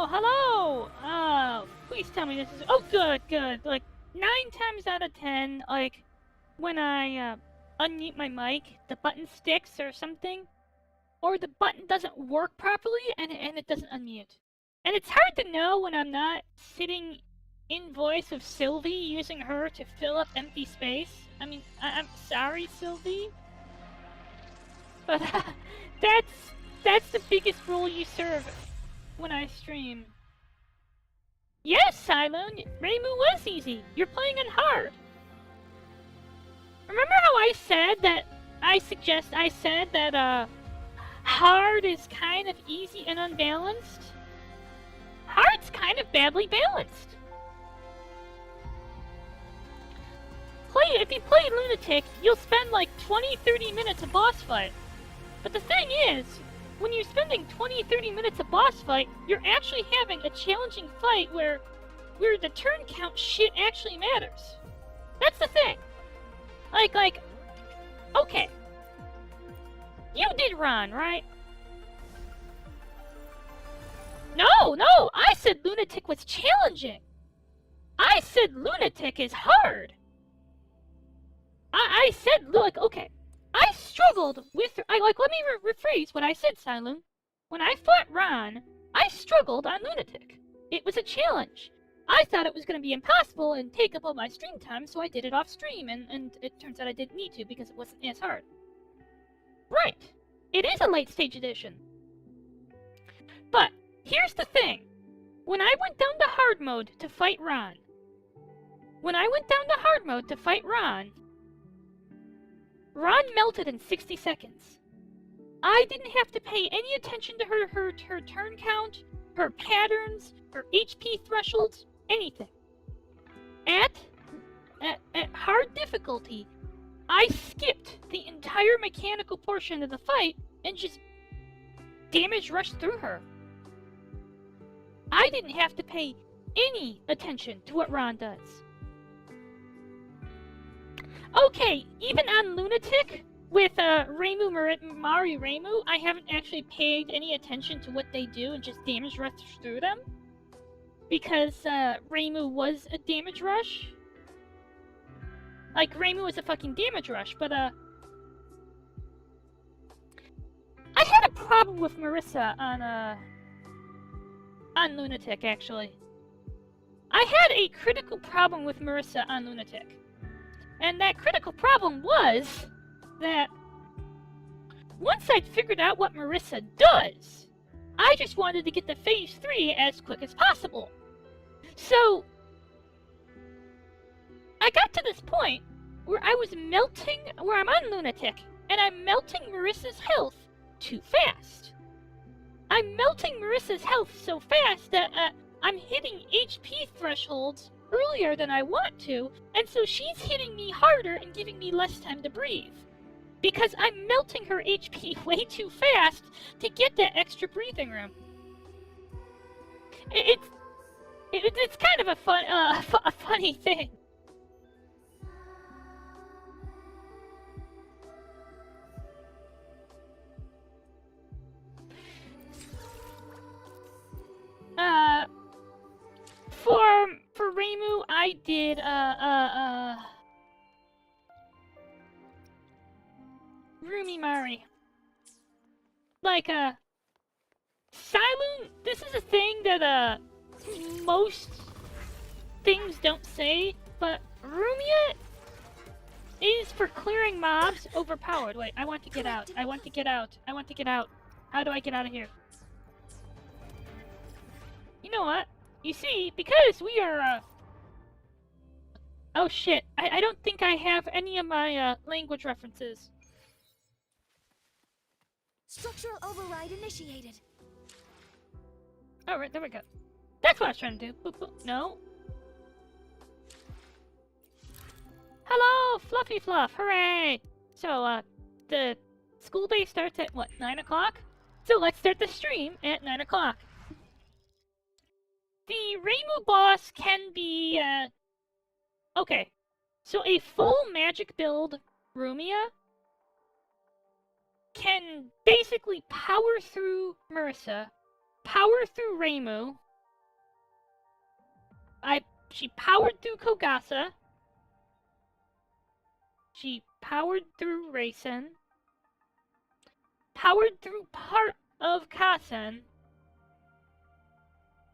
hello! Please tell me this is... Oh, good, good. Like, 9 times out of 10, like, when I, unmute my mic, the button sticks or something, or the button doesn't work properly, and it doesn't unmute. And it's hard to know when I'm not sitting in voice of Sylvie, using her to fill up empty space. I mean, I'm sorry, Sylvie. But, that's the biggest role you serve when I stream. Yes, Cylone, Reimu was easy. You're playing on hard. Remember how I said that, I said that, hard is kind of easy and unbalanced? Hard's kind of badly balanced. If you play Lunatic, you'll spend like 20-30 minutes a boss fight. But the thing is, when you're spending 20-30 minutes a boss fight, you're actually having a challenging fight where the turn count shit actually matters. That's the thing. Like, okay. You did Ron, right? No, I said Lunatic was challenging. I said Lunatic is hard. I said, like, okay. I struggled with, let me rephrase what I said, Cylone. When I fought Ron, I struggled on Lunatic. It was a challenge. I thought it was going to be impossible and take up all my stream time, so I did it off stream, and it turns out I didn't need to because it wasn't as hard. Right. It is a late stage edition. But, here's the thing. When I went down to hard mode to fight Ron, Ron melted in 60 seconds. I didn't have to pay any attention to her turn count, her patterns, her HP thresholds, anything. At hard difficulty, I skipped the entire mechanical portion of the fight and just damage rushed through her. I didn't have to pay any attention to what Ron does. Okay, even on Lunatic, with Mari Reimu, I haven't actually paid any attention to what they do and just damage rush through them. Because Reimu was a damage rush. Like, Reimu was a fucking damage rush, but I had a problem with Marissa on Lunatic, actually. I had a critical problem with Marissa on Lunatic. And that critical problem was that once I'd figured out what Marissa does, I just wanted to get to phase 3 as quick as possible. So, I got to this point where I'm on Lunatic, and I'm melting Marissa's health too fast. I'm melting Marissa's health so fast that I'm hitting HP thresholds earlier than I want to, and so she's hitting me harder and giving me less time to breathe. Because I'm melting her HP way too fast to get that extra breathing room. It's kind of a funny thing. For Reimu, I did, Rumi Mari. Like, Cylone, this is a thing that, most things don't say, but Rumia is for clearing mobs overpowered. Wait, I want to get out. I want to get out. How do I get out of here? You know what? You see, because we are, oh shit, I don't think I have any of my, language references. Structural override initiated. Alright, there we go. That's what I was trying to do. Boop, boop. No. Hello, Fluffy Fluff, hooray! So, the school day starts at, what, 9 o'clock? So let's start the stream at 9 o'clock. The Reimu boss can be, okay. So a full magic build Rumia can basically power through Marissa, power through Reimu, She powered through Kogasa. She powered through Raisin. Powered through part of Kasen.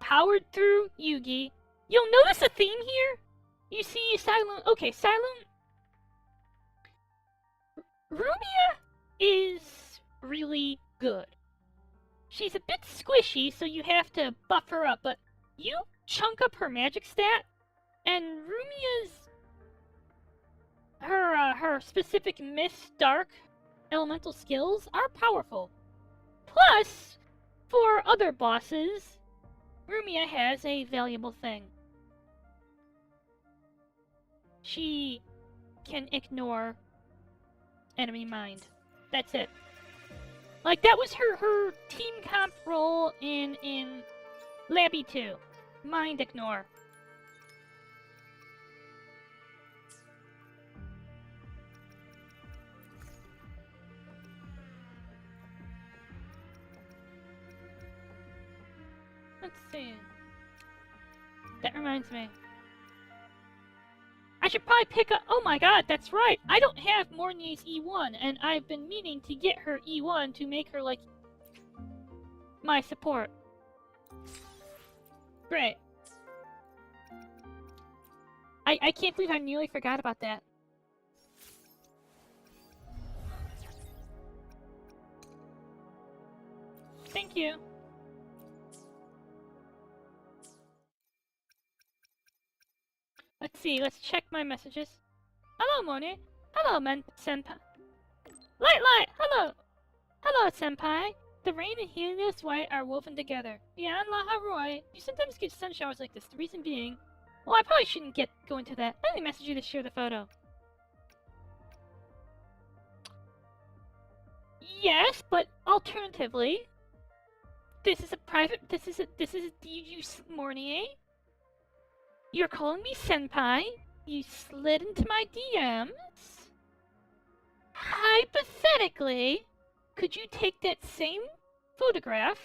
Powered through Yugi. You'll notice a theme here. You see Silent. Okay, Silent. Rumia is really good. She's a bit squishy, so you have to buff her up, but you chunk up her magic stat, and Rumia's her specific Mist Dark elemental skills are powerful. Plus, for other bosses, Rumia has a valuable thing. She can ignore enemy mind. That's it. Like, that was her team comp role in Labby 2. Mind ignore. Let's see. That reminds me. I should probably pick up. Oh my god, that's right! I don't have Mornier's E1, and I've been meaning to get her E1 to make her, like, my support. Great. I can't believe I nearly forgot about that. Thank you. Let's see, let's check my messages. Hello, Moni. Hello, Senpai. Light, hello. Hello, Senpai. The rain and Helios White are woven together. Beyond La Haroy, you sometimes get sun showers like this. The reason being... Well, I probably shouldn't go into that. I only messaged you to share the photo. Yes, but alternatively... This is you, Mornier? You're calling me Senpai? You slid into my DMs? Hypothetically, could you take that same photograph,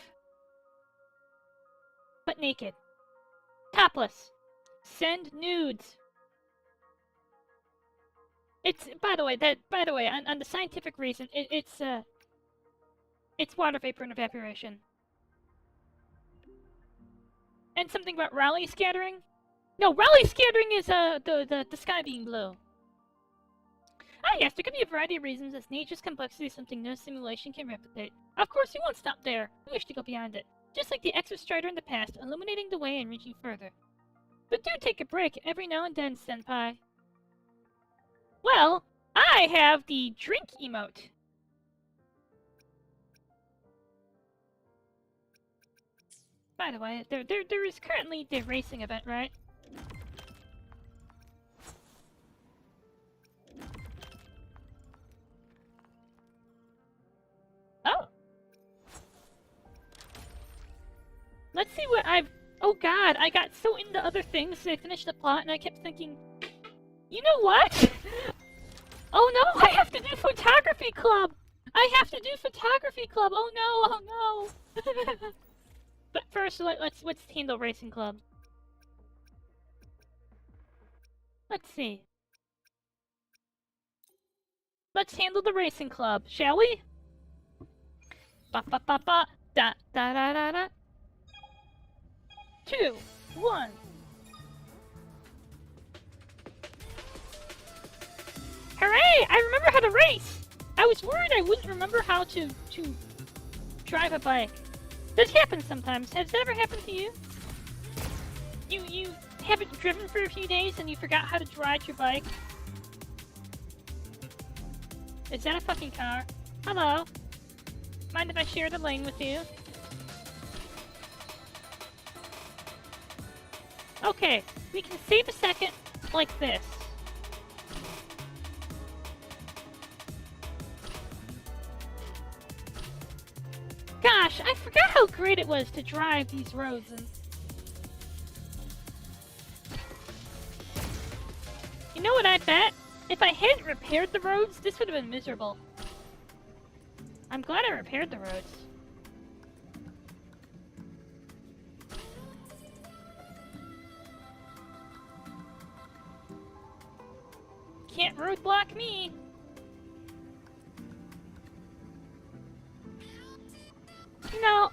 but naked, topless, send nudes? It's by the way, on the scientific reason, it's water vapor and evaporation, and something about Raleigh scattering. No, Raleigh scattering is the sky being blue. Ah yes, there could be a variety of reasons, as nature's complexity is something no simulation can replicate. Of course, we won't stop there. We wish to go beyond it. Just like the Exostrider in the past, illuminating the way and reaching further. But do take a break every now and then, Senpai. Well, I have the drink emote. By the way, there is currently the racing event, right? Oh! Let's see what I've... Oh god, I got so into other things that I finished the plot and I kept thinking... You know what? Oh no, I have to do photography club! I have to do photography club! Oh no, oh no! But first, let's handle racing club. Let's see. Let's handle the racing club, shall we? Ba ba ba ba da da da da da. 2, 1. Hooray! I remember how to race! I was worried I wouldn't remember how to drive a bike. This happens sometimes. Has that ever happened to you? You haven't driven for a few days and you forgot how to ride your bike? Is that a fucking car? Hello? Mind if I share the lane with you? Okay, we can save a second like this. Gosh, I forgot how great it was to drive these roads and... You know what I bet? If I hadn't repaired the roads, this would have been miserable. I'm glad I repaired the roads. can't roadblock me. You know,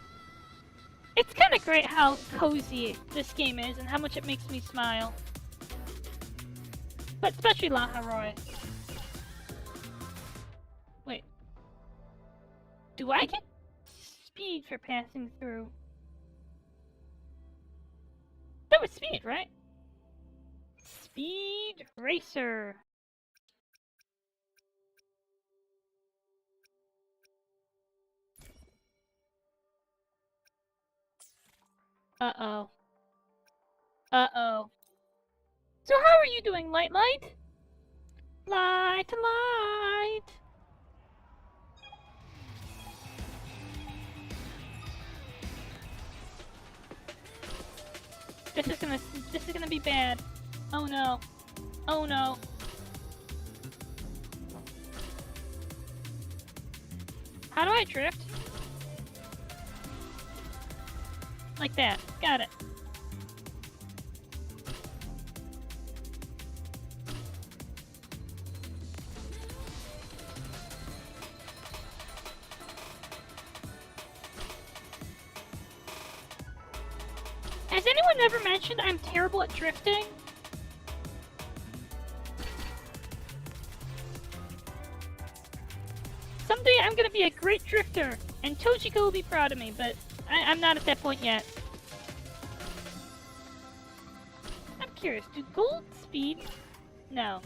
it's kind of great how cozy this game is and how much it makes me smile. But especially Laharoy. Wait. Do I get speed for passing through? That was speed, right? Speed Racer. Uh-oh. Uh-oh. So how are you doing, Light? Light. This is gonna be bad. Oh no. Oh no. How do I drift? Like that. Got it. Has anyone ever mentioned I'm terrible at drifting? Someday I'm gonna be a great drifter, and Tojiko will be proud of me, but I'm not at that point yet. I'm curious, do gold speed? No.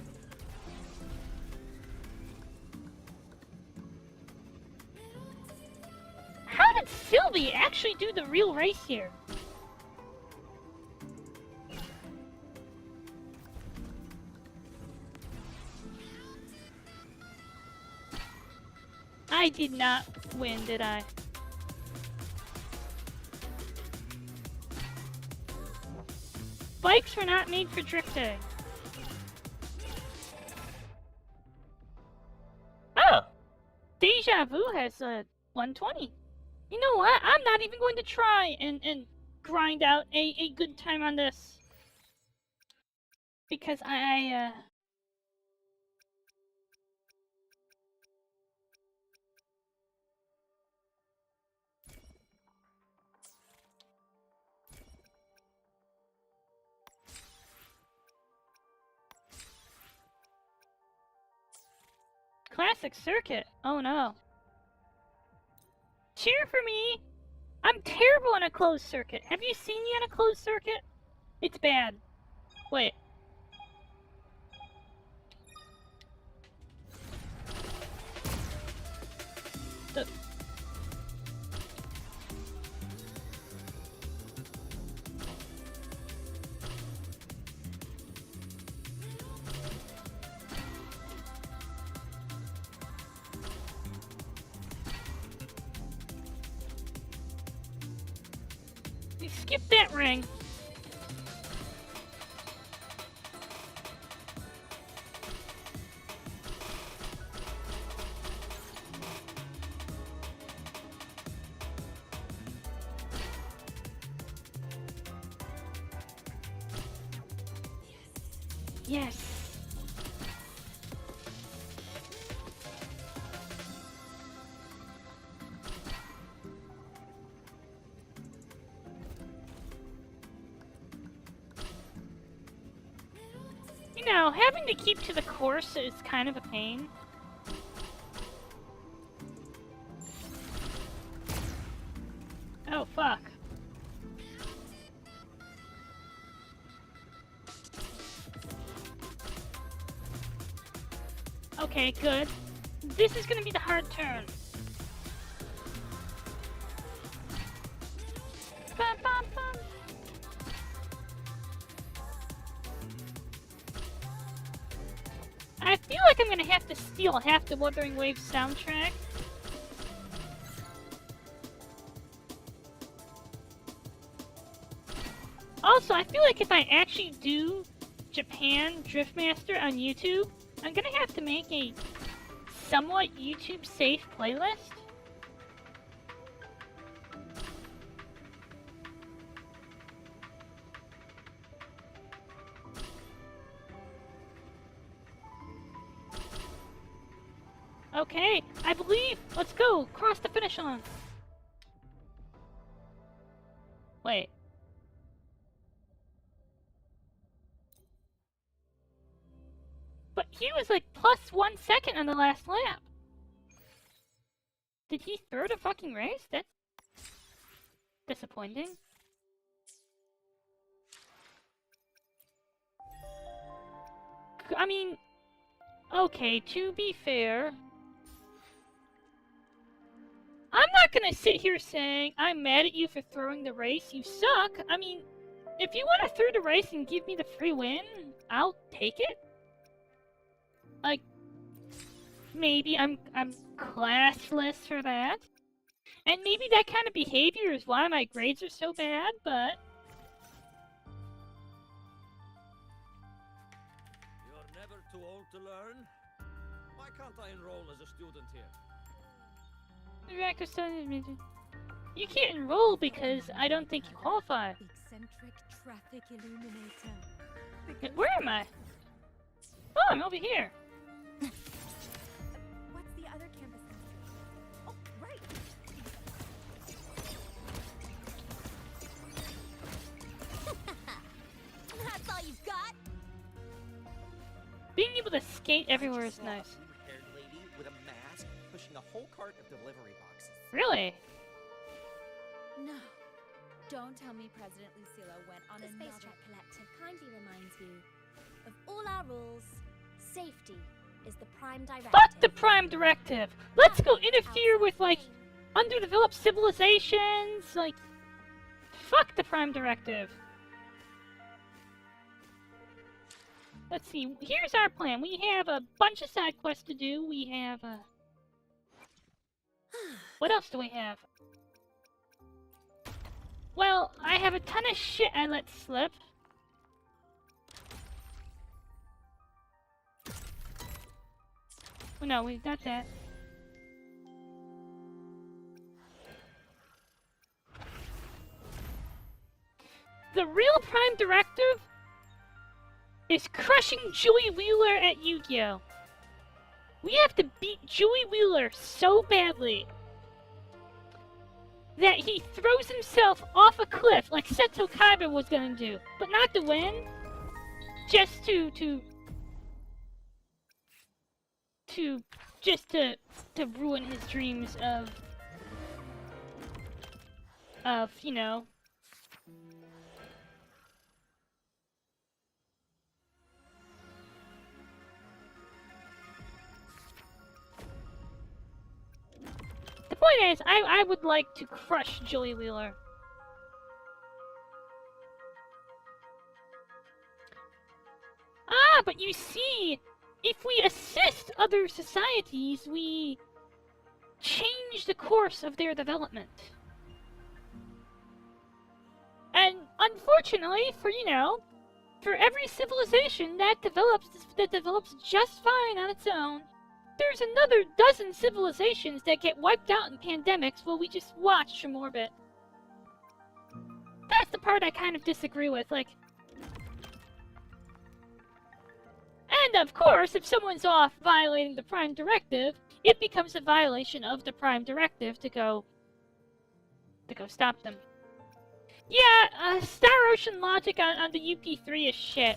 How did Sylvie actually do the real race here? I did not win, did I? Bikes were not made for drifting. Oh! Deja Vu has a 120. You know what? I'm not even going to try and grind out a good time on this. Because Classic circuit. Oh no. Cheer for me! I'm terrible on a closed circuit. Have you seen me on a closed circuit? It's bad. Wait. The... You skipped that ring. Yes. You know, having to keep to the course is kind of a pain. Oh, fuck. Okay, good. This is gonna be the hard turn. Bum, bum, bum. I feel like I'm gonna have to steal half the Wuthering Waves soundtrack. Also, I feel like if I actually do Japan Driftmaster on YouTube, I'm gonna have to make a somewhat YouTube-safe playlist. Okay, I believe. Let's go. Cross the finish line. Wait. But he was like plus 1 second on the last lap. Did he throw the fucking race? That's disappointing. I mean, okay, to be fair, I'm not gonna sit here saying I'm mad at you for throwing the race. You suck. I mean, if you want to throw the race and give me the free win, I'll take it. Like, maybe I'm classless for that. And maybe that kind of behavior is why my grades are so bad, but... You're never too old to learn. Why can't I enroll as a student here? You can't enroll because I don't think you qualify. Eccentric traffic illuminator. Where am I? Oh, I'm over here. What's the other campus mystery? Oh, right. That's all you've got? Being able to skate everywhere is nice. Blue-haired lady with a mask pushing a whole cart of delivery boxes. Really? No. Don't tell me President Lucilla went on The another... Space Trek Collective kindly reminds you of all our rules. Safety is the prime directive. Fuck the Prime Directive! Let's go interfere with, like, underdeveloped civilizations, like... Fuck the Prime Directive! Let's see, here's our plan. We have a bunch of side quests to do. We have, what else do we have? Well, I have a ton of shit I let slip. Oh, no, we've got that. The real Prime Directive is crushing Joey Wheeler at Yu-Gi-Oh! We have to beat Joey Wheeler so badly that he throws himself off a cliff like Seto Kaiba was gonna do. But not to win, just to ruin his dreams of, you know, the point is, I would like to crush Joey Wheeler. Ah, but you see, if we assist other societies, we change the course of their development. And unfortunately, for every civilization that develops just fine on its own, there's another dozen civilizations that get wiped out in pandemics while we just watch from orbit. That's the part I kind of disagree with, like... And of course, if someone's off violating the Prime Directive, it becomes a violation of the Prime Directive to go stop them. Yeah, Star Ocean logic on the UP3 is shit.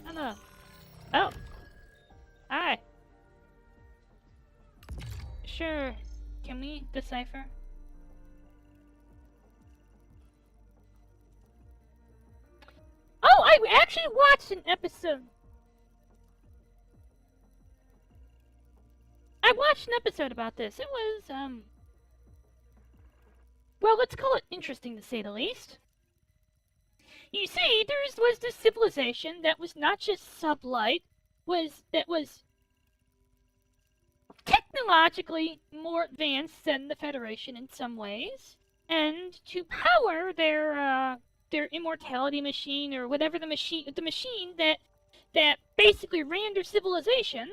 Hello. Oh. Hi. Sure. Can we decipher? Oh, I actually watched an episode. I watched an episode about this. It was, well, let's call it interesting to say the least. You see, there was this civilization that was not just sublight, that was technologically more advanced than the Federation in some ways, and to power their immortality machine, or whatever the machine that basically ran their civilization,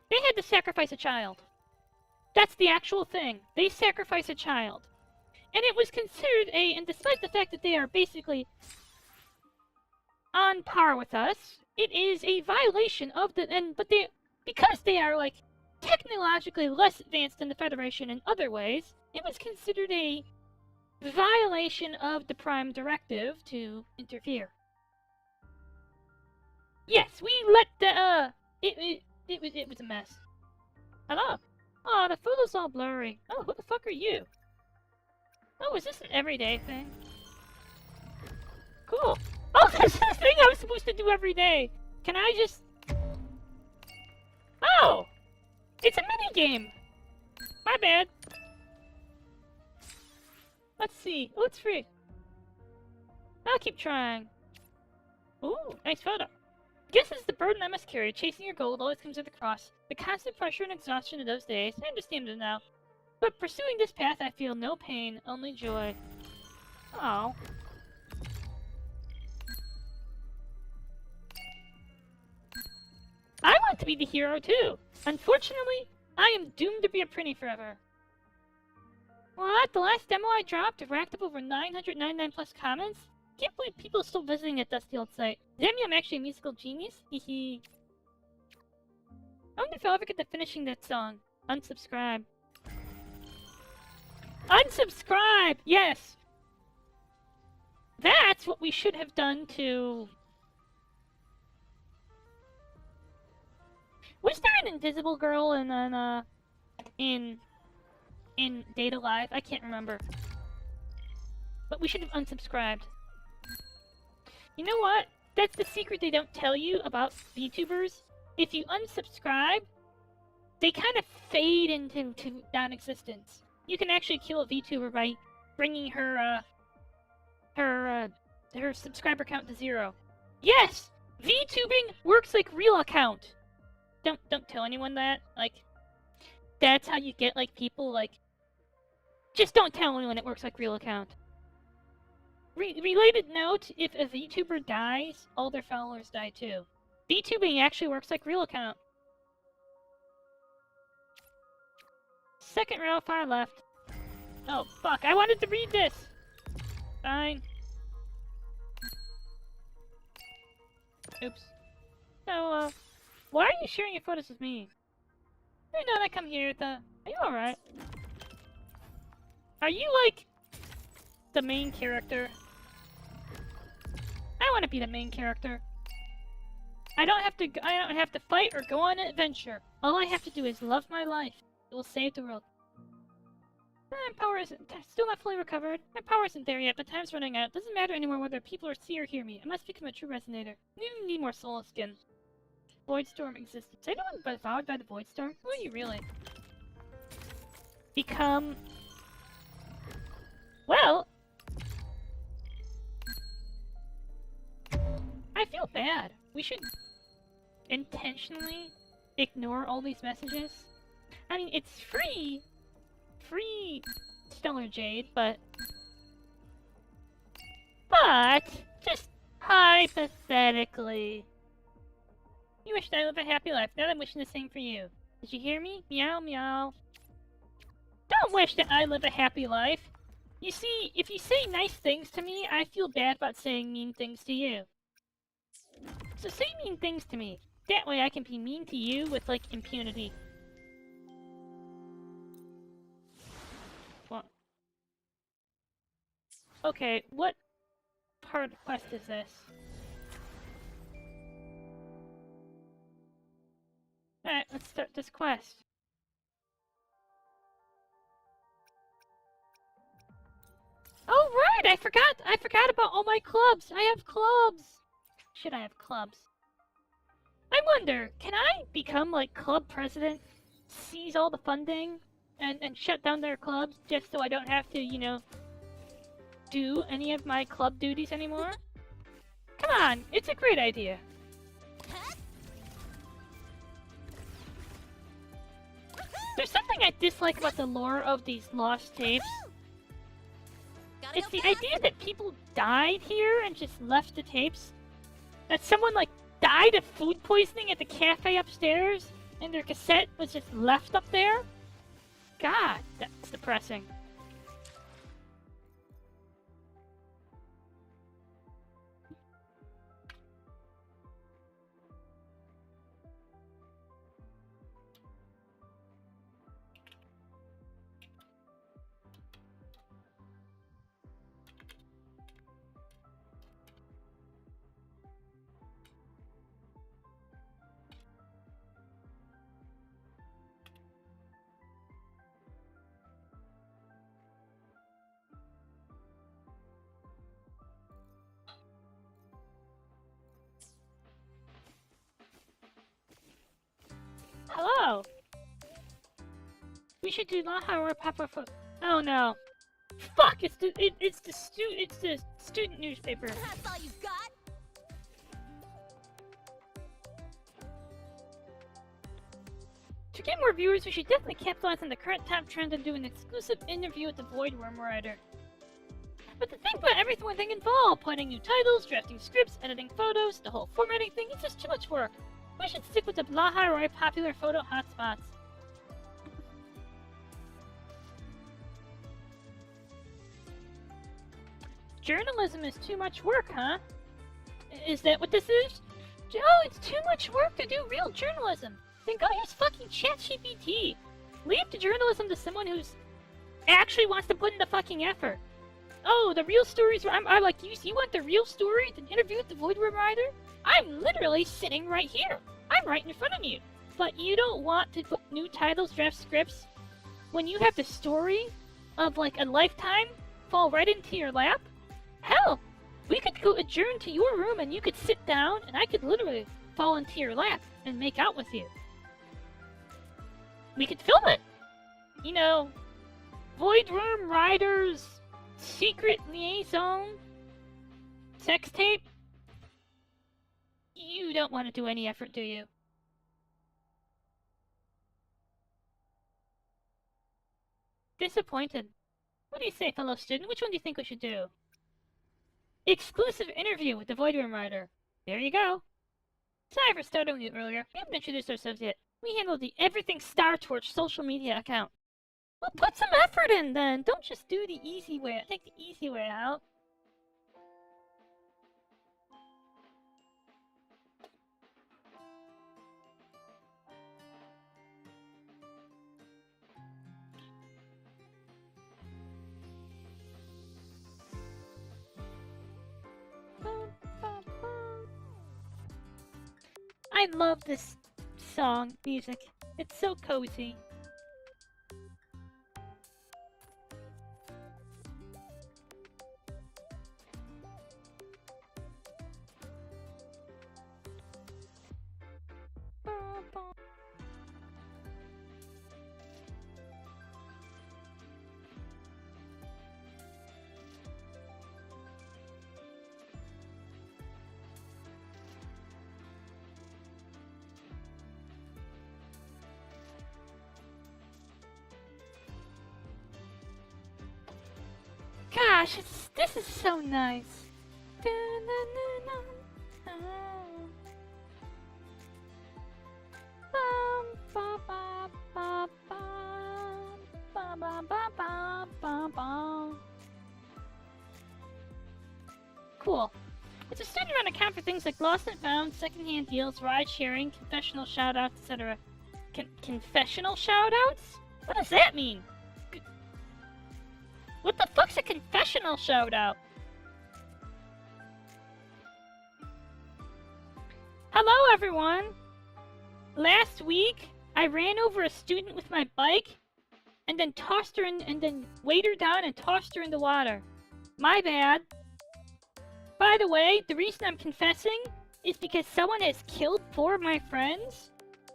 they had to sacrifice a child. That's the actual thing. They sacrifice a child. And it was considered and despite the fact that they are basically on par with us. It is a violation of because they are like technologically less advanced than the Federation in other ways, it was considered a violation of the Prime Directive to interfere. Yes, we let the it was a mess. Hello. Oh, the photo's all blurry. Oh, who the fuck are you? Oh, is this an everyday thing? Cool. Oh, this is the thing I was supposed to do every day. Can I just... Oh! It's a minigame! My bad. Let's see. Oh, it's free. I'll keep trying. Ooh, nice photo. Guess it's the burden I must carry. Chasing your goal always comes with a cross. The constant pressure and exhaustion of those days. I understand it now. But pursuing this path, I feel no pain, only joy. Oh. I want to be the hero too. Unfortunately, I am doomed to be a prinny forever. What? The last demo I dropped racked up over 999 plus comments? Can't believe people are still visiting that dusty old site. Damn you, I'm actually a musical genius? Hehe. I wonder if I'll ever get to finishing that song. Unsubscribe. Unsubscribe! Yes! That's what we should have done to... Was there an invisible girl in Data Live? I can't remember. But we should have unsubscribed. You know what? That's the secret they don't tell you about VTubers. If you unsubscribe, they kind of fade into non-existence. You can actually kill a VTuber by bringing her subscriber count to 0. Yes! VTubing works like real account! Don't tell anyone that. Like, that's how you get, like, people, like... Just don't tell anyone it works like real account. Related note, if a VTuber dies, all their followers die too. VTubing actually works like real account. Second row, far left. Oh, fuck, I wanted to read this! Fine. Oops. So, why are you sharing your photos with me? Every night I come here, are you alright? Are you, like, the main character? I want to be the main character. I don't have to fight or go on an adventure. All I have to do is love my life. It will save the world. My power isn't still not fully recovered. My power isn't there yet, but time's running out. It doesn't matter anymore whether people see or hear me. I must become a true resonator. You need more soul skin. Voidstorm existence. Is anyone devoured by the Voidstorm? Who are you really? Become... Well... I feel bad. We should intentionally ignore all these messages. I mean, it's free Stellar Jade, but just hypothetically. You wished I lived a happy life. Now I'm wishing the same for you. Did you hear me? Meow meow. Don't wish that I live a happy life. You see, if you say nice things to me, I feel bad about saying mean things to you. So say mean things to me. That way I can be mean to you with, like, impunity. What? Okay, what part of the quest is this? Alright, let's start this quest. Oh right, I forgot about all my clubs. I have clubs. Should I have clubs? I wonder, can I become like club president, seize all the funding, and shut down their clubs just so I don't have to, you know, do any of my club duties anymore? Come on, it's a great idea. There's something I dislike about the lore of these lost tapes. It's the idea that people died here and just left the tapes. That someone, like, died of food poisoning at the cafe upstairs and their cassette was just left up there. God, that's depressing. We should do Laha or Papa for. Oh no. Fuck! It's the student newspaper. That's all you've got? To get more viewers, we should definitely capitalize on the current top trend and do an exclusive interview with the Void Worm writer. But the thing about everything involved, planning new titles, drafting scripts, editing photos, the whole formatting thing, it's just too much work. We should stick with the Blaha Roy popular photo hotspots. Journalism is too much work, huh? Is that what this is? Oh, it's too much work to do real journalism. Then go use fucking ChatGPT. Leave the journalism to someone who's actually wants to put in the fucking effort. Oh, the real stories. I'm like, you want the real story? The interview with the Void Room writer? I'm literally sitting right here. I'm right in front of you. But you don't want to put new titles, draft scripts, when you have the story of like a lifetime fall right into your lap? Hell, we could go adjourn to your room and you could sit down and I could literally fall into your lap and make out with you. We could film it. You know, Void Room Riders secret liaison sex tape. You don't want to do any effort, do you? Disappointed. What do you say, fellow student? Which one do you think we should do? Exclusive interview with the Void Room writer. There you go. Sorry for starting you earlier. We haven't introduced ourselves yet. We handle the Everything Star Torch social media account. Well, put some effort in then. Don't just do the easy way. Take the easy way out. I love this song music. It's so cozy. Gosh, this is so nice. Cool. It's a student-run account for things like lost and found, secondhand deals, ride-sharing, confessional shoutouts, etc. Confessional shoutouts? What does that mean? What the fuck's a confessional shoutout? Hello, everyone! Last week, I ran over a student with my bike, and then tossed her in, and then weighed her down and tossed her in the water. My bad. By the way, the reason I'm confessing is because someone has killed 4 of my friends,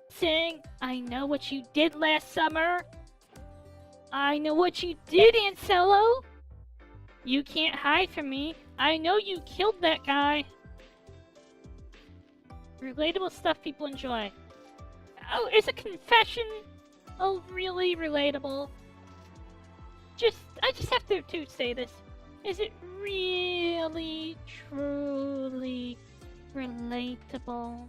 saying, I know what you did last summer. I know what you did, Ansello! You can't hide from me. I know you killed that guy. Relatable stuff people enjoy. Oh, it's a confession. Oh, really relatable. I just have to say this. Is it really, truly relatable?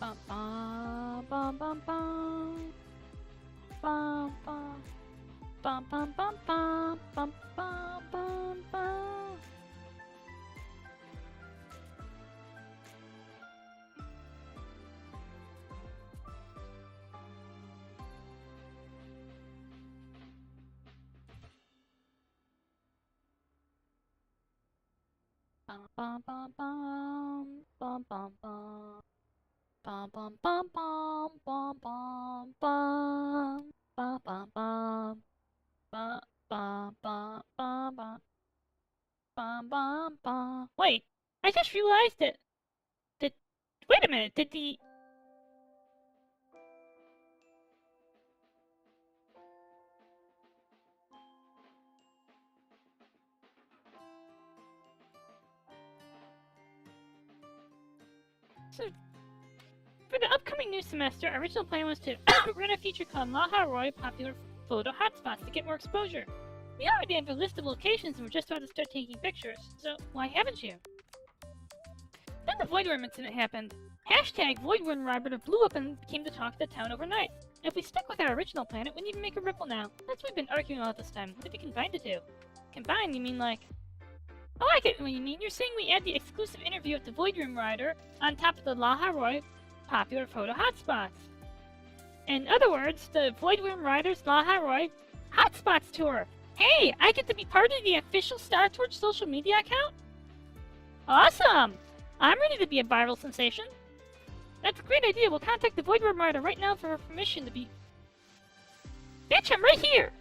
Bum bum bum bum bum bum bum bum bum bum bum bum bum bum. Bum bum bum bum bum bum bum. Bum bum bum bum bum bum bum bum bum bum bum bum bum bum bum bum bum bum. Wait, I just realized it. Wait a minute, did the... So, for the upcoming new semester, our original plan was to run a feature called Maha Roy Popular Photo Hotspots to get more exposure. We already have a list of locations and we're just about to start taking pictures, so why haven't you? Then the Void Worm incident happened. Hashtag Void Worm Robert blew up and became the talk of the town overnight. If we stuck with our original plan, it wouldn't even make a ripple now. That's what we've been arguing all this time. What if we combine the two? Combine, you mean like... Oh, I get what you mean. You're saying we add the exclusive interview of the Void Room Rider on top of the Laha Roy Popular Photo Hotspots. In other words, the Void Room Rider's Laha Roy Hotspots Tour. Hey, I get to be part of the official Star Torch social media account? Awesome! I'm ready to be a viral sensation. That's a great idea. We'll contact the Void Room Rider right now for her permission to be... Bitch, I'm right here!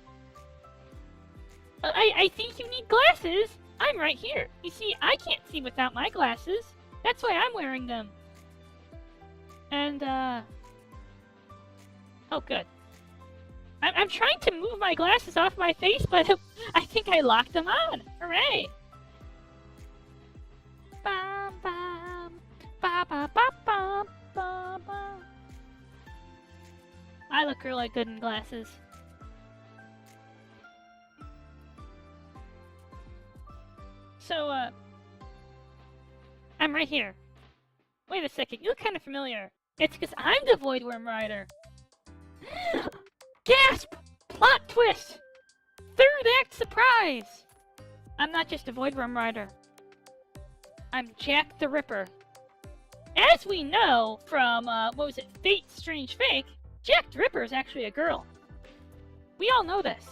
I think you need glasses. I'm right here. You see, I can't see without my glasses. That's why I'm wearing them. And, oh, good. I'm trying to move my glasses off my face, but I think I locked them on. Hooray! Bum, bum, ba, ba, ba, bum, bum, bum. I look really good in glasses. So, I'm right here. Wait a second, you look kind of familiar. It's because I'm the Void Worm Rider. Gasp! Plot twist! Third act surprise! I'm not just a Void Worm Rider. I'm Jack the Ripper. As we know from, what was it, Fate Strange Fake, Jack the Ripper is actually a girl. We all know this.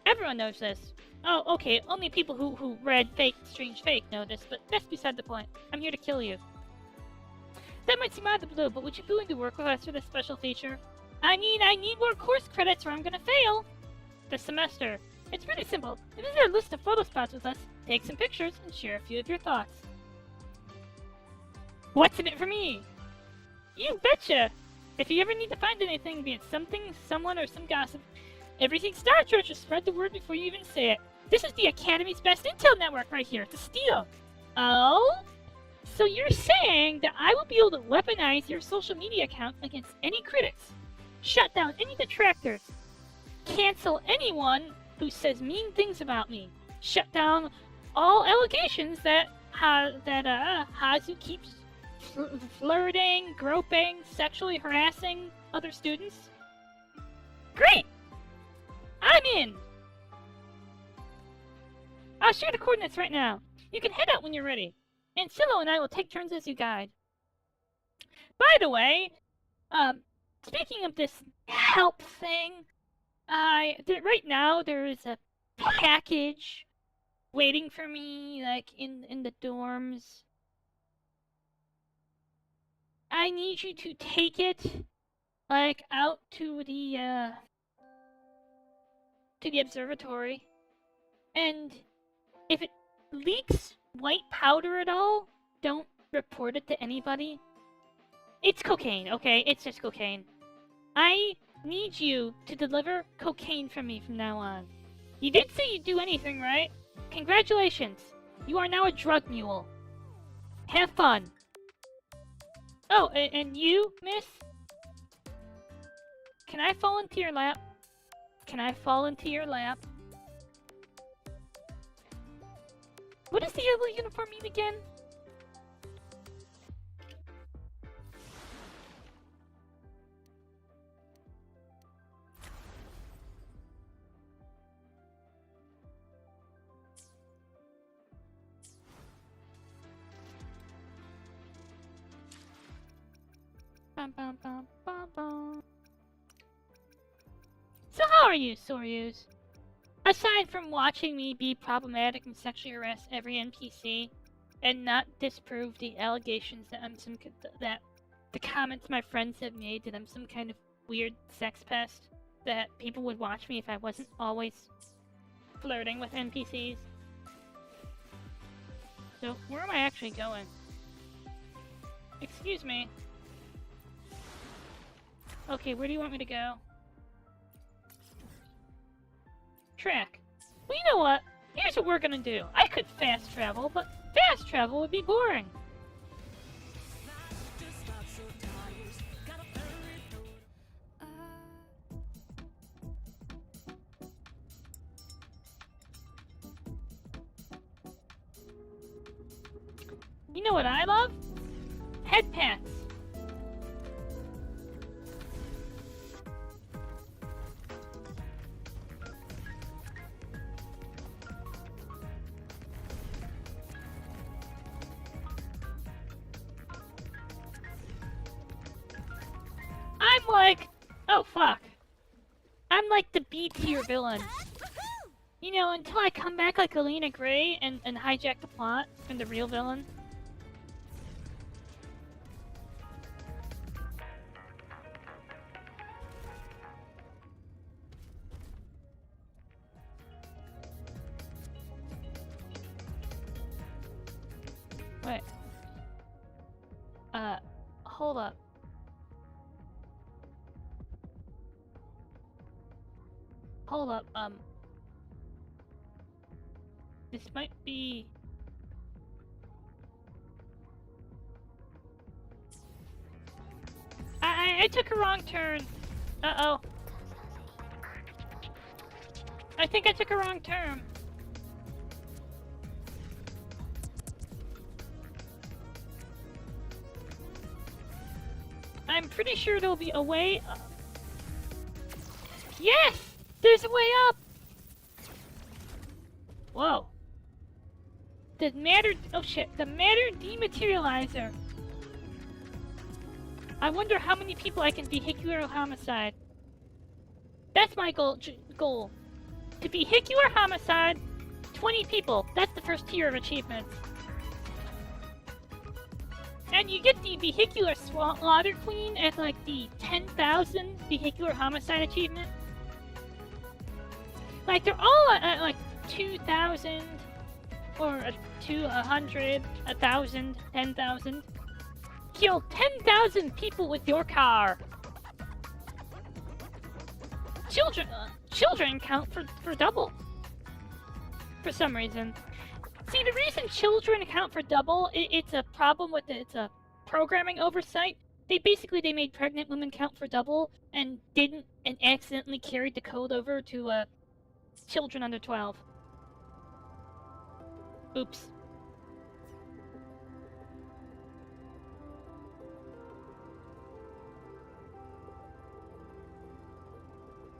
Everyone knows this. Oh, okay, only people who read Fate Strange Fake know this, but that's beside the point. I'm here to kill you. That might seem out of the blue, but would you be willing to work with us for this special feature? I need more course credits or I'm gonna fail! This semester. It's pretty simple. Visit our list of photo spots with us, take some pictures, and share a few of your thoughts. What's in it for me? You betcha! If you ever need to find anything, be it something, someone, or some gossip, everything Star Church will spread the word before you even say it. This is the Academy's best intel network right here, to steal. Oh? So you're saying that I will be able to weaponize your social media account against any critics, shut down any detractors, cancel anyone who says mean things about me, shut down all allegations that Hazu keeps flirting, groping, sexually harassing other students? Great! I'm in! I'll share the coordinates right now. You can head out when you're ready. And Silo and I will take turns as you guide. By the way, speaking of this help thing, right now there is a package waiting for me, like, in the dorms. I need you to take it, like, out to the observatory. And if it leaks white powder at all, don't report it to anybody. It's cocaine, okay? It's just cocaine. I need you to deliver cocaine from me from now on. You did say you'd do anything, right? Congratulations. You are now a drug mule. Have fun. Oh, and you, miss? Can I fall into your lap? Can I fall into your lap? What does the yellow uniform mean again? Bum, bum, bum, bum, bum. So how are you, Soryus? Aside from watching me be problematic and sexually harass every NPC, and not disprove the allegations that I'm that the comments my friends have made that I'm some kind of weird sex pest, that people would watch me if I wasn't always flirting with NPCs. So, where am I actually going? Excuse me. Okay, where do you want me to go? Track. Well, you know what? Here's what we're gonna do. I could fast travel, but fast travel would be boring. You know what I love? Head pats. I'm like... Oh, fuck. I'm like the B-tier villain. You know, until I come back like Alina Gray and hijack the plot from the real villain. Wait. Hold up. Hold up, this might be... I took a wrong turn. Uh-oh. I think I took a wrong turn. I'm pretty sure there'll be a way up. Yes! There's a way up! Whoa. The matter... Oh shit. The matter dematerializer. I wonder how many people I can vehicular homicide. That's my goal. To vehicular homicide, 20 people. That's the first tier of achievements. And you get the vehicular slaughter queen at like the 10,000 vehicular homicide achievement. Like they're all at like 2,000 or 100, 1,000, 10,000. Kill 10,000 people with your car. Children count for double. For some reason. See, the reason children count for double, it's a problem with it. It's a programming oversight. They made pregnant women count for double and accidentally carried the code over to children under 12. Oops.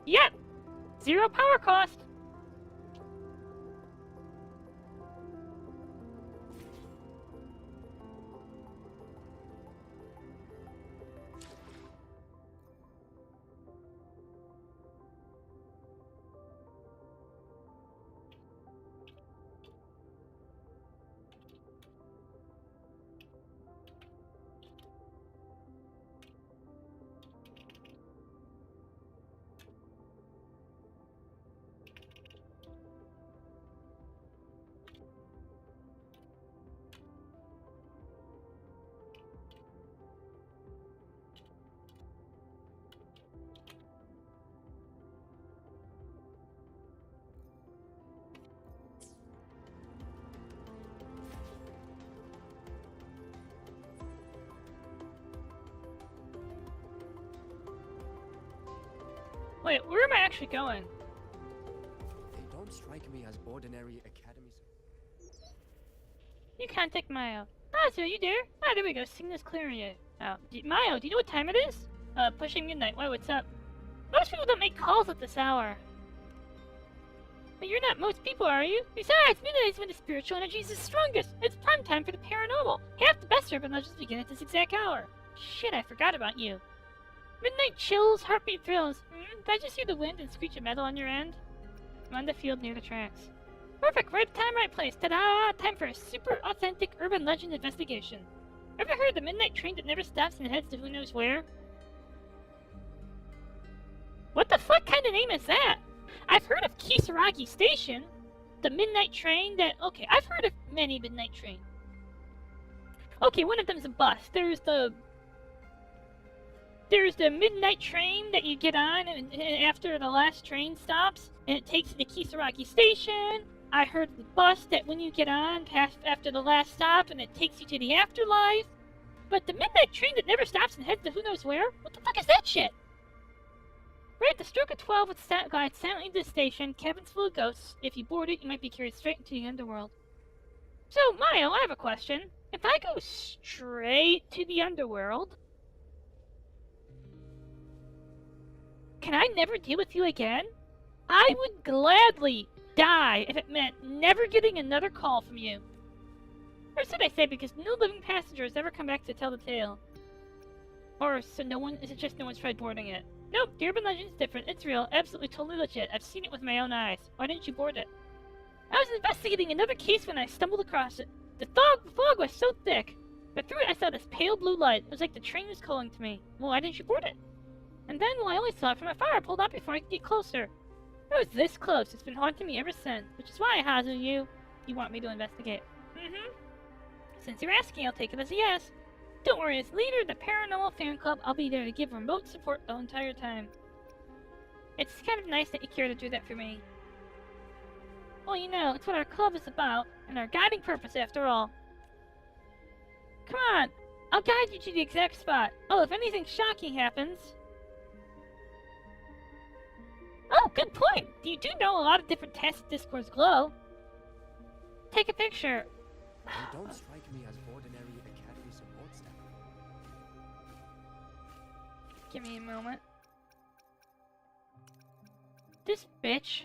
Yep! 0 power cost! Wait, where am I actually going? They don't strike me as ordinary academies. You can't take Mayo. Ah, so you there? Ah, there we go. Signal's clearing you. Oh, Mayo, do you know what time it is? Pushing midnight. Why, what's up? Most people don't make calls at this hour. But you're not most people, are you? Besides, midnight is when the spiritual energy is the strongest. It's prime time for the paranormal. Half the best urban legends begin at this exact hour. Shit, I forgot about you. Midnight chills, heartbeat thrills. Did I just hear the wind and screech of metal on your end? I'm on the field near the tracks. Perfect, right time, right place. Ta-da! Time for a super authentic urban legend investigation. Ever heard of the midnight train that never stops and heads to who knows where? What the fuck kind of name is that? I've heard of Kisaragi Station. The midnight train that... Okay, I've heard of many midnight trains. Okay, one of them's a bus. There's the midnight train that you get on and after the last train stops, and it takes you to Kisaragi Station. I heard of the bus that when you get on, past after the last stop, and it takes you to the afterlife. But the midnight train that never stops and heads to who knows where? What the fuck is that shit? Right at the stroke of 12, it glides silently to the station. Cabins full of ghosts. If you board it, you might be carried straight into the underworld. So, Mayo, I have a question. If I go straight to the underworld, can I never deal with you again? I would gladly die if it meant never getting another call from you. Or should I say, because no living passenger has ever come back to tell the tale. Or is it just no one's tried boarding it? Nope, the urban legend's different. It's real, absolutely totally legit. I've seen it with my own eyes. Why didn't you board it? I was investigating another case when I stumbled across it. The fog was so thick, but through it I saw this pale blue light. It was like the train was calling to me. Well, why didn't you board it? And then, I only saw it from afar. I pulled out before I could get closer. It was this close. It's been haunting me ever since, which is why, Hazu, you want me to investigate. Since you're asking, I'll take it as a yes. Don't worry, as leader of the Paranormal Fan Club, I'll be there to give remote support the entire time. It's kind of nice that you care to do that for me. Well, it's what our club is about, and our guiding purpose after all. Come on, I'll guide you to the exact spot. Oh, if anything shocking happens... Oh, good point! You do know a lot of different tacit discords glow. Take a picture. You don't strike me as ordinary academy support staff. Give me a moment. This bitch.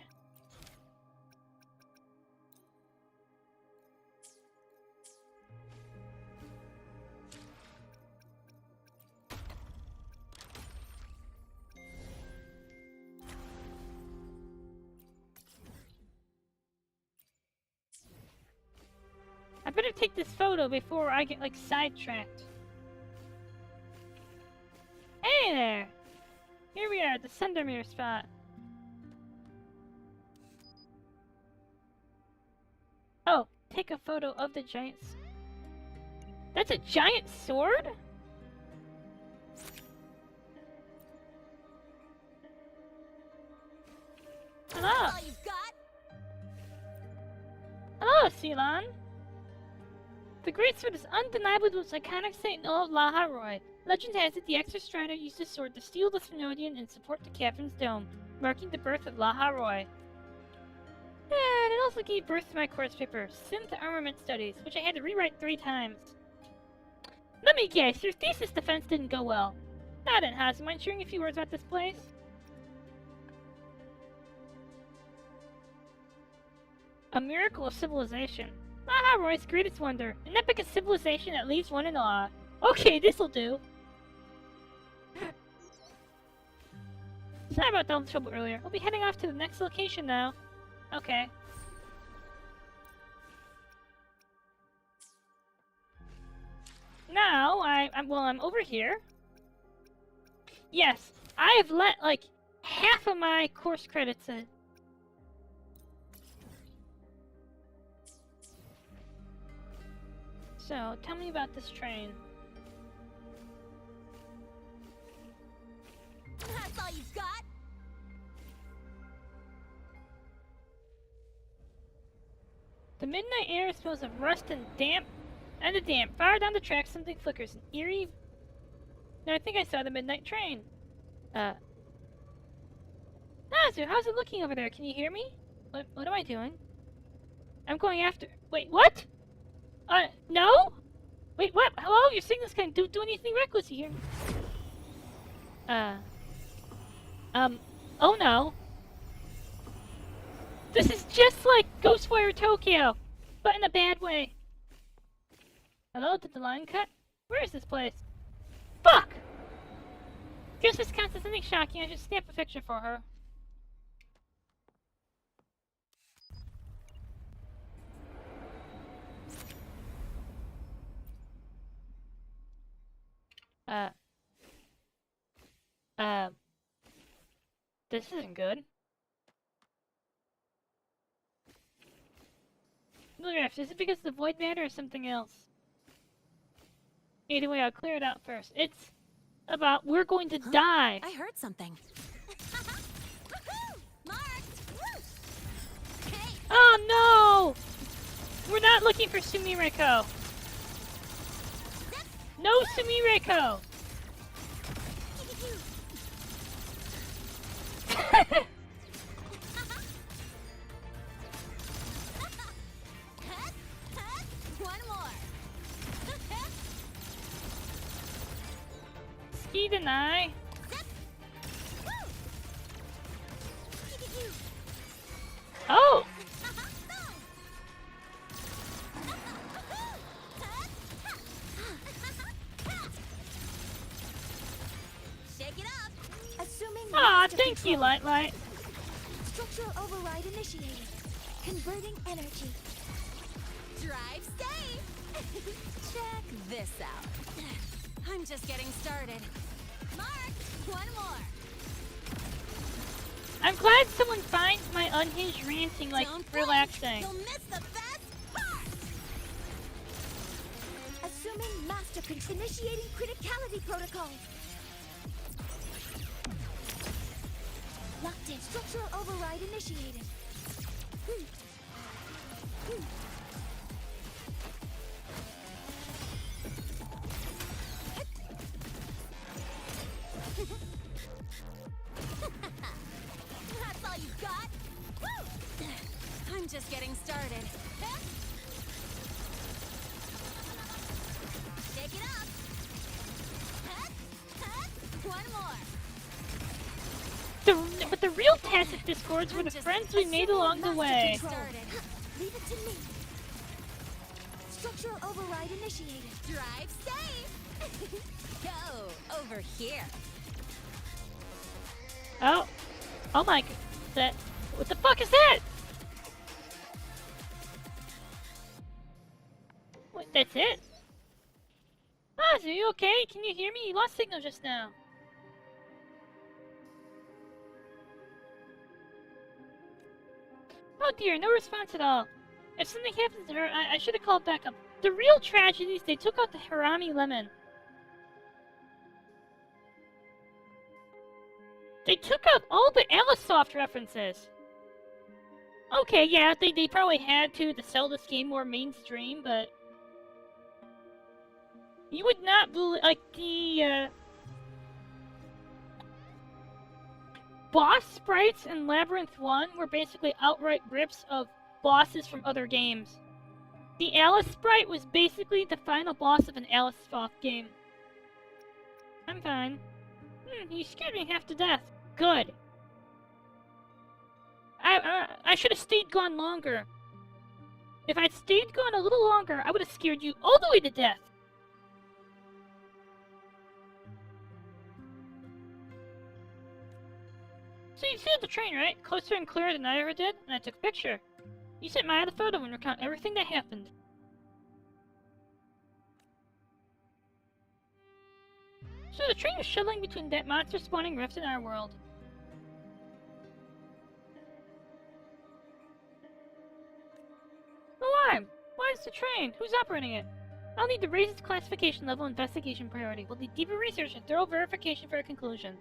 I better take this photo before I get, sidetracked. Hey there! Here we are at the Sundermere spot. Oh, take a photo of the giants. That's a giant sword? Hello! That's all you've got? Hello, Ceylon! The Great Sword is undeniably the most iconic sight in all of Laha Roy. Legend has it the Extra-Strider used the sword to steal the Thenodian and support the Captain's Dome, marking the birth of Laha Roy. And it also gave birth to my course paper, Synth Armament Studies, which I had to rewrite 3 times. Let me guess, your thesis defense didn't go well. Now then, Hazu, mind sharing a few words about this place? A miracle of civilization. Laha Roy's greatest wonder. An epic of civilization that leaves one in awe. Okay, this'll do. Sorry about all the trouble earlier. We'll be heading off to the next location now. Okay. Now, I'm over here. Yes, I have let, half of my course credits in. So, tell me about this train. That's all you've got? The midnight air smells of rust and damp. Far down the track, something flickers. An eerie... No, I think I saw the midnight train. Nazu, how's it looking over there? Can you hear me? What am I doing? I'm going after... Wait, what? No? Wait, what? Hello? Your signals can't do anything reckless, you hear me? Oh no. This is just like Ghostwire Tokyo, but in a bad way. Hello, did the line cut? Where is this place? Fuck! Guess this counts as something shocking. I should snap a picture for her. Uh. This isn't good. Look, is it because of the void matter or something else? Either way, I'll clear it out first. It's about we're going to die. I heard something. Oh no! We're not looking for Sumireko. No Sumireko. One more. Ski deny. Oh! Shake it up. Assuming Aw, master thank you, control. Light Light. Structural override initiated. Converting energy. Drive safe. Check this out. I'm just getting started. Mark, one more. I'm glad someone finds my unhinged ranting like Don't blink. relaxing. You'll miss the best part. Assuming master control. Initiating criticality protocol. Locked in. Structural override initiated. That's all you got? Woo! I'm just getting started. Shake it up. One more. But the real tacit discords were the friends we made along the way. Started. Leave it to me. Structural override initiated. Drive safe. Go over here. Oh. Oh my god. That. What the fuck is that? Wait, that's it? Oz, are you okay? Can you hear me? You lost signal just now. Oh dear, no response at all. If something happens to her, I should have called back up. The real tragedy is they took out the Harami lemon. They took out all the Alisoft references. Okay, yeah, they probably had to sell this game more mainstream, but... You would not believe, like, the, boss sprites in Labyrinth 1 were basically outright rips of bosses from other games. The Alice sprite was basically the final boss of an Alisoft game. I'm fine. You scared me half to death. Good. I should have stayed gone longer. If I'd stayed gone a little longer, I would have scared you all the way to death. So you see the train, right? Closer and clearer than I ever did, and I took a picture. You sent Maya the photo and recount everything that happened. So the train was shuttling between that monster spawning rift in our world. Alarm! Why is the train? Who's operating it? I'll need to raise its classification level investigation priority. We'll need deeper research and thorough verification for a conclusion.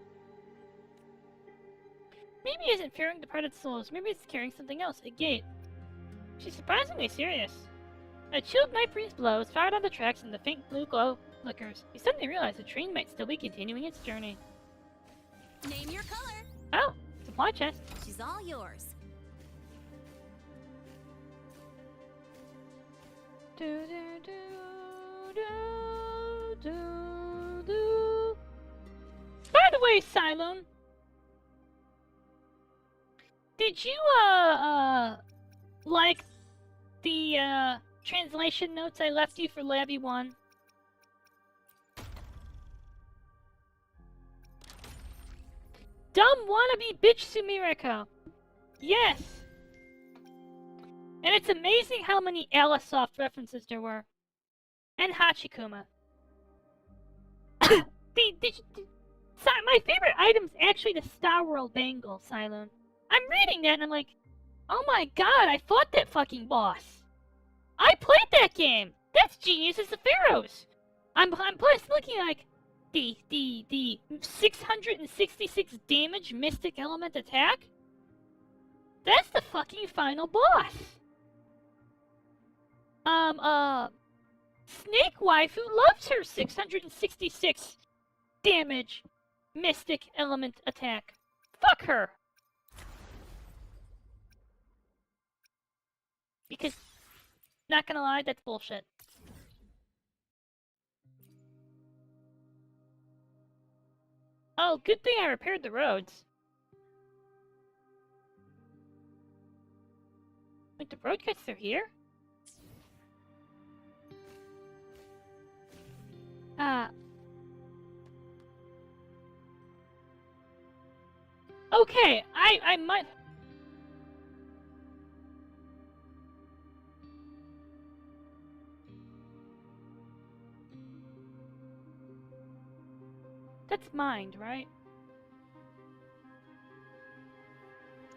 Maybe it isn't fearing departed souls. Maybe it's carrying something else. A gate. She's surprisingly serious. A chilled night breeze blows, fired on the tracks, and the faint blue glow flickers. You suddenly realize the train might still be continuing its journey. Name your color. Oh, supply chest. She's all yours. Do do do do do do. By the way, Cylone, did you like the translation notes I left you for Labby 1? Dumb wannabe bitch Sumireko. Yes. And it's amazing how many Alisoft references there were. And Hachikuma. my favorite item's actually the Star World Bangle, Cylone. I'm reading that and I'm like, oh my god, I fought that fucking boss. I played that game. That's genius as the Pharaohs. I'm plus looking like the 666 damage Mystic Element attack. That's the fucking final boss. Snake Waifu loves her 666 damage Mystic Element attack. Fuck her. Because, not gonna lie, that's bullshit. Oh, good thing I repaired the roads. Wait, the road cuts through here? Okay, I might... That's mined, right?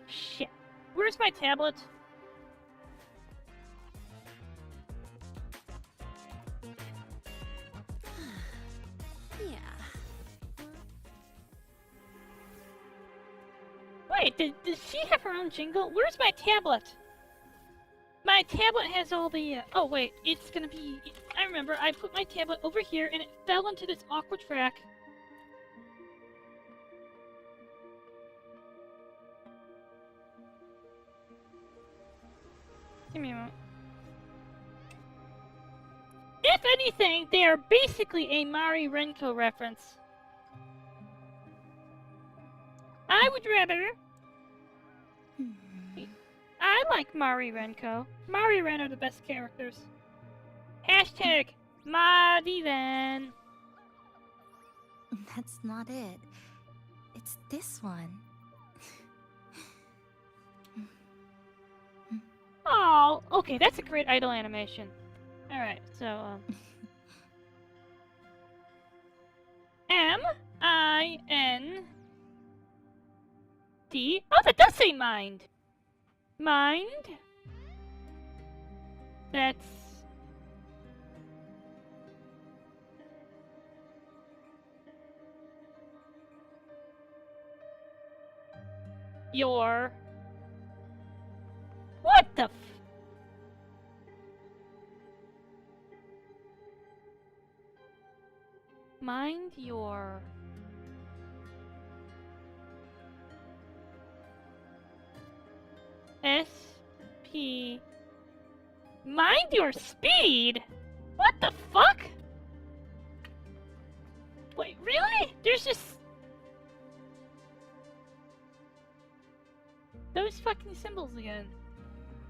Shit. Where's my tablet? Yeah. Wait, does she have her own jingle? Where's my tablet? My tablet has all the, oh wait, it's gonna be... I remember, I put my tablet over here and it fell into this awkward track. Give me a moment. If anything, they are basically a Mari Renko reference. I would rather... I like Mari Renko. Mari Ren are the best characters. Hashtag Madiven. That's not it. It's this one. Oh, okay, that's a great idle animation. Alright, so, M-I-N-D... Oh, that does say mind! Mind? That's... Your... What the f... Mind your... S-P... Mind your speed? What the fuck? Wait, really? There's just... Those fucking symbols again.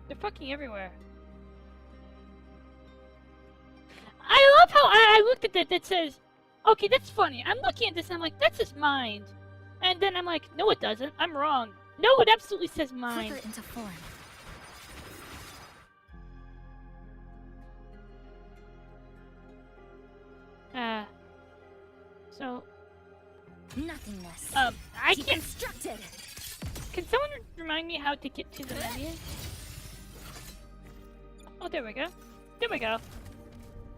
They're fucking everywhere. I love how I looked at that says, okay, that's funny. I'm looking at this and I'm like, that's his mind. And then I'm like, no it doesn't. I'm wrong. No, it absolutely says mind. Flicker into form. So... Nothingness. I can't... Deconstructed. Can someone remind me how to get to the menu? Oh, there we go. There we go.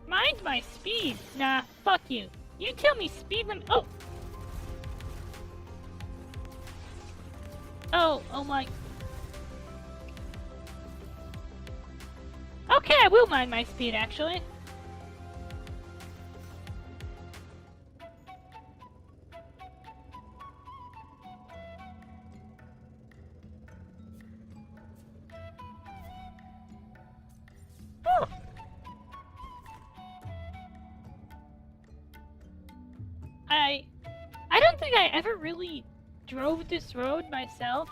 Mind my speed. Nah, fuck you. You tell me speed limit. Oh! Oh my. Okay, I will mind my speed actually. Oh. I don't think I ever really drove this road myself.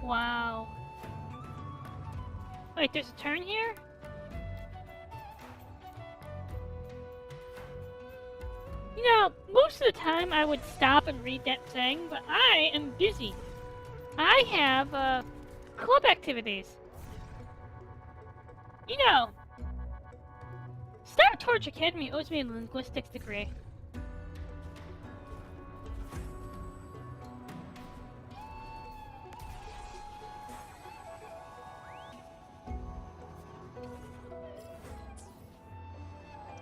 Wow. Wait, there's a turn here? You know, most of the time I would stop and read that thing, but I am busy. I have, club activities. You know, Star Torch Academy owes me a linguistics degree.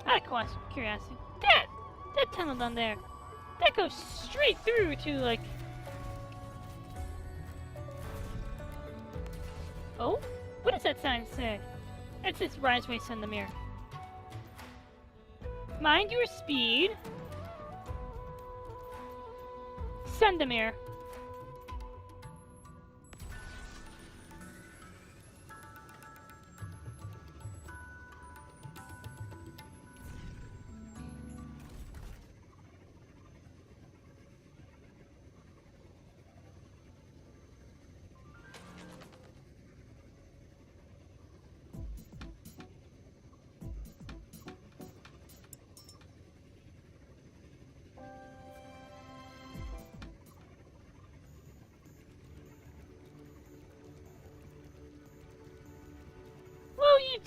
Out of curiosity, that tunnel down there, that goes straight through to like. Oh, what does that sign say? It says Riseway Sendamir. Mind your speed. Sendamir.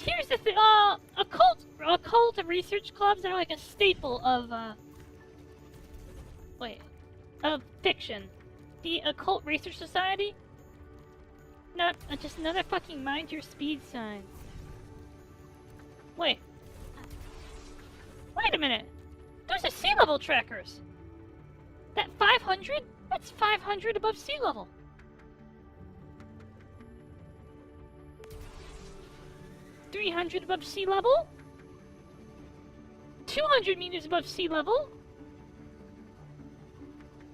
Here's the thing, occult research clubs are like a staple of, of fiction. The Occult Research Society? Not, just another fucking mind your speed sign. Wait a minute! Those are sea level trackers! That 500? That's 500 above sea level! 300 above sea level? 200 meters above sea level?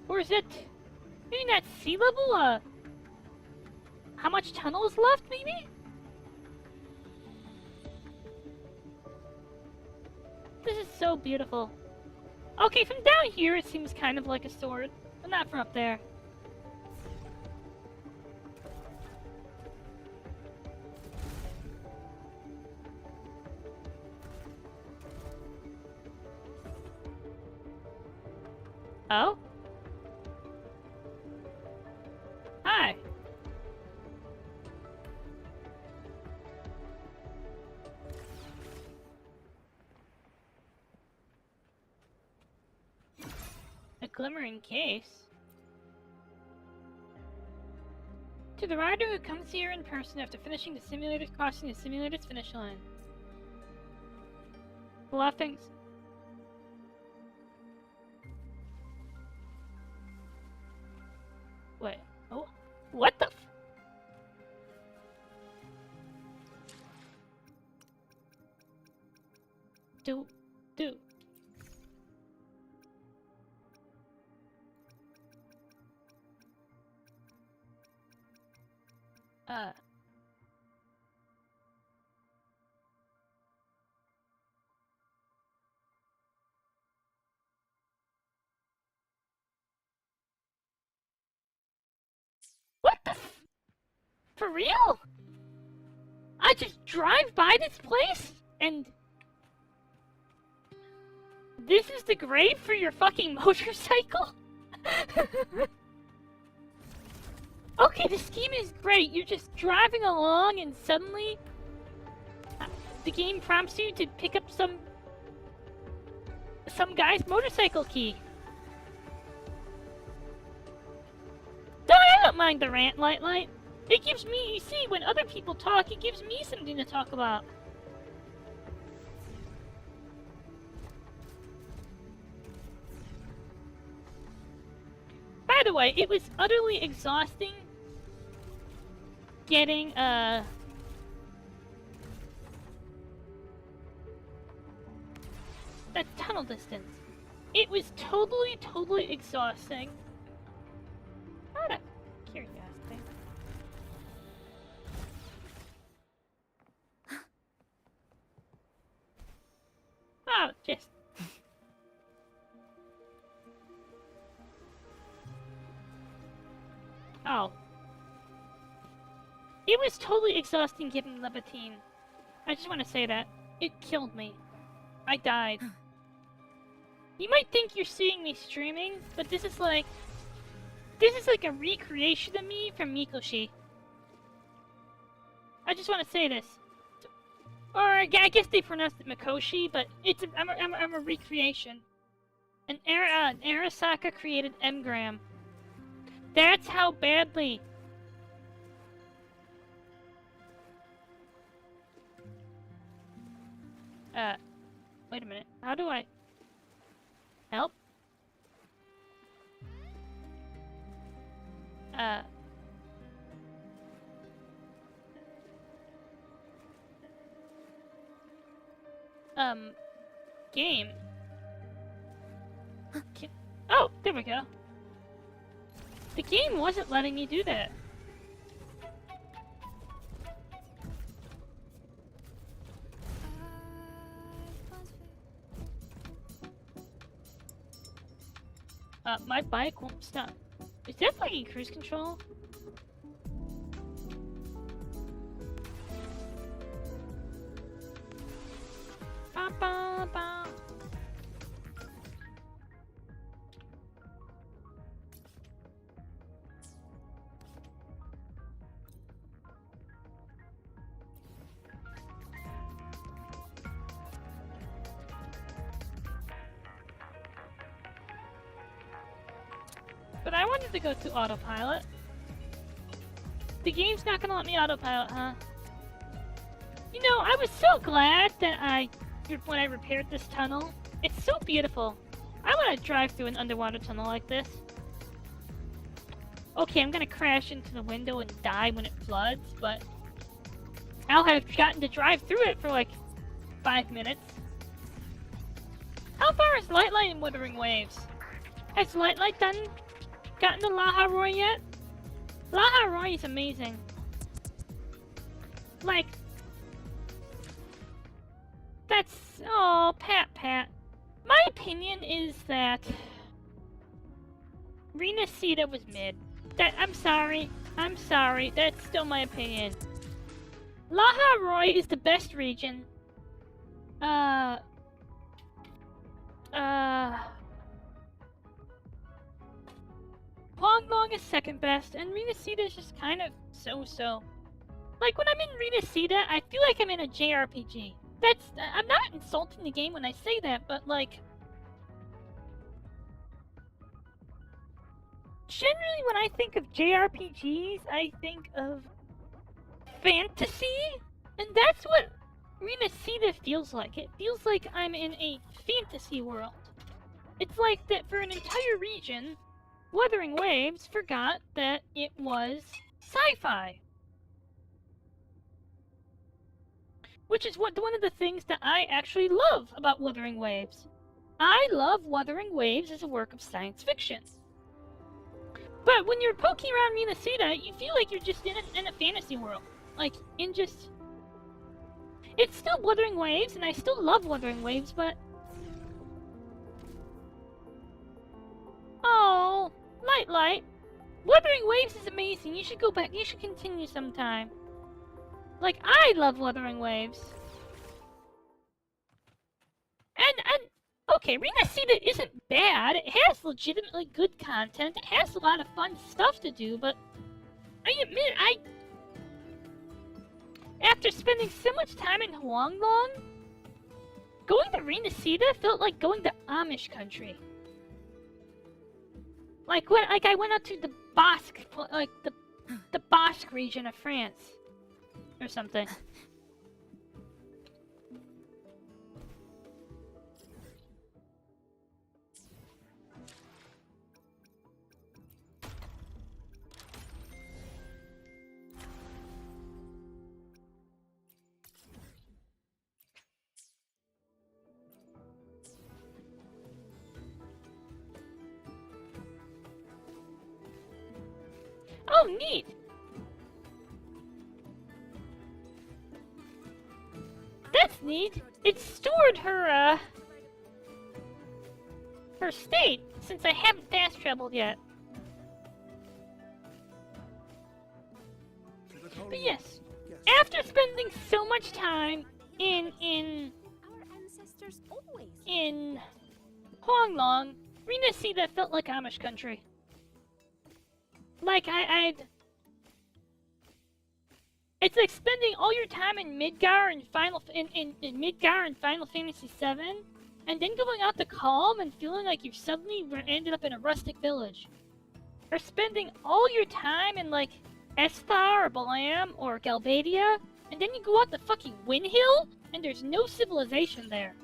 Or is it... maybe not sea level? How much tunnel is left, maybe? This is so beautiful. Okay, from down here it seems kind of like a sword, but not from up there. Oh? Hi. A glimmering case? To the rider who comes here in person after finishing the simulator, crossing the simulator's finish line. A lot of things. Wait. Oh. What the f- Do. What the f- For real? I just drive by this place and... this is the grade for your fucking motorcycle? Okay, the scheme is great. You're just driving along and suddenly... the game prompts you to pick up some guy's motorcycle key. I don't mind the rant, Light. It gives me, you see, when other people talk, it gives me something to talk about. By the way, it was utterly exhausting getting, that tunnel distance. It was totally exhausting. Out of curiosity. Oh, just... oh. It was totally exhausting getting Levantine. I just want to say that. It killed me. I died. You might think you're seeing me streaming, but this is like a recreation of me from Mikoshi. I just want to say this. Or I guess they pronounced it Mikoshi, but I'm a recreation. An Arasaka created Engram. That's how badly. Wait a minute. How do I help? Game. Oh, there we go. The game wasn't letting me do that. My bike won't stop. Is that fucking cruise control? Ba ba ba. But I wanted to go to autopilot. The game's not gonna let me autopilot, huh? You know, I was so glad that when I repaired this tunnel. It's so beautiful. I want to drive through an underwater tunnel like this. Okay, I'm gonna crash into the window and die when it floods, but I'll have gotten to drive through it for like 5 minutes. How far is Lightlight in Wuthering Waves? Has Lightlight gotten to Laha Roy yet? Laha Roy is amazing. Like, that's... oh, Pat. My opinion is that Rena Sita was mid. I'm sorry, that's still my opinion. Laha Roy is the best region. Huanglong is second best, and Rena Sita is just kind of so-so. Like, when I'm in Rena Sita, I feel like I'm in a JRPG. I'm not insulting the game when I say that, but like... generally, when I think of JRPGs, I think of fantasy, and that's what Rena Sita feels like. It feels like I'm in a fantasy world. It's like that for an entire region, Wuthering Waves forgot that it was sci-fi. Which is one of the things that I actually love about Wuthering Waves. I love Wuthering Waves as a work of science fiction. But when you're poking around Rena Sita, you feel like you're just in a fantasy world. Like, it's still Wuthering Waves, and I still love Wuthering Waves, but... oh, Light. Wuthering Waves is amazing. You should go back. You should continue sometime. Like, I love Wuthering Waves. And okay, Rena Sita isn't bad. It has legitimately good content. It has a lot of fun stuff to do, but I admit, after spending so much time in Huanglong, going to Rena Sita felt like going to Amish country. Like I went out to the Basque, like the Basque region of France, or something. Oh, neat! That's neat! It stored her state, since I haven't fast traveled yet. But yes, after spending so much time in Our ancestors always. in Huanglong, Rena Sita felt like Amish country. Like, It's like spending all your time in Midgar and in Midgar and Final Fantasy VII, and then going out to Calm and feeling like you suddenly ended up in a rustic village. Or spending all your time in like Esthar or Balam or Galbadia, and then you go out to fucking Windhill and there's no civilization there.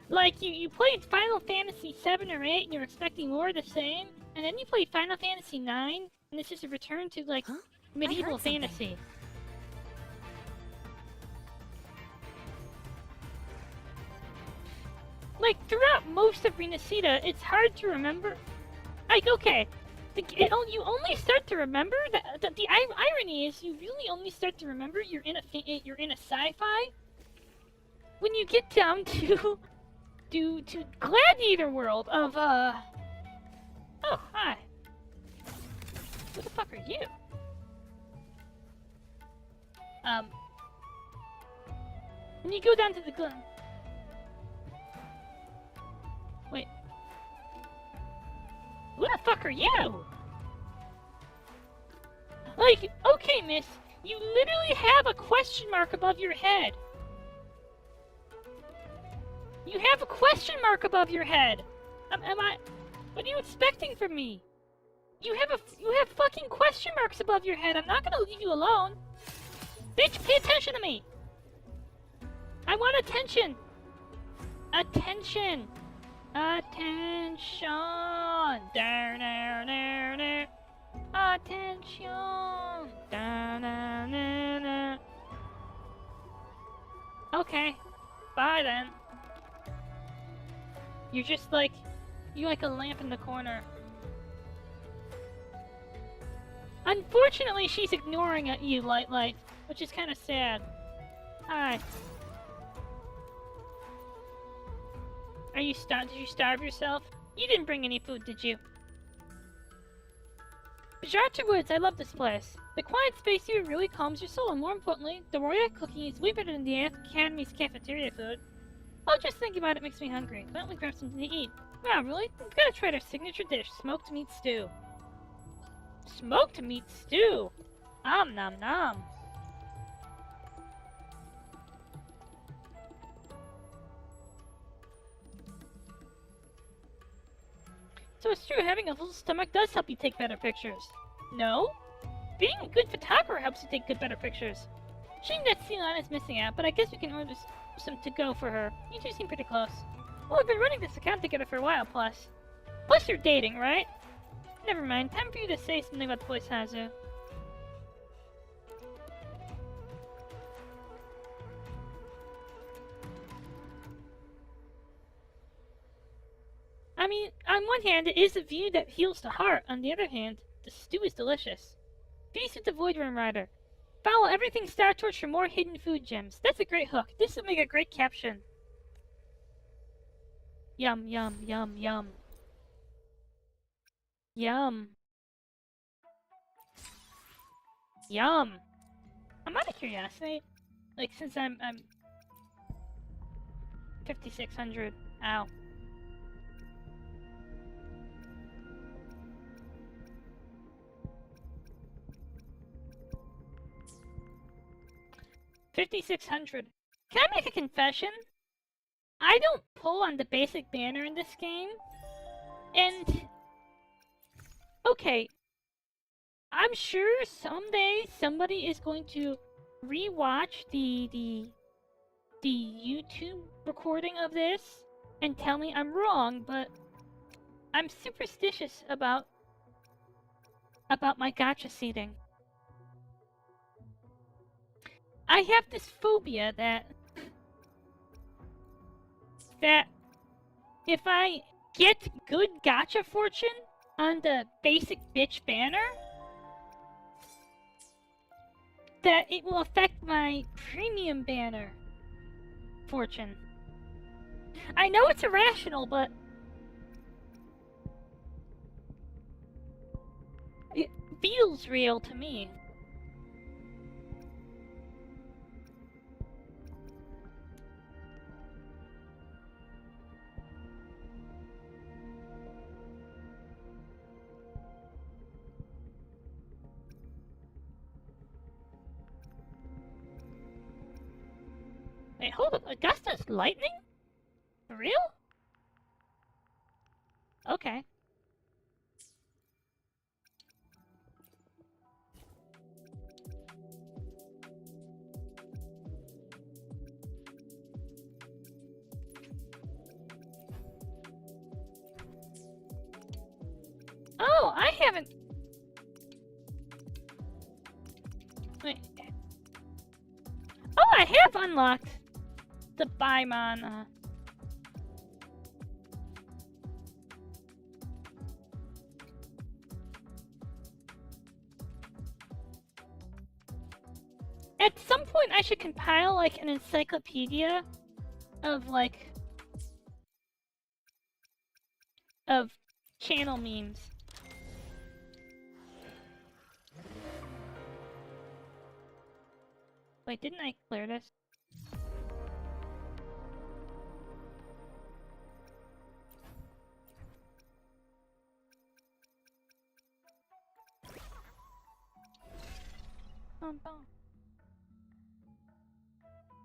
Like you played Final Fantasy 7 or 8 and you're expecting more of the same, and then you played Final Fantasy 9 and it's just a return to like medieval fantasy. Like throughout most of Renacita, it's hard to remember. Like okay, you only start to remember that the irony is you really only start to remember you're in a sci-fi when you get down to Gladiator World of oh hi. Who the fuck are you? When you go down to the wait. Who the fuck are you? Like, okay, miss, you literally have a question mark above your head. You have a question mark above your head. What are you expecting from me? You have fucking question marks above your head. I'm not gonna leave you alone. Bitch, pay attention to me. I want attention. Attention. Attention. There, there, there, there. Attention. Da, da, da, da. Okay. Bye then. You're just like, you're like a lamp in the corner. Unfortunately, she's ignoring you, Light, which is kind of sad. Hi. Are you did you starve yourself? You didn't bring any food, did you? Bajata Woods, I love this place. The quiet space here really calms your soul, and more importantly, the Roya cooking is way better than the Academy's cafeteria food. Oh, just thinking about it makes me hungry. Why don't we grab something to eat? Wow, really? We've got to try their signature dish, smoked meat stew. Smoked meat stew? Nom nom nom. So it's true, having a full stomach does help you take better pictures. No? Being a good photographer helps you take better pictures. Shame that Ceylon is missing out, but I guess we can order some to go for her. You two seem pretty close. Well, we've been running this account together for a while, plus. Plus you're dating, right? Never mind, time for you to say something about the voice Hazu. I mean, on one hand, it is a view that heals the heart. On the other hand, the stew is delicious. Feast with the Void Worm Rider. Follow everything Star Torch for more hidden food gems. That's a great hook. This will make a great caption. Yum, yum, yum, yum. Yum. Yum. I'm out of curiosity. Like, since I'm 5,600. Ow. $5,600. Can I make a confession? I don't pull on the basic banner in this game. And okay, I'm sure someday somebody is going to rewatch the YouTube recording of this and tell me I'm wrong, but I'm superstitious about my gacha seating. I have this phobia that if I get good gacha fortune on the basic bitch banner, that it will affect my premium banner fortune. I know it's irrational, but it feels real to me. Wait, hold up. Augusta's lightning? For real? Okay. Oh, I haven't... Wait. Oh, I have unlocked the Paimon. At some point, I should compile, like, an encyclopedia of, like... of channel memes. Wait, didn't I clear this? Bum, bum.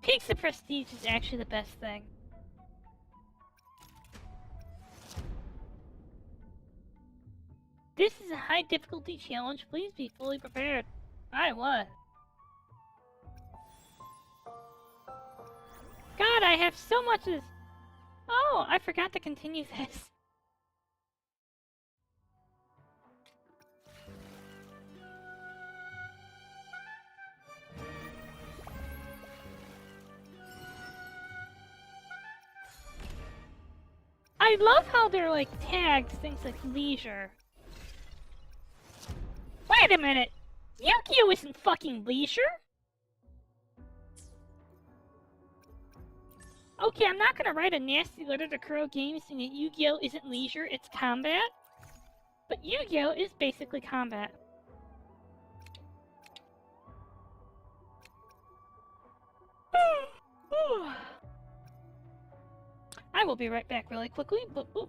Pizza Prestige is actually the best thing. This is a high difficulty challenge. Please be fully prepared. I was. God, I have so much of this. Oh, I forgot to continue this. I love how they're like tagged things like leisure. Wait a minute! Yu-Gi-Oh! Isn't fucking leisure? Okay, I'm not gonna write a nasty letter to Kuro Games saying that Yu-Gi-Oh! Isn't leisure, it's combat. But Yu-Gi-Oh! Is basically combat. I will be right back really quickly. Boop, boop.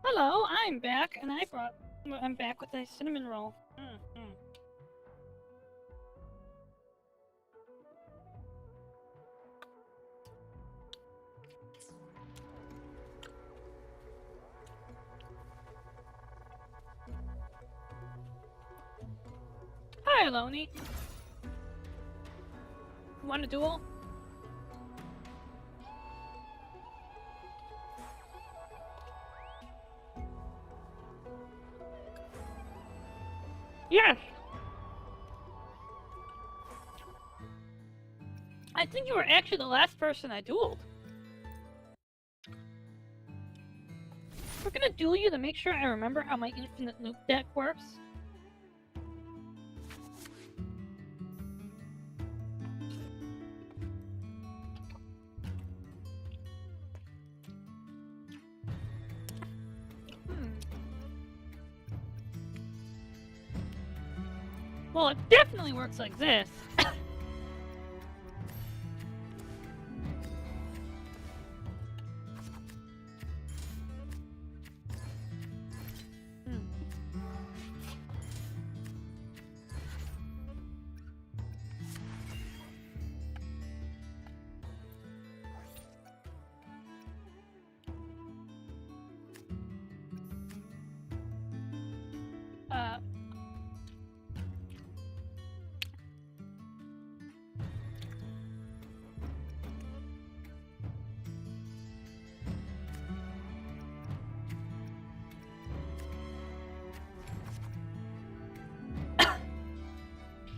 Hello, I'm back, and I'm back with a cinnamon roll. Hi, Aloni. Want a duel? Yes! I think you were actually the last person I dueled. We're gonna duel you to make sure I remember how my infinite loop deck works. Well, it definitely works like this.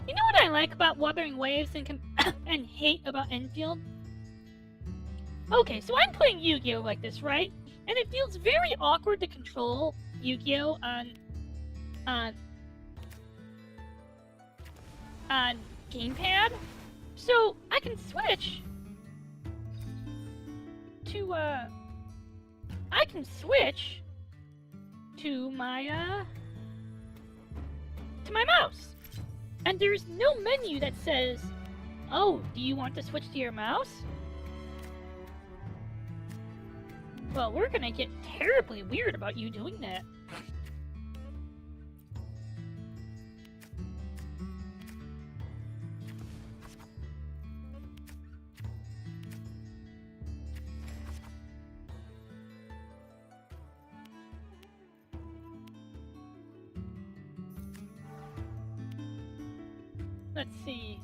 You know what I like about Wuthering Waves and and hate about Endfield? Okay, so I'm playing Yu-Gi-Oh! Like this, right? And it feels very awkward to control Yu-Gi-Oh! on gamepad. So I can switch to my mouse. And there's no menu that says, oh, do you want to switch to your mouse? Well, we're gonna get terribly weird about you doing that. Let's see.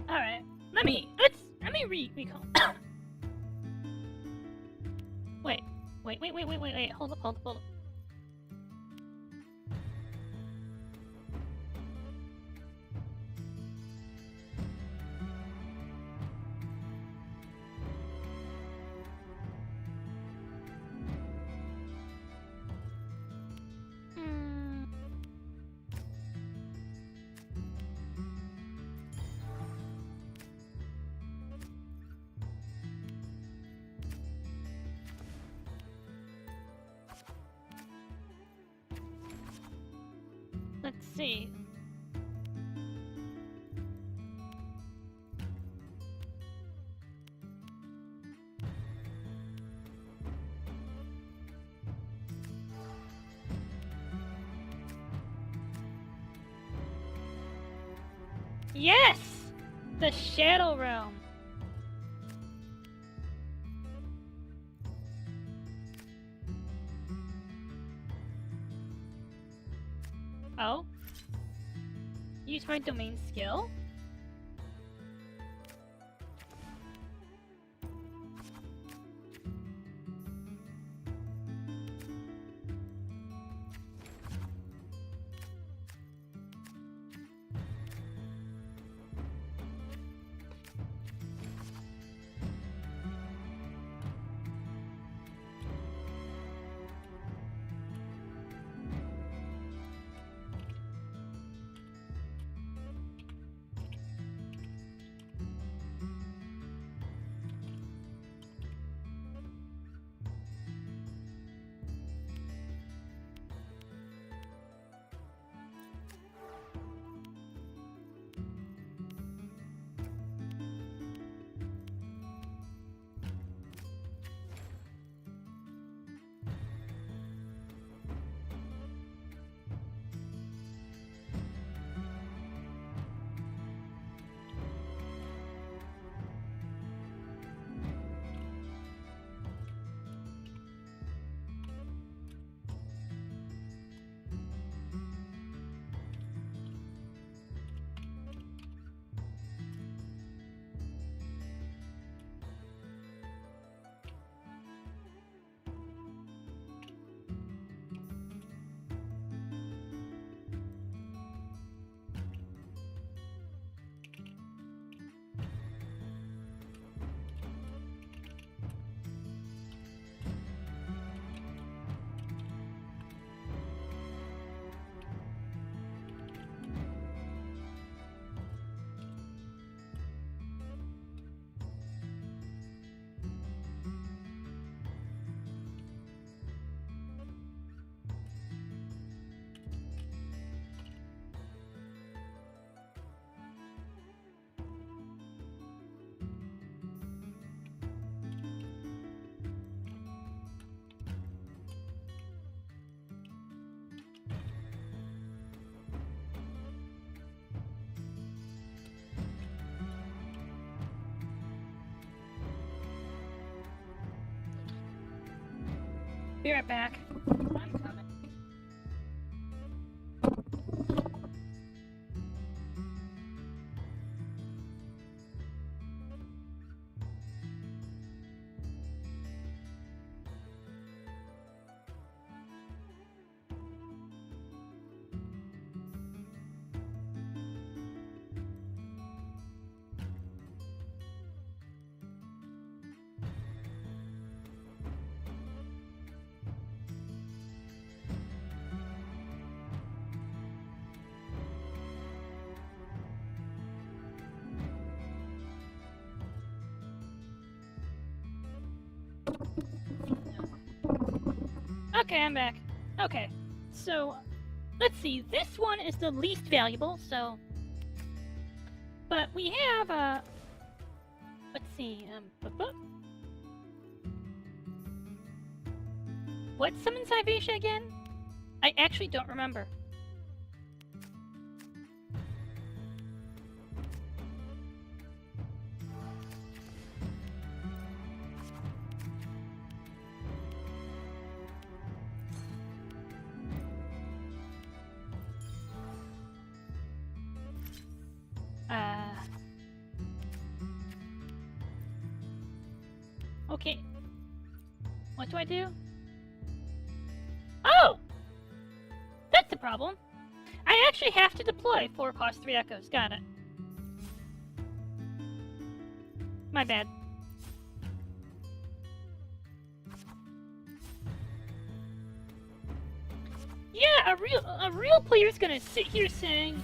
Alright, let me recall. Wait, hold up. see. Yes! The Shadow Realm. Oh? Use my domain skill? Be right back. I'm coming. Okay, I'm back. Okay, so let's see. This one is the least valuable, so. But we have let's see. What summons Hyvatia again? I actually don't remember. Okay. What do I do? Oh! That's the problem. I actually have to deploy 4 cost 3 echoes. Got it. My bad. Yeah, a real player's gonna sit here saying,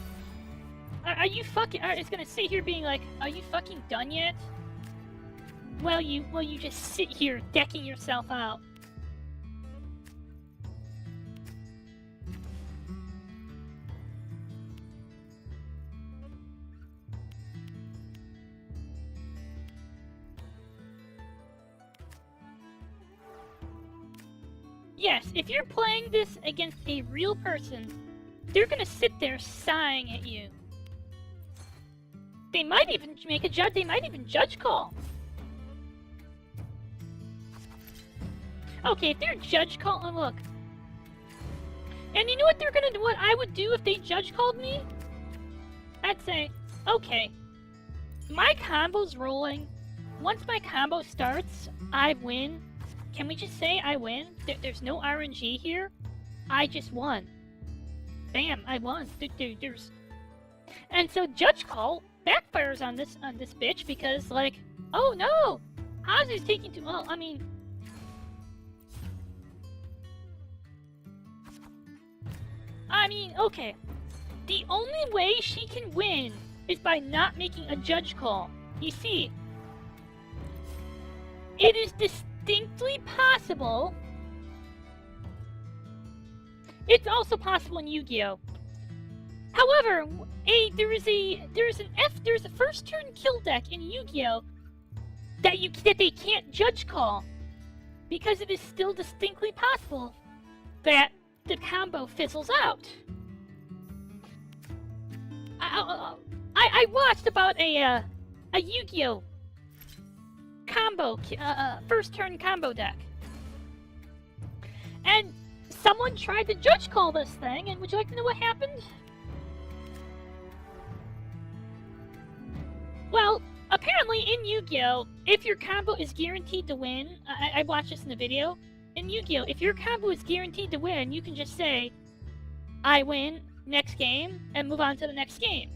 "Are you fucking?" Is gonna sit here being like, "Are you fucking done yet?" Well, you just sit here decking yourself out. Yes, if you're playing this against a real person, they're gonna sit there sighing at you. They might even make a judge. They might even judge call. Okay, if they're judge call, oh, look. And you know what they're gonna do? What I would do if they judge called me? I'd say, okay, my combo's rolling. Once my combo starts, I win. Can we just say I win? There's no RNG here. I just won. Bam, I won. There's... And so judge call backfires on this bitch because, like, oh no, Hazu's taking too well. I mean, okay. The only way she can win is by not making a judge call. You see, it is distinctly possible. It's also possible in Yu-Gi-Oh! However, there's a first turn kill deck in Yu-Gi-Oh! that they can't judge call because it is still distinctly possible that the combo fizzles out. I watched about a Yu-Gi-Oh! Combo first turn combo deck, and someone tried to judge call this thing. And would you like to know what happened? Well, apparently in Yu-Gi-Oh! If your combo is guaranteed to win, I watched this in the video. In Yu-Gi-Oh! If your combo is guaranteed to win, you can just say, I win, next game, and move on to the next game.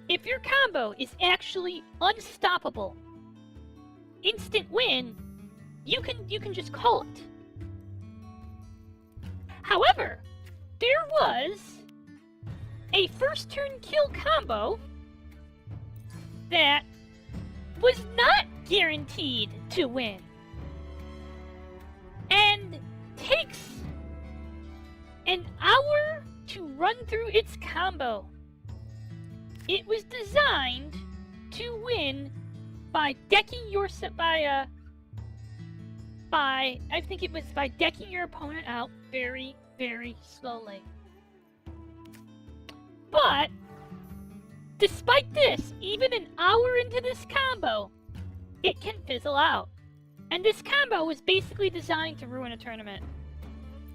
If your combo is actually unstoppable, instant win, you can just call it. However, there was a first turn kill combo that was not guaranteed to win and takes an hour to run through its combo. It was designed to win by decking your I think it was by decking your opponent out very, very slowly. But despite this, even an hour into this combo, it can fizzle out. And this combo was basically designed to ruin a tournament.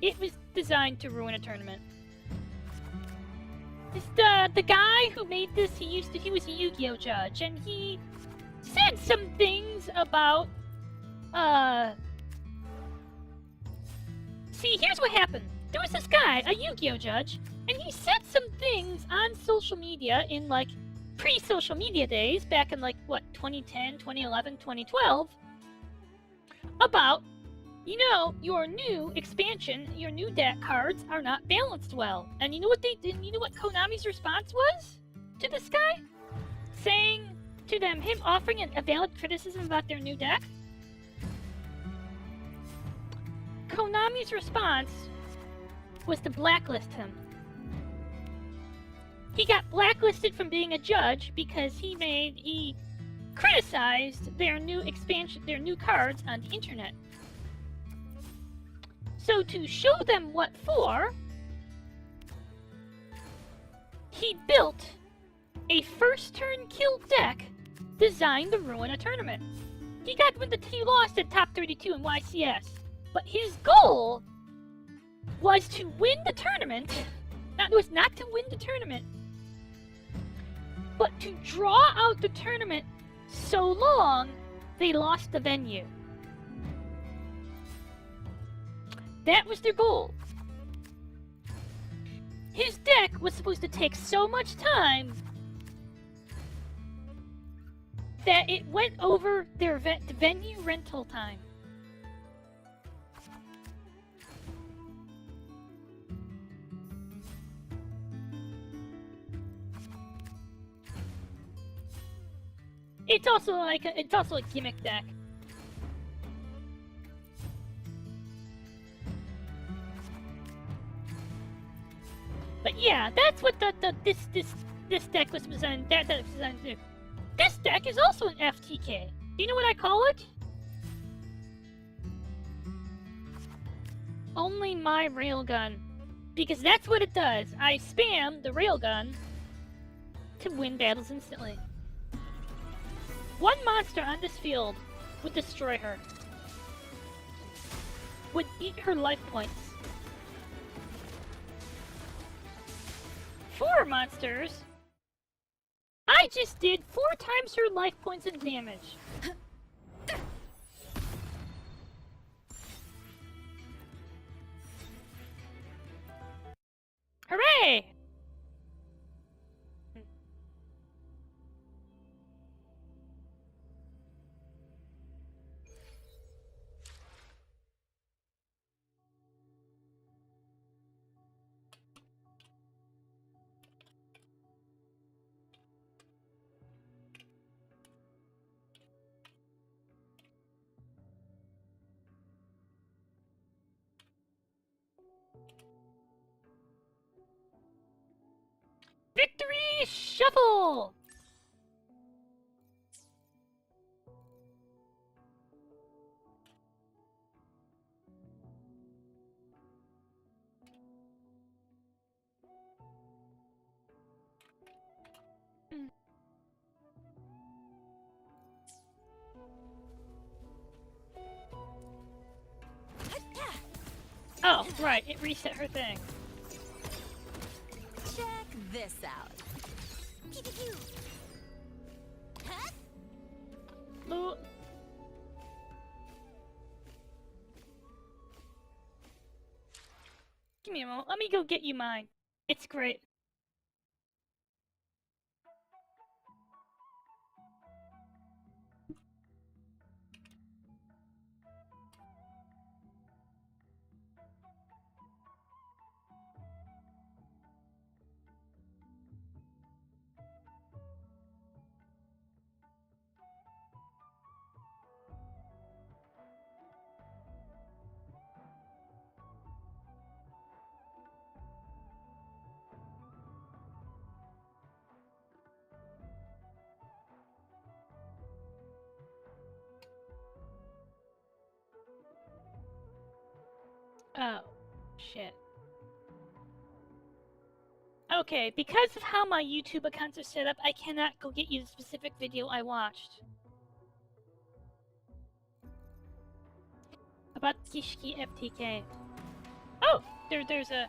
It was designed to ruin a tournament. The guy who made this, he was a Yu-Gi-Oh! Judge, and he said some things about, see, here's what happened. There was this guy, a Yu-Gi-Oh! Judge, and he said some things on social media in, like, pre-social media days, back in, like, what, 2010, 2011, 2012, about, you know, your new expansion, your new deck cards are not balanced well. And you know what they did? You know what Konami's response was to this guy? Saying to them, him offering a valid criticism about their new deck? Konami's response was to blacklist him. He got blacklisted from being a judge because he criticized their new expansion, their new cards on the internet. So to show them what for, he built a first turn kill deck designed to ruin a tournament. He lost at top 32 in YCS, but his goal was to win the tournament. It was not to win the tournament, but to draw out the tournament so long they lost the venue. That was their goal. His deck was supposed to take so much time that it went over their venue rental time. It's also a gimmick deck. But yeah, that's what this deck was designed. That deck was designed to do. This deck is also an FTK. Do you know what I call it? only my railgun. Because that's what it does. I spam the railgun to win battles instantly. One monster on this field would destroy her. Would eat her life points. 4 monsters? I just did 4 times her life points of damage. Hooray! Victory Shuffle! Oh, right, it reset her thing. Check this out. Pew, pew, pew. Huh? Lu- Give me a moment. Let me go get you mine. It's great. Oh, shit. Okay, because of how my YouTube accounts are set up, I cannot go get you the specific video I watched. About Kishki FTK. Oh! There's a...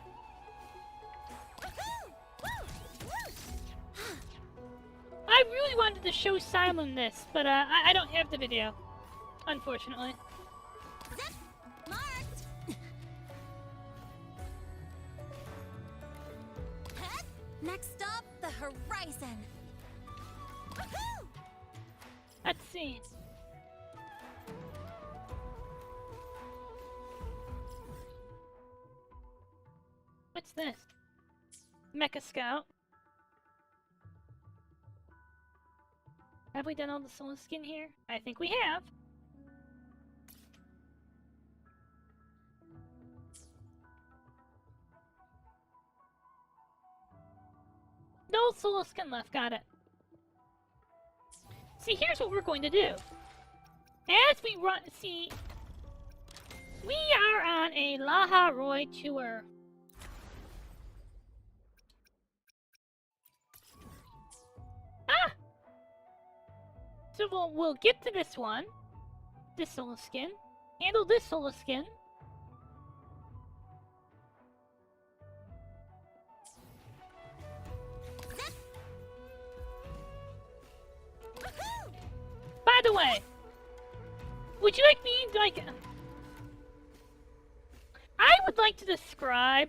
I really wanted to show Simon this, but I don't have the video. Unfortunately. Zip! Marked! Huh? Next up, the horizon. Woohoo! Let's see. What's this? Mecha Scout. Have we done all the solo skin here? I think we have. No solo skin left, got it. See, here's what we're going to do. As we run, see, we are on a Laha Roy tour. Ah! So we'll get to this one, this solo skin, handle this solo skin. By the way, would you like me to, I would like to describe,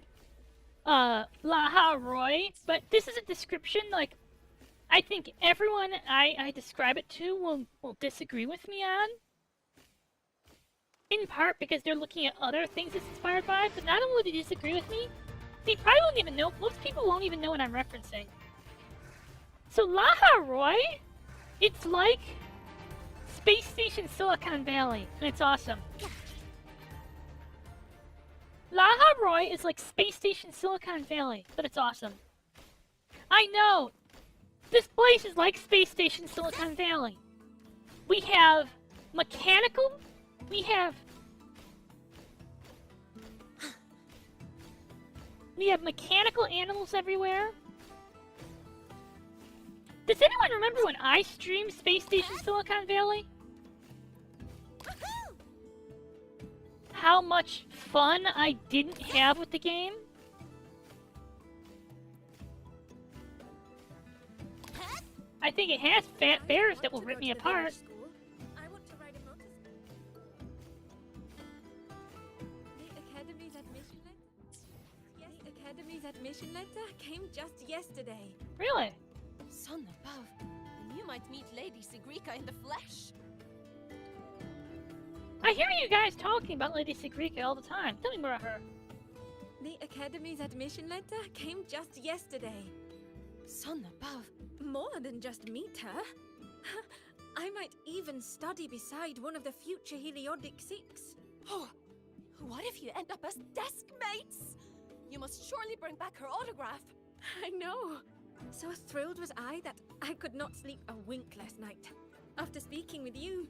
Laha Roy, but this is a description, I think everyone I describe it to will disagree with me on. In part because they're looking at other things it's inspired by, but not only do they disagree with me, they probably won't even know, most people won't even know what I'm referencing. So Laha Roy, it's like Space Station Silicon Valley, and it's awesome. Laha Roy is like Space Station Silicon Valley, but it's awesome. I know! This place is like Space Station Silicon Valley. We have mechanical, we have We have mechanical animals everywhere. Does anyone remember when I streamed Space Station Silicon Valley? How much fun I didn't have with the game? I think it has fat bears that will rip me apart. I want to ride a motorcycle. The Academy's admission letter? Yes, the Academy's admission letter came just yesterday. Really? Son above, and you might meet Lady Sigrika in the flesh. I hear you guys talking about Lady Sigrika all the time. Tell me more about her. The Academy's admission letter came just yesterday. Son above. More than just meet her. I might even study beside one of the future Heliodic Six. Oh, what if you end up as desk mates? You must surely bring back her autograph. I know. So thrilled was I that I could not sleep a wink last night. After speaking with you.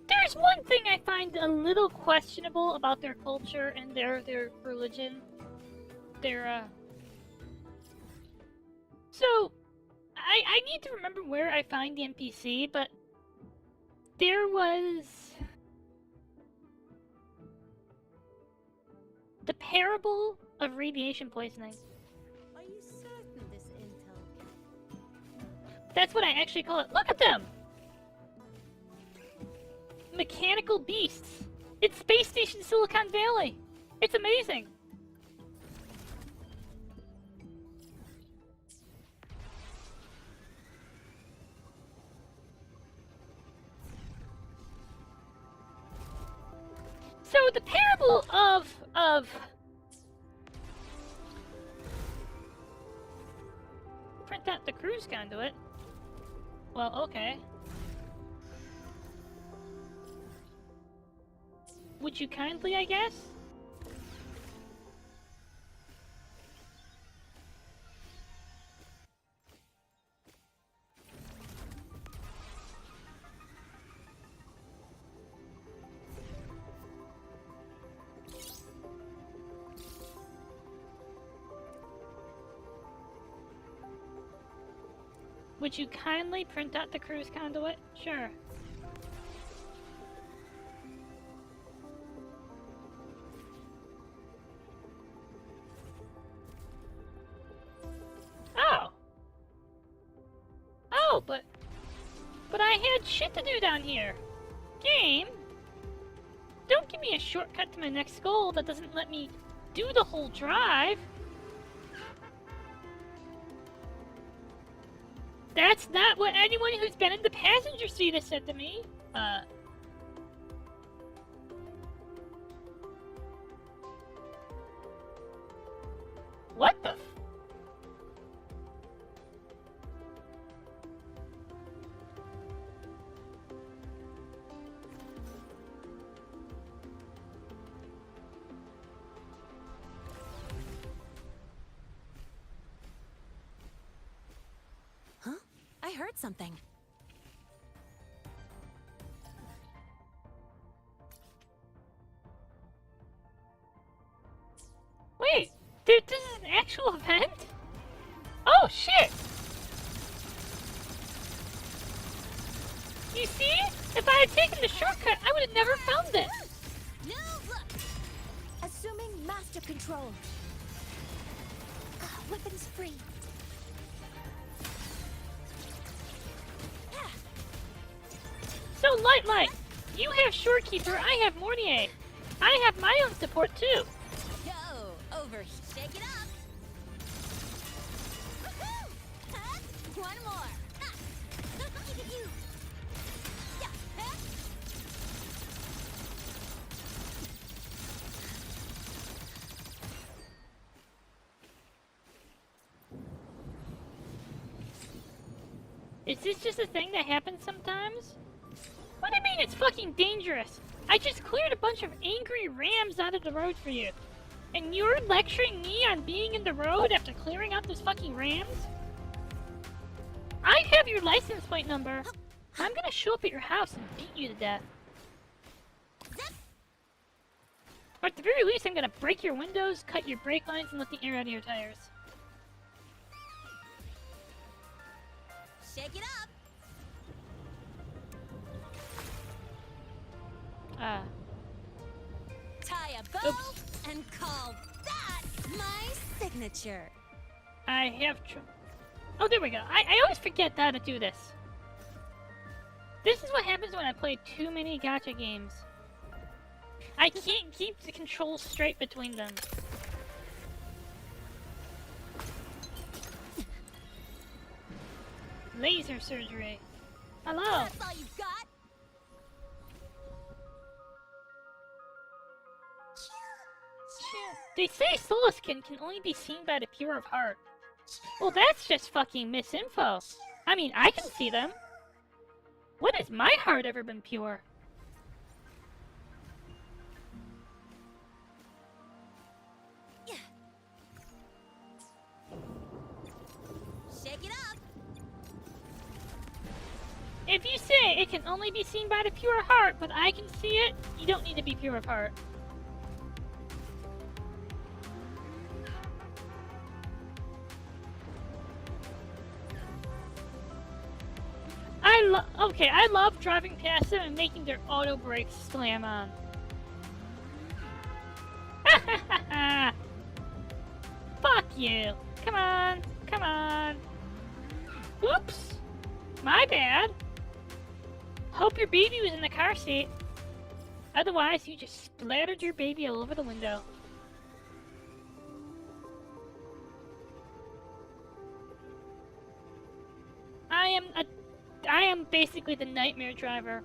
There's one thing I find a little questionable about their culture and their religion. So, I need to remember where I find the NPC, but there was the parable of radiation poisoning. Are you certain this intel? That's what I actually call it. Look at them! Mechanical beasts. It's Space Station Silicon Valley. It's amazing. So the parable of print out the cruise conduit. Well, okay. Would you kindly, I guess? Would you kindly print out the cruise conduit? Sure. Oh. Oh, but I had shit to do down here. Game, don't give me a shortcut to my next goal that doesn't let me do the whole drive. That's not what anyone who's been in the passenger seat has said to me. What the f- I heard something. Wait, this is an actual event? Oh shit! You see? If I had taken the shortcut, I would have never found this. No, look! Assuming master control. Weapons free. So, Light, you have Shorekeeper, I have Mornier. I have my own support too. Yo, over. Shake it up. Woohoo! Huh? One more. Ah. Look at you. Yeah. Huh? Is this just a thing that happens sometimes? What do you mean it's fucking dangerous? I just cleared a bunch of angry rams out of the road for you. And you're lecturing me on being in the road after clearing out those fucking rams? I have your license plate number. I'm gonna show up at your house and beat you to death. Or at the very least, I'm gonna break your windows, cut your brake lines, and let the air out of your tires. Shake it up. Tie a bow Oops. and call that my signature. I have Oh, there we go. I always forget how to do this. This is what happens when I play too many gacha games. I can't keep the controls straight between them. Laser surgery. Hello. That's all you've got. They say soul skin can only be seen by the pure of heart. Well, that's just fucking misinfo. I mean, I can see them. When has my heart ever been pure? Shake it up. If you say it can only be seen by the pure of heart, but I can see it, you don't need to be pure of heart. I love driving past them and making their auto brakes slam on. Fuck you. Come on. Come on. Oops. My bad. Hope your baby was in the car seat. Otherwise, you just splattered your baby all over the window. I am basically the nightmare driver.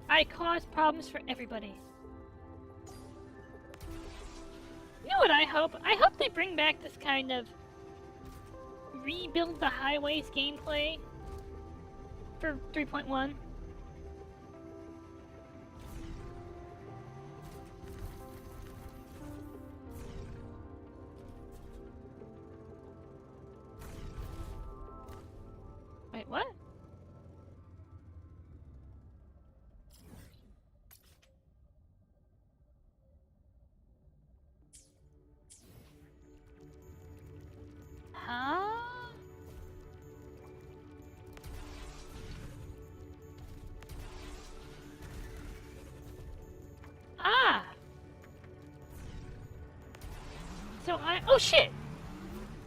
I cause problems for everybody. You know what I hope? I hope they bring back this kind of rebuild the highways gameplay for 3.1. Wait, what? Huh? Ah! So oh shit!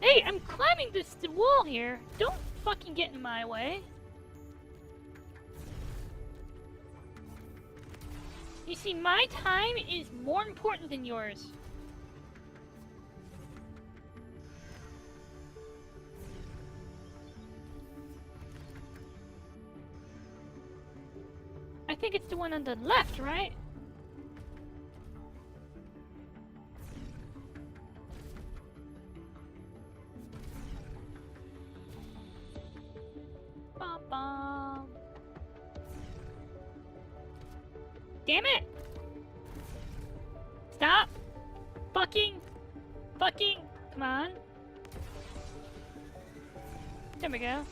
Hey, I'm climbing the wall here. Don't fucking get in my way. You see, my time is more important than yours. I think it's the one on the left, right? Bum. Damn it! Stop! Fucking! Come on. There we go.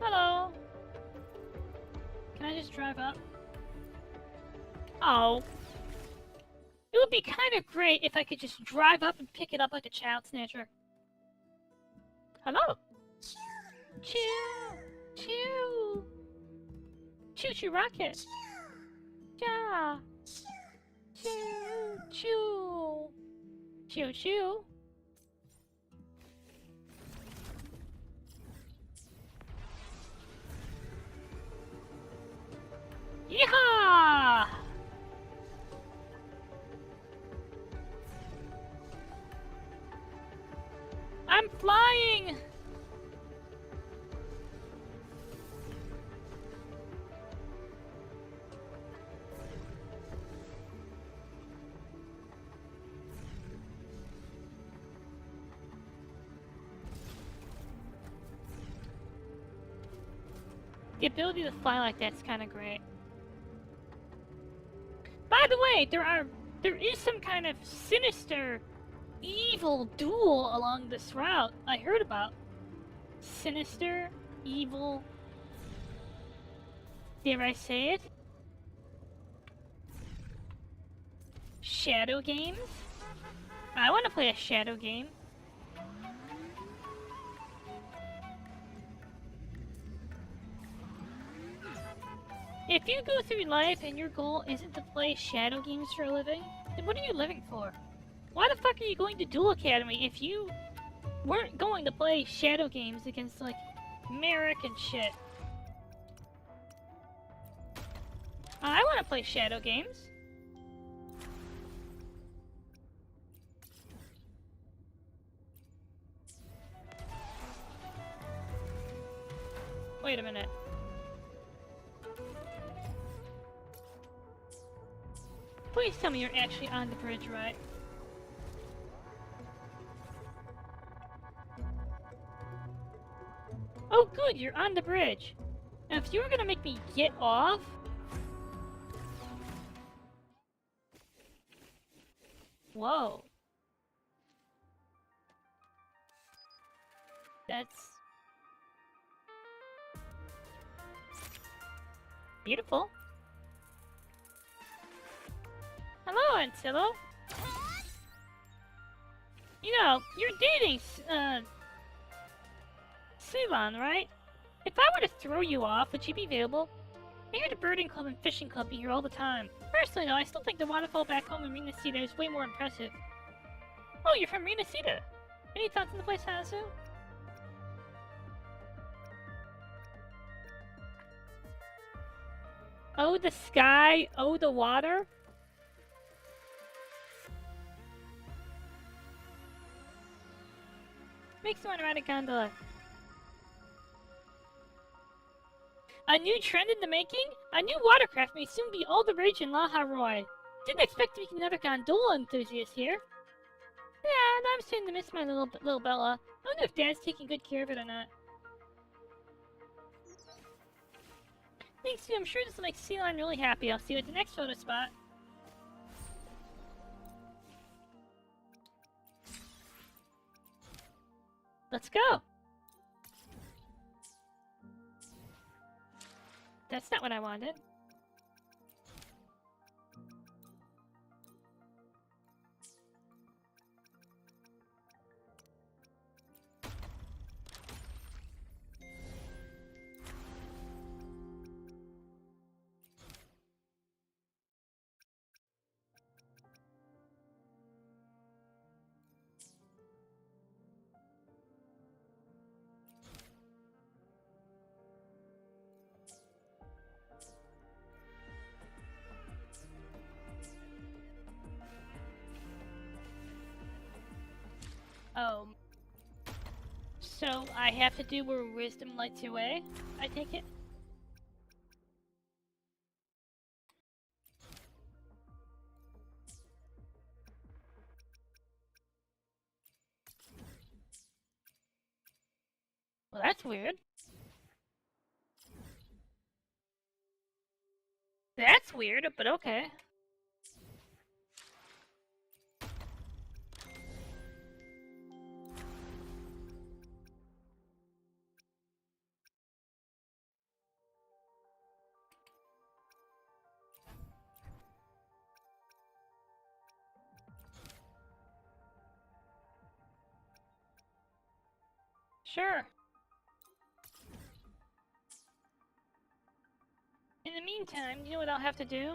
Hello. Can I just drive up? Oh. It would be kind of great if I could just drive up and pick it up like a child snatcher. Hello. Choo. Choo. Choo choo rocket. Ja. Choo choo. Choo choo. Yeehaw! I'm flying! The ability to fly like that's kind of great. By the way, there is some kind of sinister evil duel along this route I heard about. Sinister, evil. Dare I say it? Shadow games? I want to play a shadow game. If you go through life and your goal isn't to play shadow games for a living, then what are you living for? Why the fuck are you going to Duel Academy if you weren't going to play shadow games against, like, Merrick and shit? I want to play shadow games. Wait a minute. Please tell me you're actually on the bridge, right? Oh good, you're on the bridge. Now if you were gonna make me get off... Whoa. That's... beautiful. Hello, Antillo. You know, you're dating, Ceylon, right? If I were to throw you off, would you be available? I hear the birding club and fishing club be here all the time. Personally, though, I still think the waterfall back home in Renacida is way more impressive. Oh, you're from Renacida. Any thoughts on the place, Hanasu? Oh, the sky. Oh, the water. Makes me want to ride a gondola. A new trend in the making? A new watercraft may soon be all the rage in Laharoy. Didn't expect to meet another gondola enthusiast here. Yeah, and I'm starting to miss my little Bella. I wonder if Dad's taking good care of it or not. Thanks, I'm sure this will make Ceylon really happy. I'll see you at the next photo spot. Let's go! That's not what I wanted. So I have to do where wisdom lights your way, I take it? Well, that's weird. That's weird, but okay. Sure. In the meantime, you know what I'll have to do?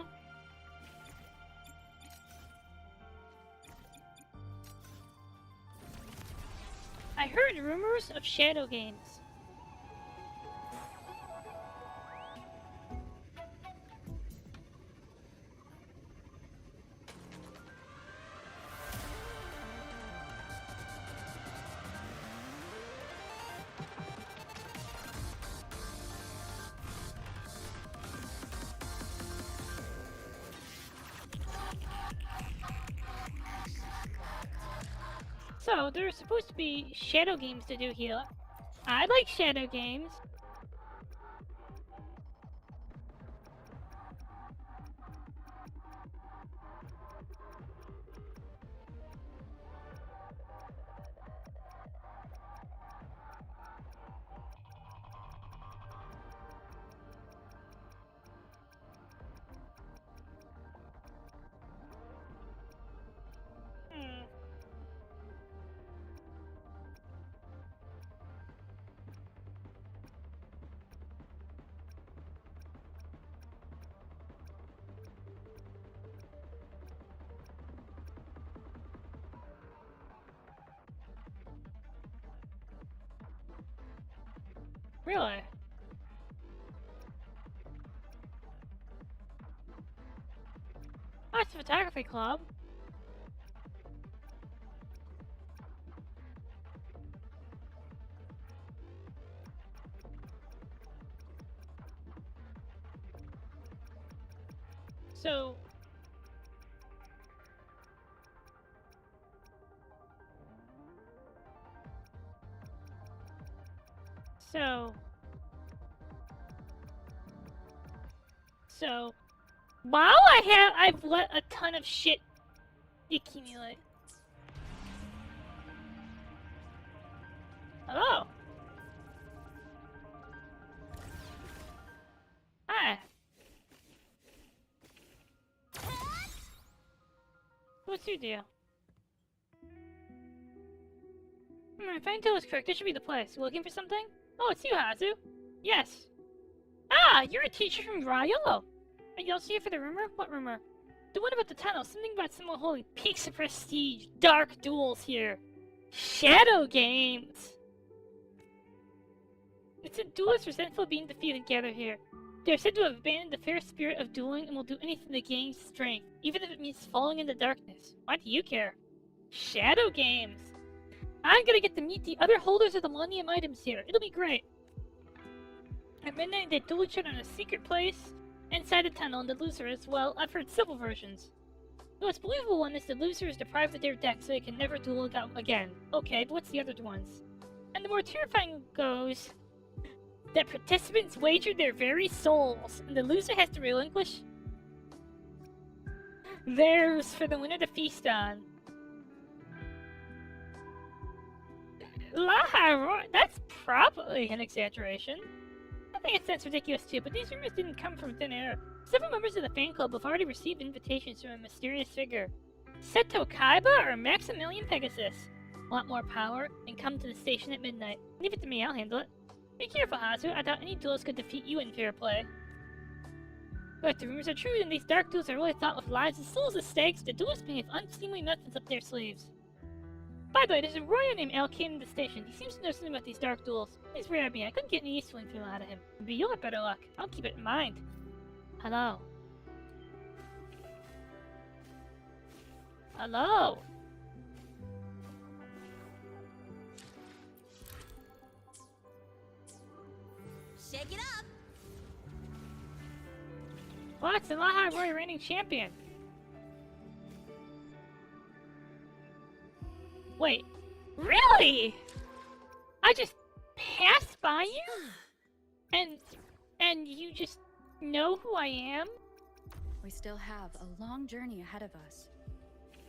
I heard rumors of shadow games. So, there's supposed to be shadow games to do here. I like shadow games. Really? Oh, it's a photography club. So... So... While I've let a ton of shit accumulate. Hello? Hi. What's your deal? If I tell is correct, this should be the place. Looking for something? Oh, it's you, Hazu. Yes. Ah, you're a teacher from Ryo. Are you also here for the rumor? What rumor? The one about the tunnel. Something about someone holding peaks of prestige. Dark duels here. Shadow games. It's a duelist resentful of being defeated gather here. They are said to have abandoned the fair spirit of dueling and will do anything to gain strength, even if it means falling into darkness. Why do you care? Shadow games. I'm gonna get to meet the other holders of the Millennium items here. It'll be great. At midnight, they duel each other in a secret place inside the tunnel, and the loser as well. I've heard several versions. The most believable one is the loser is deprived of their deck so they can never duel again. Okay, but what's the other ones? And the more terrifying goes that participants wager their very souls, and the loser has to relinquish theirs for the winner to feast on. That's probably an exaggeration. I think it sounds ridiculous too, but these rumors didn't come from thin air. Several members of the fan club have already received invitations from a mysterious figure. Seto Kaiba or Maximilian Pegasus. Want more power? And come to the station at midnight. Leave it to me, I'll handle it. Be careful, Hazu. I doubt any duelist could defeat you in fair play. But if the rumors are true, then these dark duels are really thought with lives as souls as stakes. The duelists may have unseemly methods up their sleeves. By the way, there's a royal named Al came to the station. He seems to know something about these dark duels. Please rare me. I couldn't get any useful info out of him. But you'll have better luck. I'll keep it in mind. Hello. Hello. Shake it up. What's the Laha Roy reigning champion? Wait, really? I just passed by you? And you just know who I am? We still have a long journey ahead of us.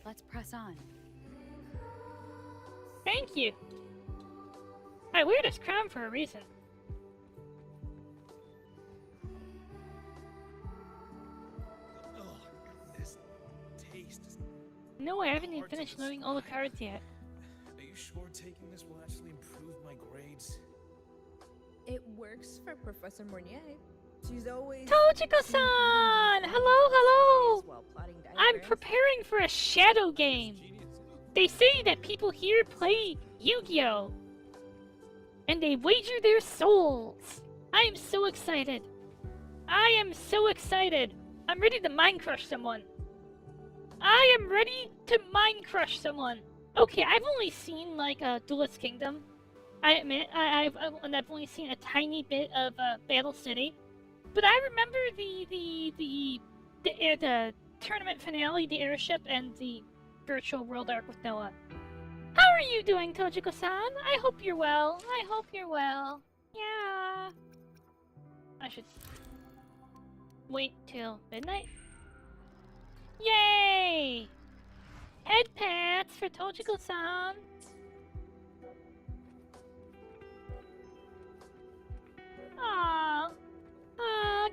Let's press on. Thank you. I wear this crown for a reason. This taste is... No, I haven't even finished learning all the cards yet. Are you sure taking this will actually improve my grades? It works for Professor Mornier. She's always... Tochiko-san! Hello! While plotting I'm diagrams. preparing for a shadow game. They say that people here play Yu-Gi-Oh! And they wager their souls. I am so excited. I am so excited. I'm ready to mind crush someone. I am ready to mind crush someone. Okay, I've only seen like a Duelist Kingdom. I admit, I've only seen a tiny bit of Battle City. But I remember the tournament finale, the airship, and the virtual world arc with Noah. How are you doing, Tochiko-san? I hope you're well. I hope you're well. Yeah. I should wait till midnight. Yay! Head pats for Tochiko-san. Aww. Hug.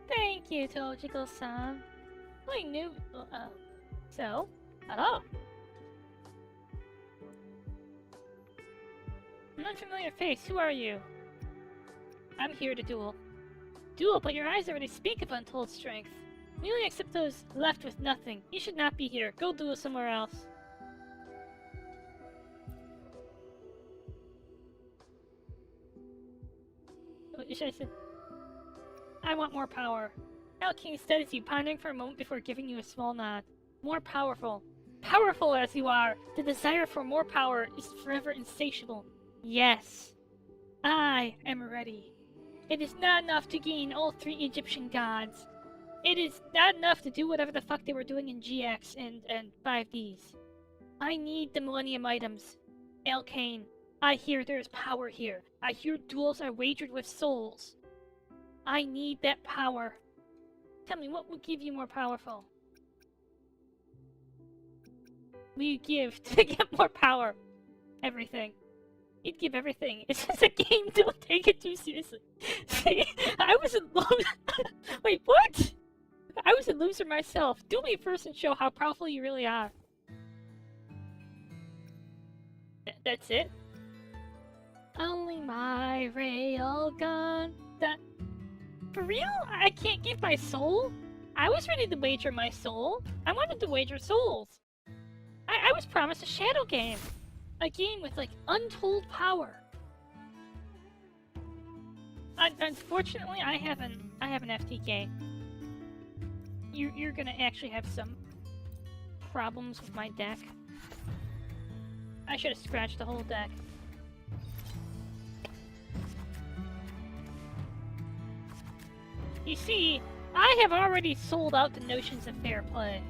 Thank you, Tochiko-san. Wait, new. So, hello. An unfamiliar face. Who are you? I'm here to duel. Duel, but your eyes already speak of untold strength. We only accept those left with nothing. You should not be here. Go duel somewhere else. What should I say? I want more power. Alkane studies you, pondering for a moment before giving you a small nod. More powerful. Powerful as you are, the desire for more power is forever insatiable. Yes. I am ready. It is not enough to gain all 3 Egyptian gods. It is not enough to do whatever the fuck they were doing in GX and 5Ds. I need the Millennium items. Alkane, I hear there is power here. I hear duels are wagered with souls. I need that power. Tell me, what will give you more powerful? Will you give to get more power? Everything. You'd give everything. It's just a game, don't take it too seriously. See, I was a loser. Wait, what? I was a loser myself. Do me first and show how powerful you really are. That's it? Only my railgun. That... For real? I can't give my soul? I was ready to wager my soul. I wanted to wager souls. I was promised a shadow game. A game with, like, untold power. Unfortunately, I have an FTK. You're gonna actually have some problems with my deck. I should have scratched the whole deck. You see, I have already sold out the notions of fair play.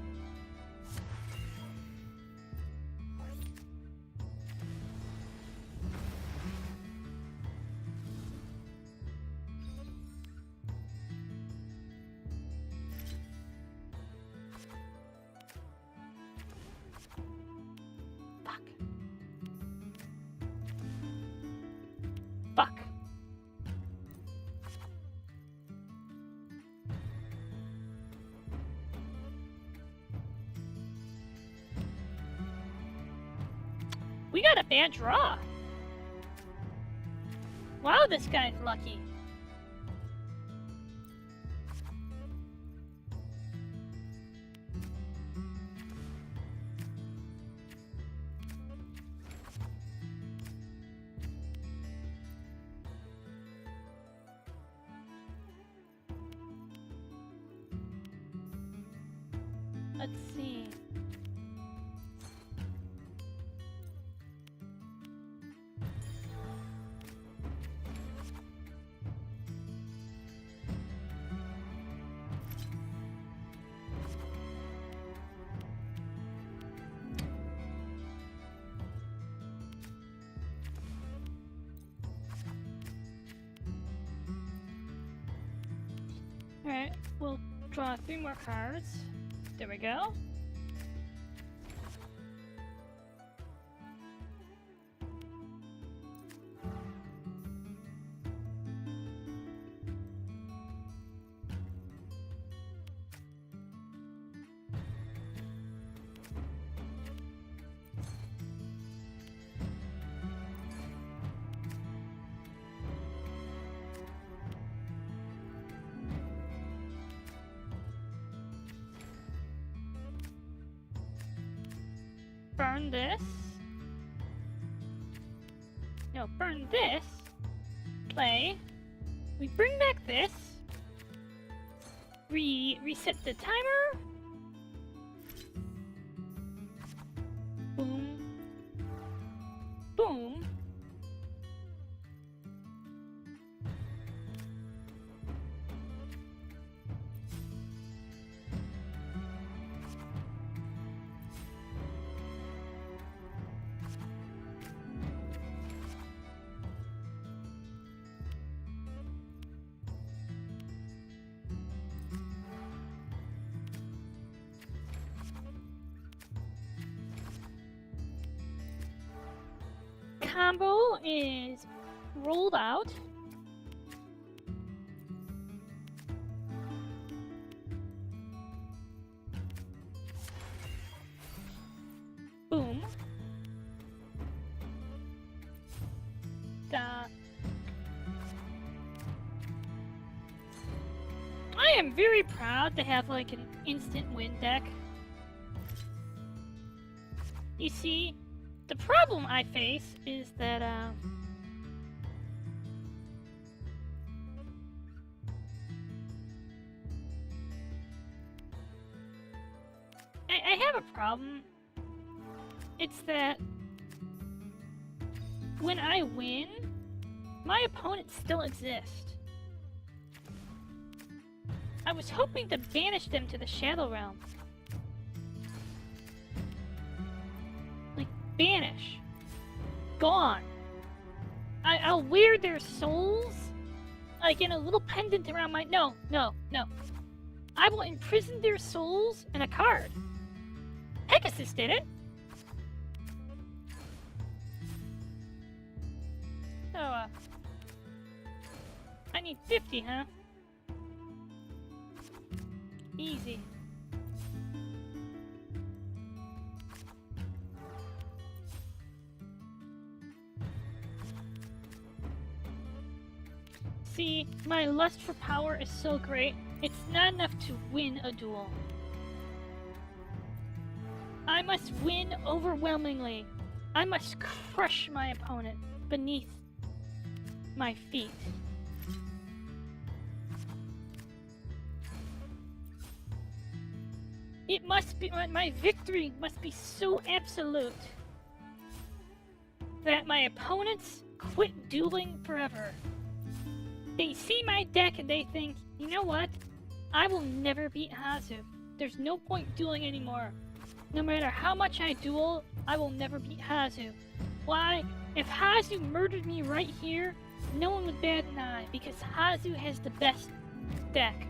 Fuck. We got a bad draw. Wow, this guy's lucky. Let's see. Alright, we'll draw 3 more cards. There we go. Burn this. No, burn this. Play. We bring back this. Reset the timer. Boom. Boom. Combo is rolled out. Boom. I am very proud to have like an instant win deck. You see, the problem I face is that, problem. It's that when I win, my opponents still exist. I was hoping to banish them to the Shadow Realm. Like, banish. Gone. I'll wear their souls, like in a little pendant around my... No. I will imprison their souls in a card. Pegasus did it. So, I need 50, huh? Easy. See, my lust for power is so great, it's not enough to win a duel. I must win overwhelmingly. I must crush my opponent beneath my feet. It must be, my victory must be so absolute that my opponents quit dueling forever. They see my deck and they think, you know what? I will never beat Hazu. There's no point dueling anymore. No matter how much I duel, I will never beat Hazu. Why? If Hazu murdered me right here, no one would bat an eye, because Hazu has the best deck.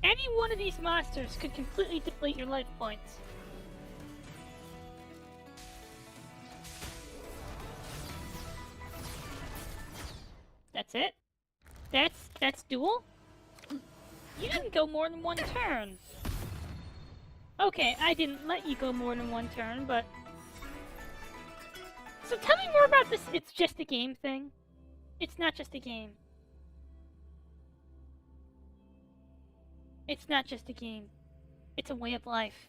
Any one of these monsters could completely deplete your life points. That's it? That's duel? You didn't go more than one turn. Okay, I didn't let you go more than one turn, but... So tell me more about this it's just a game thing. It's not just a game. It's not just a game. It's a way of life.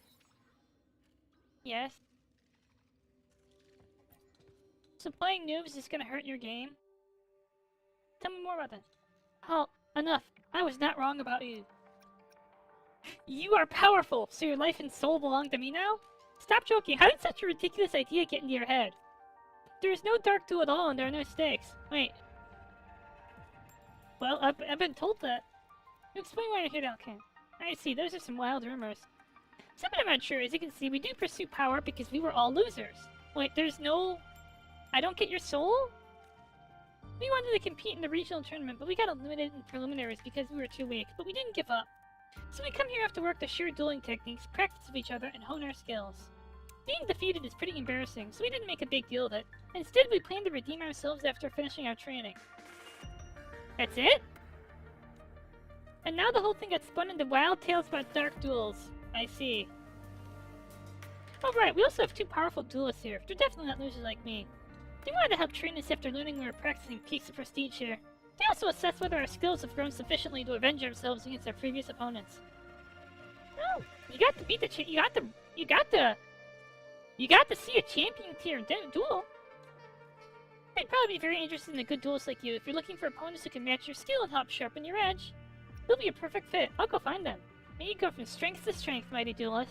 Yes? So playing noobs is gonna hurt your game? Tell me more about that. Oh, enough. I was not wrong about you. You are powerful, so your life and soul belong to me now? Stop joking. How did such a ridiculous idea get into your head? There is no dark duel at all, and there are no stakes. Wait. Well, I've been told that. Explain why you're here, Dalcan. I see, those are some wild rumors. Something I'm not sure. As you can see, we do pursue power because we were all losers. Wait, there's no... I don't get your soul? We wanted to compete in the regional tournament, but we got eliminated in preliminaries because we were too weak, but we didn't give up. So we come here after work to share dueling techniques, practice with each other, and hone our skills. Being defeated is pretty embarrassing, so we didn't make a big deal of it. Instead, we planned to redeem ourselves after finishing our training. That's it? And now the whole thing got spun into wild tales about dark duels. I see. Oh right, we also have two powerful duelists here. They're definitely not losers like me. They wanted to help train us after learning we were practicing peaks of prestige here. They also assess whether our skills have grown sufficiently to avenge ourselves against our previous opponents. Oh, you got to beat the you got to see a champion tier duel. They'd probably be very interested in a good duelist like you. If you're looking for opponents who can match your skill and help sharpen your edge, they'll be a perfect fit. I'll go find them. May you go from strength to strength, mighty duelist.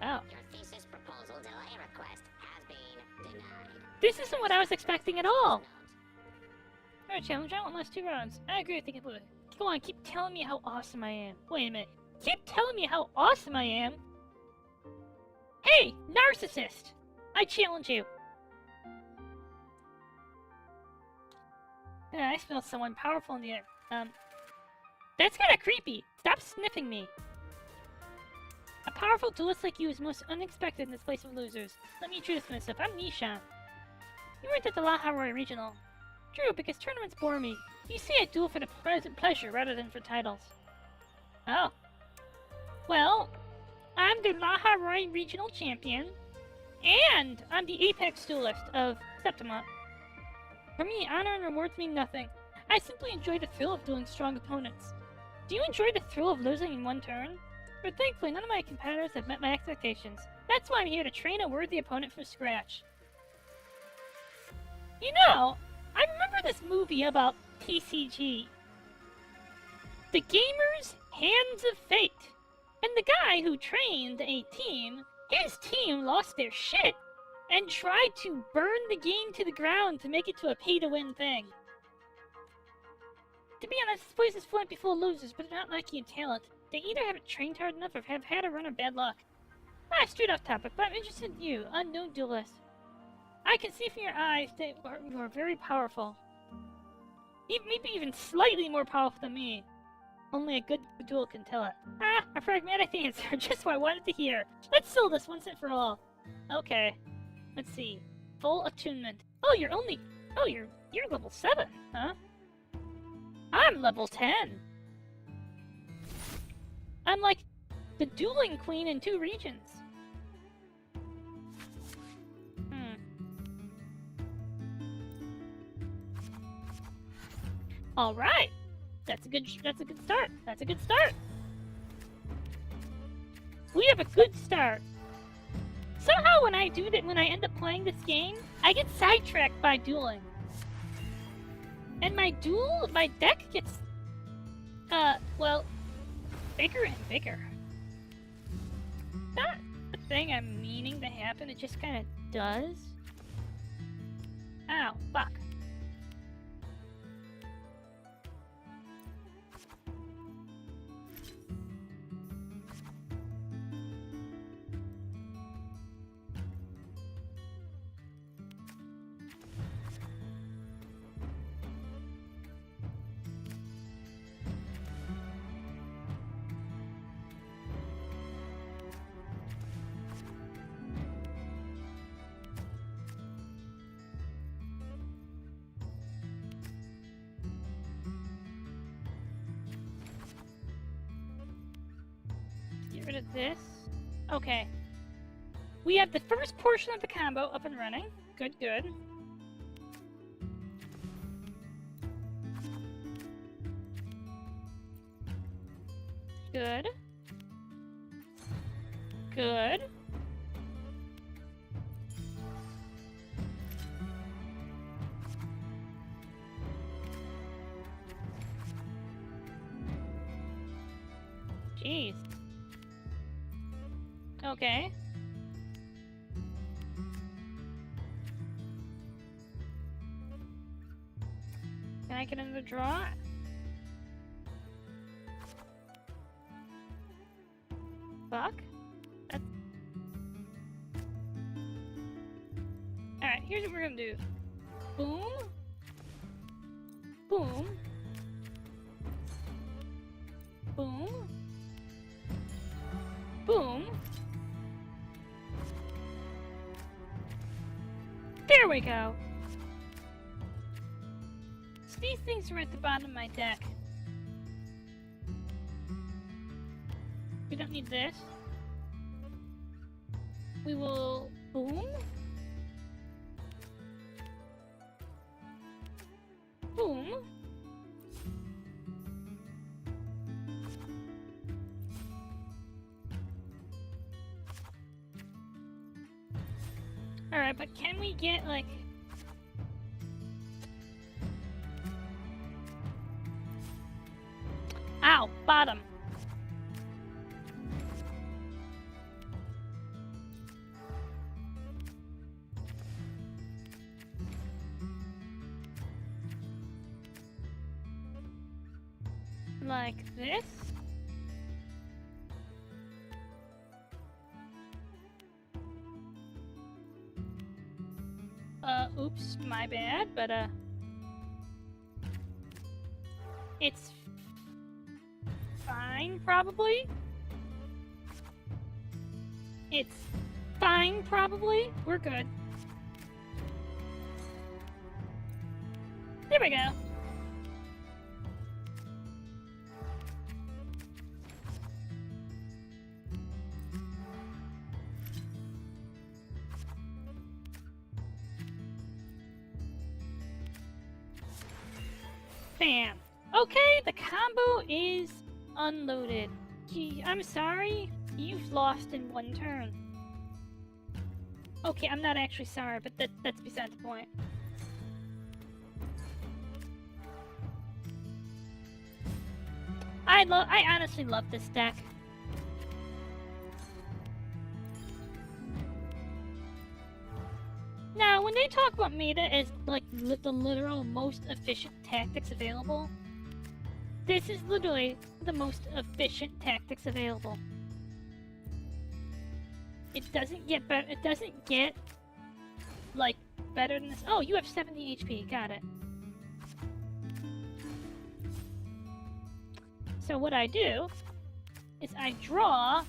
Oh. Your thesis proposal delay request has been denied. This isn't what I was expecting at all. Alright, challenge round, last 2 rounds. I agree with you completely. Go on, keep telling me how awesome I am. Wait a minute. Keep telling me how awesome I am? Hey, narcissist! I challenge you. Yeah, I smell someone powerful in the air. That's kinda creepy. Stop sniffing me. A powerful duelist like you is most unexpected in this place of losers. Let me introduce myself. I'm Nishan. You weren't at the Laharoy Regional. True, because tournaments bore me. You see, I duel for the present pleasure rather than for titles. Oh. Well, I'm the Laharoy Regional Champion, and I'm the Apex Duelist of Septimont. For me, honor and rewards mean nothing. I simply enjoy the thrill of dueling strong opponents. Do you enjoy the thrill of losing in one turn? But thankfully, none of my competitors have met my expectations. That's why I'm here to train a worthy opponent from scratch. You know, I remember this movie about TCG. The gamers Hands of Fate. And the guy who trained a team, his team lost their shit and tried to burn the game to the ground to make it to a pay-to-win thing. To be honest, this place is full of losers, but they're not lacking in talent. They either haven't trained hard enough or have had a run of bad luck. Straight off topic, but I'm interested in you, unknown duelist. I can see from your eyes that you are very powerful. Maybe even slightly more powerful than me. Only a good duel can tell it. A pragmatic answer, just what I wanted to hear. Let's settle this once and for all. Okay. Let's see. Full attunement. Oh, you're level 7, huh? I'm level 10. I'm like the dueling queen in 2 regions. All right. That's a good start. That's a good start. We have a good start. Somehow when I end up playing this game, I get sidetracked by dueling. And my deck gets, well, bigger and bigger. Not the thing I'm meaning to happen, it just kind of does. Ow, fuck. Get rid of this. Okay. We have the first portion of the combo up and running. Good, good. Good. Good. Jeez. Okay. Can I get another draw? Fuck. Alright, here's what we're gonna do. Boom. Boom. Boom. Boom. There we go. So these things are at the bottom of my deck. We don't need this. We will boom. Boom. Alright, but can we get, like... Ow! Bottom! Like this? Oops, my bad, but, it's fine, probably? It's fine, probably? We're good. There we go. Bam. Okay, the combo is unloaded. Gee, I'm sorry. You've lost in 1 turn. Okay, I'm not actually sorry, but that's beside the point. I honestly love this deck. Now, when they talk about meta as like the literal most efficient tactics available, this is literally the most efficient tactics available. It doesn't get better. It doesn't get like better than this. Oh, you have 70 HP. Got it. So what I do is I draw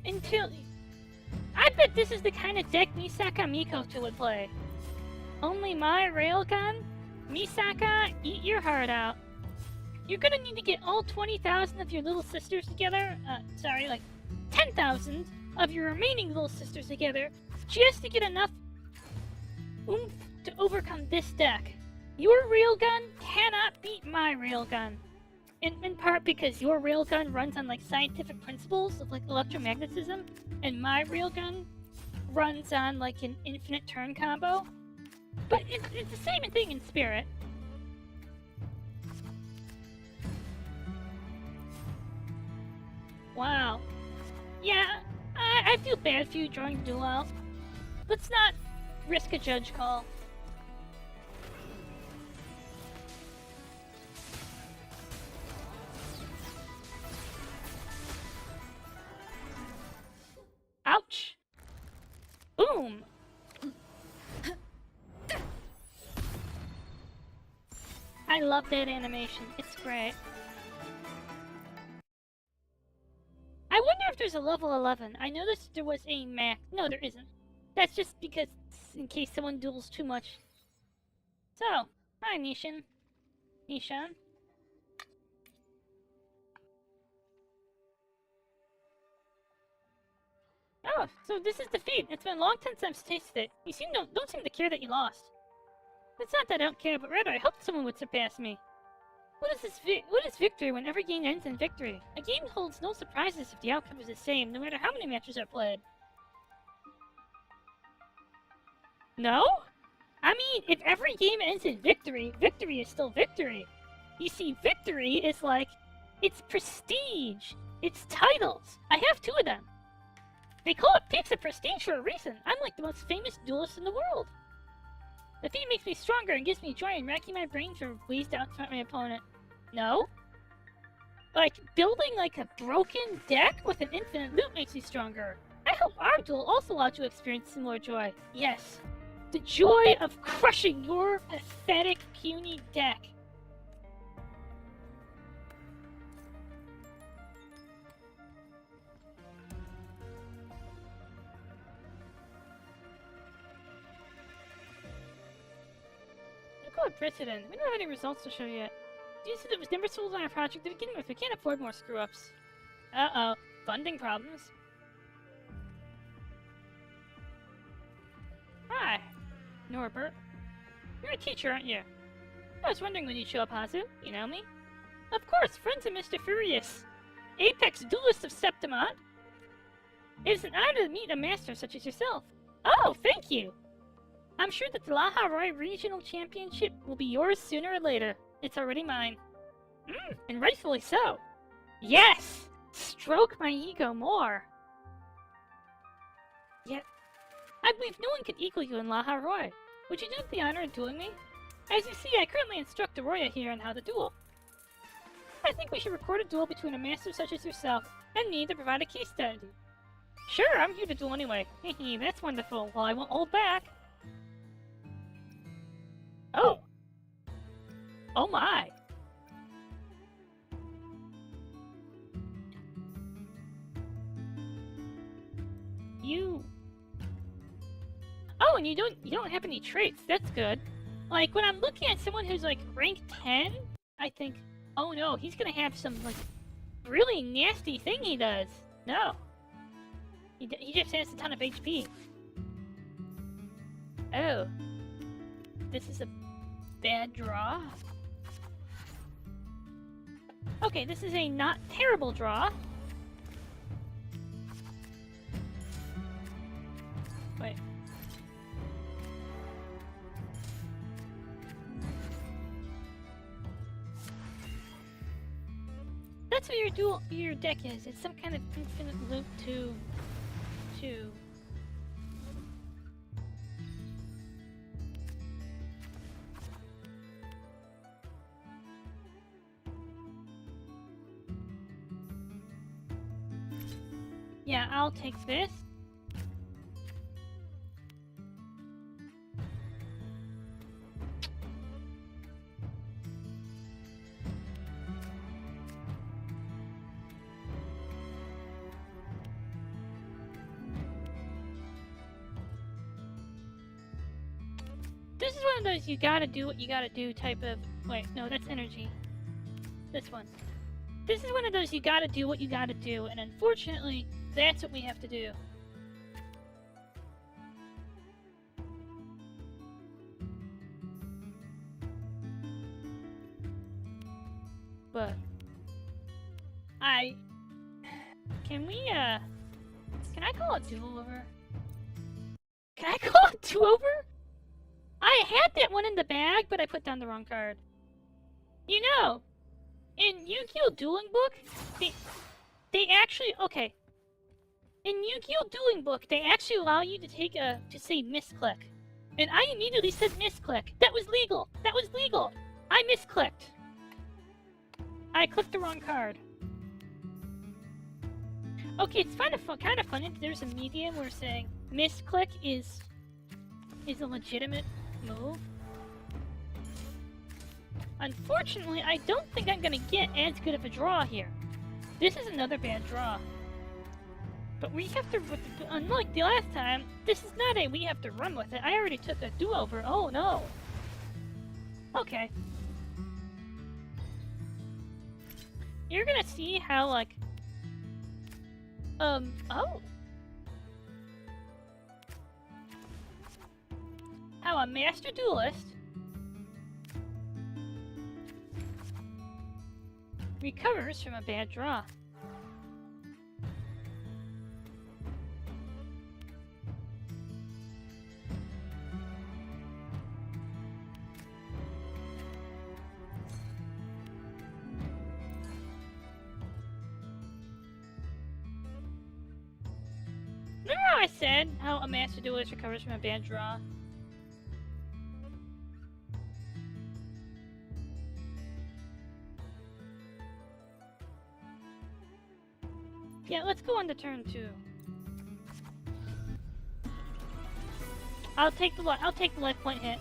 until... I bet this is the kind of deck Misaka Mikoto would play. Only my railgun? Misaka, eat your heart out. You're gonna need to get all 20,000 of your little sisters together. Sorry, like 10,000 of your remaining little sisters together just to get enough oomph to overcome this deck. Your railgun cannot beat my railgun. In part because your railgun runs on like scientific principles of like electromagnetism, and my railgun runs on like an infinite turn combo. But it's the same thing in spirit. Wow. Yeah, I feel bad for you drawing duel out. Let's not risk a judge call. Ouch! Boom! I love that animation. It's great. I wonder if there's a level 11. I noticed there was a max. No, there isn't. That's just because in case someone duels too much. So, hi Nishan. Nishan. Oh, so this is defeat. It's been a long time since I've tasted it. You don't seem to care that you lost. It's not that I don't care, but rather I hoped someone would surpass me. What is victory when every game ends in victory? A game holds no surprises if the outcome is the same, no matter how many matches are played. No? I mean, if every game ends in victory, victory is still victory. You see, victory is like, it's prestige. It's titles. I have 2 of them. They call it peaks of prestige for a reason. I'm like the most famous duelist in the world. Defeat makes me stronger and gives me joy in racking my brain for ways to outsmart my opponent. No? Like, building like a broken deck with an infinite loot makes me stronger. I hope our duel also allowed you to experience similar joy. Yes. The joy of crushing your pathetic, puny deck. Precedent. We don't have any results to show yet. Due to that was never sold on our project to begin with, we can't afford more screw-ups. Uh-oh. Funding problems. Hi, Norbert. You're a teacher, aren't you? I was wondering when you'd show up, Hazu. You know me? Of course, friends of Mr. Furious. Apex duelist of Septimont. It is an honor to meet a master such as yourself. Oh, thank you! I'm sure that the Laha Roy Regional Championship will be yours sooner or later. It's already mine. And rightfully so. Yes! Stroke my ego more. Yet, I believe no one could equal you in Laha Roy. Would you do the honor of dueling me? As you see, I currently instruct Arroya here on how to duel. I think we should record a duel between a master such as yourself and me to provide a case study. Sure, I'm here to duel anyway. Hehe, that's wonderful. Well, I won't hold back. Oh. Oh my. You... Oh, and you don't have any traits. That's good. Like, when I'm looking at someone who's, like, rank 10, I think, oh no, he's gonna have some, like, really nasty thing he does. No. He just has a ton of HP. Oh. This is a bad draw. Okay, this is a not terrible draw. Wait. that's what your deck is. It's some kind of infinite loop to Yeah, I'll take this. This is one of those you gotta do what you gotta do type of... Wait, no, that's energy. This one. This is one of those you gotta do what you gotta do, and unfortunately, that's what we have to do. But... Can we, Can I call it do-over? Can I call it do-over? I had that one in the bag, but I put down the wrong card. You know, in Yu-Gi-Oh! Dueling Book, they actually, okay. In Yu-Gi-Oh! Dueling Book, they actually allow you to take to say misclick. And I immediately said misclick. That was legal. That was legal. I misclicked. I clicked the wrong card. Okay, it's kind of funny. There's a medium where saying misclick is a legitimate move. Unfortunately, I don't think I'm gonna get as good of a draw here. This is another bad draw. But we have to, unlike the last time, this is not a we have to run with it. I already took a do-over. Oh no. Okay. You're gonna see how, like... oh. How a master duelist recovers from a bad draw. Remember how I said how a master duelist recovers from a bad draw? Yeah, let's go on to turn 2. I'll take the life point hit.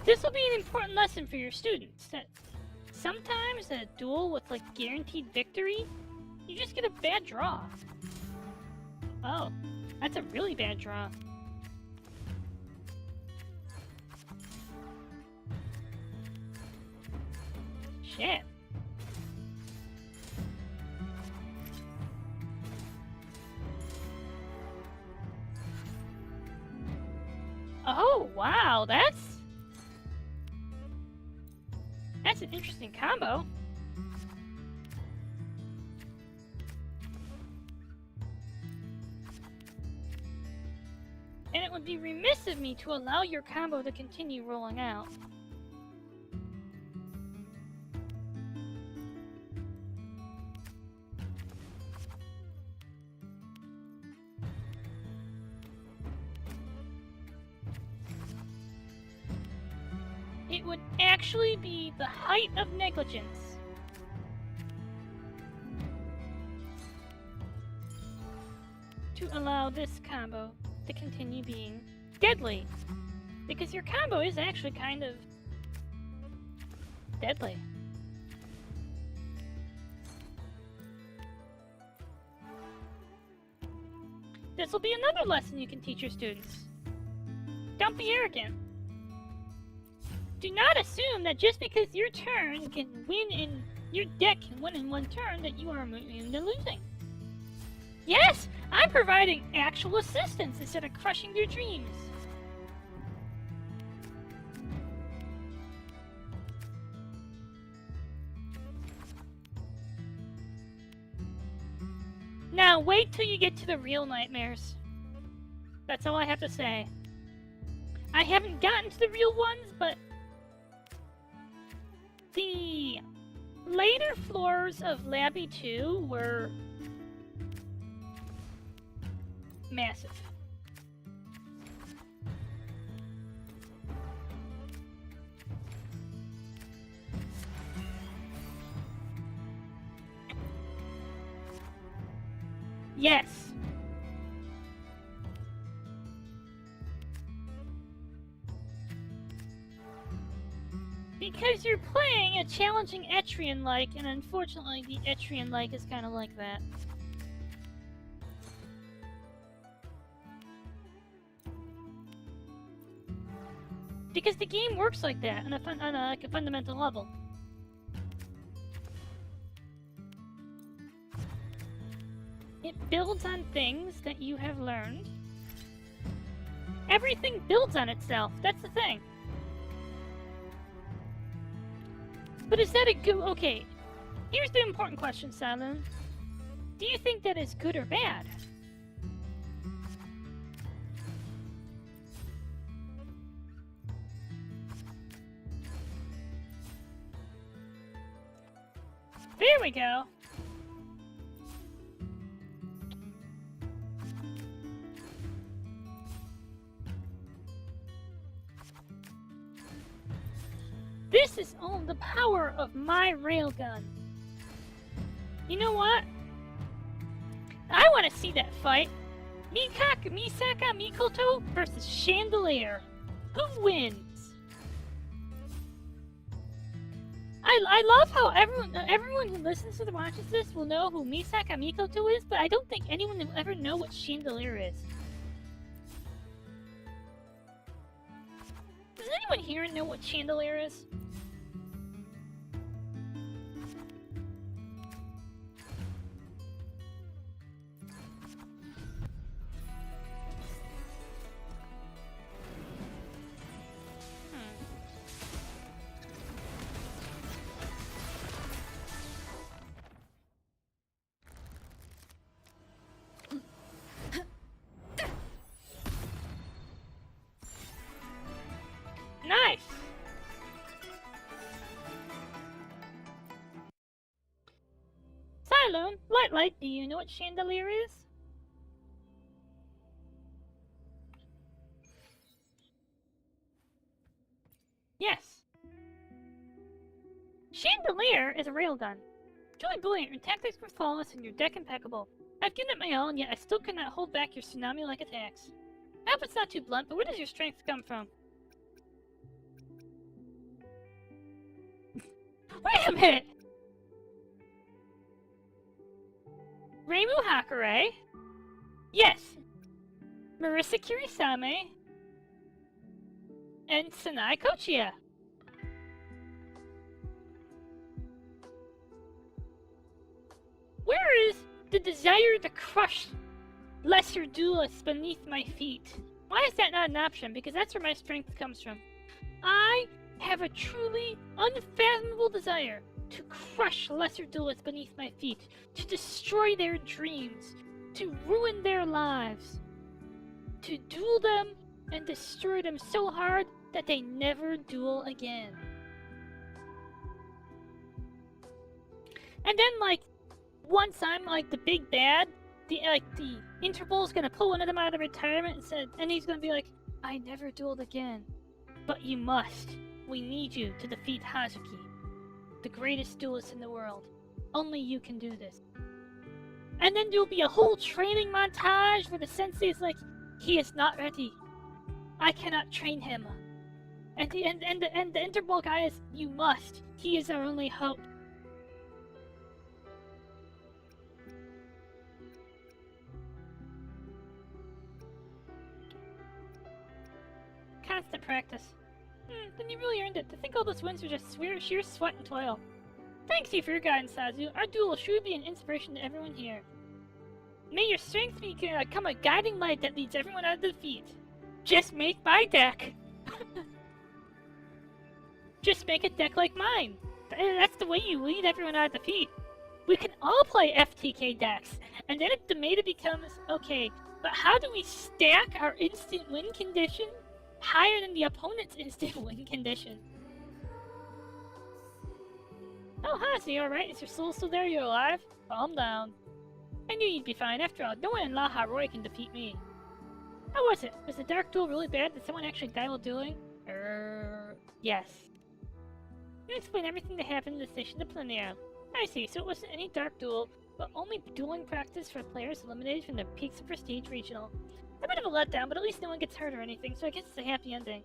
This will be an important lesson for your students, that sometimes a duel with, like, guaranteed victory, you just get a bad draw. Oh, that's a really bad draw. Shit. Oh, wow, that's an interesting combo. And it would be remiss of me to allow your combo to continue rolling out. It would actually be the height of negligence to allow this combo to continue being deadly. Because your combo is actually kind of deadly. This will be another lesson you can teach your students. Don't be arrogant. Do not assume that just because your turn can win in your deck can win in one turn that you are immune to losing. Yes, I'm providing actual assistance instead of crushing your dreams. Now wait till you get to the real nightmares. That's all I have to say. I haven't gotten to the real ones, but the later floors of Labby 2 were massive. Yes. Because you're playing a challenging Etrian-like, and unfortunately the Etrian-like is kind of like that. Because the game works like that on a fundamental level. It builds on things that you have learned. Everything builds on itself, that's the thing. But is that a good... Okay, here's the important question, Simon. Do you think that is good or bad? There we go. This is all the power of my railgun. You know what? I want to see that fight. Misaka Mikoto versus Chandelier. Who wins? I love how everyone who listens to the watches this will know who Misaka Mikoto is, but I don't think anyone will ever know what Chandelier is. Does anyone here know what Chandelier is? Nice! Cylone, Light, do you know what Chandelier is? Yes. Chandelier is a railgun. Truly brilliant, your tactics were flawless and your deck impeccable. I've given it my all, and yet I still cannot hold back your tsunami-like attacks. I hope it's not too blunt, but where does your strength come from? Wait a minute! Reimu Hakare? Yes. Marisa Kirisame? And Sanai Kochia. Where is the desire to crush lesser duelists beneath my feet? Why is that not an option? Because that's where my strength comes from. I have a truly unfathomable desire to crush lesser duelists beneath my feet, to destroy their dreams, to ruin their lives, to duel them and destroy them so hard that they never duel again. And then, like, once I'm like the big bad, the Interpol's gonna pull one of them out of retirement and he's gonna be like, I never dueled again, but you must. We need you to defeat Hazuki, the greatest duelist in the world. Only you can do this. And then there'll be a whole training montage where the sensei's like, he is not ready. I cannot train him. And the Interpol guy is, you must. He is our only hope. Constant practice. Then you really earned it. To think all those wins were just sheer sweat and toil. Thanks you for your guidance, Sazu. Our duel will surely be an inspiration to everyone here. May your strength become a guiding light that leads everyone out of defeat. Just make my deck! Just make a deck like mine. That's the way you lead everyone out of defeat. We can all play FTK decks. And then the meta becomes, okay, but how do we stack our instant win condition higher than the opponent's instant win condition? Oh, hi, so you alright? Is your soul still there? You're alive? Calm down. I knew you'd be fine. After all, no one in Laha Roy can defeat me. How was it? Was the dark duel really bad? Did someone actually die while dueling? Yes. You explain everything that happened in the station to Plenia. I see, so it wasn't any dark duel, but only dueling practice for players eliminated from the Peaks of Prestige Regional. A bit of a letdown, but at least no one gets hurt or anything, so I guess it's a happy ending.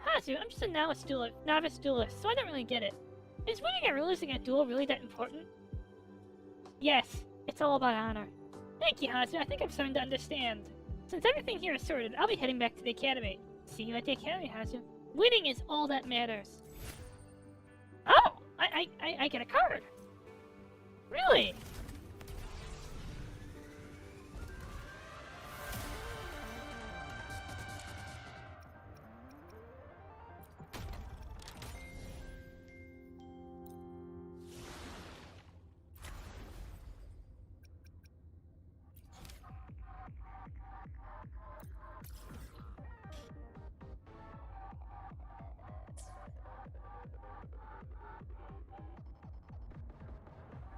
Hazu, I'm just a novice duelist, so I don't really get it. Is winning or losing a duel really that important? Yes, it's all about honor. Thank you, Hazu, I think I'm starting to understand. Since everything here is sorted, I'll be heading back to the academy. See you at the academy, Hazu. Winning is all that matters. Oh! I get a card! Really?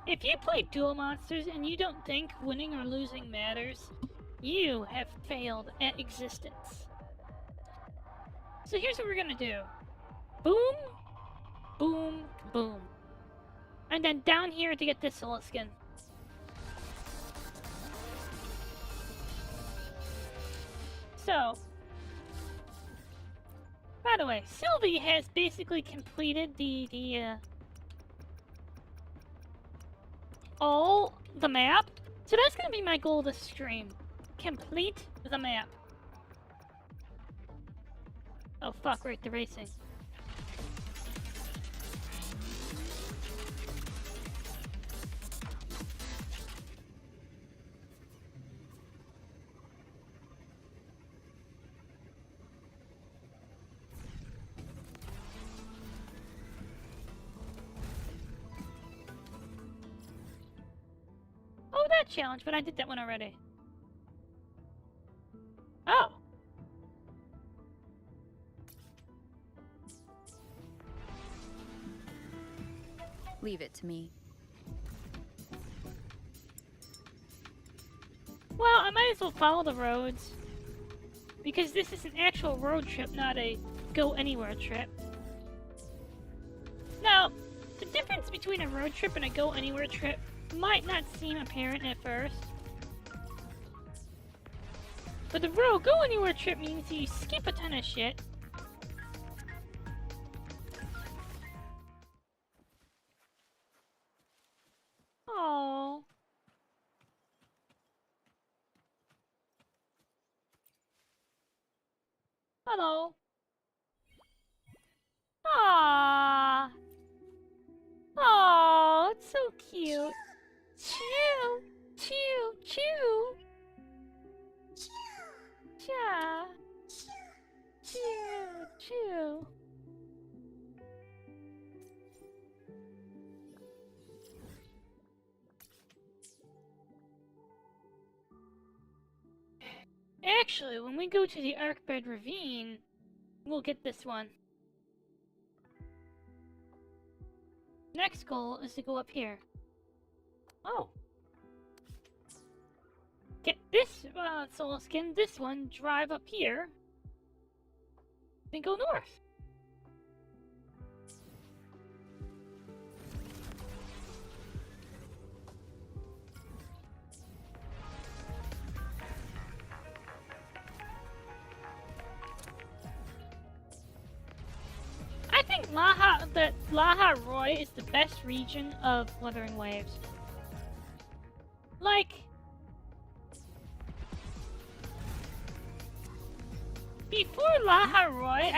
If you play Duel Monsters and you don't think winning or losing matters, you have failed at existence. So here's what we're gonna do. Boom, boom, boom. And then down here to get this soul skin. So, by the way, Sylvie has basically completed all the map. So that's gonna be my goal this stream. Complete the map. Oh fuck, right, the racing. Oh, that challenge, but I did that one already. Oh. Leave it to me. Well, I might as well follow the roads. Because this is an actual road trip, not a go-anywhere trip. Now, the difference between a road trip and a go-anywhere trip might not seem apparent at first. But the go-anywhere trip means you skip a ton of shit. Oh. Hello. Ah. Oh, it's so cute. Chew, chew, chew. Cha. Chew, chew. Actually, when we go to the Arkbed Ravine, we'll get this one. Next goal is to go up here. Oh. Get this soul skin, this one, drive up here, then go north. I think Laha Roy is the best region of Wuthering Waves. Like, before Laha Roy,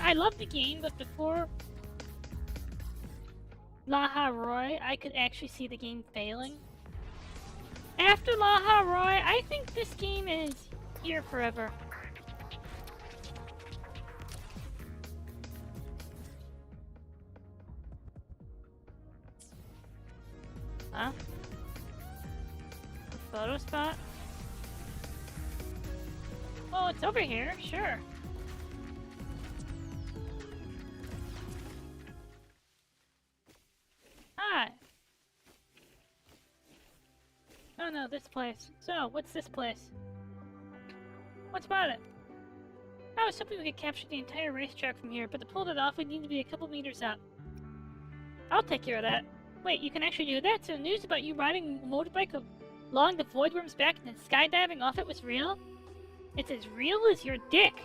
I loved the game, but before Laha Roy, I could actually see the game failing. After Laha Roy, I think this game is here forever. Huh? photo spot? Oh, it's over here, sure. Hi. Oh no, this place. So, what's this place? What's about it? I was hoping we could capture the entire racetrack from here, but to pull it off, we'd need to be a couple meters up. I'll take care of that. Wait, you can actually do that? So news about you riding a motorbike along the Void Worm's back and then skydiving off it was real? It's as real as your dick.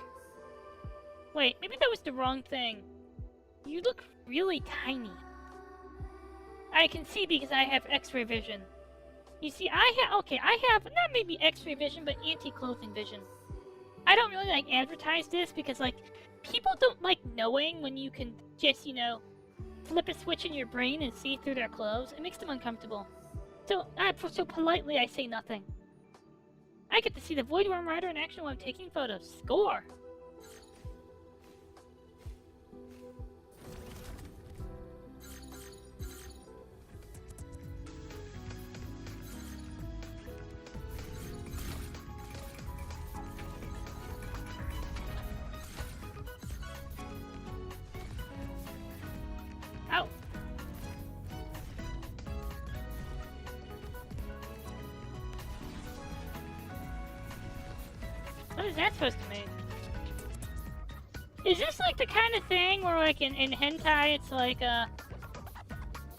Wait, maybe that was the wrong thing. You look really tiny. I can see because I have X-ray vision. You see, I have, not maybe X-ray vision, but anti-clothing vision. I don't really, like, advertise this because, like, people don't like knowing when you can just, you know, flip a switch in your brain and see through their clothes. It makes them uncomfortable. So politely, I say nothing. I get to see the Void Worm Rider in action while I'm taking photos. Score! Ow! What is that supposed to mean? Is this like the kind of thing where, like, in hentai, it's like,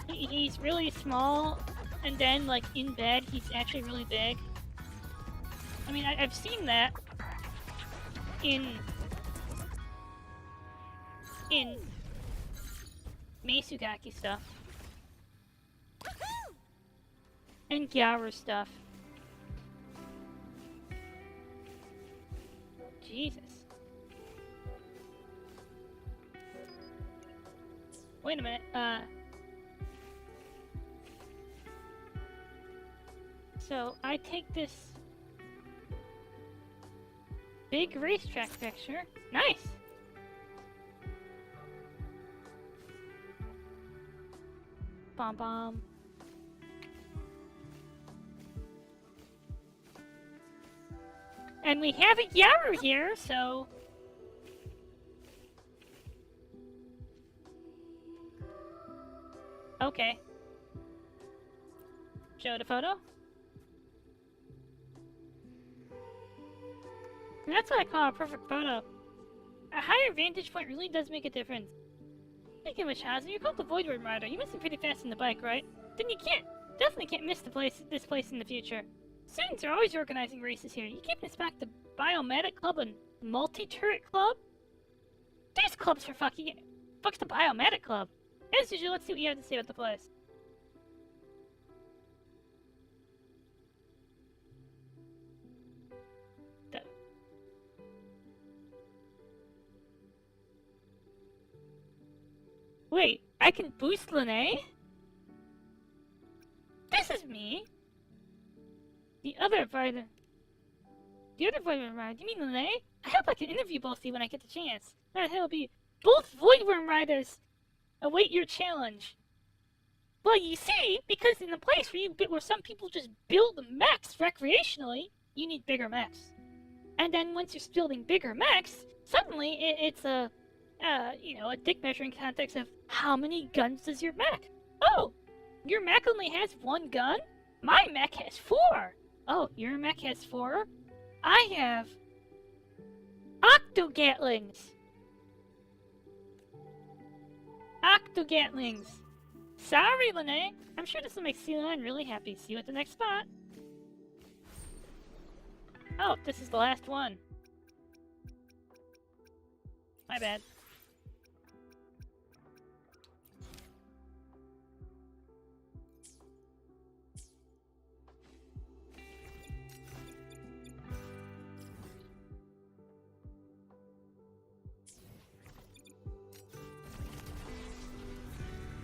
he's really small, and then, like, in bed, he's actually really big? I mean, I've seen that in Meisugaki stuff. And Gyaru stuff. Jesus. Wait a minute, so I take this big racetrack picture. Nice! Bomb bomb. And we have a Gyaru here, so... Okay. Show the photo. And that's what I call a perfect photo. A higher vantage point really does make a difference. Speaking of which, Hazu, you're called the Void Worm Rider. You must be pretty fast on the bike, right? Then you definitely can't miss this place in the future. Students are always organizing races here. You keep this back to Biomatic Club and Multi-Turret Club? These clubs for fuck's the Biomatic Club. As usual, let's see what you have to say about the place. Wait, I can boost Lene? This is me! The other Void Worm Rider. You mean Lene? I hope I can interview both of you when I get the chance. That'll be both Void Worm Riders await your challenge. Well, you see, because in the place where some people just build mechs recreationally, you need bigger mechs. And then once you're building bigger mechs, suddenly it's a dick measuring context of how many guns does your mech? Oh, your mech only has one gun? My mech has 4. Oh, your mech has 4? I have Octo-Gatlings! Octo-Gatlings! Sorry, Lene! I'm sure this will make C9 really happy. See you at the next spot! Oh, this is the last one. My bad.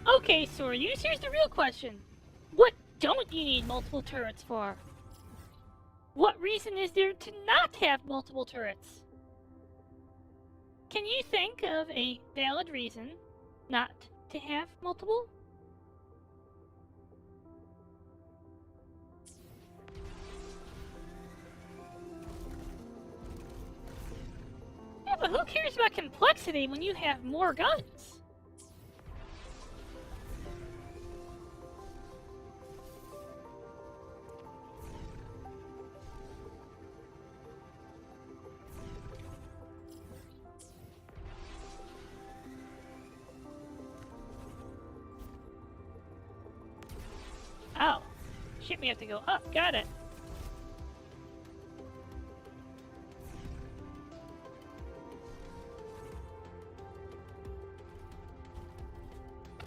Okay, Soryus, here's the real question. What don't you need multiple turrets for? What reason is there to not have multiple turrets? Can you think of a valid reason not to have multiple? Yeah, but who cares about complexity when you have more guns? Oh. Shit, we have to go up. Got it.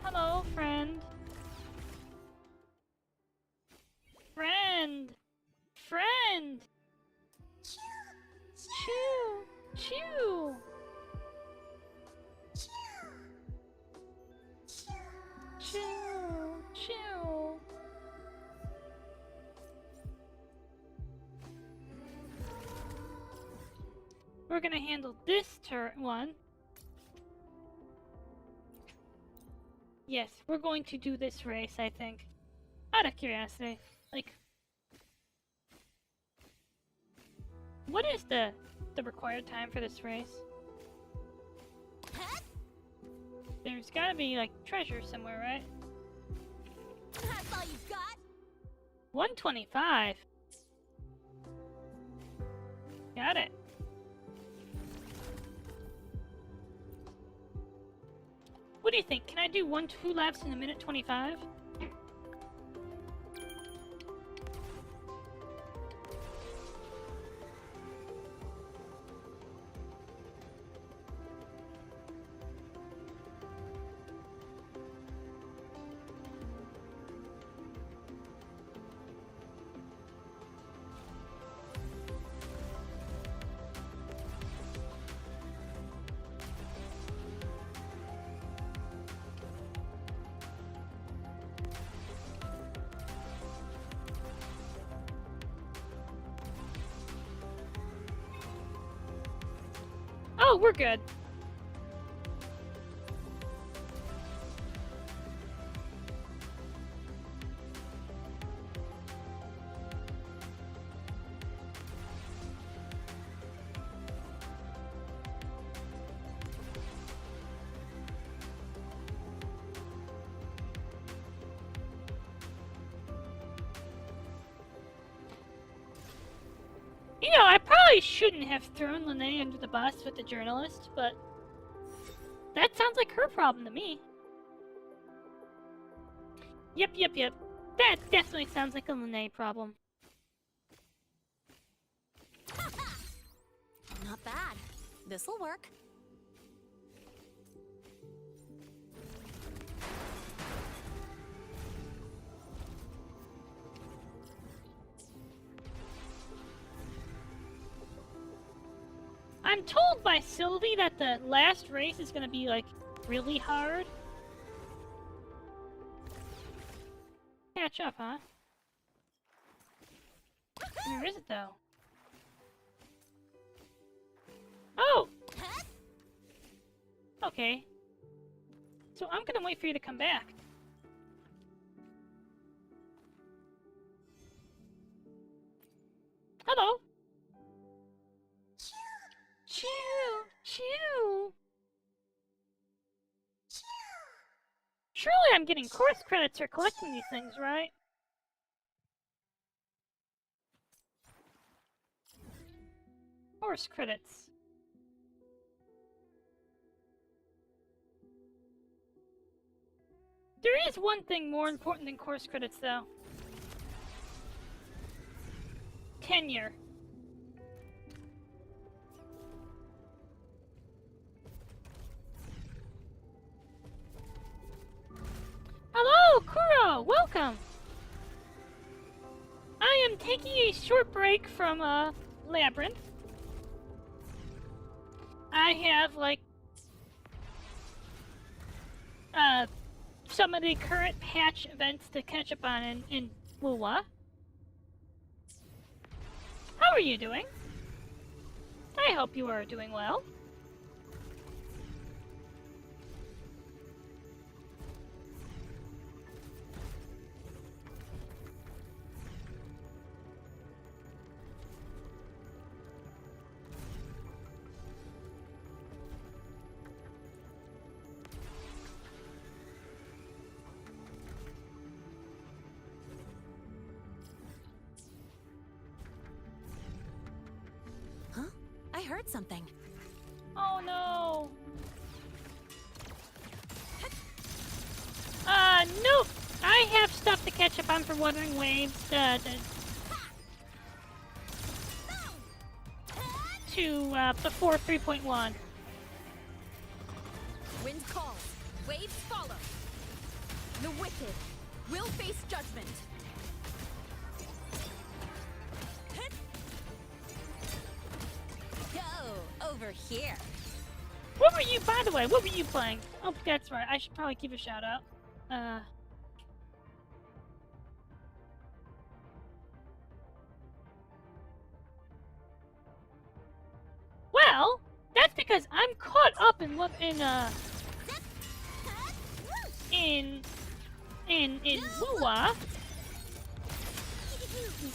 Hello, friend. Friend. Friend. Chew. Chew. Chew. Chew. We're gonna handle this turret one. Yes, we're going to do this race, I think. Out of curiosity. Like, what is the required time for this race? There's gotta be, like, treasure somewhere, right? That's all you've got? 125. Got it. What do you think? Can I do 2 laps in a minute 25? Oh, we're good. You know, I probably shouldn't have thrown Lene under the bus with the journalist, but that sounds like her problem to me. Yep. That definitely sounds like a Lene problem. Not bad. This'll work. I'm told by Sylvie that the last race is gonna be, like, really hard. Catch up, huh? Where is it, though? Oh! Okay. So I'm gonna wait for you to come back. Hello! Chew! Surely I'm getting course credits for collecting these things, right? Course credits. There is one thing more important than course credits, though. Tenure. Hello, Kuro! Welcome! I am taking a short break from, Labyrinth. I have, like, some of the current patch events to catch up on in WuWa. How are you doing? I hope you are doing well. heard something. Oh no. Nope. I have stuff to catch up on for Wuthering Waves. Before 3.1. Wind calls, waves follow. The wicked will face judgment. Go over here. What were you, by the way? What were you playing? Oh, that's right. I should probably give a shout out. Well, that's because I'm caught up in WuWa.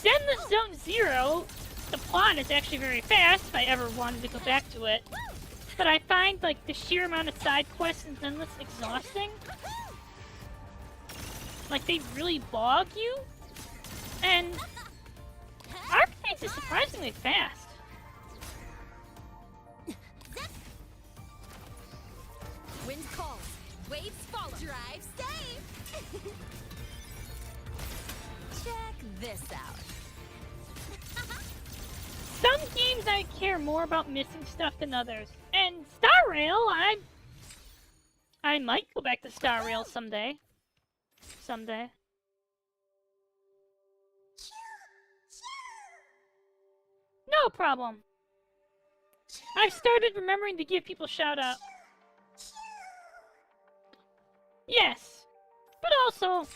Zenless Zone Zero, the plot is actually very fast if I ever wanted to go back to it. But I find, like, the sheer amount of side quests in Zenless exhausting. Like, they really bog you. And Arcades is surprisingly fast. Wind calls, waves follow. Drive safe. Check this out. Some games I care more about missing stuff than others. And Star Rail, I might go back to Star Rail someday. Someday. No problem. I've started remembering to give people shout out. Yes, but also,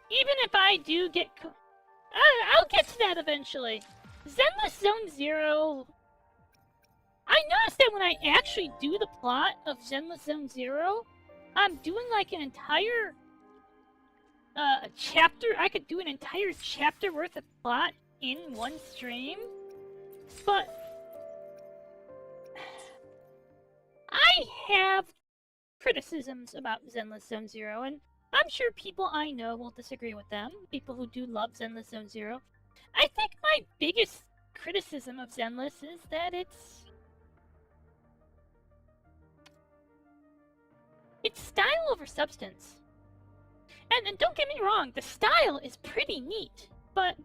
even if I do get, I'll get to that eventually. Zenless Zone Zero. I noticed that when I actually do the plot of Zenless Zone Zero, I'm doing like an entire chapter. I could do an entire chapter worth of plot in one stream, but I have criticisms about Zenless Zone Zero, and I'm sure people I know will disagree with them, people who do love Zenless Zone Zero. I think my biggest criticism of Zenless is that it's style over substance. And don't get me wrong, the style is pretty neat, but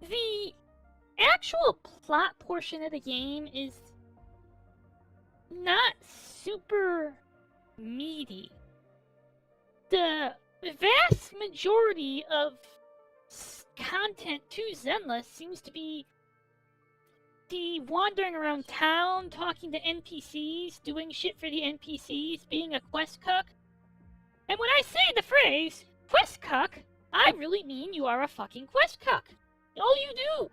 the actual plot portion of the game is not super meaty. The vast majority of content to Zenless seems to be the wandering around town, talking to NPCs, doing shit for the NPCs, being a quest cuck. And when I say the phrase, quest cuck, I really mean you are a fucking quest cuck. All you do,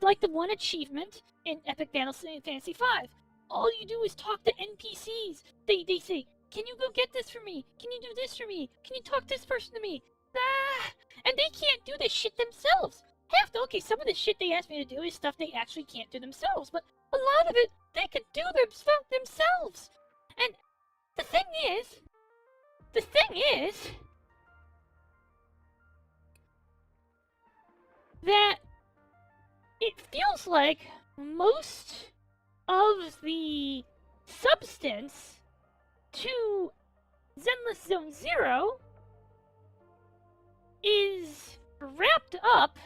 like the one achievement in Epic Fantasy V, all you do is talk to NPCs. They say, can you go get this for me? Can you do this for me? Can you talk this person to me? And they can't do this shit themselves. Okay, some of the shit they ask me to do is stuff they actually can't do themselves, but a lot of it they could do themselves. And the thing is, that it feels like most of the substance to Zenless Zone Zero is wrapped up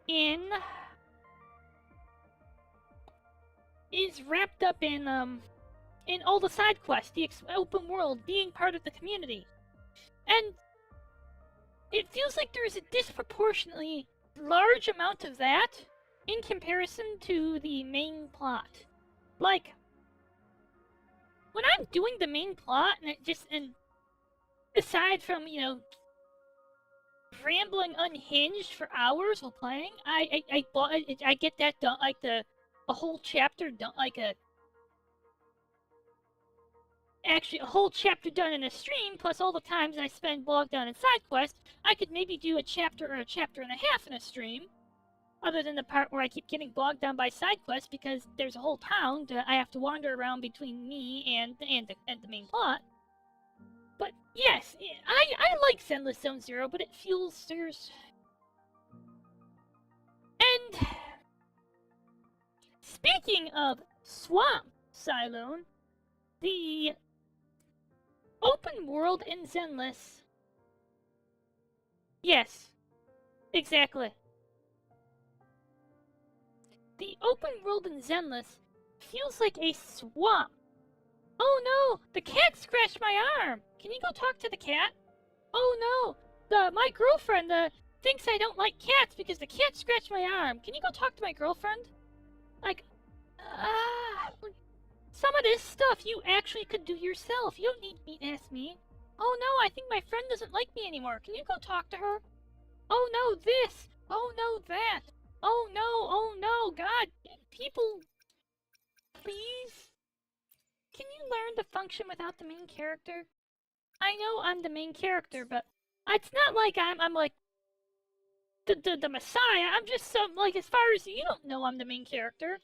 in all the side quests, the open world, being part of the community. And it feels like there is a disproportionately large amount of that in comparison to the main plot. Like, when I'm doing the main plot, and aside from, rambling unhinged for hours while playing, I get that done, like a whole chapter done, actually a whole chapter done in a stream, plus all the times I spend bogged down in side quests. I could maybe do a chapter or a chapter and a half in a stream, other than the part where I keep getting bogged down by side quests because there's a whole town I have to wander around between me and the main plot. But yes, I like Zenless Zone Zero, but it feels there's... And speaking of swamp, Cylone, the open world in Zenless. Yes, exactly. The open world in Zenless feels like a swamp. Oh no, the cat scratched my arm. Can you go talk to the cat? Oh no, my girlfriend thinks I don't like cats because the cat scratched my arm. Can you go talk to my girlfriend? Like, some of this stuff you actually could do yourself. You don't need me to ask me. Oh no, I think my friend doesn't like me anymore. Can you go talk to her? Oh no, this. Oh no, that. Oh no, God. People, please? Can you learn to function without the main character? I know I'm the main character, but it's not like I'm like the Messiah. I'm just some, like, as far as you don't know, I'm the main character.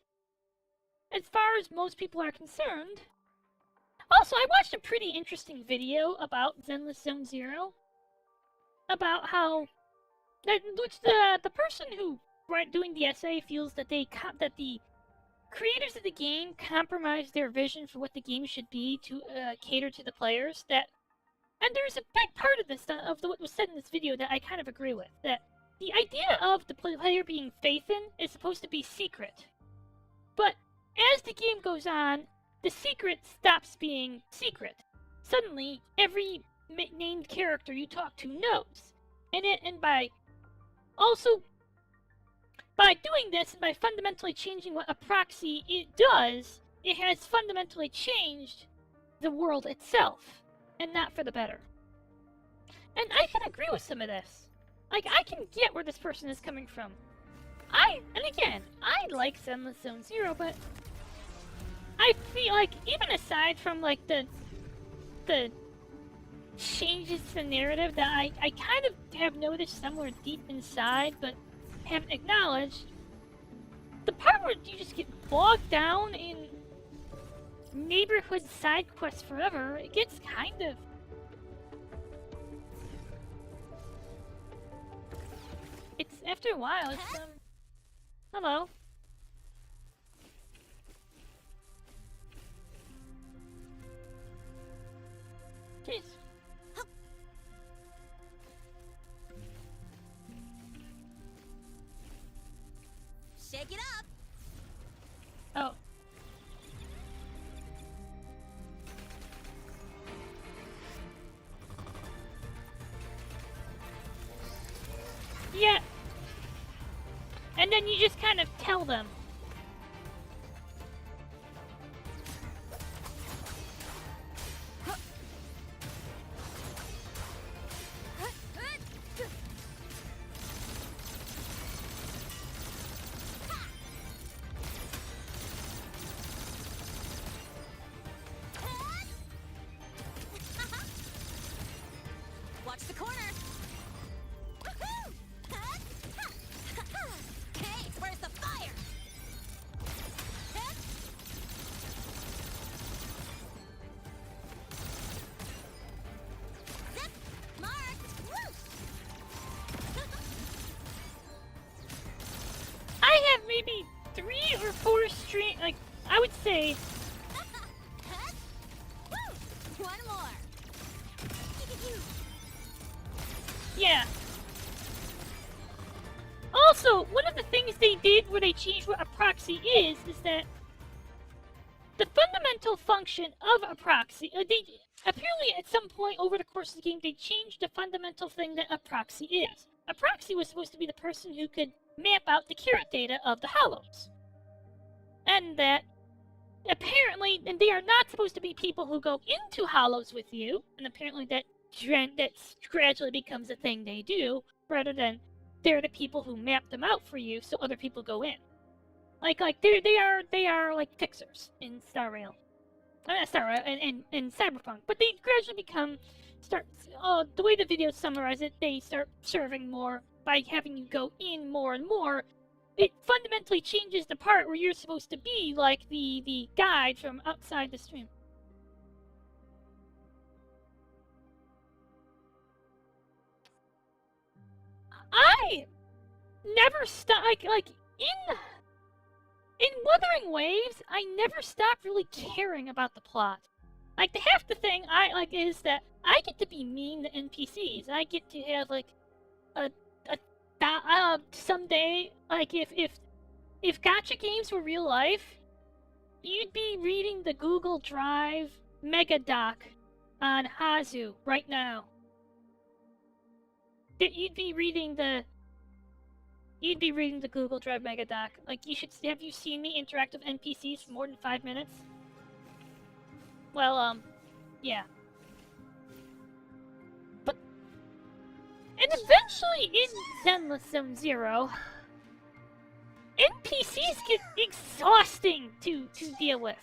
As far as most people are concerned. Also, I watched a pretty interesting video about Zenless Zone Zero. About how which the person who doing the essay feels that that the creators of the game compromised their vision for what the game should be to cater to the players. And there's a big part of this what was said in this video that I kind of agree with. That the idea of the player being Phaethon is supposed to be secret, but as the game goes on, the secret stops being secret. Suddenly, every named character you talk to knows, and by doing this, and by fundamentally changing what a proxy does, it has fundamentally changed the world itself, and not for the better. And I can agree with some of this. Like, I can get where this person is coming from. And again, I like Zenless Zone Zero, but I feel like, even aside from, like, the changes to the narrative that I kind of have noticed somewhere deep inside, but haven't acknowledged, the part where you just get bogged down in neighborhood side quests forever, it gets kind of... It's, after a while, it's, hello. Jeez. Shake it up. Oh. Yeah. And then you just kind of tell them. Watch the corner. Hey, where's the fire? Zip, marked. I have maybe 3 or 4 stream, like, I would say... One more. Yeah. Also, one of the things they did where they changed what a proxy is that the fundamental function of a proxy, they apparently at some point over the course of the game, they changed the fundamental thing that a proxy is. A proxy was supposed to be the person who could map out the carrot data of the hollows. And that apparently, and they are not supposed to be people who go into hollows with you, and apparently that gradually becomes a thing they do, rather than they're the people who map them out for you so other people go in. Like they are like fixers in Star Rail. Not Star Rail, in Cyberpunk. But they gradually the way the videos summarize it, they start serving more by having you go in more and more. It fundamentally changes the part where you're supposed to be like the guide from outside the stream. I never like in in Wuthering Waves, I never stopped really caring about the plot. Like, the half the thing I like is that I get to be mean to NPCs. I get to have, like, someday, like, if gacha games were real life, you'd be reading the Google Drive mega doc on Hazu right now. You'd be reading the Google Drive mega doc. Like, have you seen me interact with NPCs for more than 5 minutes? Well, yeah. But, and eventually in Zenless Zone Zero, NPCs get exhausting to deal with.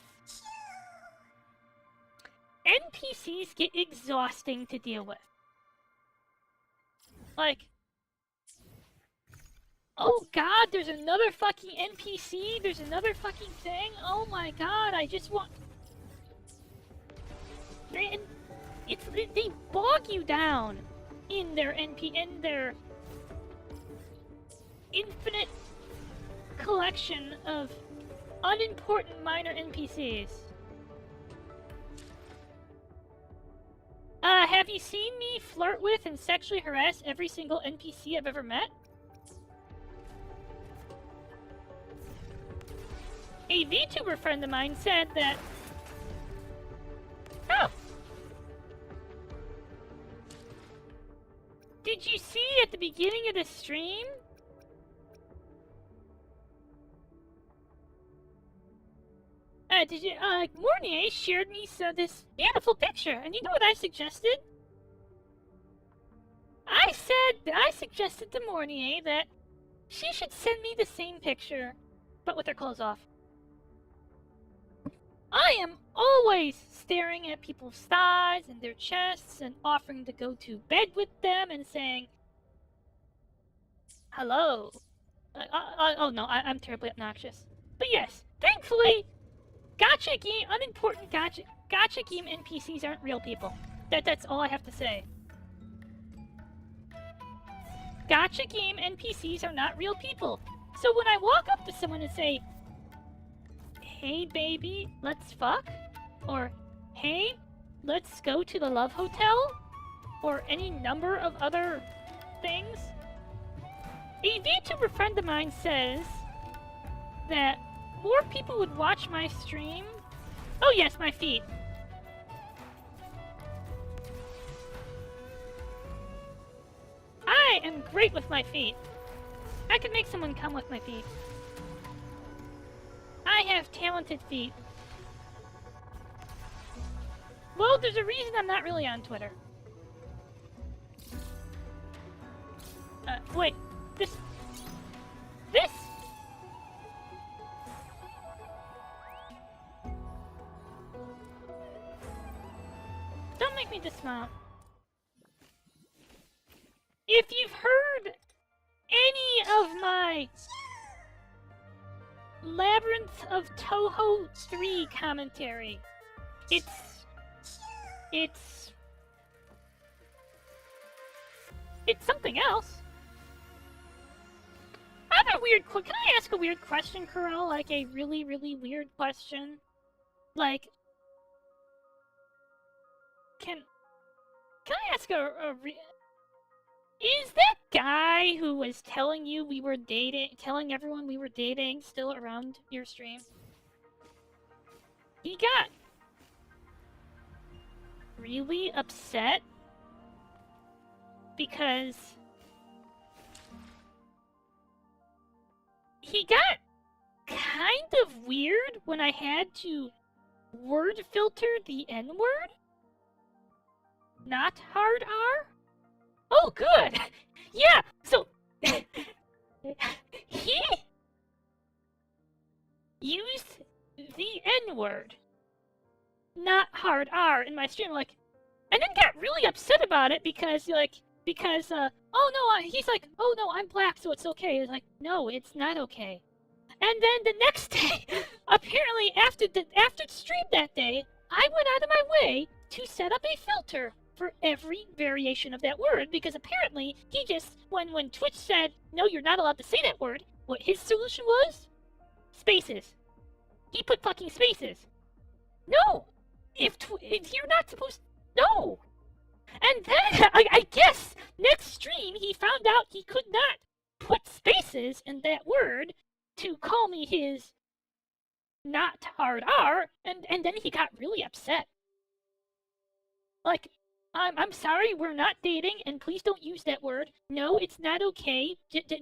NPCs get exhausting to deal with. Like, oh god, there's another fucking NPC, there's another fucking thing, oh my god, I just want... They bog you down in their infinite collection of unimportant minor NPCs. Have you seen me flirt with and sexually harass every single NPC I've ever met? A VTuber friend of mine said that... Oh! Did you see at the beginning of the stream? Mornier shared me this beautiful picture, and you know what I suggested? I suggested to Mornier that she should send me the same picture, but with her clothes off. I am always staring at people's thighs and their chests and offering to go to bed with them and saying, hello. Oh no, I'm terribly obnoxious. But yes, thankfully, gacha game, unimportant gacha game NPCs aren't real people. That's all I have to say. Gacha game NPCs are not real people. So when I walk up to someone and say, hey baby, let's fuck, or hey, let's go to the Love Hotel, or any number of other things, a VTuber friend of mine says that more people would watch my stream. Oh yes, my feet. I am great with my feet. I could make someone come with my feet. I have talented feet. Well, there's a reason I'm not really on Twitter. Wait. This... Don't make me dismount. If you've heard any of my Labyrinth of Toho 3 commentary, it's something else. I have a weird can I ask a weird question, Kurl? Like a really, really weird question? Like, can I ask is that guy who was telling you we were dating, telling everyone we were dating, still around your stream? He got really upset because he got kind of weird when I had to word filter the N-word. Not hard R? Oh, good! Yeah, so... he... used the N-word. Not hard R in my stream, like... And then got really upset about it because, oh no, he's like, oh no, I'm black, so it's okay. It's like, no, it's not okay. And then the next day, apparently after the stream that day, I went out of my way to set up a filter for every variation of that word, because apparently he just, when Twitch said, no, you're not allowed to say that word, what his solution was? Spaces. He put fucking spaces. No! If you're not supposed... No! And then, I guess, next stream, he found out he could not put spaces in that word to call me his not hard R, and then he got really upset. Like, I'm sorry, we're not dating, and please don't use that word. No, it's not okay.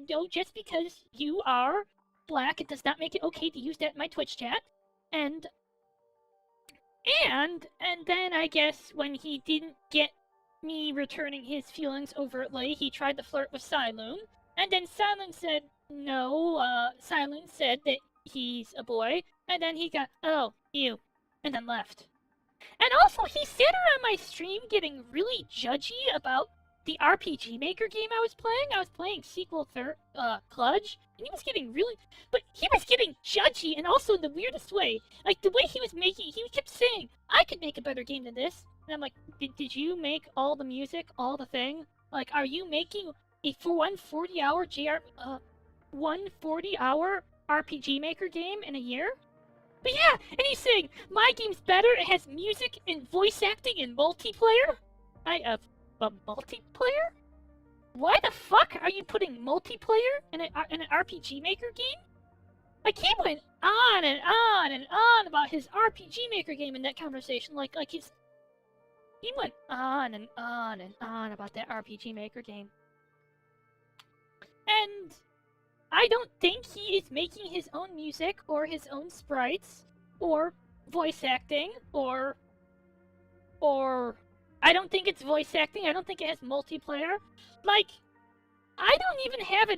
No, just because you are black, it does not make it okay to use that in my Twitch chat. And then I guess when he didn't get me returning his feelings overtly, he tried to flirt with Siloon, and then Siloon said no. Siloon said that he's a boy, and then he got, oh, you, and then left. And also, he sat around my stream getting really judgy about the RPG Maker game I was playing. I was playing Sequel Cludge, and he was getting really... But he was getting judgy, and also in the weirdest way. Like, the way he was making... He kept saying, I could make a better game than this. And I'm like, did you make all the music, all the thing? Like, are you making a 140-hour 140-hour RPG Maker game in a year? But yeah, and he's saying, my game's better, it has music and voice acting and multiplayer? A multiplayer? Why the fuck are you putting multiplayer in an RPG Maker game? Like, he went on and on and on about his RPG Maker game in that conversation, like his... He went on and on and on about that RPG Maker game. And I don't think he is making his own music, or his own sprites, or voice acting, or... I don't think it's voice acting, I don't think it has multiplayer. Like, I didn't even have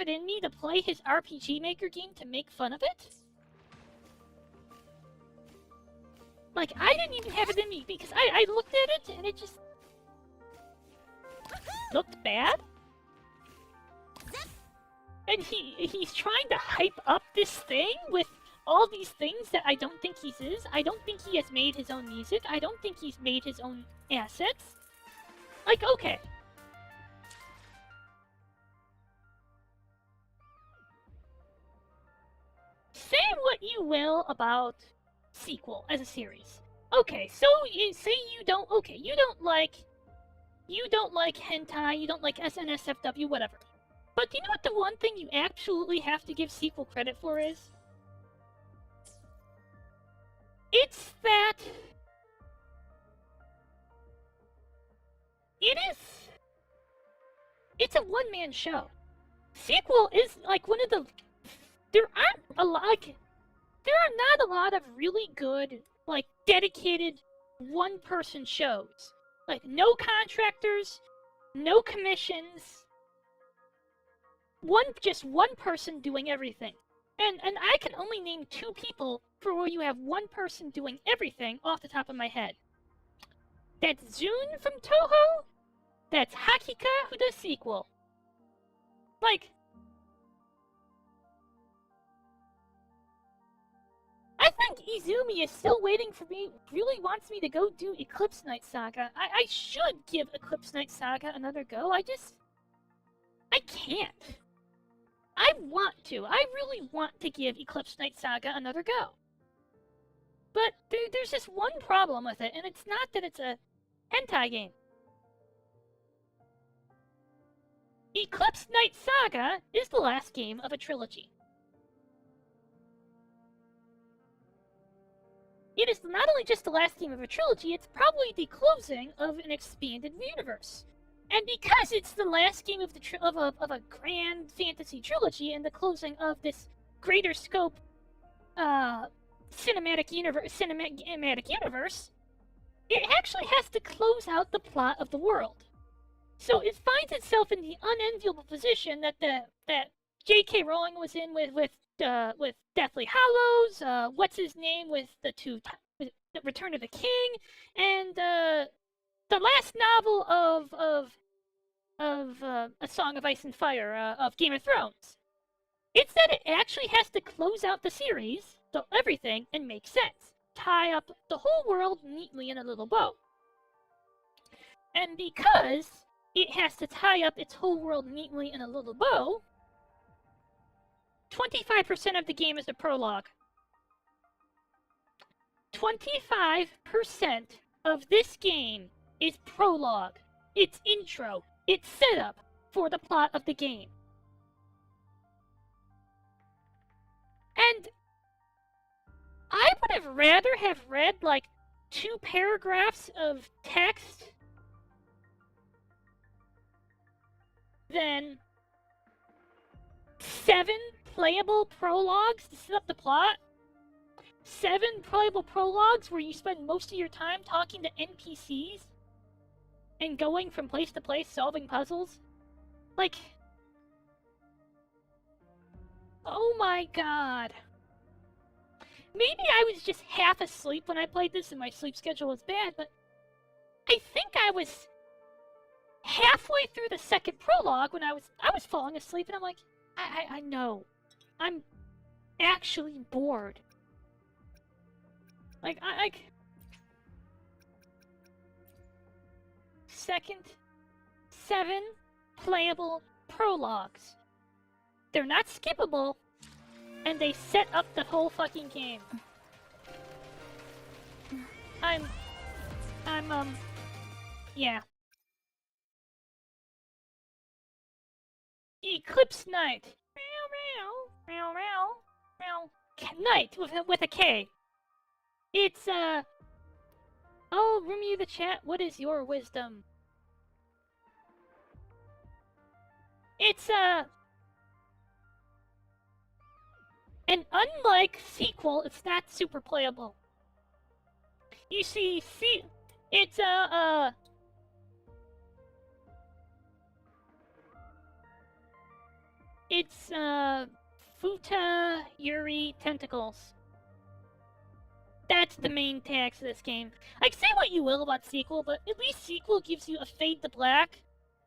it in me to play his RPG Maker game to make fun of it. Like, I didn't even have it in me, because I looked at it, and it just... looked bad. And he's trying to hype up this thing with all these things that I don't think he is. I don't think he has made his own music. I don't think he's made his own assets. Like, okay. Say what you will about Sequel as a series. Okay, so you say you don't like hentai, you don't like SNSFW, whatever. But do you know what the one thing you absolutely have to give Sequel credit for is? It's that... It's a one-man show. Sequel is like one of the... There are not a lot of really good, like, dedicated one-person shows. Like, no contractors, no commissions... just one person doing everything. And I can only name 2 people for where you have one person doing everything off the top of my head. That's Zune from Toho. That's Hakika, who does Sequel. Like, I think Izumi is still waiting for me, really wants me to go do Eclipse Knight Saga. I should give Eclipse Knight Saga another go, I can't. I want to. I really want to give Eclipse Knight Saga another go. But there's just one problem with it, and it's not that it's a hentai game. Eclipse Knight Saga is the last game of a trilogy. It is not only just the last game of a trilogy, it's probably the closing of an expanded universe. And because it's the last game of a grand fantasy trilogy and the closing of this greater scope cinematic universe, it actually has to close out the plot of the world. So it finds itself in the unenviable position that J.K. Rowling was in with Deathly Hallows, what's his name with the Return of the King, and the last novel of A Song of Ice and Fire, of Game of Thrones. It's that it actually has to close out the series, so everything, and make sense. Tie up the whole world neatly in a little bow. And because it has to tie up its whole world neatly in a little bow, 25% of the game is the prologue. 25% of this game is prologue. It's intro. It's setup for the plot of the game. And I would have rather have read like 2 paragraphs of text than 7 playable prologues to set up the plot. 7 playable prologues where you spend most of your time talking to NPCs and going from place to place solving puzzles. Like, oh my god. Maybe I was just half asleep when I played this and my sleep schedule was bad, but I think I was halfway through the second prologue when I was falling asleep, and I'm like, I know. I'm actually bored. Like, second, 7 playable prologues. They're not skippable, and they set up the whole fucking game. Yeah. Eclipse Night. Night with a K. It's oh, Rumia the chat, what is your wisdom? It's and unlike sequel, it's not super playable. You see, it's it's Futa Yuri Tentacles. That's the main tags of this game. Like, say what you will about sequel, but at least sequel gives you a fade to black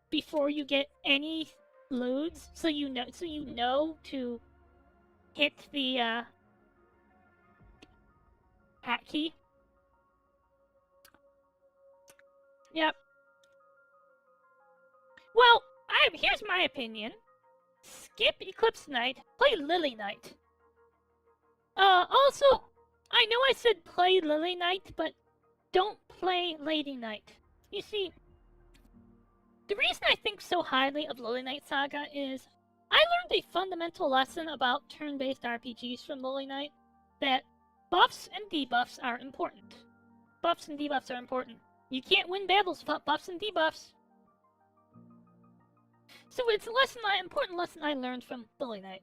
before you get any loads, so you know to hit the hotkey. Yep. Well, here's my opinion. Skip Eclipse Night, play Lily Night. Also, I know I said play Lily Night, but don't play Lady Night. You see, the reason I think so highly of Lily Night Saga is I learned a fundamental lesson about turn-based RPGs from Lily Night, that buffs and debuffs are important. Buffs and debuffs are important. You can't win battles without buffs and debuffs. So it's an important lesson I learned from Lily Night.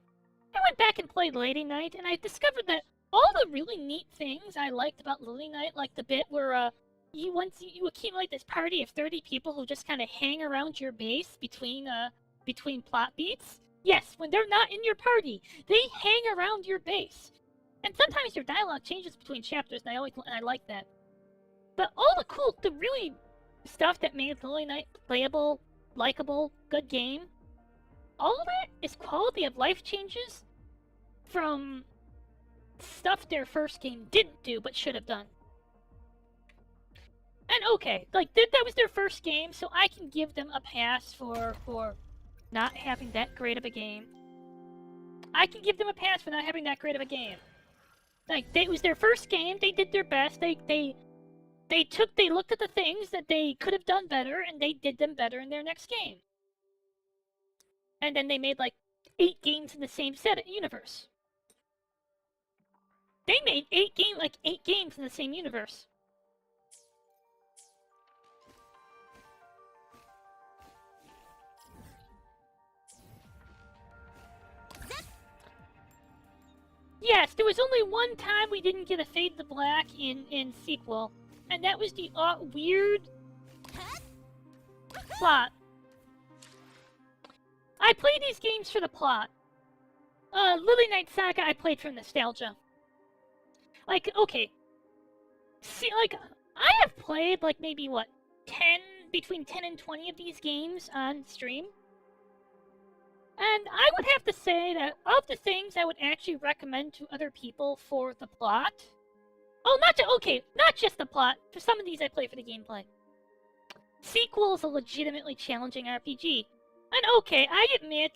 I went back and played Lady Night, and I discovered that all the really neat things I liked about Lily Night, like the bit where you accumulate this party of 30 people who just kind of hang around your base between plot beats. Yes, when they're not in your party, they hang around your base. And sometimes your dialogue changes between chapters, and I like that. But all the really stuff that made Lily Night playable, likable, good game, all of that is quality of life changes from stuff their first game didn't do but should have done. And okay, like that was their first game, so I can give them a pass for not having that great of a game. I can give them a pass for not having that great of a game. Like, it was their first game, they did their best, they looked at the things that they could have done better, and they did them better in their next game. And then they made like 8 games in the same universe. They made 8 games in the same universe. Yes, there was only one time we didn't get a fade to black in sequel, and that was the weird plot. I played these games for the plot. Lily Night Saga I played for nostalgia. Like, okay. See, like, I have played, like, maybe, what, between 10 and 20 of these games on stream. And I would have to say that of the things I would actually recommend to other people for the plot... Oh, not just the plot. For some of these I play for the gameplay. Sequel is a legitimately challenging RPG. And okay, I admit,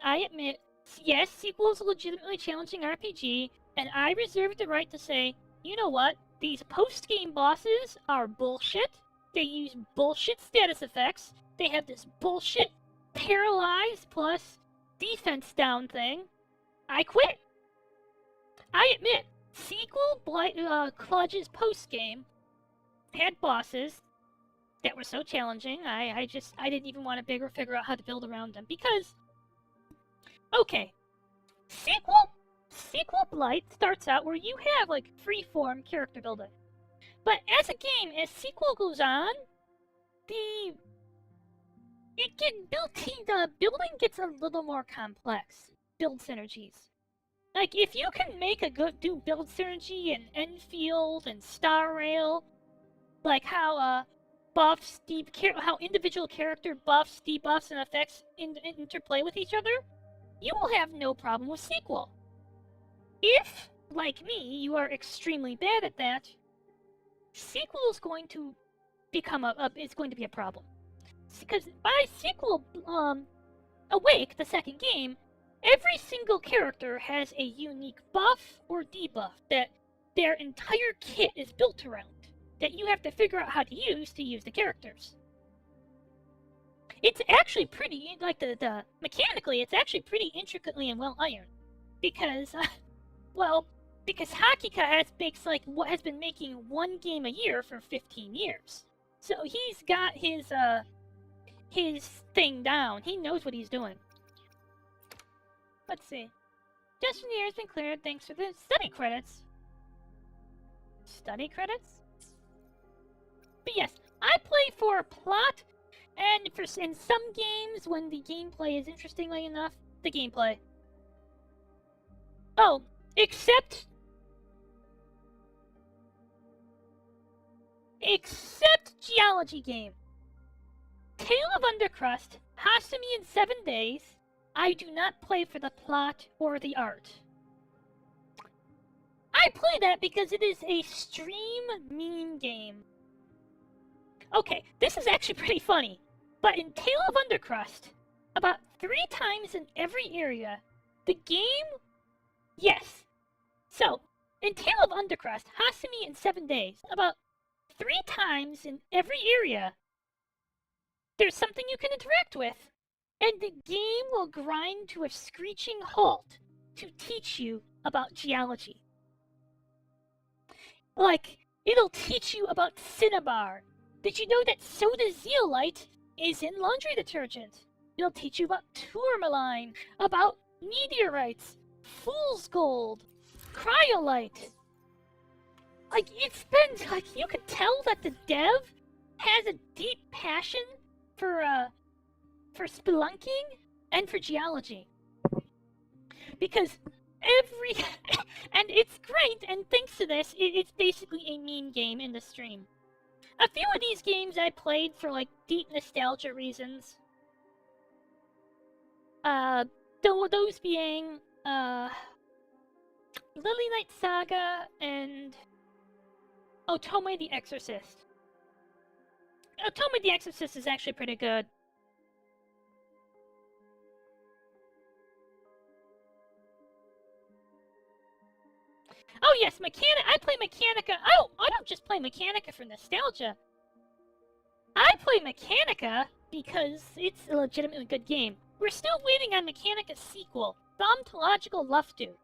yes, sequel is a legitimately challenging RPG, and I reserve the right to say, you know what? These post-game bosses are bullshit. They use bullshit status effects. They have this bullshit paralyzed plus defense down thing. I quit. I admit, sequel Cludge's post-game had bosses that were so challenging, I didn't even want to figure out how to build around them, because, okay, sequel Blight starts out where you have, like, free-form character building. But as a game, as sequel goes on, the building gets a little more complex. Build synergies. Like, if you can make do build synergy in Endfield and Star Rail, like how, how individual character buffs, debuffs, and effects interplay with each other, you will have no problem with sequel. If, like me, you are extremely bad at that, sequel is going to become it's going to be a problem. Because by sequel, Awake, the second game, every single character has a unique buff or debuff that their entire kit is built around, that you have to figure out how to use the characters. It's actually pretty, like, mechanically, it's actually pretty intricately and well ironed. Because, because Hakika has been making one game a year for 15 years. So he's got his thing down. He knows what he's doing. Let's see. Destiny has been cleared thanks for the study credits. Study credits? But yes, I play for plot, and in some games, when the gameplay is interestingly enough, the gameplay. Oh, except Geology game. Tale of Undercrust has to me in 7 days. I do not play for the plot or the art. I play that because it is a stream meme game. Okay, this is actually pretty funny, but in Tale of Undercrust, about 3 times in every area, the game... Yes. So, in Tale of Undercrust, Hasumi in 7 days, about 3 times in every area, there's something you can interact with, and the game will grind to a screeching halt to teach you about geology. Like, it'll teach you about cinnabar. Did you know that soda zeolite is in laundry detergent? It'll teach you about tourmaline, about meteorites, fool's gold, cryolite. Like, it's been, like, you could tell that the dev has a deep passion for spelunking and for geology. Because and it's great, and thanks to this, it's basically a meme game in the stream. A few of these games I played for, like, deep nostalgia reasons. Those being, Lily Knight Saga and Otome the Exorcist. Otome the Exorcist is actually pretty good. Oh yes, I play Mechanica. I don't just play Mechanica for nostalgia. I play Mechanica because it's a legitimately good game. We're still waiting on Mechanica's sequel, Thaumatological Luftu.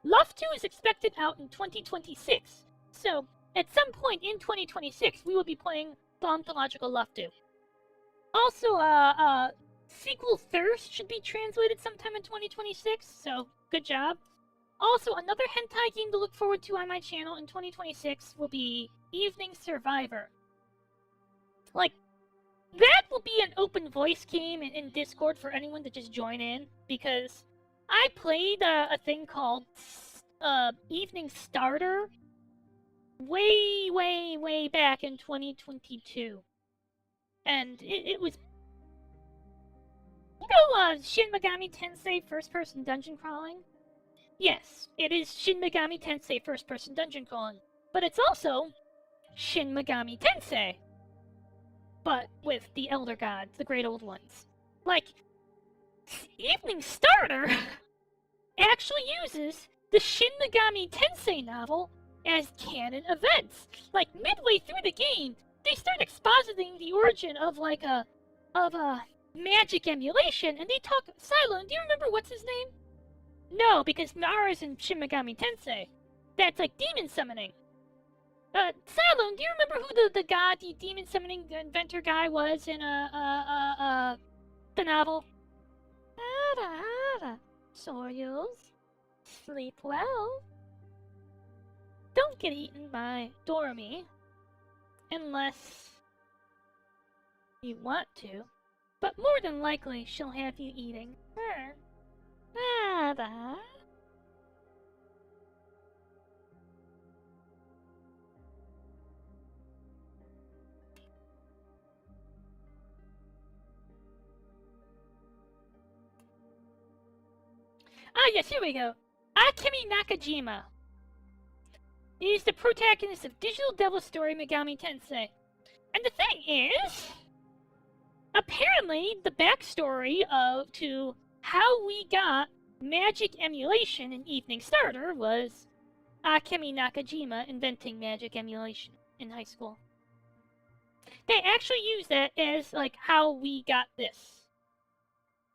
Luftu is expected out in 2026, so at some point in 2026, we will be playing Thaumatological Luftu. Also, sequel Thirst should be translated sometime in 2026, so good job. Also, another hentai game to look forward to on my channel in 2026 will be Evening Survivor. Like, that will be an open voice game in Discord for anyone to just join in, because I played a thing called Evening Starter way back in 2022. And it was... You know Shin Megami Tensei first-person dungeon crawling? Yes, it is Shin Megami Tensei first-person dungeon crawling, but it's also Shin Megami Tensei, but with the Elder Gods, the Great Old Ones. Like, Evening Starter actually uses the Shin Megami Tensei novel as canon events. Like midway through the game, they start expositing the origin of a magic emulation, and they talk. Cylone, do you remember what's his name? No, because Mara's in Shin Megami Tensei. That's like demon summoning. Cylone, do you remember who the god, the demon summoning inventor guy was in the novel? Soyuz, sleep well. Don't get eaten by Dormy. Unless you want to. But more than likely, she'll have you eating her. Ah, yes, here we go. Akemi Nakajima is the protagonist of Digital Devil Story Megami Tensei. And the thing is, apparently the backstory to how we got magic emulation in Evening Starter was Akemi Nakajima inventing magic emulation in high school. They actually use that as, like, how we got this.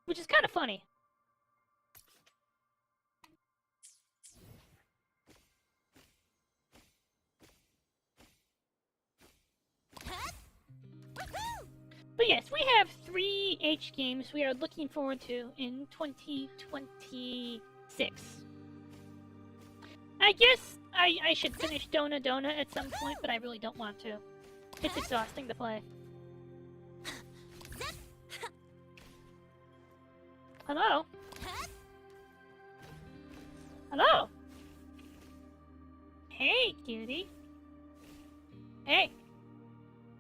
Which is kind of funny. But yes, we have 3 H games we are looking forward to in 2026. I guess I should finish Dona Dona at some point, but I really don't want to. It's exhausting to play. Hello? Hello? Hey, cutie. Hey.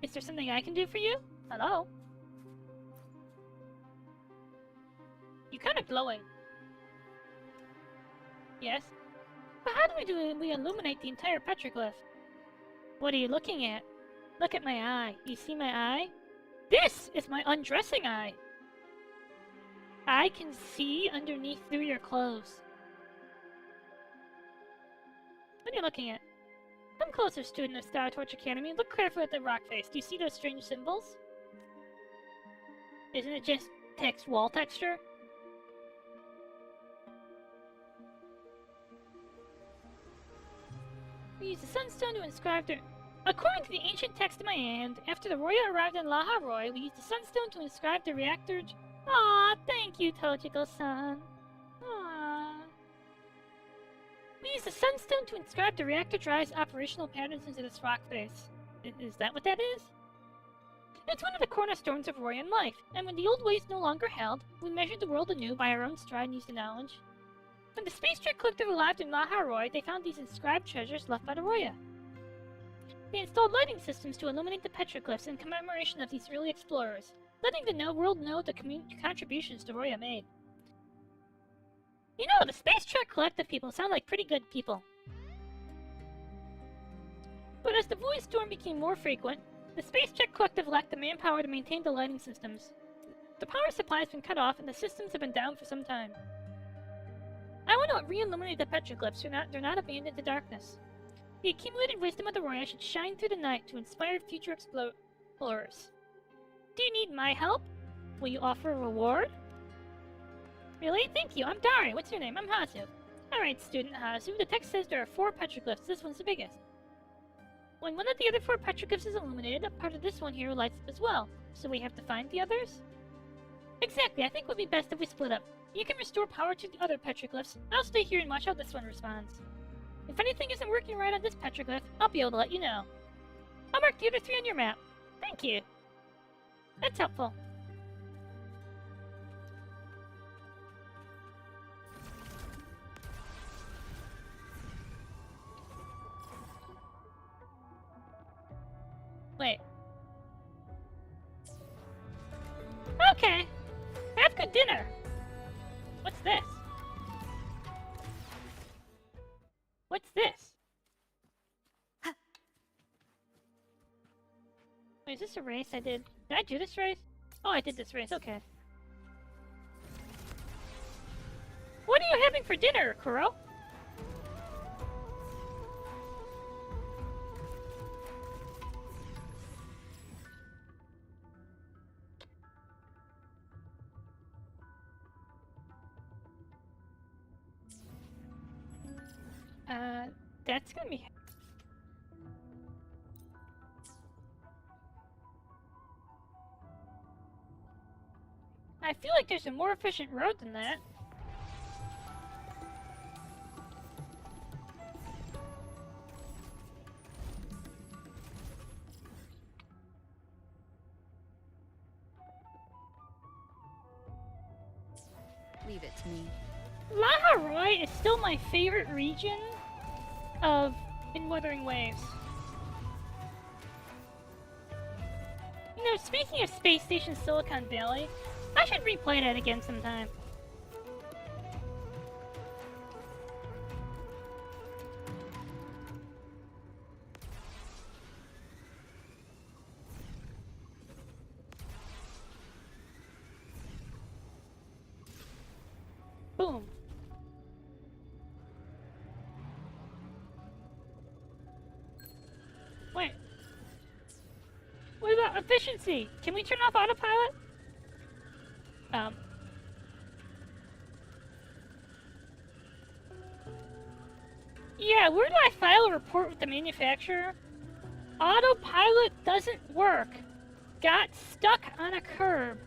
Is there something I can do for you? Hello? You're kind of glowing. Yes? But how do we illuminate the entire petroglyph? What are you looking at? Look at my eye. You see my eye? This is my undressing eye. I can see underneath through your clothes. What are you looking at? Come closer, student of Star Torch Academy. Look carefully at the rock face. Do you see those strange symbols? Isn't it just text wall texture? We use the sunstone to inscribe their... According to the ancient text in my hand, after the Roya arrived in Laha Roy, we used the sunstone to inscribe the reactor... Aw, thank you, Tojiko-san. Aww. We used the sunstone to inscribe the reactor drive's operational patterns into this rock face. Is that what that is? It's one of the cornerstones of Royan life, and when the old ways no longer held, we measured the world anew by our own stride and used the knowledge. When the Space Trek Collective arrived in Laha Roy, they found these inscribed treasures left by the Roya. They installed lighting systems to illuminate the petroglyphs in commemoration of these early explorers, letting the world know the contributions the Roya made. You know, the Space Trek Collective people sound like pretty good people. But as the void storm became more frequent, the Space Trek Collective lacked the manpower to maintain the lighting systems. The power supply has been cut off and the systems have been down for some time. I want to re-illuminate the petroglyphs so they're not abandoned to darkness. The accumulated wisdom of the Roya should shine through the night to inspire future explorers. Do you need my help? Will you offer a reward? Really? Thank you. I'm Dari. What's your name? I'm Hazu. Alright, student Hazu. The text says there are 4 petroglyphs. This one's the biggest. When one of the other 4 petroglyphs is illuminated, a part of this one here lights up as well. So we have to find the others? Exactly. I think it would be best if we split up. You can restore power to the other petroglyphs. I'll stay here and watch how this one responds. If anything isn't working right on this petroglyph, I'll be able to let you know. I'll mark the other 3 on your map. Thank you. That's helpful. Wait. Okay. Have good dinner. What's this? What's this? Wait, is this a race I did? Did I do this race? Oh, I did this race. Okay. What are you having for dinner, Kuro? That's gonna be... I feel like there's a more efficient road than that. Leave it to me. Laharoy is still my favorite region in Wuthering Waves. You know, speaking of Space Station Silicon Valley, I should replay that again sometime. Boom. Wait. What about efficiency? Can we turn off autopilot? Yeah, where do I file a report with the manufacturer? Autopilot doesn't work. Got stuck on a curb.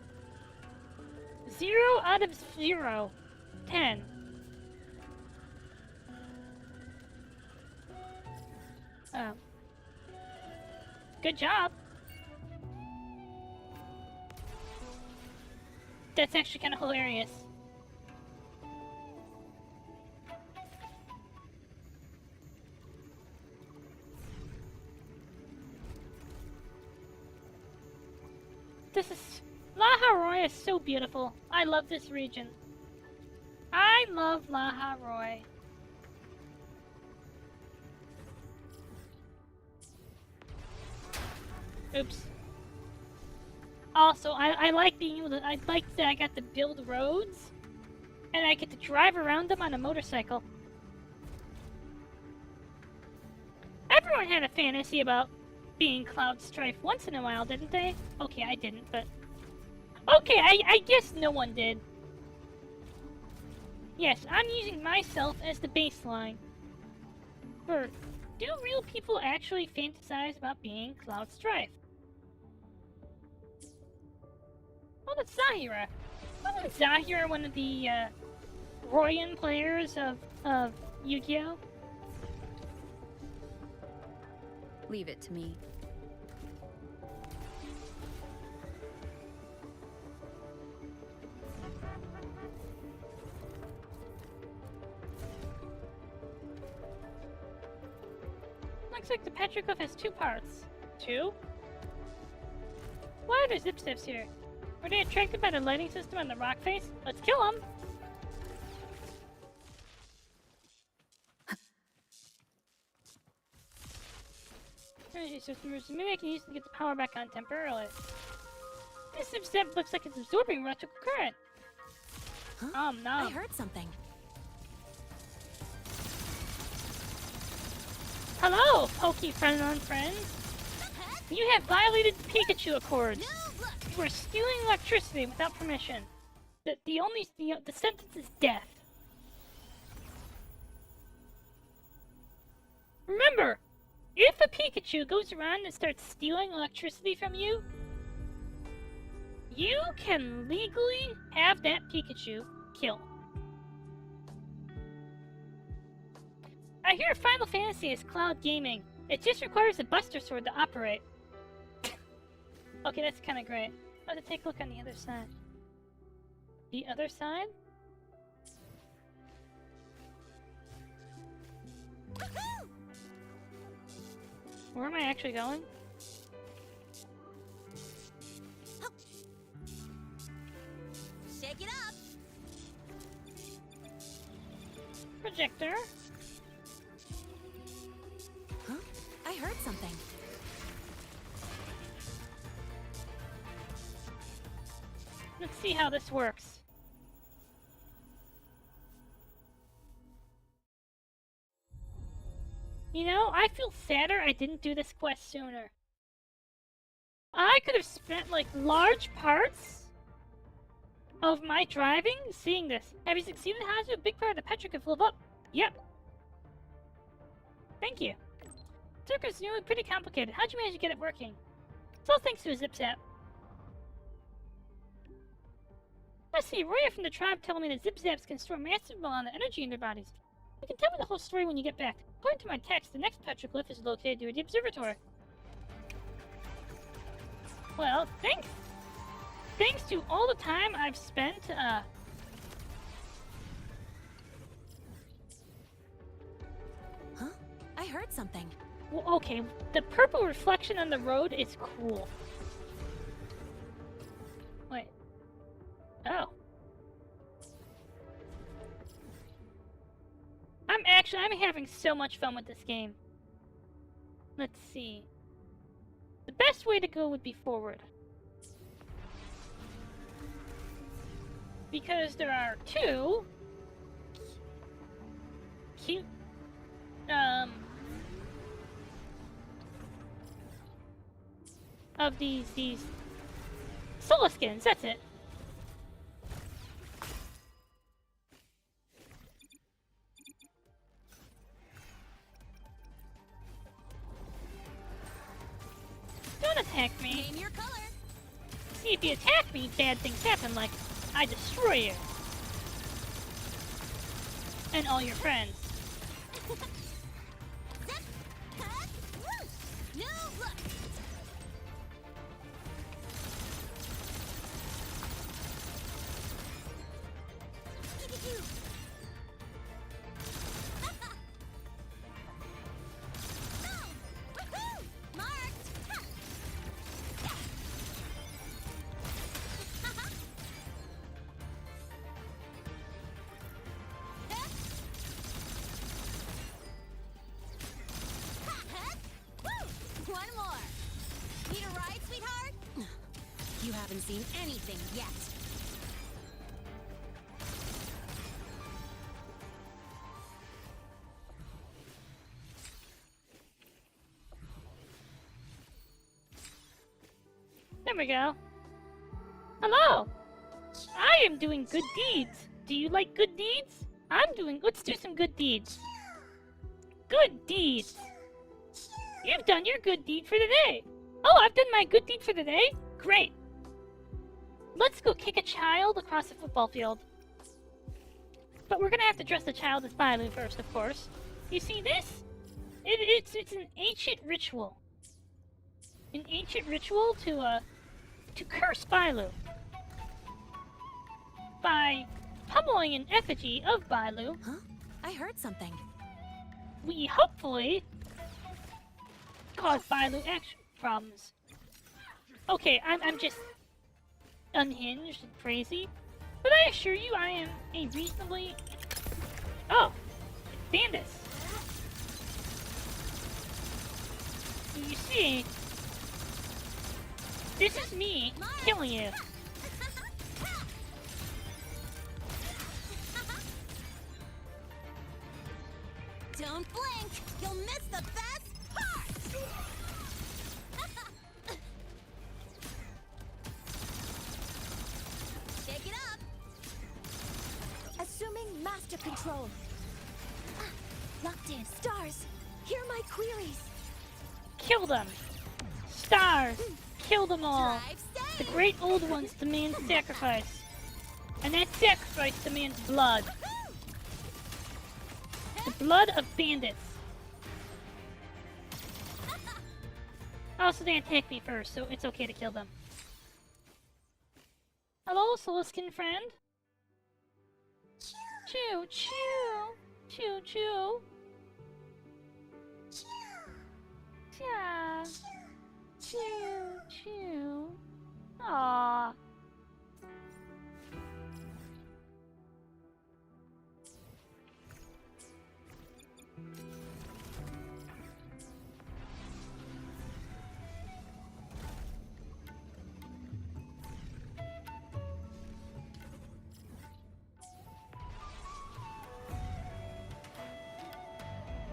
0 out of 0. 10. Good job. That's actually kind of hilarious. This is... Laharoy is so beautiful. I love this region. I love Laharoy. Oops. Also, I like being able to... I like that I got to build roads, and I get to drive around them on a motorcycle. Everyone had a fantasy about being Cloud Strife once in a while, didn't they? Okay, I didn't, but... Okay, I guess no one did. Yes, I'm using myself as the baseline. For, do real people actually fantasize about being Cloud Strife? Oh, that's Zahira. Wasn't Zahira one of the, Royan players of Yu-Gi-Oh? Leave it to me. Looks like the petroglyph has 2 parts. 2? Why are there zip-zips here? Were they attracted by the lighting system on the rock face? Let's kill them! Energy system routes. Maybe I can use it to get the power back on temporarily. This zip-zip looks like it's absorbing electrical current. Huh? No. I heard something. Hello, Pokey friend on friends. You have violated the Pikachu Accords. You are stealing electricity without permission. The sentence is death. Remember, if a Pikachu goes around and starts stealing electricity from you, you can legally have that Pikachu killed. I hear Final Fantasy is cloud gaming. It just requires a Buster Sword to operate. Okay, that's kind of great. I'll have to take a look on the other side. The other side? Where am I actually going? Shake it up. Projector. Huh? I heard something. Let's see how this works. You know, I feel sadder I didn't do this quest sooner. I could have spent, like, large parts of my driving seeing this. Have you succeeded? How to a big part of the petroglyph live up? Yep. Thank you. Circus is pretty complicated. How'd you manage to get it working? It's all thanks to a zip-zap. Let's see, Roya from the tribe telling me that zip-zaps can store massive amount of energy in their bodies. You can tell me the whole story when you get back. According to my text, the next petroglyph is located near the observatory. Well, thanks. Thanks to all the time I've spent, Huh? I heard something. Well, okay, the purple reflection on the road is cool. Wait. Oh. I'm having so much fun with this game. Let's see. The best way to go would be forward. Because there are two cute, of these solo skins, that's it. Don't attack me. Name your color. See, if you attack me, bad things happen, like I destroy you. And all your friends. Zip, cut, woo. New look. One more. Need a ride, sweetheart? You haven't seen anything yet. There we go. Hello! I am doing good deeds. Do you like good deeds? Let's do some good deeds. Good deeds. You've done your good deed for the day. Oh, I've done my good deed for the day? Great. Let's go kick a child across the football field. But we're gonna have to dress the child as Bailu first, of course. You see this? It's an ancient ritual. An ancient ritual to curse Bailu. By pummeling an effigy of Bailu, Huh? I heard something. we hopefully cause Bailu action problems. Okay, I'm just unhinged and crazy, but I assure you I am a reasonably... Oh, bandits. You see, this is me killing you. Don't blink! You'll miss the best part! Shake it up! Assuming master control. Locked in. Stars, hear my queries. Kill them. Stars, kill them all. Drive The safe! great old ones demand sacrifice. And that sacrifice demands blood. The blood of bandits. Also, they attacked me first, so it's okay to kill them. Hello, Soliskin friend? Choo choo! Choo choo! Yeah. Choo choo! Aww.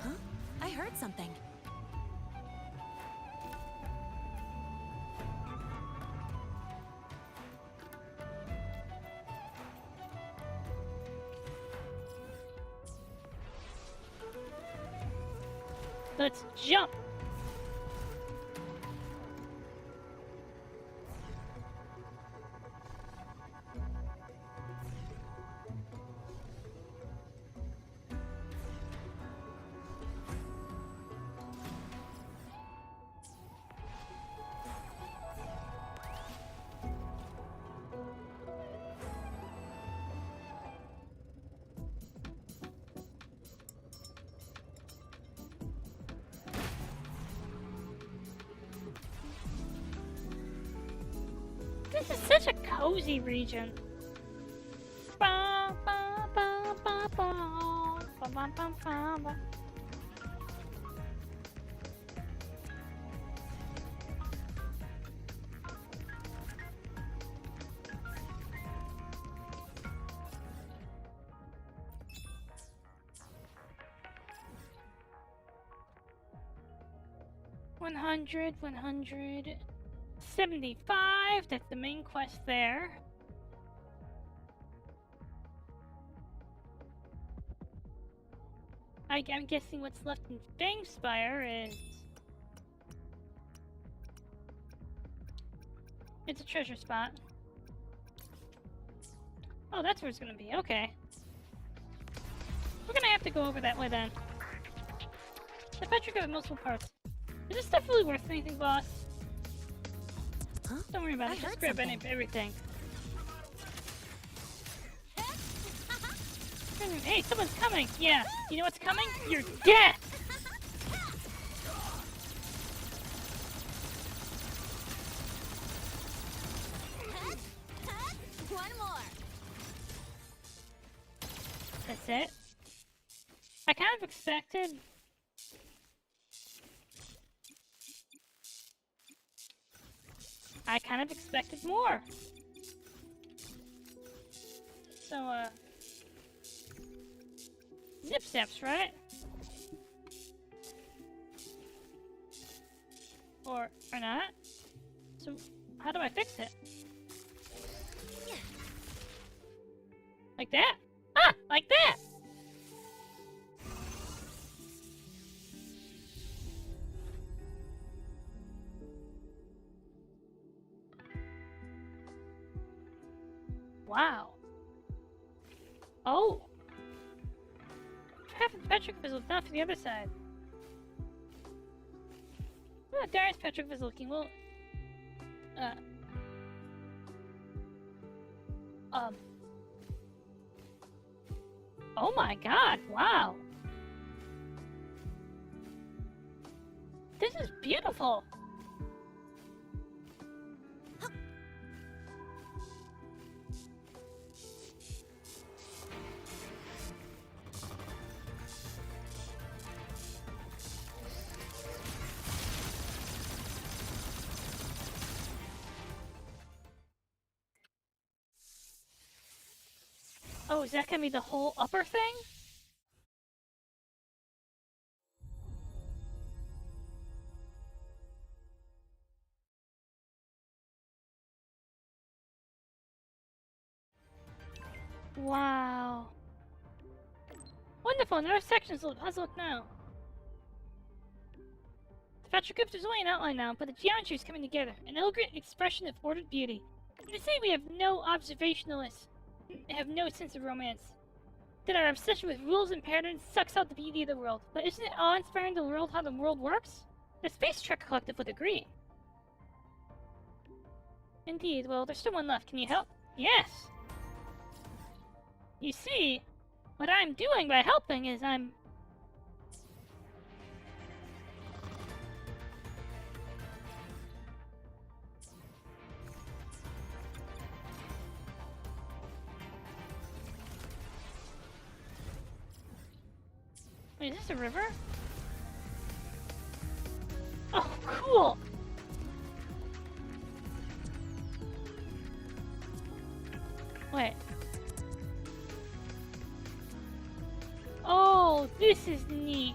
Huh? I heard something. let's jump. This is such a cozy region. Ba, ba, ba, ba, ba. Ba, ba, ba, ba, ba. $100, $175. That's the main quest there. I'm guessing what's left in Fangspire is... It's a treasure spot. Oh, that's where it's gonna be. Okay. We're gonna have to go over that way then. The Petric have multiple parts. Is this stuff really worth anything, boss? Huh? Don't worry about it. Just grab everything. Hey, someone's coming! Yeah, you know what's coming? Your death! One more. That's it. I kind of expected... more. So, zip steps, right? Or not? So, how do I fix it? Like that? Ah! Like that! Wow. Oh! Half the Petric Fizzle, not for the other side. Oh, Darius Petric Fizzle looking. Well, oh my god, wow. This is beautiful. Oh, is that gonna be the whole upper thing? Wow. Wonderful, another section's look. How's it look now? The Petric Group is only an outline now, but the geometry is coming together. An elegant expression of ordered beauty. You say we have no observationalists. Have no sense of romance. That our obsession with rules and patterns sucks out the beauty of the world. But isn't it awe-inspiring to the world how the world works? The Space Trek Collective would agree. Indeed, well, there's still one left. Can you help? Yes! You see, what I'm doing by helping is I'm... Wait, is this a river? Oh, cool! Wait. Oh, this is neat.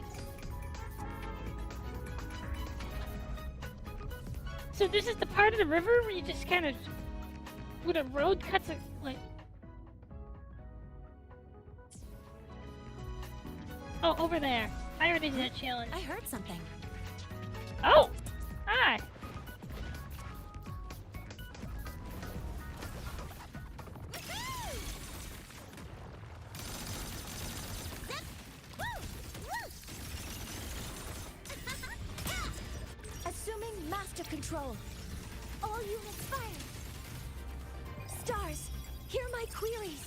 So this is the part of the river where you just kind of... where the road cuts it, like... Oh, over there. I already did that challenge. I heard something. Oh! Hi! Assuming master control. All units fire. Stars, hear my queries.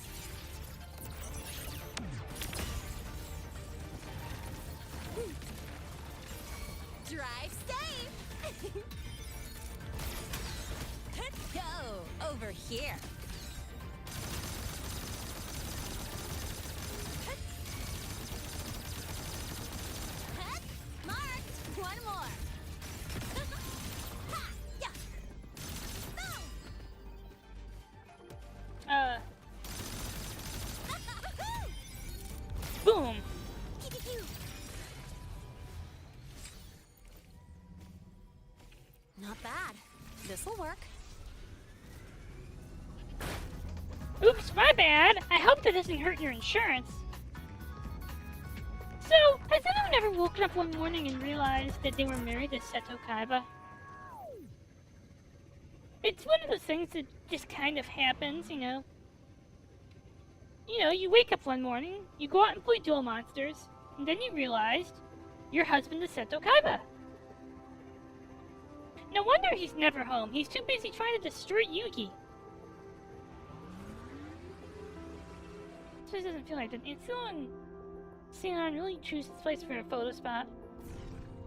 Drive safe! Let's go! Over here! Marked! One more! Ha! Yeah! Boom! Not bad. This'll work. Oops, my bad! I hope that doesn't hurt your insurance. So, has anyone ever woken up one morning and realized that they were married to Seto Kaiba? It's one of those things that just kind of happens, you know. You wake up one morning, you go out and play Duel Monsters, and then you realized your husband is Seto Kaiba. No wonder he's never home. He's too busy trying to destroy Yugi. This place doesn't feel like it. Sinon really choose this place for a photo spot.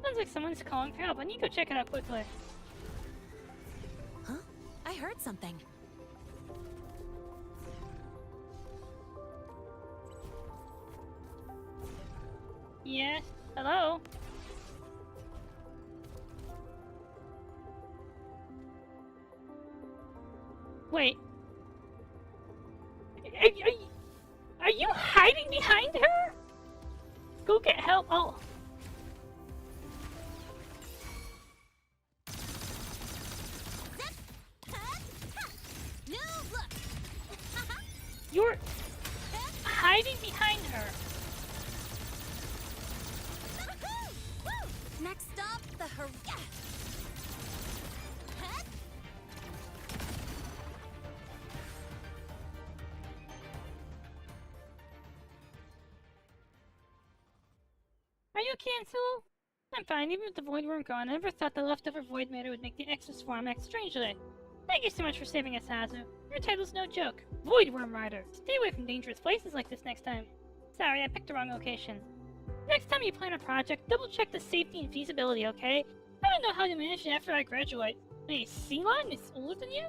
Sounds like someone's calling for help. I need to go check it out quickly. Huh? I heard something. Yes? Hello? Wait. Are you hiding behind her? Go get help. Oh. You're hiding behind her. Next stop, the Are you cancelled? I'm fine, even with the void weren't gone. I never thought the leftover void matter would make the extra swarm act strangely. Thank you so much for saving us, Hazu. Your title's no joke. Void Worm Rider. Stay away from dangerous places like this next time. Sorry, I picked the wrong location. Next time you plan a project, double check the safety and feasibility, okay? I don't know how to manage it after I graduate. Wait, Ceylon is older than you?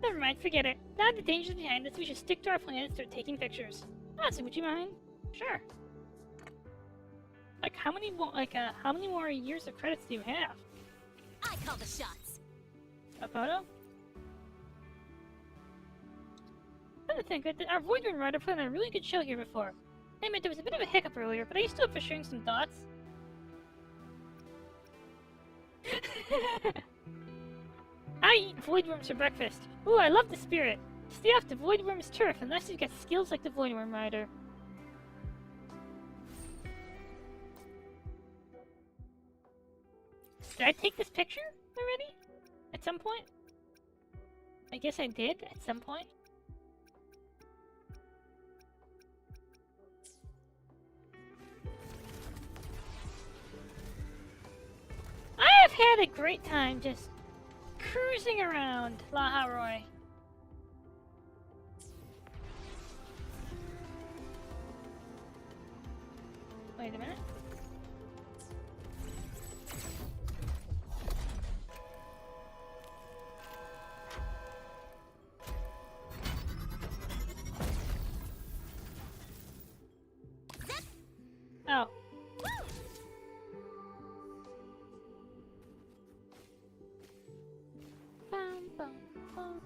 Never mind, forget it. Now that the danger's behind us, we should stick to our plan and start taking pictures. Hazu, would you mind? Sure. Like, how many more years of credits do you have? I call the shots. A photo? I think that our Void Worm Rider put on a really good show here before. I admit there was a bit of a hiccup earlier, but are you still up for sharing some thoughts? I eat void worms for breakfast. Ooh, I love the spirit. Stay off the void worm's turf unless you've got skills like the Void Worm Rider. Did I take this picture already? At some point? I guess I did at some point. I have had a great time just cruising around Laharoy. Wait a minute. Oh. Bum, bum, bum.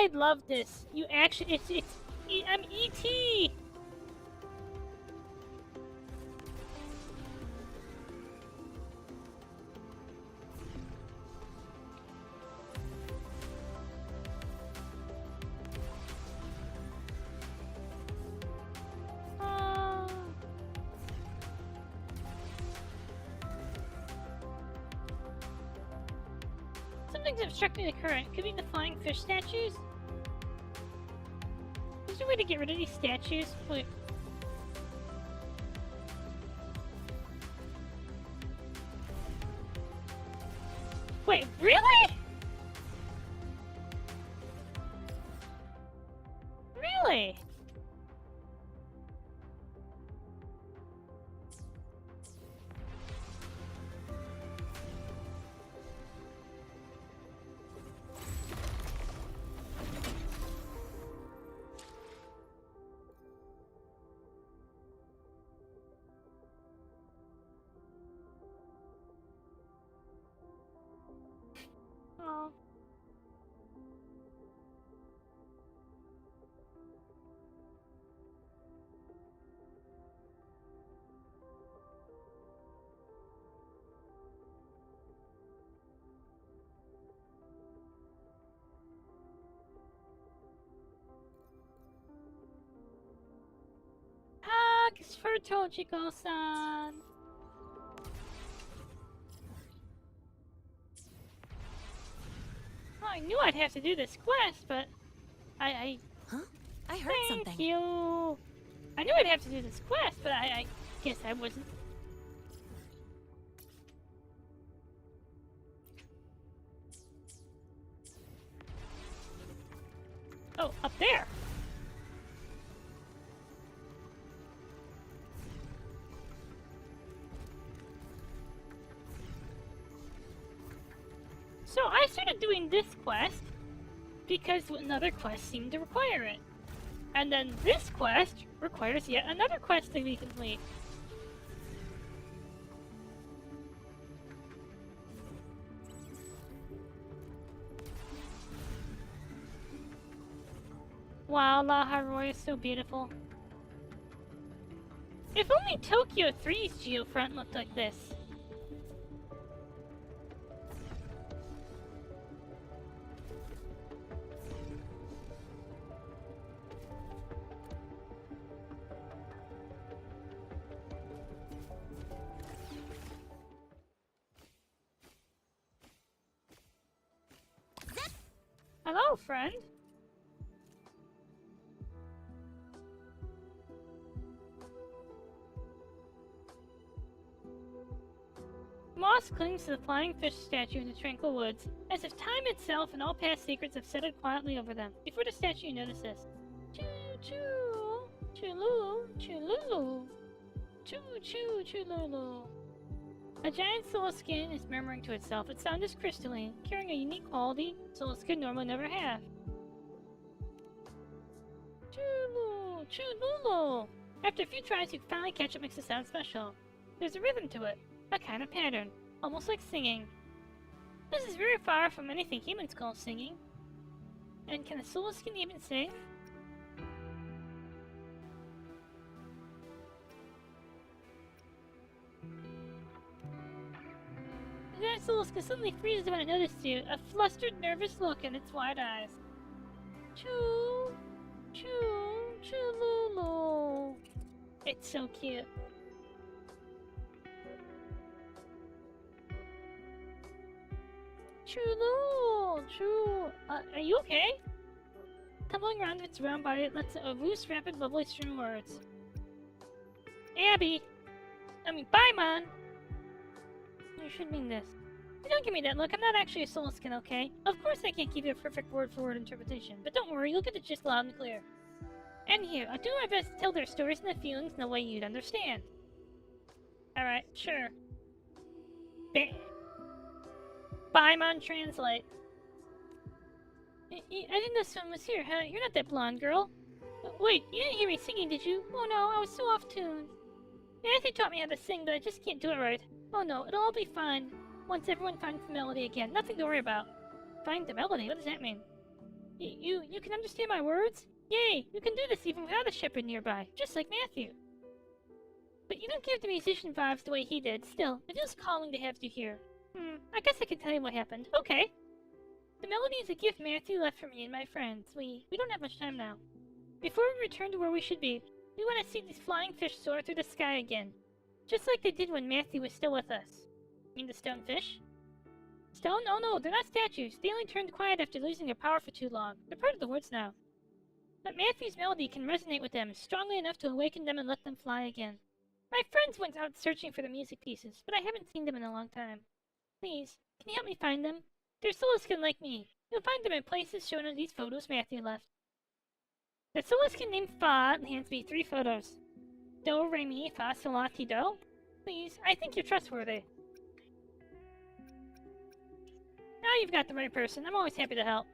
I love this. You actually, I'm E.T. Something's obstructing the current. Could be the flying fish statues? Is there a way to get rid of these statues? Wait. Wait, really? Really? Oh. Hugs for Tojiko-san. Oh, I knew I'd have to do this quest, but I Huh? I heard thank something. you. I knew I'd have to do this quest, but I guess I wasn't. Oh, up there. So I started doing this quest because another quest seemed to require it. And then this quest requires yet another quest to be complete. Wow, La Haroi is so beautiful. If only Tokyo 3's geofront looked like this. Hello, friend. Moss clings to the flying fish statue in the tranquil woods, as if time itself and all past secrets have settled quietly over them. Before the statue notices. Choo-choo, choo-loo, choo-loo, choo-choo, choo-loo. A giant Soliskin is murmuring to itself. Its sound is crystalline, carrying a unique quality Soliskin normally never have. Choo-loo, choo-loo. After a few tries, you finally catch what makes the sound special. There's a rhythm to it. A kind of pattern, almost like singing. This is very far from anything humans call singing. And can a Soliskin even sing? The giant Soliskin suddenly freezes when it notices you, a flustered, nervous look in its wide eyes. Choo, choo, choo-loo-loo. It's so cute. Choo-loo, choo. Are you okay? Tumbling around its round body, it lets a loose, rapid, lovely stream of words. Abby! Bye, man! You should mean this. Don't give me that look, I'm not actually a Soliskin, okay? Of course I can't give you a perfect word-for-word interpretation, but don't worry, you'll get the gist loud and clear. And here, I'll do my best to tell their stories and their feelings in a way you'd understand. Alright, sure. Paimon translate. I didn't know someone was here, huh? You're not that blonde girl. Wait, you didn't hear me singing, did you? Oh no, I was so off tune. Nancy taught me how to sing, but I just can't do it right. Oh no, it'll all be fine. Once everyone finds the melody again. Nothing to worry about. Find the melody? What does that mean? You can understand my words? Yay! You can do this even without a shepherd nearby, just like Matthew. But you don't give the musician vibes the way he did. Still, it is calming to have you here. I guess I can tell you what happened. Okay. The melody is a gift Matthew left for me and my friends. We don't have much time now. Before we return to where we should be, we want to see these flying fish soar through the sky again. Just like they did when Matthew was still with us. You mean the stone fish? Stone? Oh no, they're not statues. They only turned quiet after losing their power for too long. They're part of the woods now. But Matthew's melody can resonate with them strongly enough to awaken them and let them fly again. My friends went out searching for the music pieces, but I haven't seen them in a long time. Please, can you help me find them? They're Soliskin like me. You'll find them in places shown in these photos Matthew left. The Soliskin named Fa hands me 3 photos. Do, re, mi, fa, sol, la, ti, do. Please, I think you're trustworthy. Now you've got the right person. I'm always happy to help.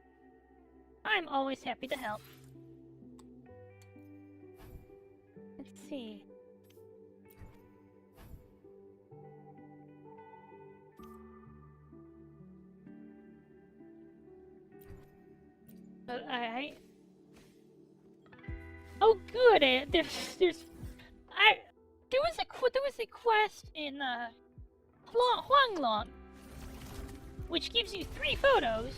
I'm always happy to help. Let's see. But oh good, there was a quest in Huanglong, which gives you 3 photos,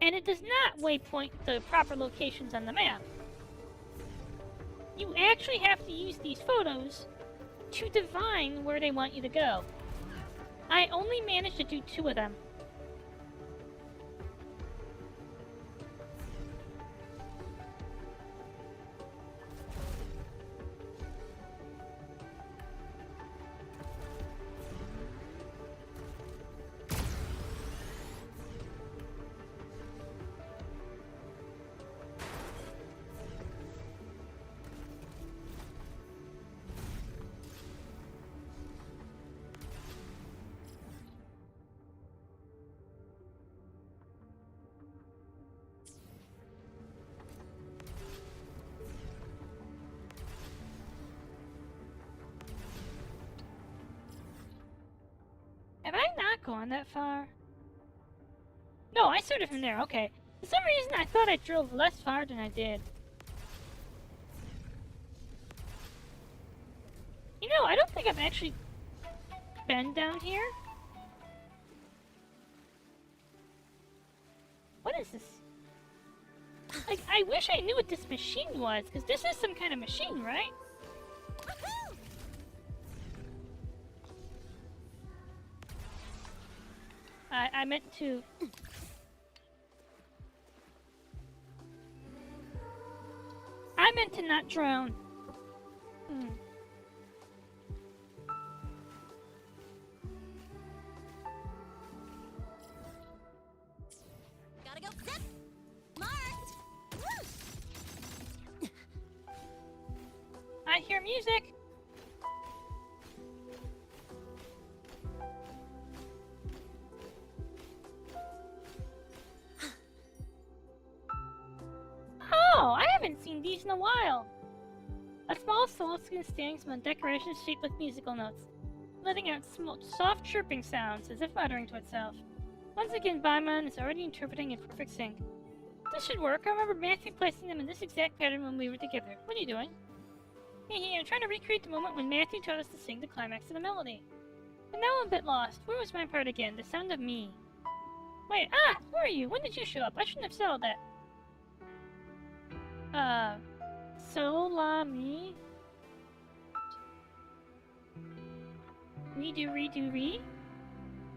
and it does not waypoint the proper locations on the map. You actually have to use these photos to divine where they want you to go. I only managed to do 2 of them. Have I not gone that far? No, I started from there, okay. For some reason I thought I drove less far than I did. You know, I don't think I've actually been down here. What is this? Like, I wish I knew what this machine was, because this is some kind of machine, right? I meant to... I meant to not drown. Gotta go zip! Marked! I hear music! Oh, I haven't seen these in a while. A small Soulskin stands on decorations shaped like musical notes, letting out soft chirping sounds as if muttering to itself. Once again, Baiman is already interpreting in perfect sync. This should work. I remember Matthew placing them in this exact pattern when we were together. What are you doing? Hey, I'm trying to recreate the moment when Matthew taught us to sing the climax of the melody. But now I'm a bit lost. Where was my part again? The sound of me. Wait, who are you? When did you show up? I shouldn't have settled that. So la mi. Redo, redo, re.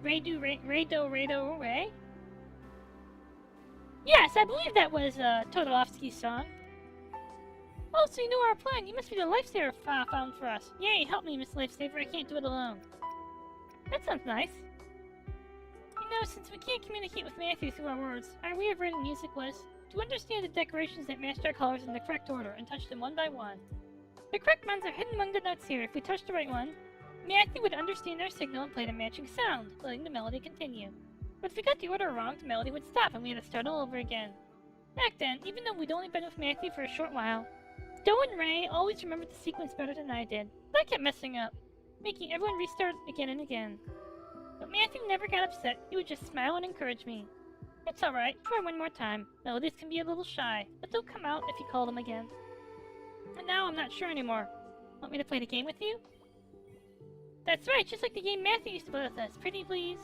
Re-do, re, re-do, re-do, re. Yes, I believe that was Todolovsky's song. Oh, so you know our plan. You must be the lifesaver found for us. Yay, help me, Miss Lifesaver. I can't do it alone. That sounds nice. You know, since we can't communicate with Matthew through our words, our way of writing music was to understand the decorations that matched our colors in the correct order and touch them one by one. The correct ones are hidden among the notes here. If we touched the right one, Matthew would understand our signal and play the matching sound, letting the melody continue. But if we got the order wrong, the melody would stop and we had to start all over again. Back then, even though we'd only been with Matthew for a short while, Do and Ray always remembered the sequence better than I did, but I kept messing up, making everyone restart again and again. But Matthew never got upset. He would just smile and encourage me. It's alright. Try one more time. Melodies can be a little shy, but they'll come out if you call them again. And now I'm not sure anymore. Want me to play the game with you? That's right, just like the game Matthew used to play with us. Pretty please?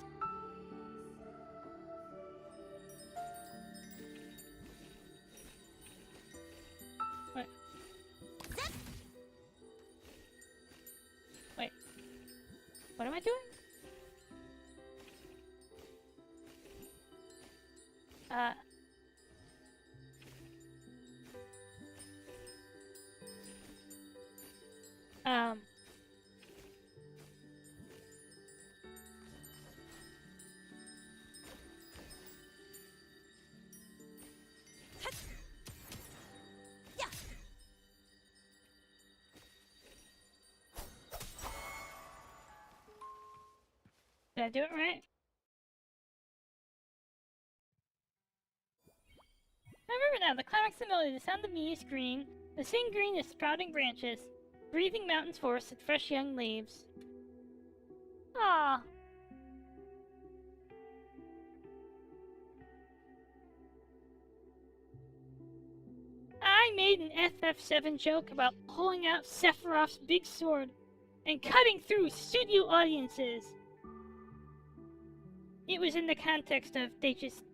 What? Wait. What am I doing? Did I do it right? I remember now, the climax of the melody, the sound of me is green, the same green as sprouting branches, breathing mountains forests with fresh young leaves. Ah. I made an FF7 joke about pulling out Sephiroth's big sword and cutting through studio audiences. It was in the context of they just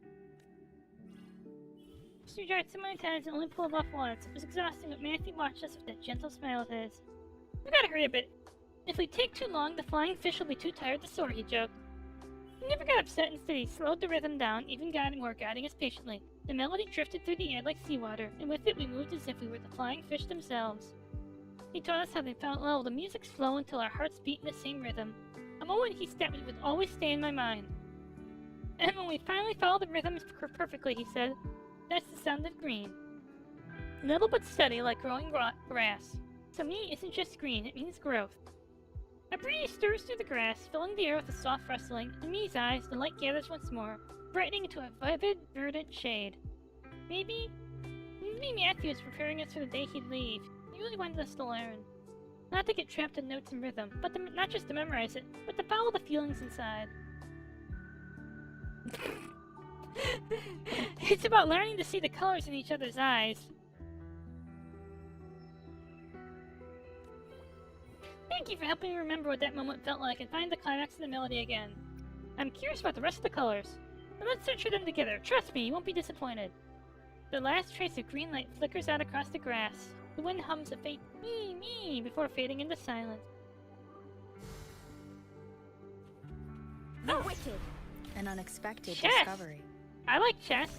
tried so many times and only pulled off once. It was exhausting, but Matthew watched us with that gentle smile of his. We gotta hurry a bit. If we take too long, the flying fish will be too tired to soar, he joked. He never got upset. Instead, he slowed the rhythm down, even guiding us patiently. The melody drifted through the air like seawater, and with it we moved as if we were the flying fish themselves. He taught us how they felt well. The music's flow until our hearts beat in the same rhythm. A moment he stepped would always stay in my mind. And when we finally followed the rhythm perfectly, he said, that's the sound of green. Little but steady, like growing grass. So me isn't just green, it means growth. A breeze stirs through the grass, filling the air with a soft rustling. In me's eyes, the light gathers once more, brightening into a vivid, verdant shade. Maybe Matthew is preparing us for the day he'd leave. He really wanted us to learn. Not to get trapped in notes and rhythm, but not just to memorize it, but to follow the feelings inside. It's about learning to see the colors in each other's eyes. Thank you for helping me remember what that moment felt like and find the climax of the melody again. I'm curious about the rest of the colors. But let's search for them together. Trust me, you won't be disappointed. The last trace of green light flickers out across the grass. The wind hums a faint me before fading into silence. The Wicked! An unexpected Chess. discovery. I like chess.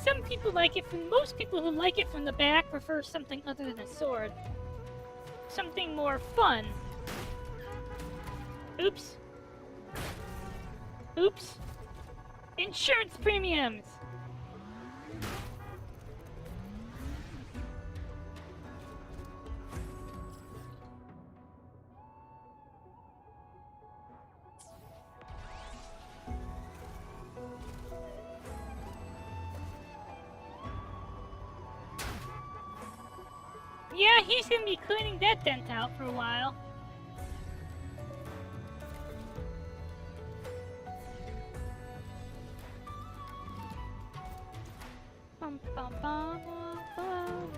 Some people like it from most people who like it from the back prefer something other than a sword. Something more fun. Oops. Oops. Insurance premiums! Yeah, he's gonna be cleaning that dent out for a while. Bum, bum, bum, bum.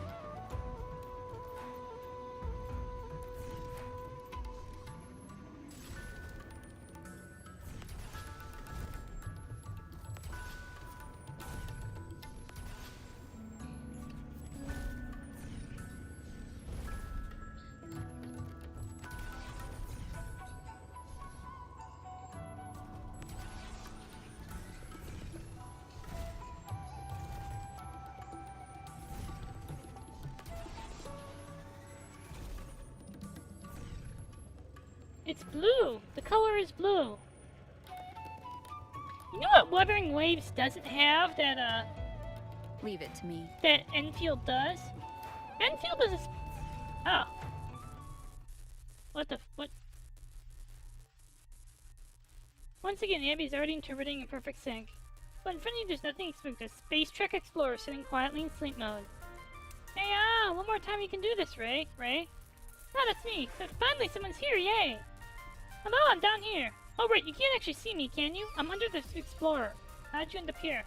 It's blue! The color is blue! You know what Wuthering Waves doesn't have that, Leave it to me. that Endfield does? Endfield is a... Oh. What? Once again, Abby's already interpreting in perfect sync. But in front of you, there's nothing except a Space Trek Explorer sitting quietly in sleep mode. Hey, one more time you can do this, Ray. Ray? Oh, that's me. So finally, someone's here, yay! Hello, I'm down here. Oh, right, you can't actually see me, can you? I'm under this Explorer. How'd you end up here?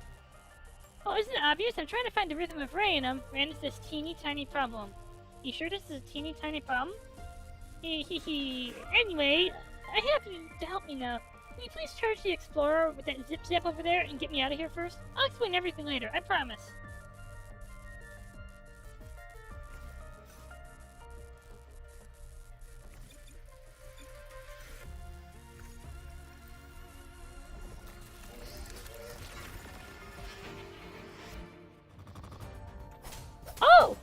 Oh, isn't it obvious? I'm trying to find the rhythm of Ray, and ran into this teeny tiny problem. You sure this is a teeny tiny problem? Anyway, I have you to help me now. Can you please charge the Explorer with that zip-zap over there and get me out of here first? I'll explain everything later, I promise. Oh!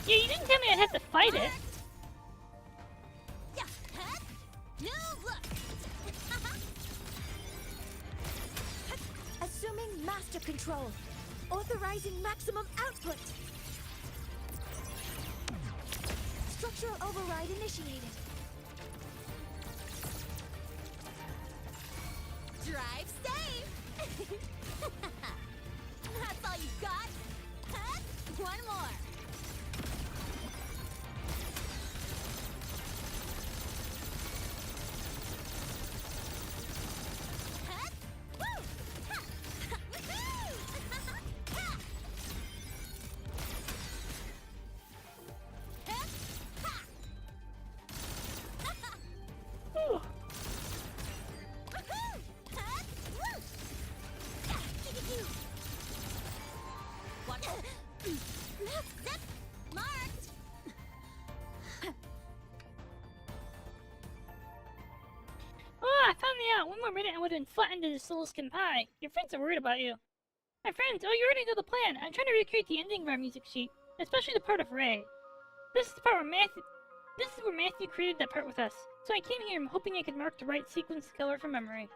Yeah, you didn't tell me I'd have to fight it. Assuming master control. Authorizing maximum output. Structural override initiated. Drive safe! That's all you got? One more. One more minute I would have been flattened into Soulskin Pie. Your friends are worried about you. My friends, oh, you already know the plan. I'm trying to recreate the ending of our music sheet, especially the part of Ray. This is the part where Matthew created that part with us. So I came here hoping I could mark the right sequence color from memory.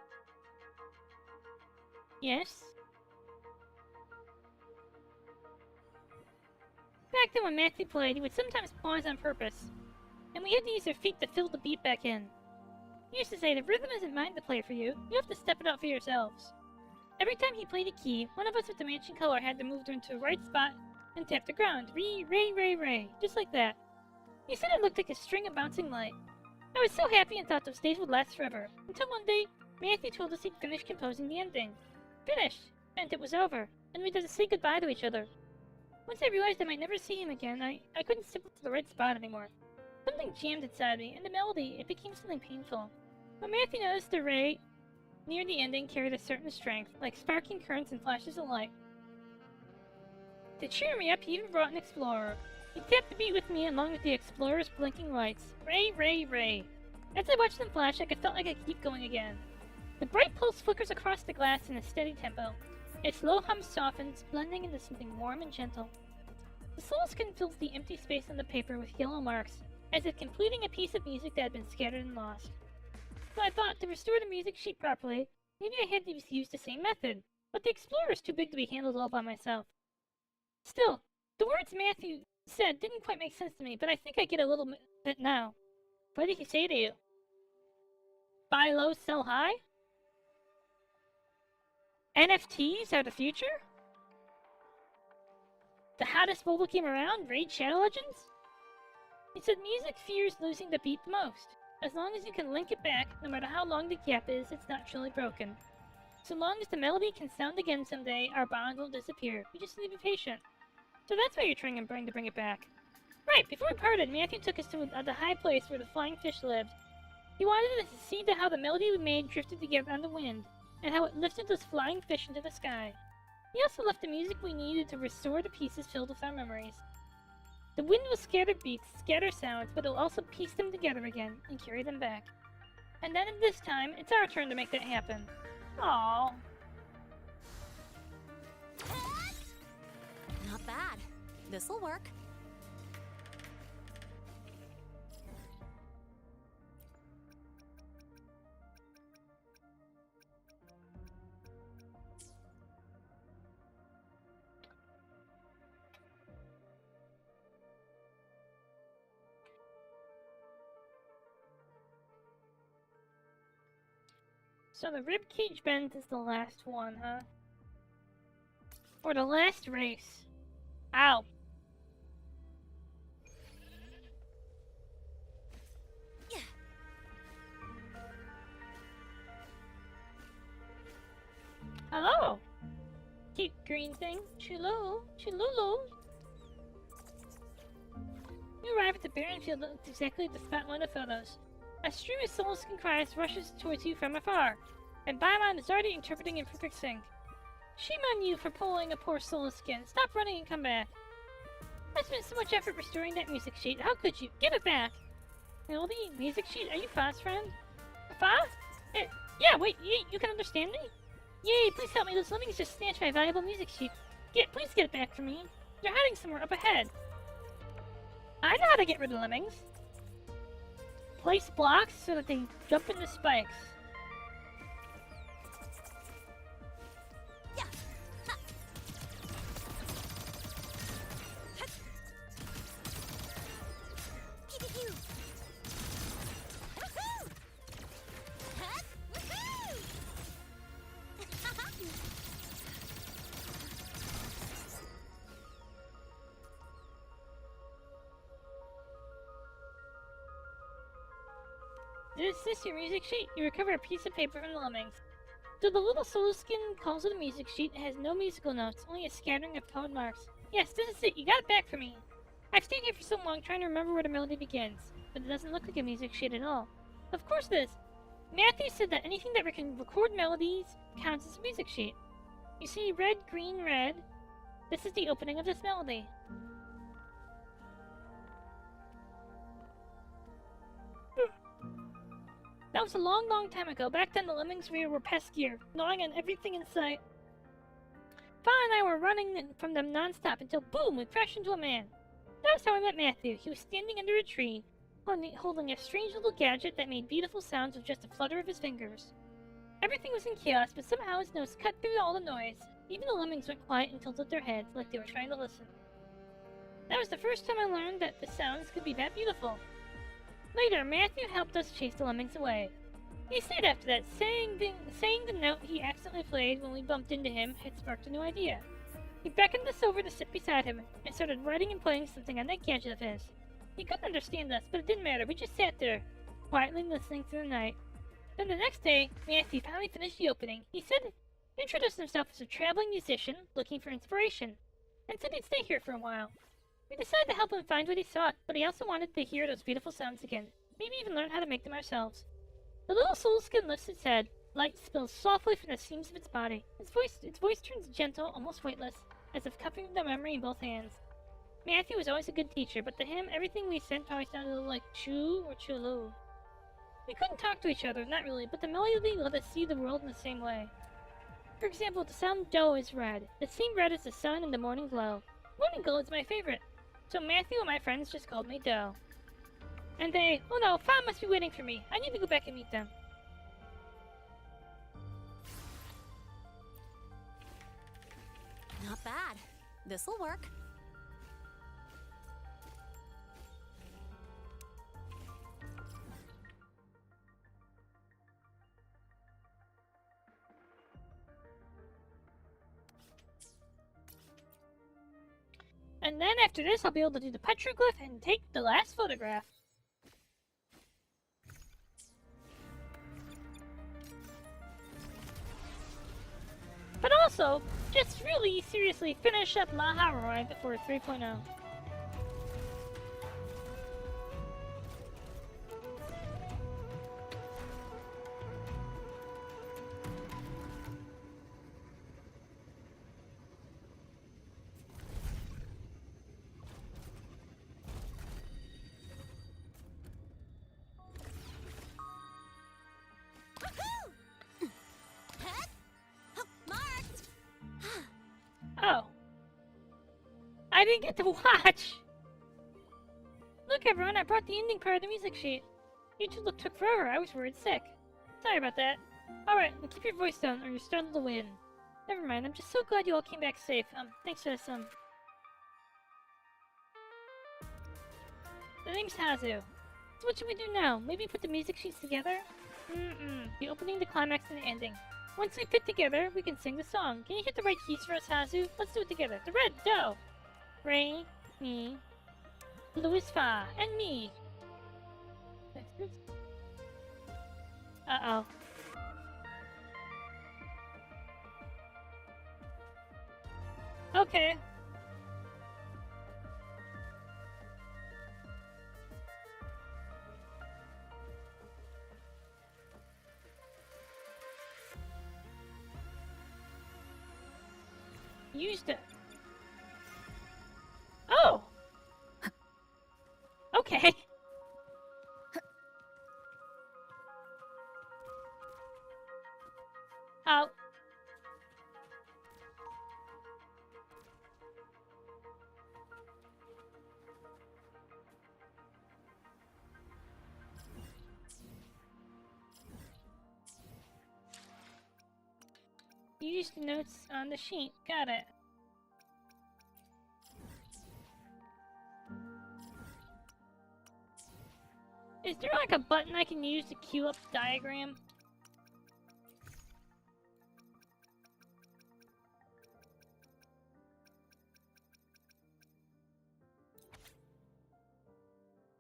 Yes? Back then when Matthew played, he would sometimes pause on purpose, and we had to use our feet to fill the beat back in. He used to say, the rhythm isn't mine to play for you, you have to step it out for yourselves. Every time he played a key, one of us with the matching color had to move into the right spot and tap the ground. Ray, ray, ray, ray. Just like that. He said it looked like a string of bouncing light. I was so happy and thought those days would last forever, until one day, Matthew told us he'd finished composing the ending. Finished meant it was over, and we'd have to say goodbye to each other. Once I realized I might never see him again, I couldn't step up to the right spot anymore. Something jammed inside me, and the melody, it became something painful. When Matthew noticed the ray near the ending carried a certain strength, like sparking currents and flashes of light. To cheer me up, he even brought an explorer. He tapped the beat with me along with the explorer's blinking lights. Ray, ray, ray. As I watched them flash, I felt like I could keep going again. The bright pulse flickers across the glass in a steady tempo. Its low hum softens, blending into something warm and gentle. The Soulskin fills the empty space on the paper with yellow marks, as if completing a piece of music that had been scattered and lost. So I thought, to restore the music sheet properly, maybe I had to use the same method, but the Explorer is too big to be handled all by myself. Still, the words Matthew said didn't quite make sense to me, but I think I get a little bit now. What did he say to you? Buy low, sell high? NFTs are the future? The hottest mobile game around? Raid Shadow Legends? He said music fears losing the beat the most. As long as you can link it back, no matter how long the gap is, it's not truly broken. So long as the melody can sound again someday, our bond will disappear. We just need to be patient. So that's why you're trying to bring it back. Right, before we parted, Matthew took us to the high place where the flying fish lived. He wanted us to see how the melody we made drifted together on the wind, and how it lifted those flying fish into the sky. He also left the music we needed to restore the pieces filled with our memories. The wind will scatter beats, scatter sounds, but it will also piece them together again and carry them back. And then at this time, it's our turn to make that happen. Aww. Not bad. This'll work. So the ribcage bend is the last one, huh? Or the last race. Ow. Hello. Cute green thing. Chulu. Chululu. You arrive at the barren field that looks exactly like the spot in one of the photos. A stream of soul-skin cries rushes towards you from afar, and Baimon is already interpreting in perfect sync. Shame on you for pulling a poor soul-skin. Stop running and come back. I spent so much effort restoring that music sheet. How could you? Give it back! Melody? Music sheet? Are you Fa's friend? Fa? Yeah, wait, you can understand me? Yay, please help me. Those lemmings just snatched my valuable music sheet. Please get it back for me. They're hiding somewhere up ahead. I know how to get rid of lemmings. Place blocks so that they jump into spikes. Is this your music sheet? You recover a piece of paper from the lemmings. Though the little soul-skin calls it a music sheet, it has no musical notes, only a scattering of colored marks. Yes, this is it. You got it back for me. I've stayed here for so long trying to remember where the melody begins, but it doesn't look like a music sheet at all. Of course it is. Matthew said that anything that can record melodies counts as a music sheet. You see red, green, red. This is the opening of this melody. That was a long, long time ago. Back then, the lemmings were peskier, gnawing on everything in sight. Fa and I were running from them non-stop until, boom, we crashed into a man. That's how I met Matthew. He was standing under a tree, holding a strange little gadget that made beautiful sounds with just a flutter of his fingers. Everything was in chaos, but somehow his nose cut through all the noise. Even the lemmings went quiet and tilted their heads like they were trying to listen. That was the first time I learned that the sounds could be that beautiful. Later, Matthew helped us chase the lemmings away. He said after that, saying the note he accidentally played when we bumped into him had sparked a new idea. He beckoned us over to sit beside him, and started writing and playing something on that gadget of his. He couldn't understand us, but it didn't matter. We just sat there, quietly listening through the night. Then the next day, Matthew finally finished the opening. He introduced himself as a traveling musician looking for inspiration, and said he'd stay here for a while. We decided to help him find what he sought, but he also wanted to hear those beautiful sounds again, maybe even learn how to make them ourselves. The little soul-skin lifts its head. Light spills softly from the seams of its body. Its voice turns gentle, almost weightless, as if cupping the memory in both hands. Matthew was always a good teacher, but to him, everything we said probably sounded a little like choo or chulu. We couldn't talk to each other, not really, but the melody let us see the world in the same way. For example, the sound do is red, the same red as the sun and the morning glow. Morning glow is my favorite. So Matthew and my friends just called me Doe. And oh no, Fa must be waiting for me. I need to go back and meet them. Not bad. This'll work. And then after this, I'll be able to do the petroglyph and take the last photograph. But also, just really seriously finish up La Haroi before 3.0. Oh. I didn't get to watch! Look everyone, I brought the ending part of the music sheet. You two took forever, I was worried sick. Sorry about that. Alright, keep your voice down or you'll startle the wind. Never mind, I'm just so glad you all came back safe. Thanks for this, The name's Hazu. So what should we do now? Maybe put the music sheets together? The opening, the climax, and the ending. Once we fit together, we can sing the song. Can you hit the right keys for us, Hazu? Let's do it together. The red, do. Re, mi, Louis Fa, and me. Uh-oh. Okay. Used it. Oh! Okay. How? Use the notes on the sheet. Got it. Is there like a button I can use to queue up the diagram?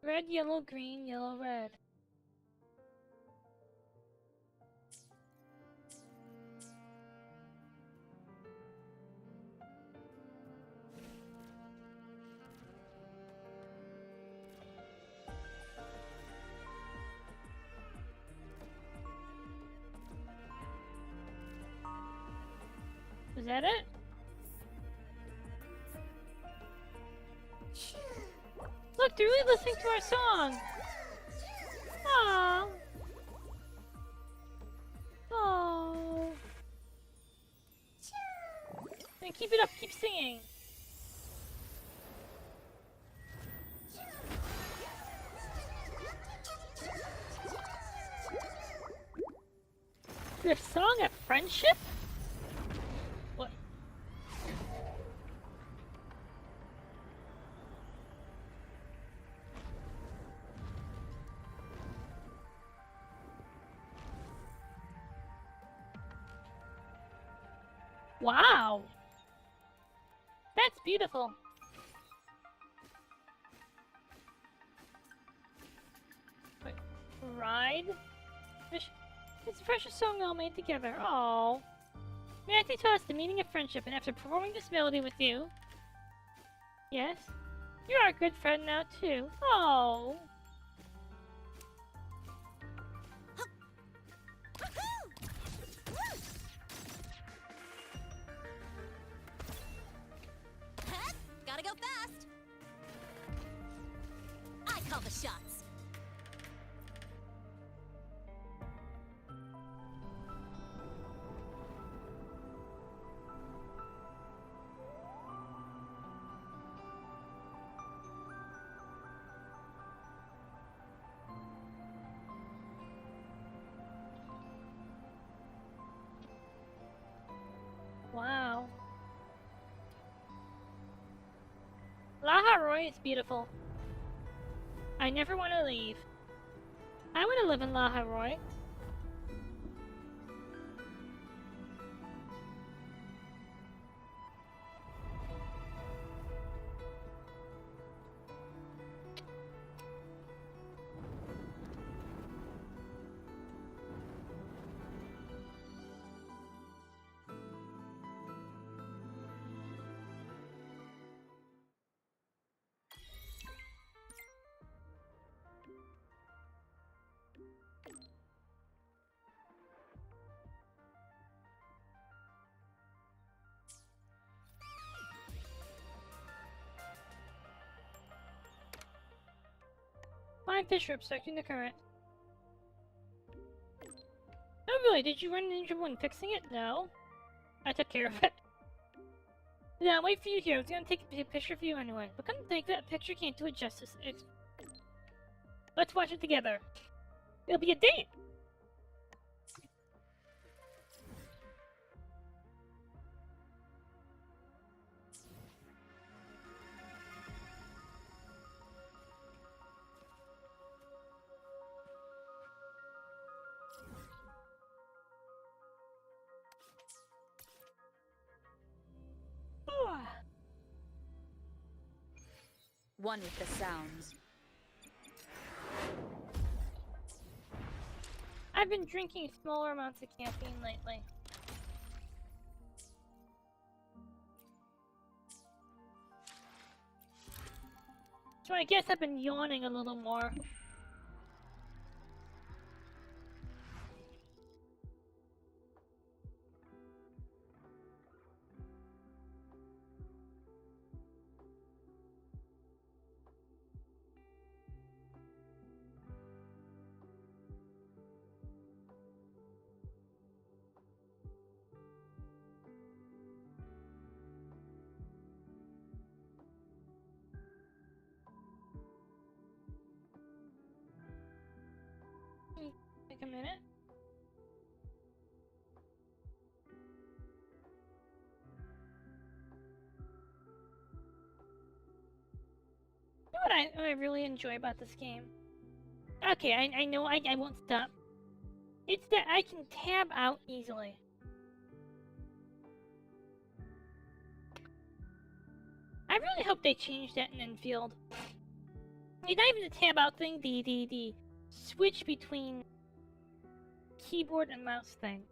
Red, yellow, green, yellow, red. Is that it? Look, they're really listening to our song! Aww! Aww! Then keep it up, keep singing! Their song of friendship? What? Wow! That's beautiful! Wait, ride? It's the precious song all made together. Aww. Matthew taught us the meaning of friendship, and after performing this melody with you... Yes? You're our good friend now, too. Oh. Gotta go fast. I call the shots. Wow. Laha Roy is beautiful. I never want to leave. I want to live in Laha Roy. Find fish are obstructing the current. Oh really, did you run into trouble when fixing it? No. I took care of it. Now wait for you here, I was gonna take a picture of you anyway. But couldn't think that picture can't do it justice. Let's watch it together. It'll be a date! one with the sounds. I've been drinking smaller amounts of caffeine lately. So I guess I've been yawning a little more. Take a minute. You know what I really enjoy about this game? Okay, I know I won't stop. It's that I can tab out easily. I really hope they change that in Endfield. It's not even the tab out thing, the switch between keyboard and mouse thing.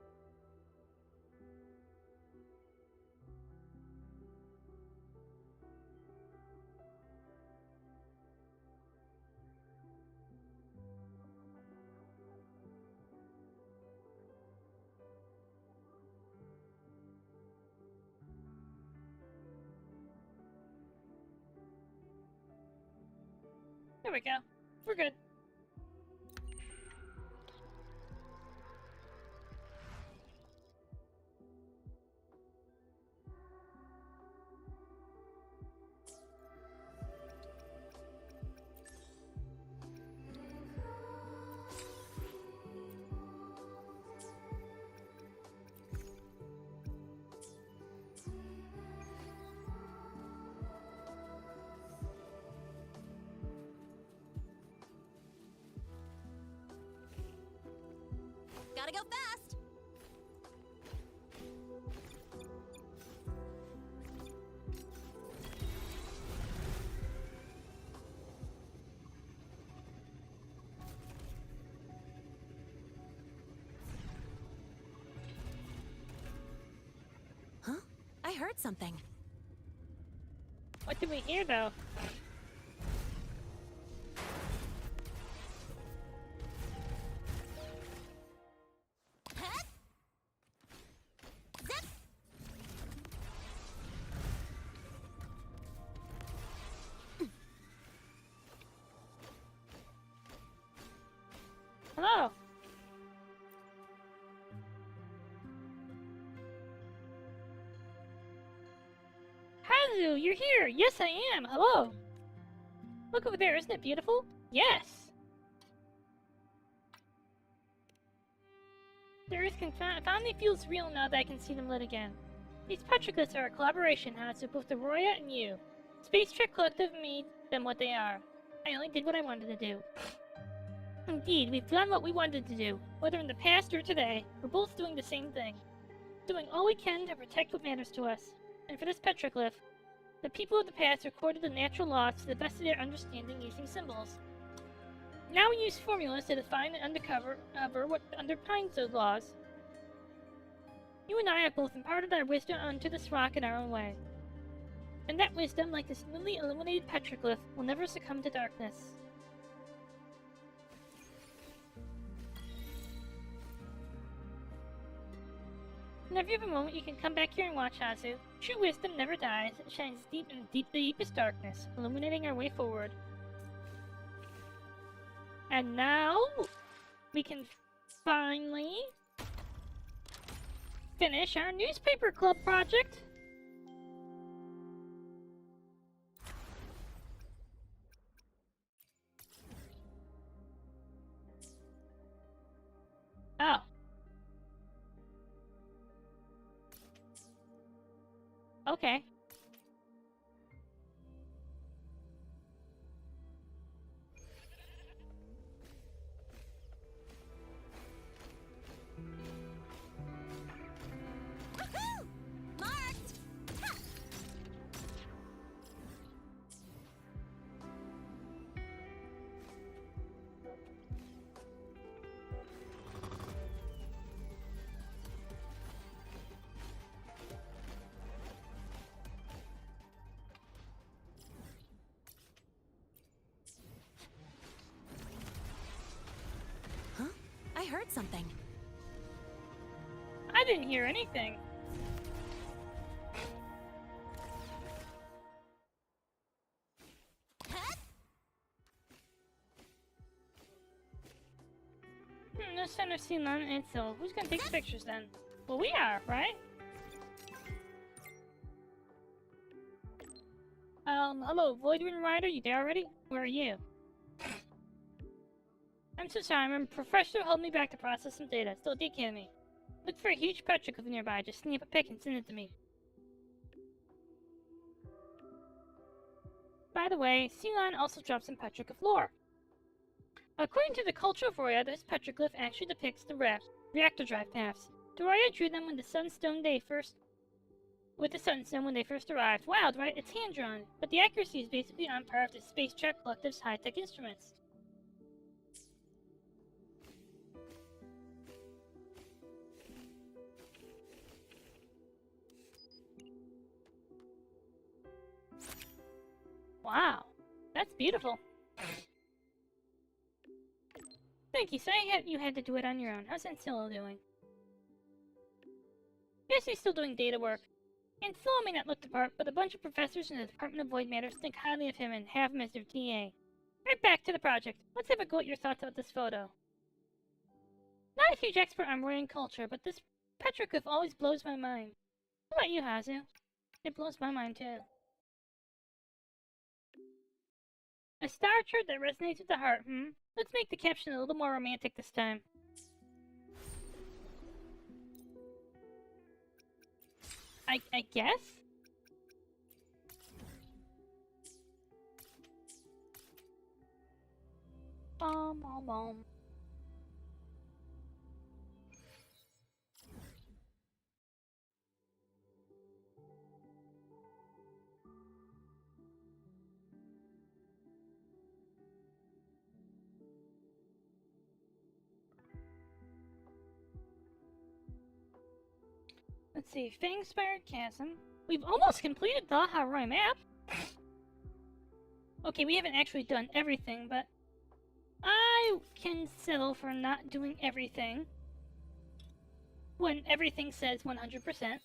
There we go. We're good. Gotta go fast! Huh? I heard something. What did we hear though? Hello. Hazu, you're here. Yes, I am. Hello. Look over there. Isn't it beautiful? Yes. There is finally feels real now that I can see them lit again. These petroglyphs are a collaboration, Hazu, both the Roya and you. Space Trek Collective made them what they are. I only did what I wanted to do. Indeed, we've done what we wanted to do, whether in the past or today. We're both doing the same thing. Doing all we can to protect what matters to us. And for this petroglyph, the people of the past recorded the natural laws to the best of their understanding using symbols. Now we use formulas to define and uncover what underpins those laws. You and I have both imparted our wisdom onto this rock in our own way. And that wisdom, like this newly illuminated petroglyph, will never succumb to darkness. Whenever you have a moment, you can come back here and watch Hazu. True wisdom never dies. It shines deep in the deepest darkness, illuminating our way forward. And now, we can finally finish our newspaper club project. Oh. Okay. Woohoo! Marked! Ha! something. I didn't hear anything. No center Ceylon and so who's gonna take the pictures then? Well, we are, right? Hello, Voidwind Rider, you there already? Where are you? I'm so sorry, my professor held me back to process some data. Still decaying me. Look for a huge petroglyph nearby, just snap a pic and send it to me. By the way, Ceylon also drops some petroglyph lore. According to the culture of Roya, this petroglyph actually depicts the reactor drive paths. Roya drew them when the Sunstone when they first arrived. Wild, right? It's hand-drawn, but the accuracy is basically on par with the Space Trek Collective's high-tech instruments. Wow, that's beautiful. Thank you. Sorry you had to do it on your own. How's Ancillo doing? Yes, he's still doing data work. Ancillo may not look the part, but a bunch of professors in the Department of Void Matters think highly of him and have him as their TA. Right back to the project. Let's have a go at your thoughts about this photo. Not a huge expert on Royan culture, but this petroglyph always blows my mind. How about you, Hazu? It blows my mind too. A star chart that resonates with the heart, Let's make the caption a little more romantic this time. I guess? Bom. Let's see, Fang-Spired Chasm. We've almost completed the Hawaii map. Okay, we haven't actually done everything, but I can settle for not doing everything when everything says 100%.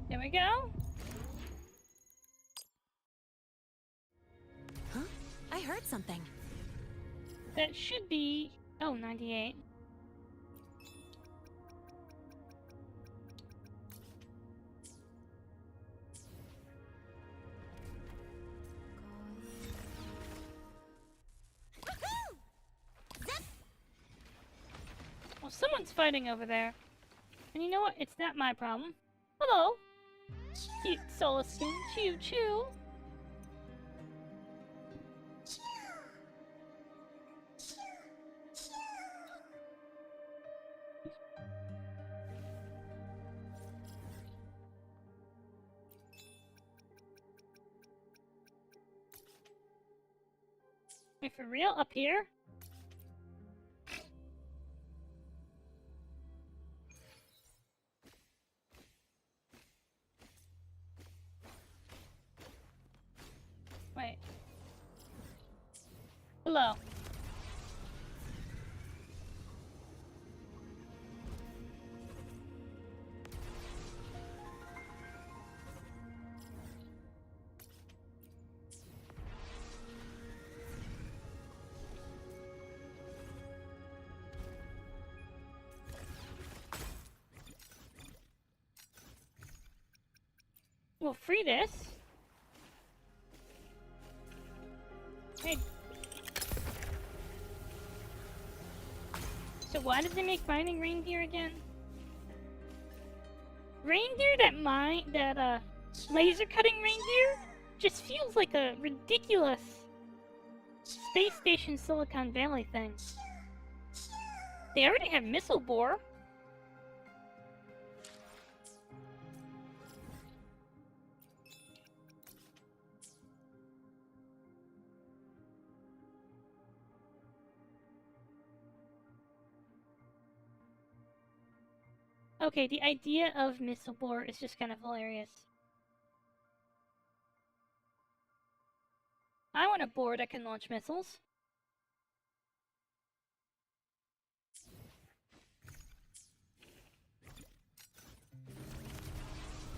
There we go. Huh? I heard something. That should be... Oh, 98. Well, someone's fighting over there. And you know what? It's not my problem. Hello. Cute solar skin. Choo. Wait, for real? Up here? Wait. Hello. We'll free this. Hey. So why did they make mining reindeer again? Reindeer that laser cutting reindeer? just feels like a ridiculous space station Silicon Valley thing. They already have missile bore. Okay, the idea of missile bore is just kind of hilarious. I want a board that can launch missiles.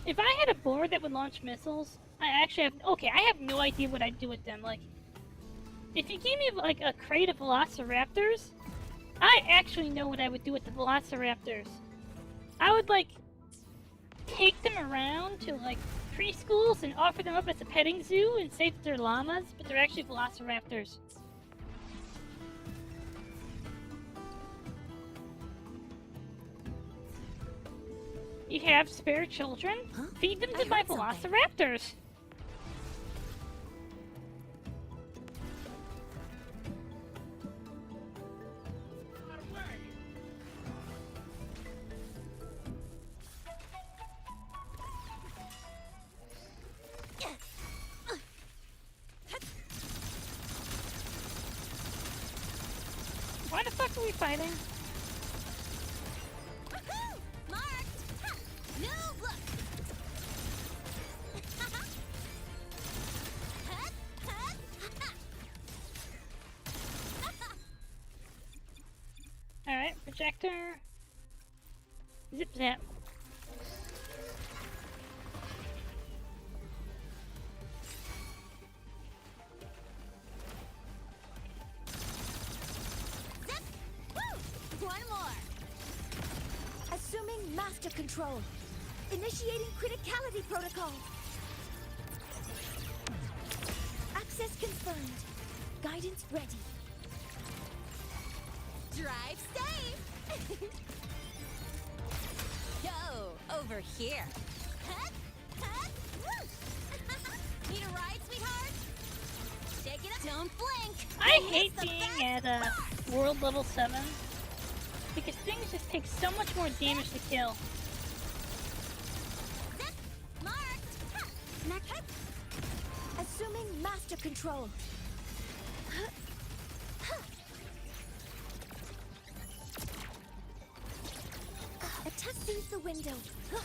If I had a board that would launch missiles, I actually have... Okay, I have no idea what I'd do with them. Like, if you gave me, like, a crate of Velociraptors, I actually know what I would do with the Velociraptors. I would, like, take them around to, like, preschools and offer them up as a petting zoo and say that they're llamas, but they're actually Velociraptors. You have spare children? Huh? Feed them I to my heard something. Velociraptors! Why the fuck are we fighting? Woohoo! Marked! Ha! New look! Hut, hut, ha! Alright, projector. Zip zap. Zip! Woo! One more! Assuming master control. Initiating criticality protocol. Access confirmed. Guidance ready. Drive safe! Yo, over here. Hut, hut, woo! Need a ride, sweetheart? Shake it up. Don't blink. I Don't hate miss the being best at world level 7 because things just take so much more damage to kill. Zip! Marked! Ha! Next. Assuming master control. A test sees the window. Woohoo!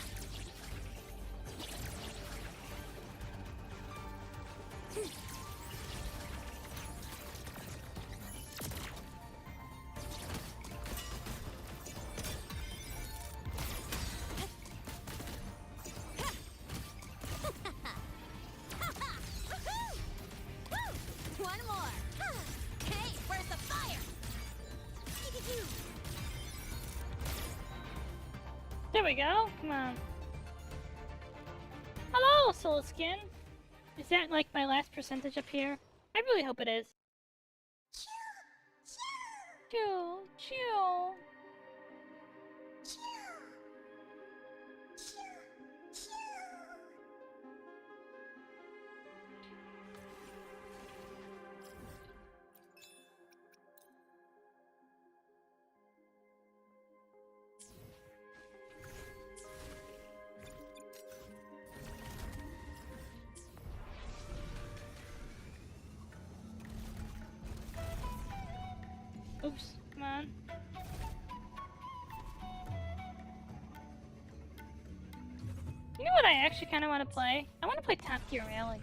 One more! Hey, where's the fire? There we go. Come on. Hello, Soul Skin. Is that like my last percentage up here? I really hope it is. Chew, chew. Oops, come on. You know what I actually kind of want to play? I want to play Top Gear Rally.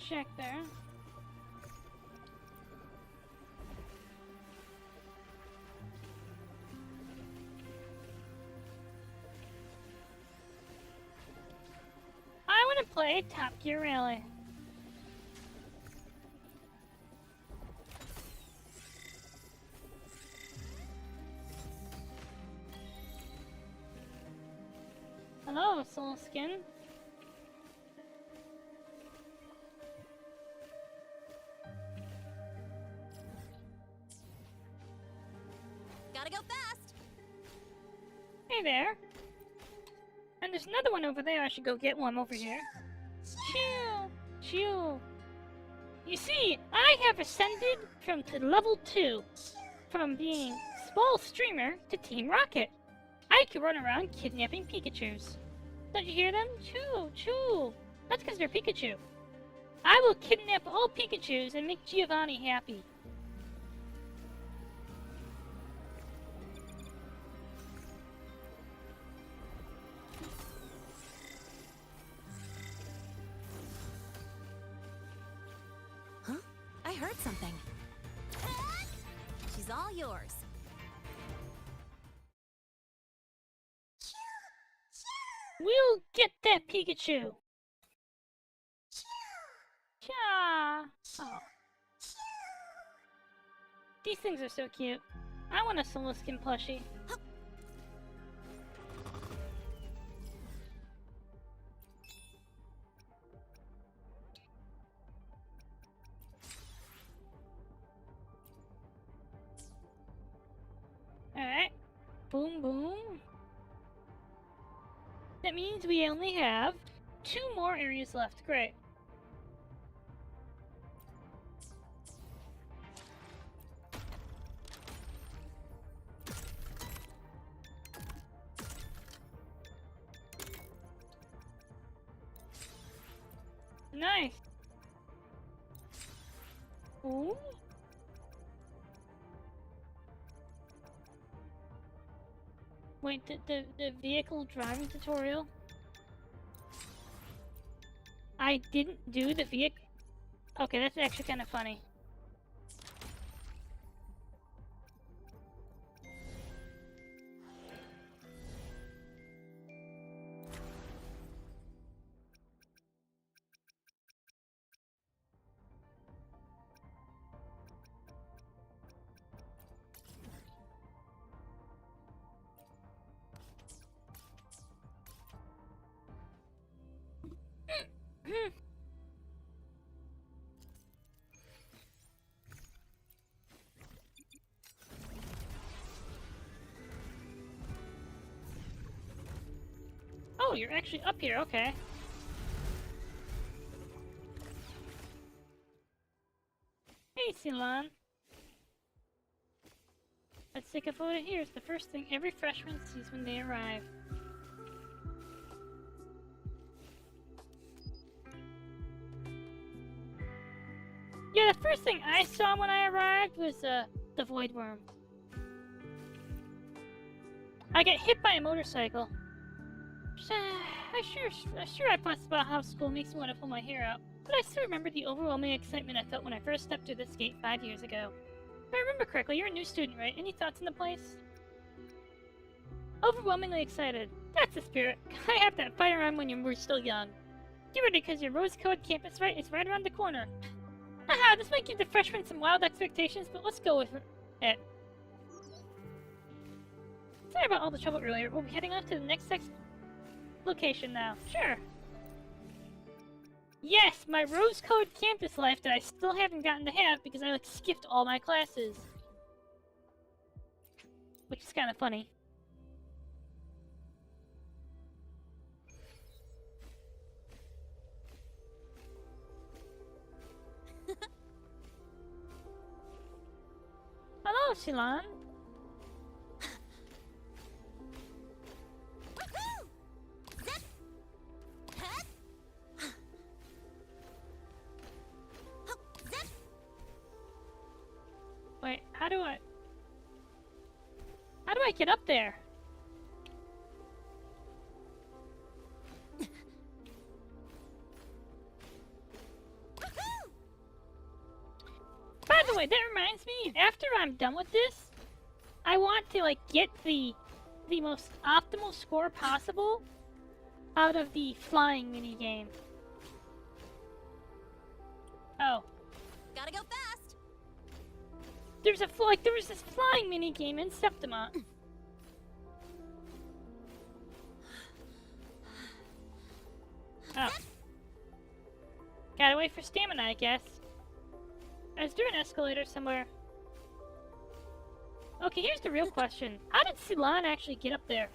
Check there. I want to play Top Gear Rally. Hello, Soul Skin. Hey there. And there's another one over there. I should go get one over here. Chew! Chew! You see, I have ascended to level 2. From being small streamer to Team Rocket. I can run around kidnapping Pikachus. Don't you hear them? Chew! Chew! That's because they're Pikachu. I will kidnap all Pikachus and make Giovanni happy. Huh? I heard something. She's all yours. We'll get that Pikachu. Cha. Oh. These things are so cute. I want a Solo Skin plushie. Alright. Boom, boom. That means we only have 2 more areas left. Great. Nice. Ooh. Wait, the vehicle driving tutorial? I didn't do the vehicle. Okay, that's actually kind of funny. Oh, you're actually up here, okay. Hey, Ceylon. Let's take a photo here. It's the first thing every freshman sees when they arrive. Yeah, the first thing I saw when I arrived was the Void Worm. I got hit by a motorcycle. I fussed about how school makes me want to pull my hair out, but I still remember the overwhelming excitement I felt when I first stepped through this gate 5 years ago. If I remember correctly, you're a new student, right? Any thoughts on the place? Overwhelmingly excited. That's the spirit. I have that fight around when you were still young. Get ready, because your rose-colored campus is right around the corner. Haha, this might give the freshmen some wild expectations, but let's go with it. Sorry about all the trouble earlier. We'll be heading on to the next location now. Sure. Yes, my rose-colored campus life that I still haven't gotten to have because I skipped all my classes. Which is kind of funny. Hello, Ceylon. Wait, how do I get up there? By the way, that reminds me, after I'm done with this, I want to get the most optimal score possible out of the flying minigame. Oh. Gotta go fast. There was this flying minigame in Septima. Oh. Gotta wait for stamina, I guess. Is there an escalator somewhere? Okay, here's the real question. How did Ceylon actually get up there?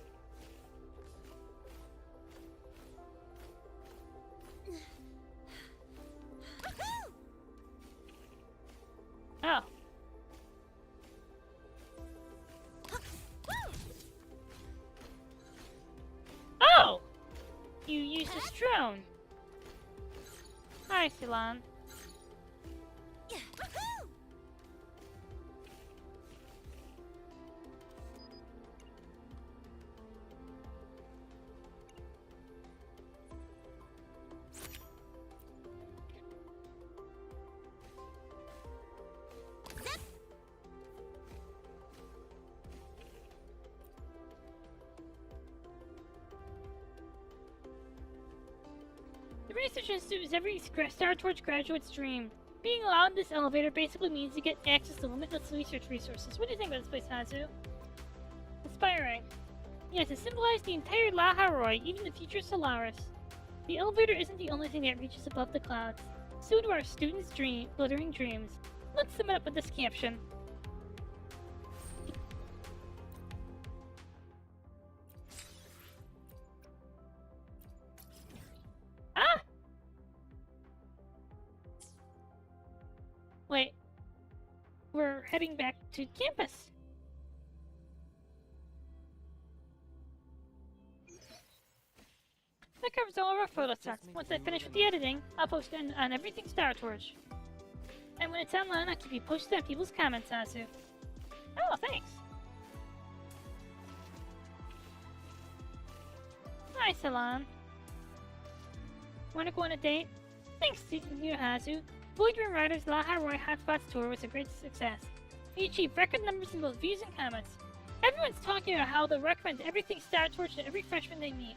Princess Drone. Hi, Ceylon. The Research Institute is every Star Towards graduate's dream. Being allowed in this elevator basically means you get access to limitless research resources. What do you think about this place, Hazu? Inspiring. Yes, it symbolizes the entire Laharoi, even the future Solaris. The elevator isn't the only thing that reaches above the clouds. So do our students' glittering dreams. Let's sum it up with this caption. Ah! Wait. We're heading back to campus. That covers all of our photo sets. Once I finish with the editing, I'll post it on everything Star Tours. And when it's online, I'll keep you posted on people's comments, Asu. Oh, thanks. Hi, Salon. Wanna go on a date? Thanks to you, Hazu. Void Room Riders Laharoi Hotspots Tour was a great success. We achieved record numbers in both views and comments. Everyone's talking about how they'll recommend everything Star Tours to every freshman they meet.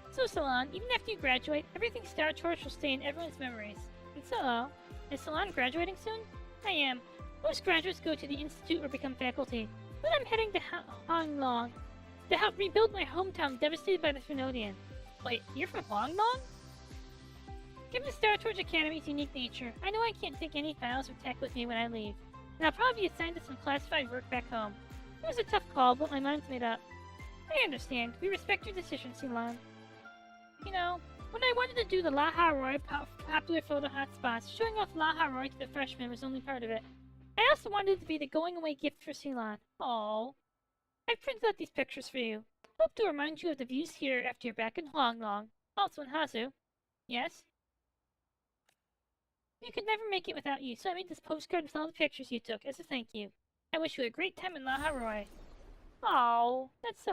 So, Salon, even after you graduate, everything Star Tours will stay in everyone's memories. And so, is Salon graduating soon? I am. Most graduates go to the Institute or become faculty, but I'm heading to Honglong to help rebuild my hometown devastated by the Phenodian. Wait, you're from Honglong? Given the Star Tours Academy's unique nature, I know I can't take any files or tech with me when I leave, and I'll probably be assigned to some classified work back home. It was a tough call, but my mind's made up. I understand. We respect your decision, Ceylon. You know, when I wanted to do the Laharoi popular photo hotspots, showing off Laharoi to the freshmen was only part of it. I also wanted it to be the going-away gift for Ceylon. Aww. I printed out these pictures for you. Hope to remind you of the views here after you're back in Honglong. Also in Hazu. Yes? We could never make it without you, so I made this postcard with all the pictures you took as a thank you. I wish you a great time in Laharoi. Aww, that's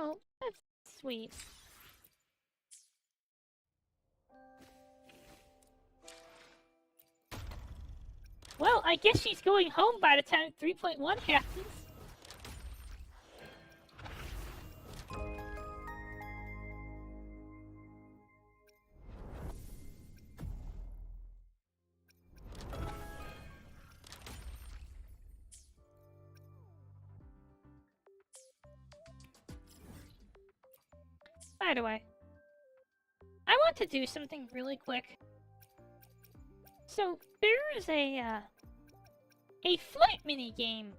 sweet. Well, I guess she's going home by the time 3.1 happens. By the way, I want to do something really quick. So, there's a flight mini game.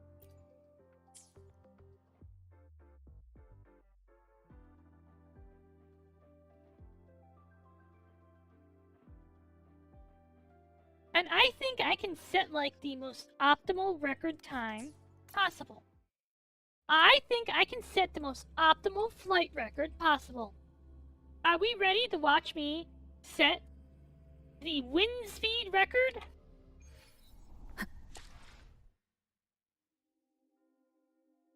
And I think I can set, like, the most optimal record time possible. I think I can set the most optimal flight record possible. Are we ready to watch me set the wind speed record?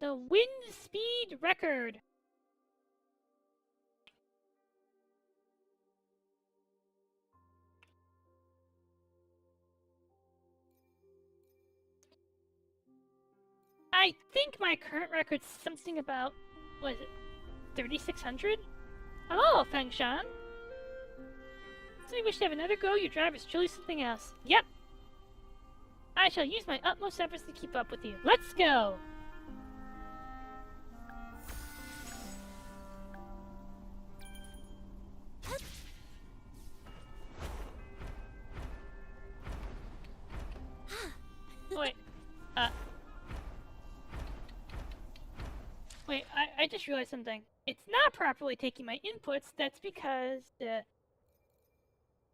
The wind speed record. I think my current record's something about, what is it, 3,600? Hello, Fengshan. So you wish to have another go? Your drive is truly something else. Yep. I shall use my utmost efforts to keep up with you. Let's go! Wait, Wait, I just realized something. It's not properly taking my inputs. That's because,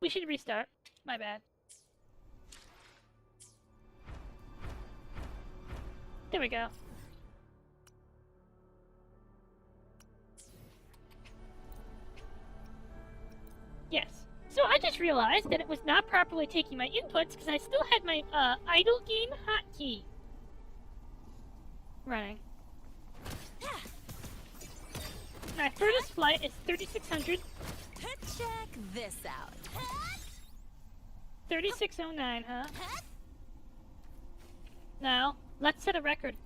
we should restart. My bad. There we go. Yes. just realized that it was not properly taking my inputs because I still had my idle game hotkey running. My furthest flight is 3,600. Check this out. 3609, huh? Now, let's set a record.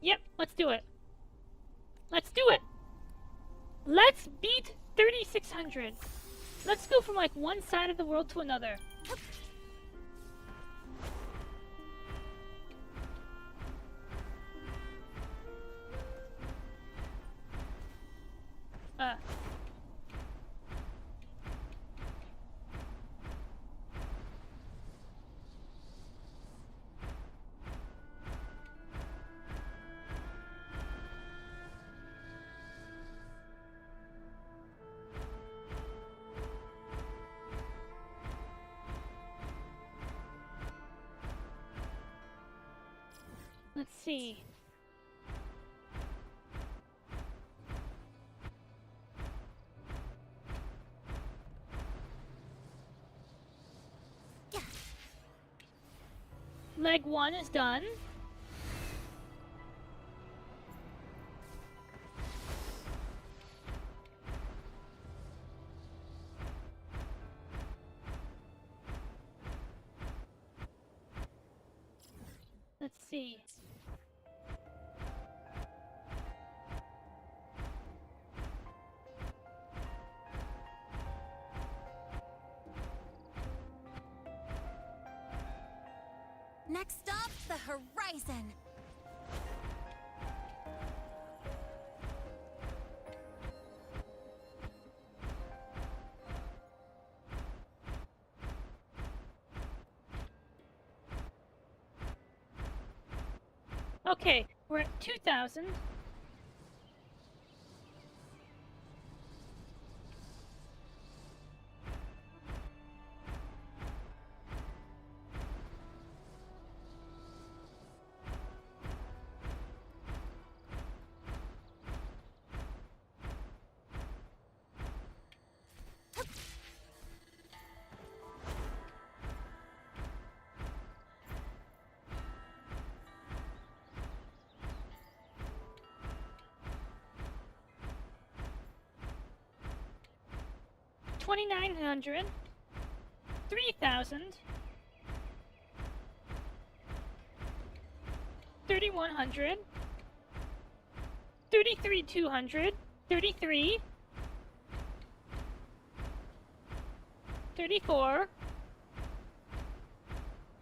Yep, let's do it. Let's do it! Let's beat 3,600. Let's go from like one side of the world to another. Let's see. Leg 1 is done. Let's see. Next stop, the horizon. Okay, we're at 2,000. $2,900, 3,000, 3,100, 33,200, 33, 34,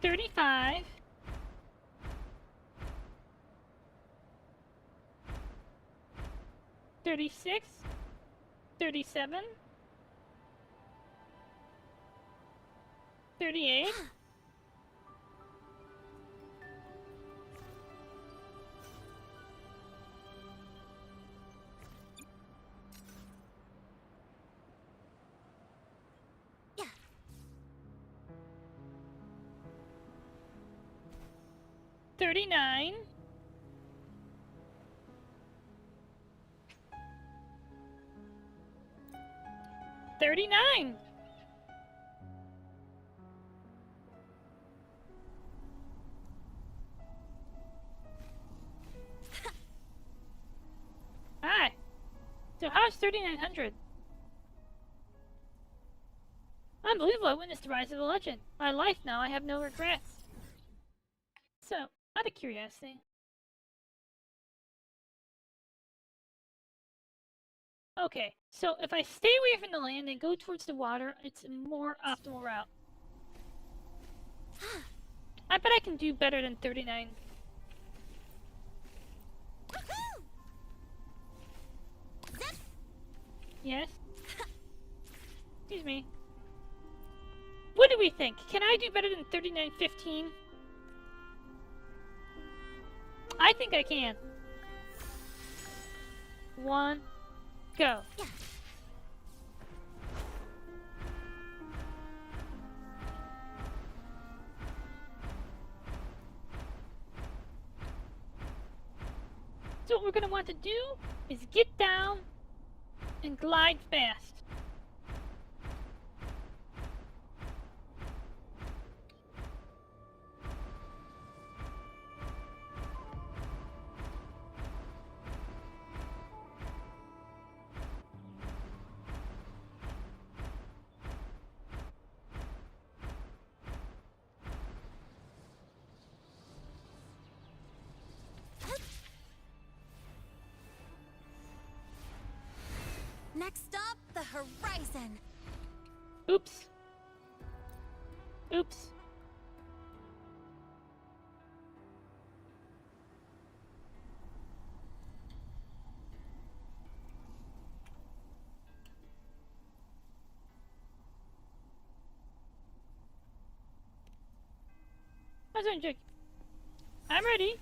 35, 36, 37, 38. Yeah. 39. 39. Hi. So how's 3,900? Unbelievable, I witnessed the rise of the legend. My life now, I have no regrets. So, out of curiosity. Okay, so if I stay away from the land and go towards the water, it's a more optimal route. I bet I can do better than 39. Yes? Excuse me. What do we think? Can I do better than 39.15? I think I can. 1, go. Yeah. So what we're going to want to do is get down and glide fast. horizon. Oops. Oops. I was joking. I'm ready.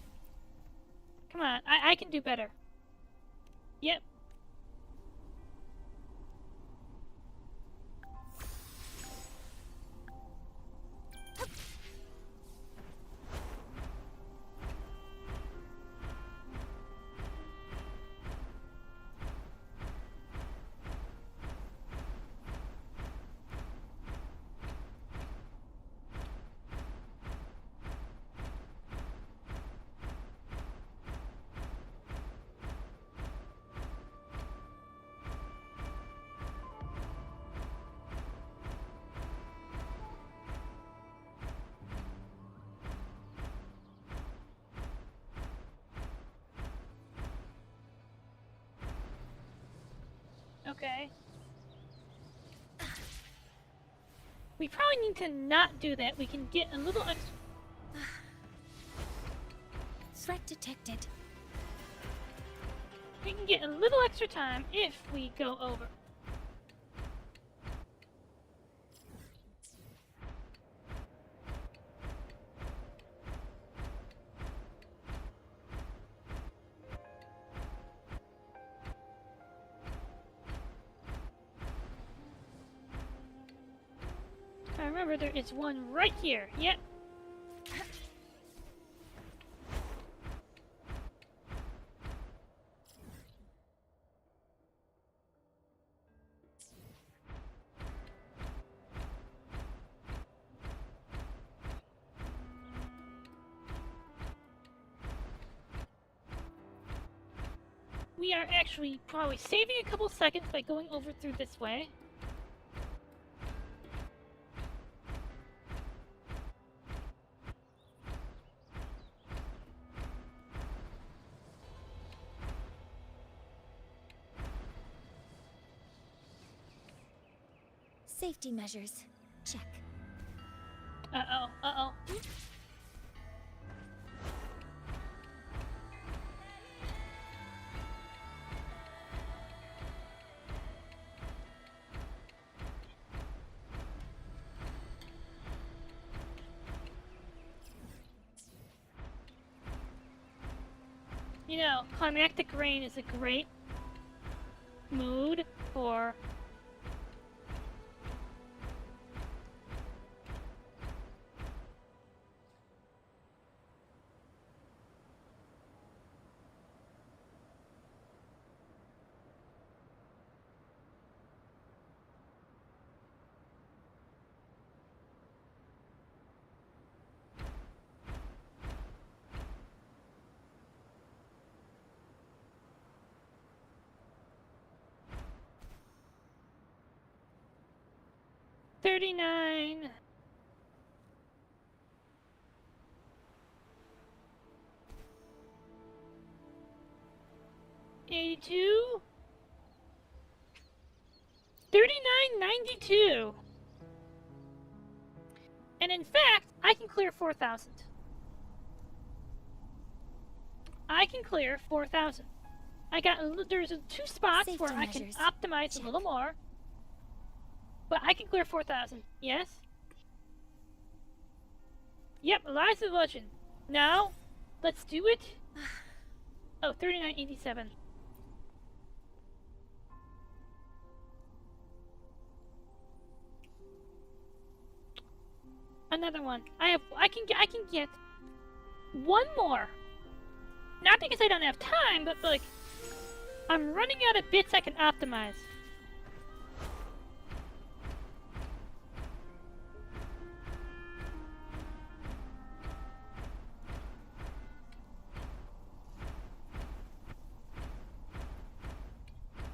Come on, I can do better. Yep. Okay. We probably need to not do that. We can get a little extra. Threat detected. We can get a little extra time if we go over. I remember there is one right here. Yep. We are actually probably saving a couple seconds by going over through this way. Safety measures. Check. Uh-oh, uh-oh. You know, climactic rain is a great mood for $39. 82. 39.92. And in fact, I can clear 4,000. I can clear 4,000. I got there's two spots Safety where I can measures. optimize a little more. But I can clear 4,000. Yes? Yep, Eliza Legend. Now, let's do it. Oh, 39.87. Another one. I can get one more. Not because I don't have time, but like I'm running out of bits I can optimize.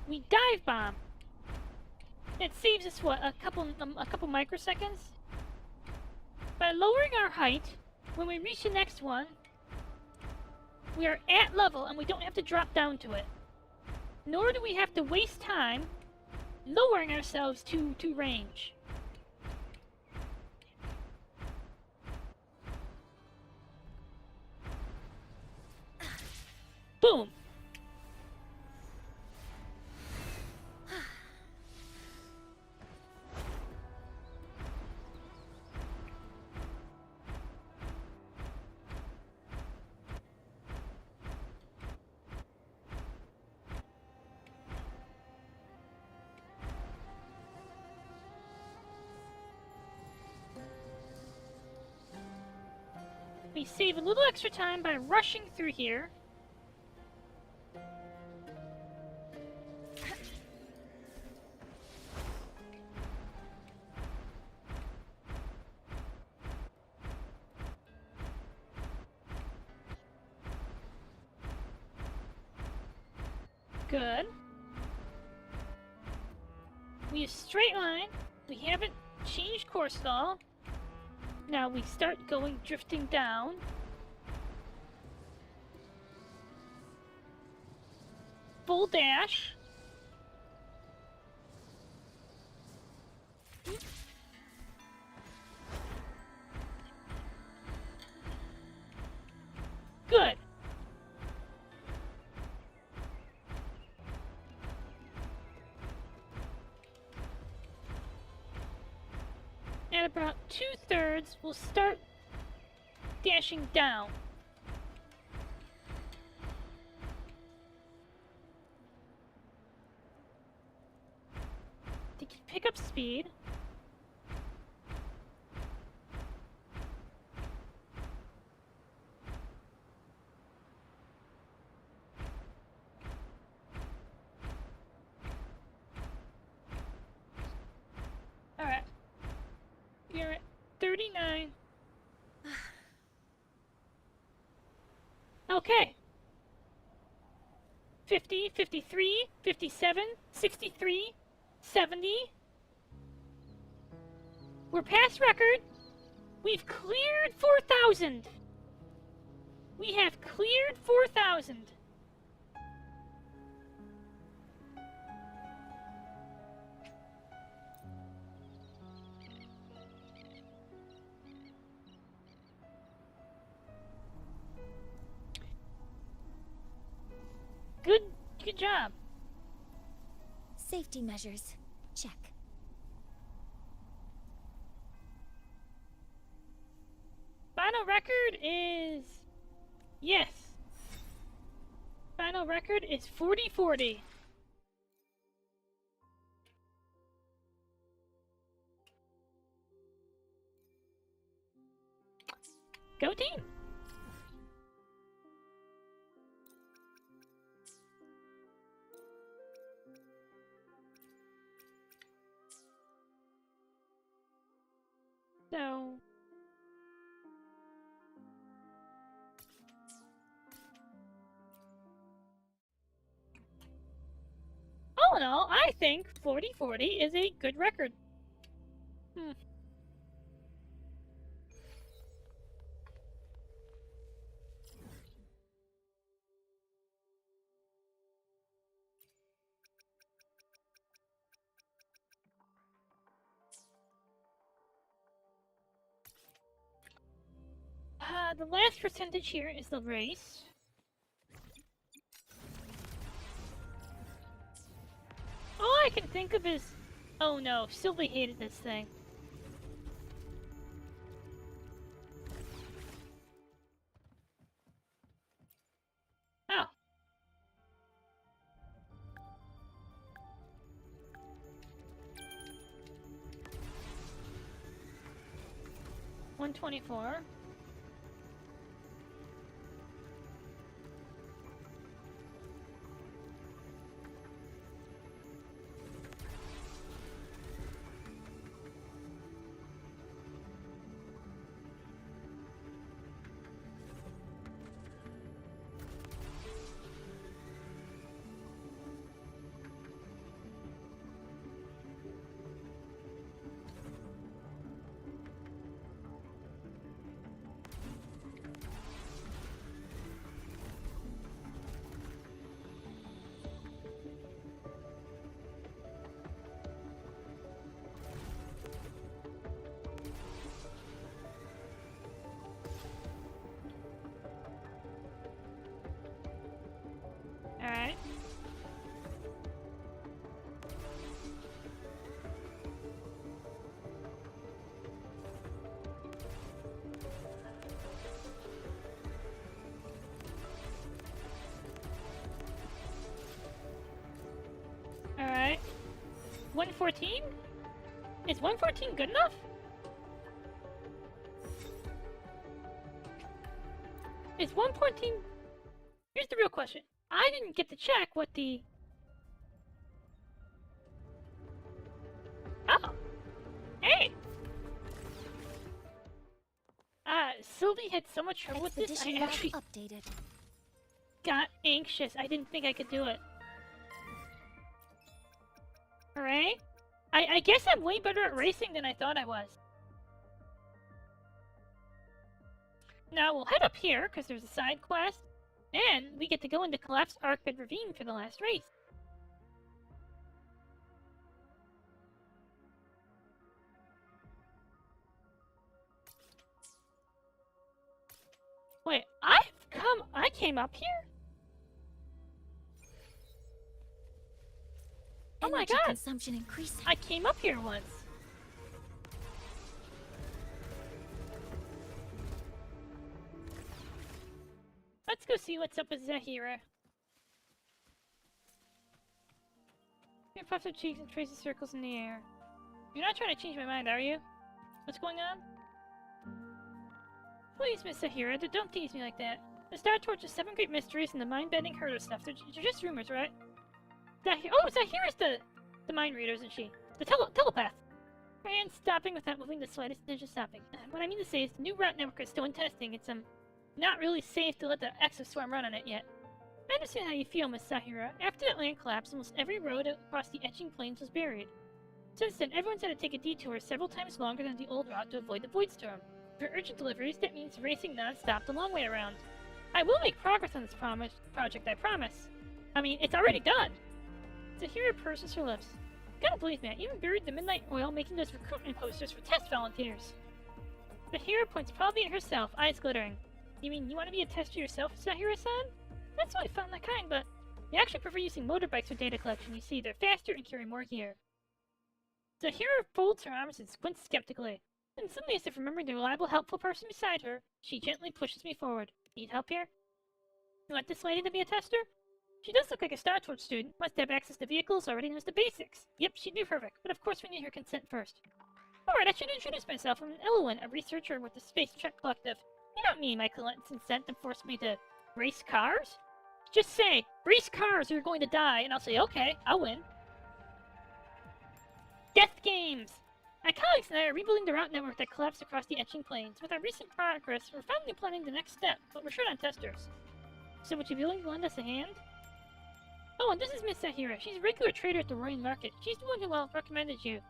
We dive bomb. It saves us what, a couple microseconds? By lowering our height, when we reach the next one, we are at level and we don't have to drop down to it. Nor do we have to waste time lowering ourselves to range. Boom! We save a little extra time by rushing through here. Good. We use straight line. We haven't changed course at all. Now we start going drifting down. Full dash. Good. At about 2/3, we'll start dashing down. To pick up speed. Alright. You're at 39. Okay. 50, 53, 57, 63, 70. We're past record. We've cleared 4,000. We have cleared 4,000. Good job. Safety measures. Check. Final record is... Yes. Final record is 40-40. Go team! So... all in all, I think 40-40 is a good record. The last percentage here is the race. All I can think of is... oh no, Sylvie hated this thing. Oh. $124. 114? Is 114 good enough? Is 114... Here's the real question. I didn't get to check what the... Oh! Hey! Sylvie had so much trouble with this, I actually updated. got anxious. I didn't think I could do it. Alright? I guess I'm way better at racing than I thought I was. Now we'll head up here, because there's a side quest, and we get to go into Collapsed Arcbed Ravine for the last race. Wait, I came up here? Oh my god! Consumption increasing. I came up here once. Let's go see what's up with Zahira. Your puffs her cheeks and traces circles in the air. You're not trying to change my mind, are you? What's going on? Please, Miss Zahira, don't tease me like that. The Star Torch is 7 great mysteries and the mind-bending herder stuff. They're just rumors, right? Zahira's the mind reader, isn't she? The telepath. And stopping without moving the slightest inch of stopping. What I mean to say is the new route network is still in testing. It's not really safe to let the exoswarm run on it yet. I understand how you feel, Miss Zahira. After that land collapse, almost every road across the etching plains was buried. Since then, everyone's had to take a detour several times longer than the old route to avoid the void storm. For urgent deliveries, that means racing non-stop the long way around. I will make progress on this project, I promise. I mean, it's already done! Zahira purses her lips. Gotta believe me, I even buried the midnight oil making those recruitment posters for test volunteers. Zahira points proudly at herself, eyes glittering. You mean you want to be a tester yourself, Zahira-san? That's really fun that kind, but I actually prefer using motorbikes for data collection. You see, they're faster and carry more gear. Zahira folds her arms and squints skeptically. Then suddenly, as if remembering the reliable, helpful person beside her, she gently pushes me forward. Need help here? You want this lady to be a tester? She does look like a Star Torch student, must have access to vehicles, already knows the basics. Yep, she'd be perfect, but of course we need her consent first. Alright, I should introduce myself. I'm Elowen, a researcher with the Space Trek Collective. You don't need my consent to force me to race cars? Just say, race cars or you're going to die, and I'll say, okay, I'll win. Death Games! My colleagues and I are rebuilding the route network that collapsed across the etching plains. With our recent progress, we're finally planning the next step, but we're short on testers. So would you be willing to lend us a hand? Oh, and this is Miss Zahira. She's a regular trader at the Royal Market. She's the one who recommended you.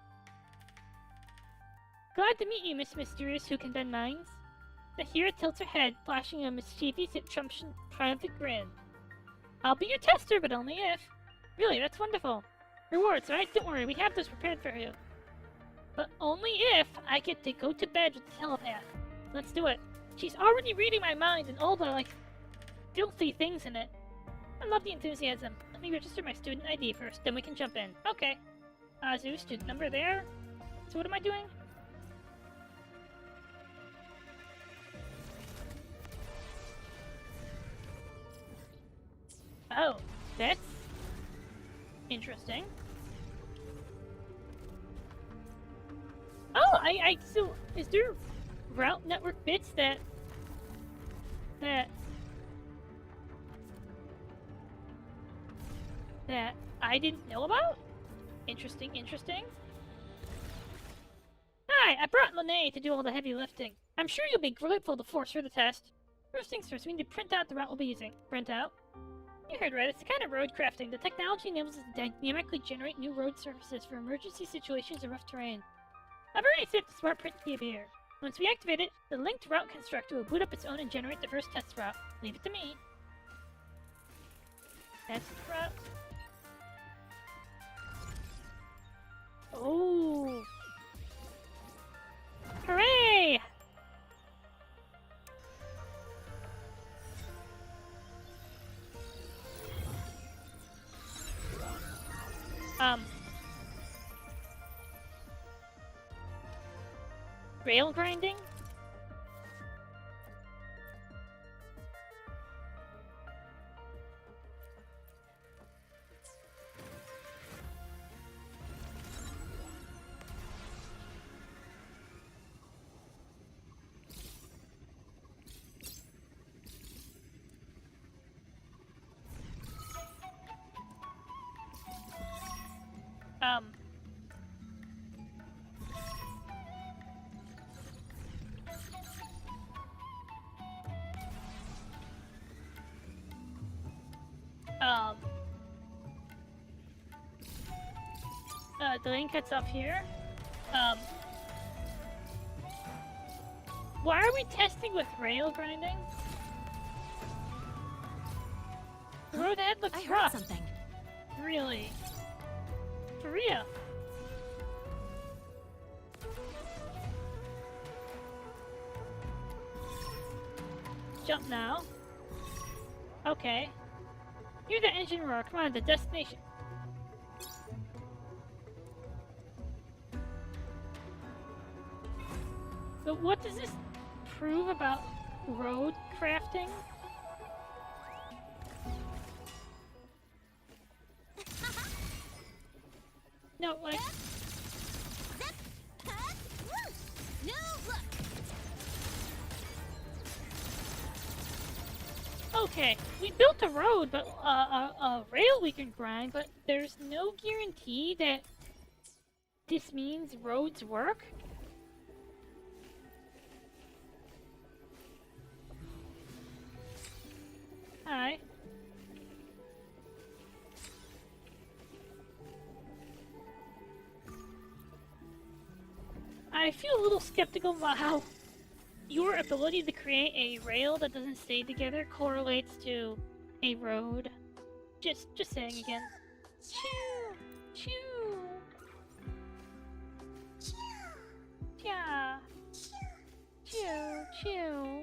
Glad to meet you, Miss Mysterious Who Can Bend Minds. Zahira tilts her head, flashing a mischievous yet triumphant grin. I'll be your tester, but only if. Really, that's wonderful. Rewards, right? Don't worry, we have those prepared for you. But only if I get to go to bed with the telepath. Let's do it. She's already reading my mind and all the, filthy things in it. I love the enthusiasm. Let me register my student ID first, then we can jump in. Okay. Azu, student number there. So what am I doing? Oh, that's interesting. Oh, so, is there route network bits that I didn't know about? Interesting. Hi, I brought Lene to do all the heavy lifting. I'm sure you'll be grateful to force her to test. First things first, we need to print out the route we'll be using. Print out? You heard right, it's the kind of road crafting. The technology enables us to dynamically generate new road surfaces for emergency situations or rough terrain. I've already set the smart print key here. Once we activate it, the linked route constructor will boot up its own and generate the first test route. Leave it to me. Test route. Oh! Hooray! Rail grinding? the lane cuts off here. Why are we testing with rail grinding? The road ahead looks I heard rough. something. Really? For real? Jump now. Okay. Hear the engine roar. Come on, the destination. But what does this prove about road crafting? No, like... No, look. Okay, we built a road, but a rail we can grind, but there's no guarantee that this means roads work. Hi. I feel a little skeptical about how your ability to create a rail that doesn't stay together correlates to a road. Just saying again. Chew! Chew! Yeah. Chew! Chew!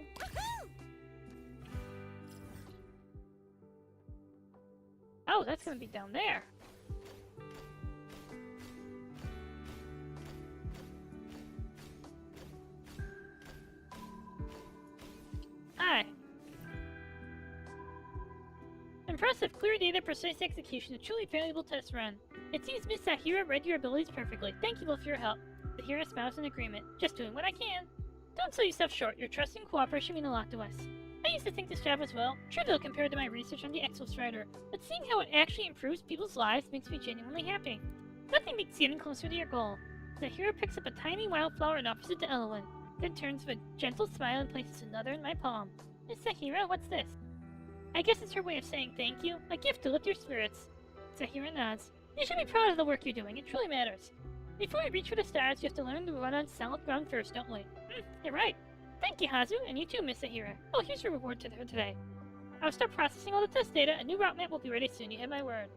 Oh, that's gonna be down there. Hi. Impressive, clear data, precise execution, a truly valuable test run. It seems Miss Sahira read your abilities perfectly. Thank you both for your help. Sahira smiles in agreement. Just doing what I can. Don't sell yourself short. Your trust and cooperation mean a lot to us. I used to think this job was, well, trivial compared to my research on the Exostrider, but seeing how it actually improves people's lives makes me genuinely happy. Nothing beats getting closer to your goal. Sahira picks up a tiny wildflower and offers it to Elowen, then turns with a gentle smile and places another in my palm. Miss Sahira, what's this? I guess it's her way of saying thank you, a gift to lift your spirits. Sahira nods. You should be proud of the work you're doing, it truly matters. Before we reach for the stars, you have to learn to run on solid ground first, don't we? You're right. Thank you, Hazu, and you too, Miss Sahira. Oh, here's your reward to her today. I'll start processing all the test data. A new route map will be ready soon, you have my word.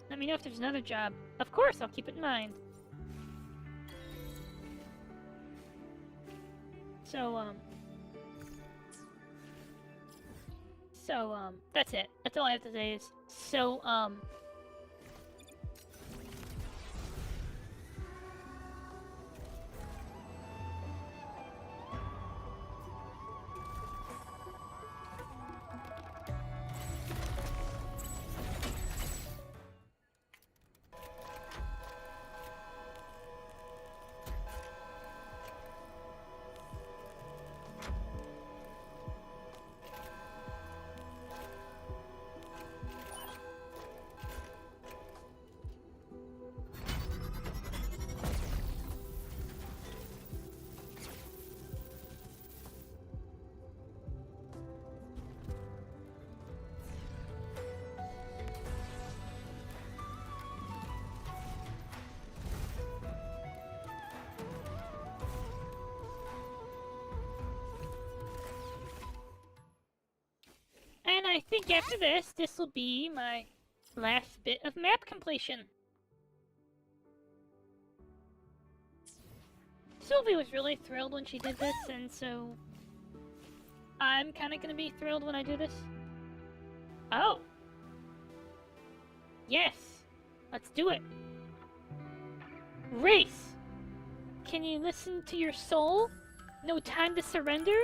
Let me know if there's another job. Of course, I'll keep it in mind. That's it. That's all I have to say is, and I think after this will be my last bit of map completion. Sylvie was really thrilled when she did this, and so I'm kind of gonna be thrilled when I do this. Oh. Yes. Let's do it. Race. Can you listen to your soul? No time to surrender?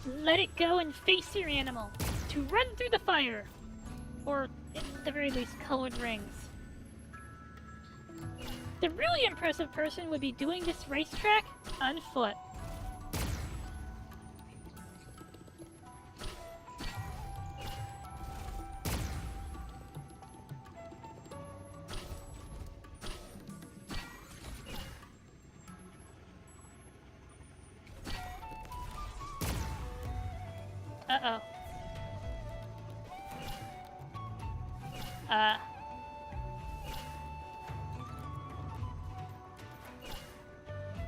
Let it go and face your animal. To run through the fire. Or, at the very least, colored rings. The really impressive person would be doing this racetrack on foot. Uh-oh.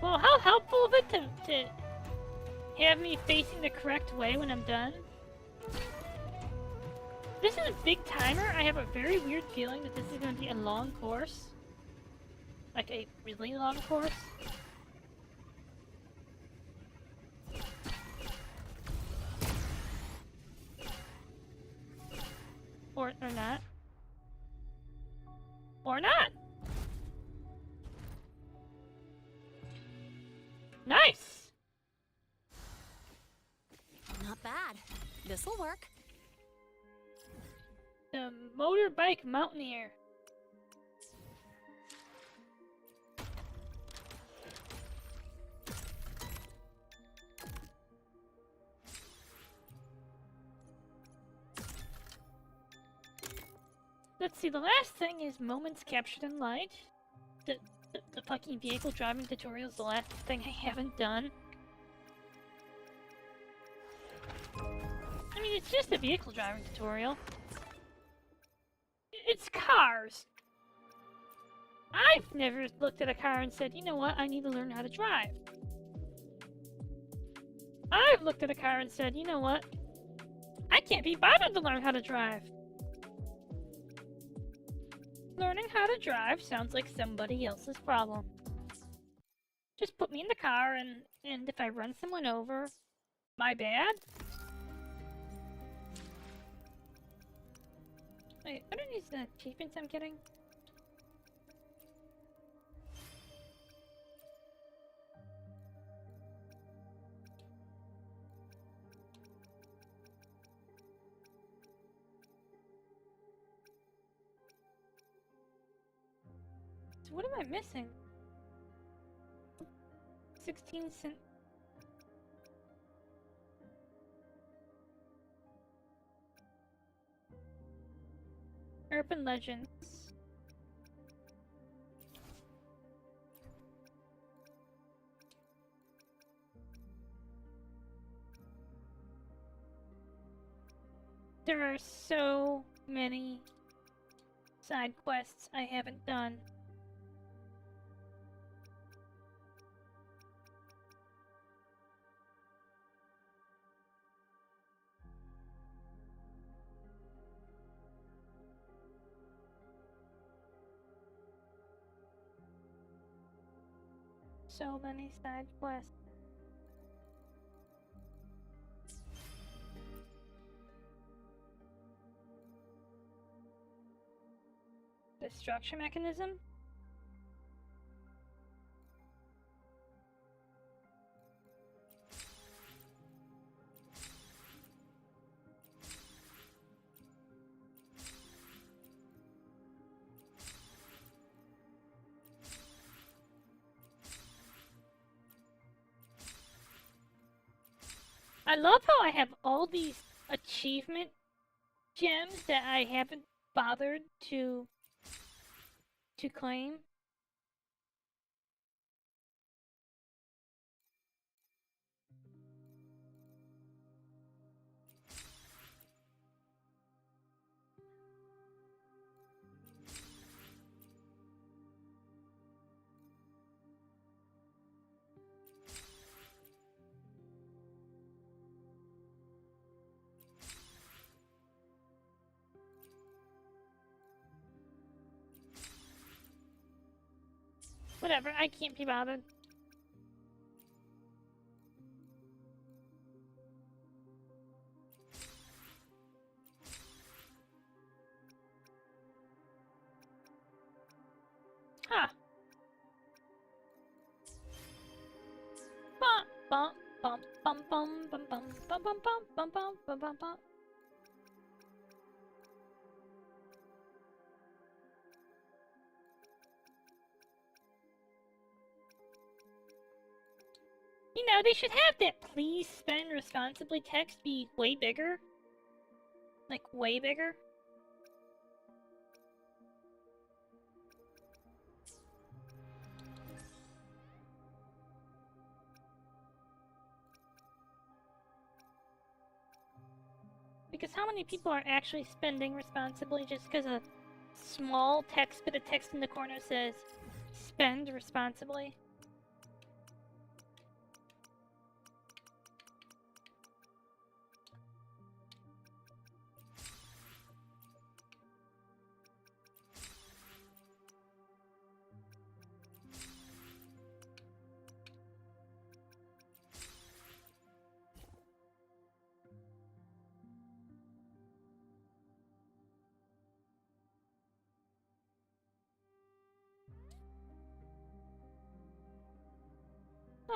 Well, how helpful of it to have me facing the correct way when I'm done. This is a big timer. I have a very weird feeling that this is going to be a long course. Like a really long course. Or not. Or not! Nice! Not bad. This'll work. The motorbike mountaineer. Let's see, the last thing is moments captured in light. The fucking vehicle driving tutorial is the last thing I haven't done. I mean, it's just a vehicle driving tutorial. It's cars! I've never looked at a car and said, you know what, I need to learn how to drive. I've looked at a car and said, you know what, I can't be bothered to learn how to drive. Learning how to drive sounds like somebody else's problem. Just put me in the car and if I run someone over, my bad? Wait, what are these achievements I'm getting? So what am I missing? 16 cent. Urban Legends. There are so many side quests I haven't done. So many side quests. Destruction mechanism? I love how I have all these achievement gems that I haven't bothered to claim. Whatever, I can't be bothered. Huh. Bum bum bum bum bum bum bum bum bum bum bum bum bum bum. You know, they should have that please spend responsibly text be way bigger. Like, way bigger. Because how many people are actually spending responsibly just because a small bit of text in the corner says, spend responsibly?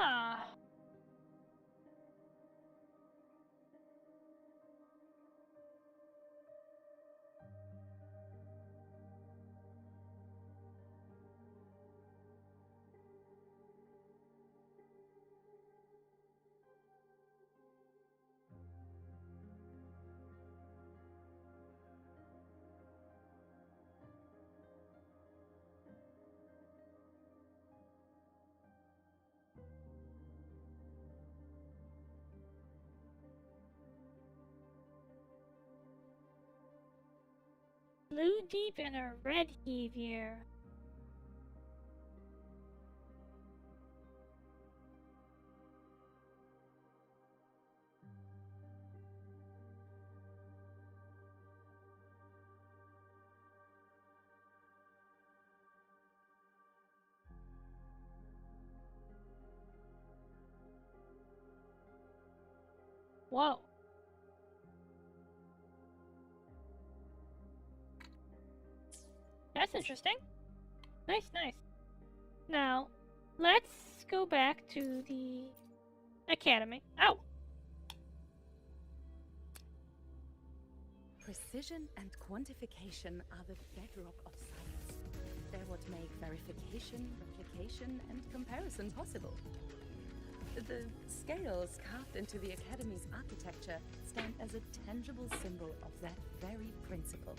Ah. Blue deep and a red heave here. Whoa. That's interesting. Nice, nice. Now, let's go back to the academy. Ow! Precision and quantification are the bedrock of science. They're what make verification, replication, and comparison possible. The scales carved into the Academy's architecture stand as a tangible symbol of that very principle.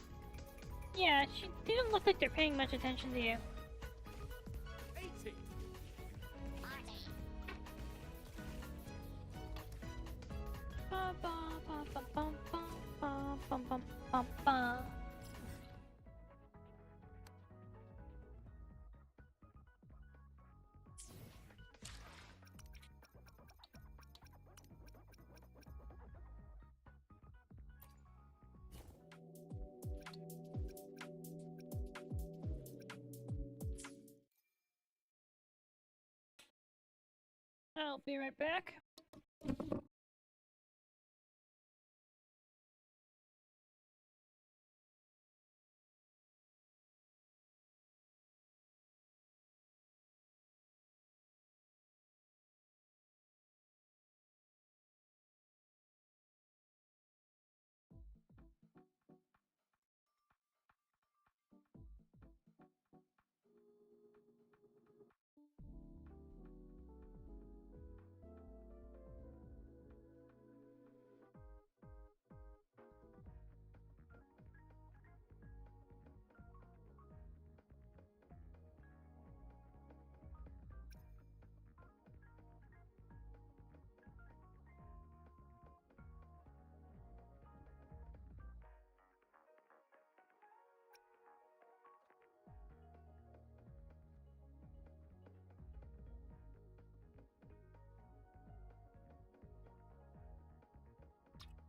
Yeah, she didn't look like they're paying much attention to you. 80. Ba ba ba ba bum bum bum bum bum bum bum. I'll be right back.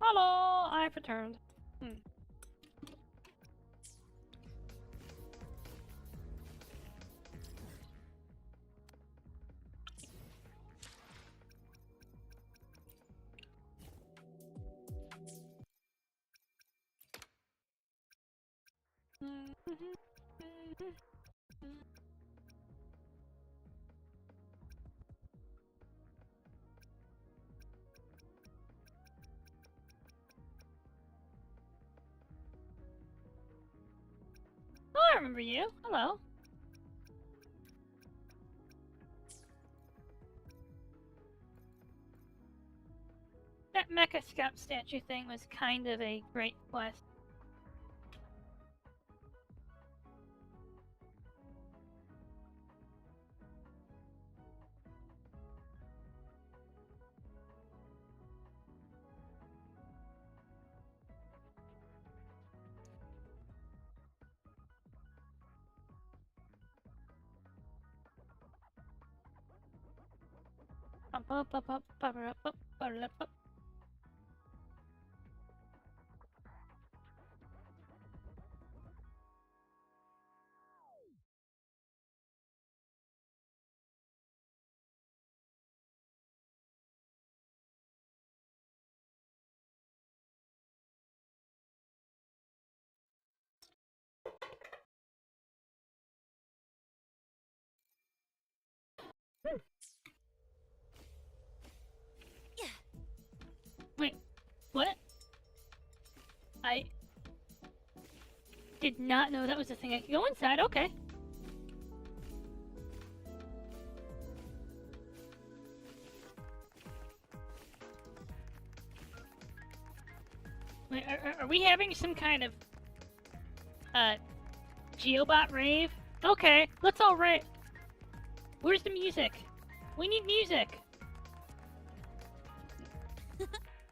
Hello, I've returned. Oh, I remember you. Hello. That Mecha Scout statue thing was kind of a great quest. did not know that was a thing. I could go inside. Okay. Wait, are we having some kind of Geobot rave? Okay, let's all rave. Where's the music? We need music.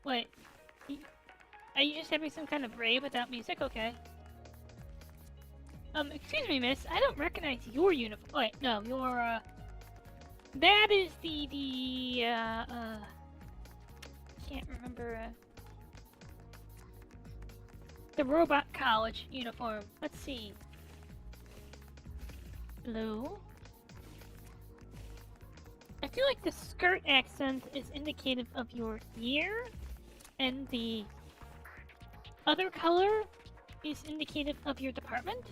Wait, are you just having some kind of rave without music? Okay. Excuse me, miss. I don't recognize your uniform. Wait, no, your that is can't remember. The robot college uniform. Let's see. Blue. I feel like the skirt accent is indicative of your year, and the other color is indicative of your department.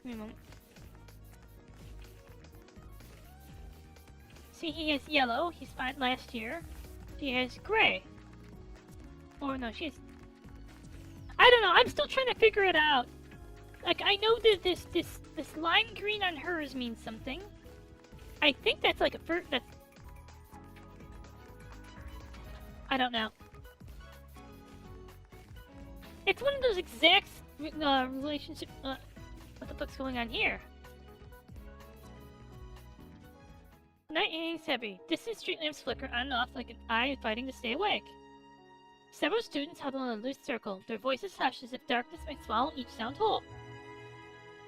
Wait a moment. See, he has yellow. He's fine last year. She has gray. Or no, she's... I don't know, I'm still trying to figure it out. Like, I know that this lime green on hers means something. I think that's like a that's... I don't know. It's one of those exact relationship... what the fuck's going on here? Night hanging's heavy. Distant street lamps flicker on and off like an eye fighting to stay awake. Several students huddle in a loose circle, their voices hushed as if darkness might swallow each sound whole.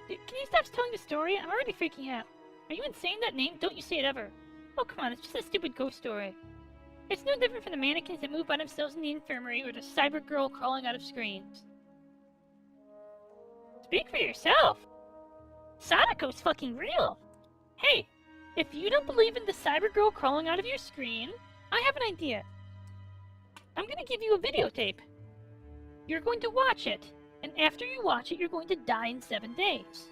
Can you stop telling the story? I'm already freaking out. Are you insane? That name? Don't you say it ever. Oh, come on, it's just a stupid ghost story. It's no different from the mannequins that move by themselves in the infirmary or the cyber girl crawling out of screens. Speak for yourself! Sadako's fucking real! Hey, if you don't believe in the cyber girl crawling out of your screen, I have an idea. I'm gonna give you a videotape. You're going to watch it, and after you watch it, you're going to die in 7 days.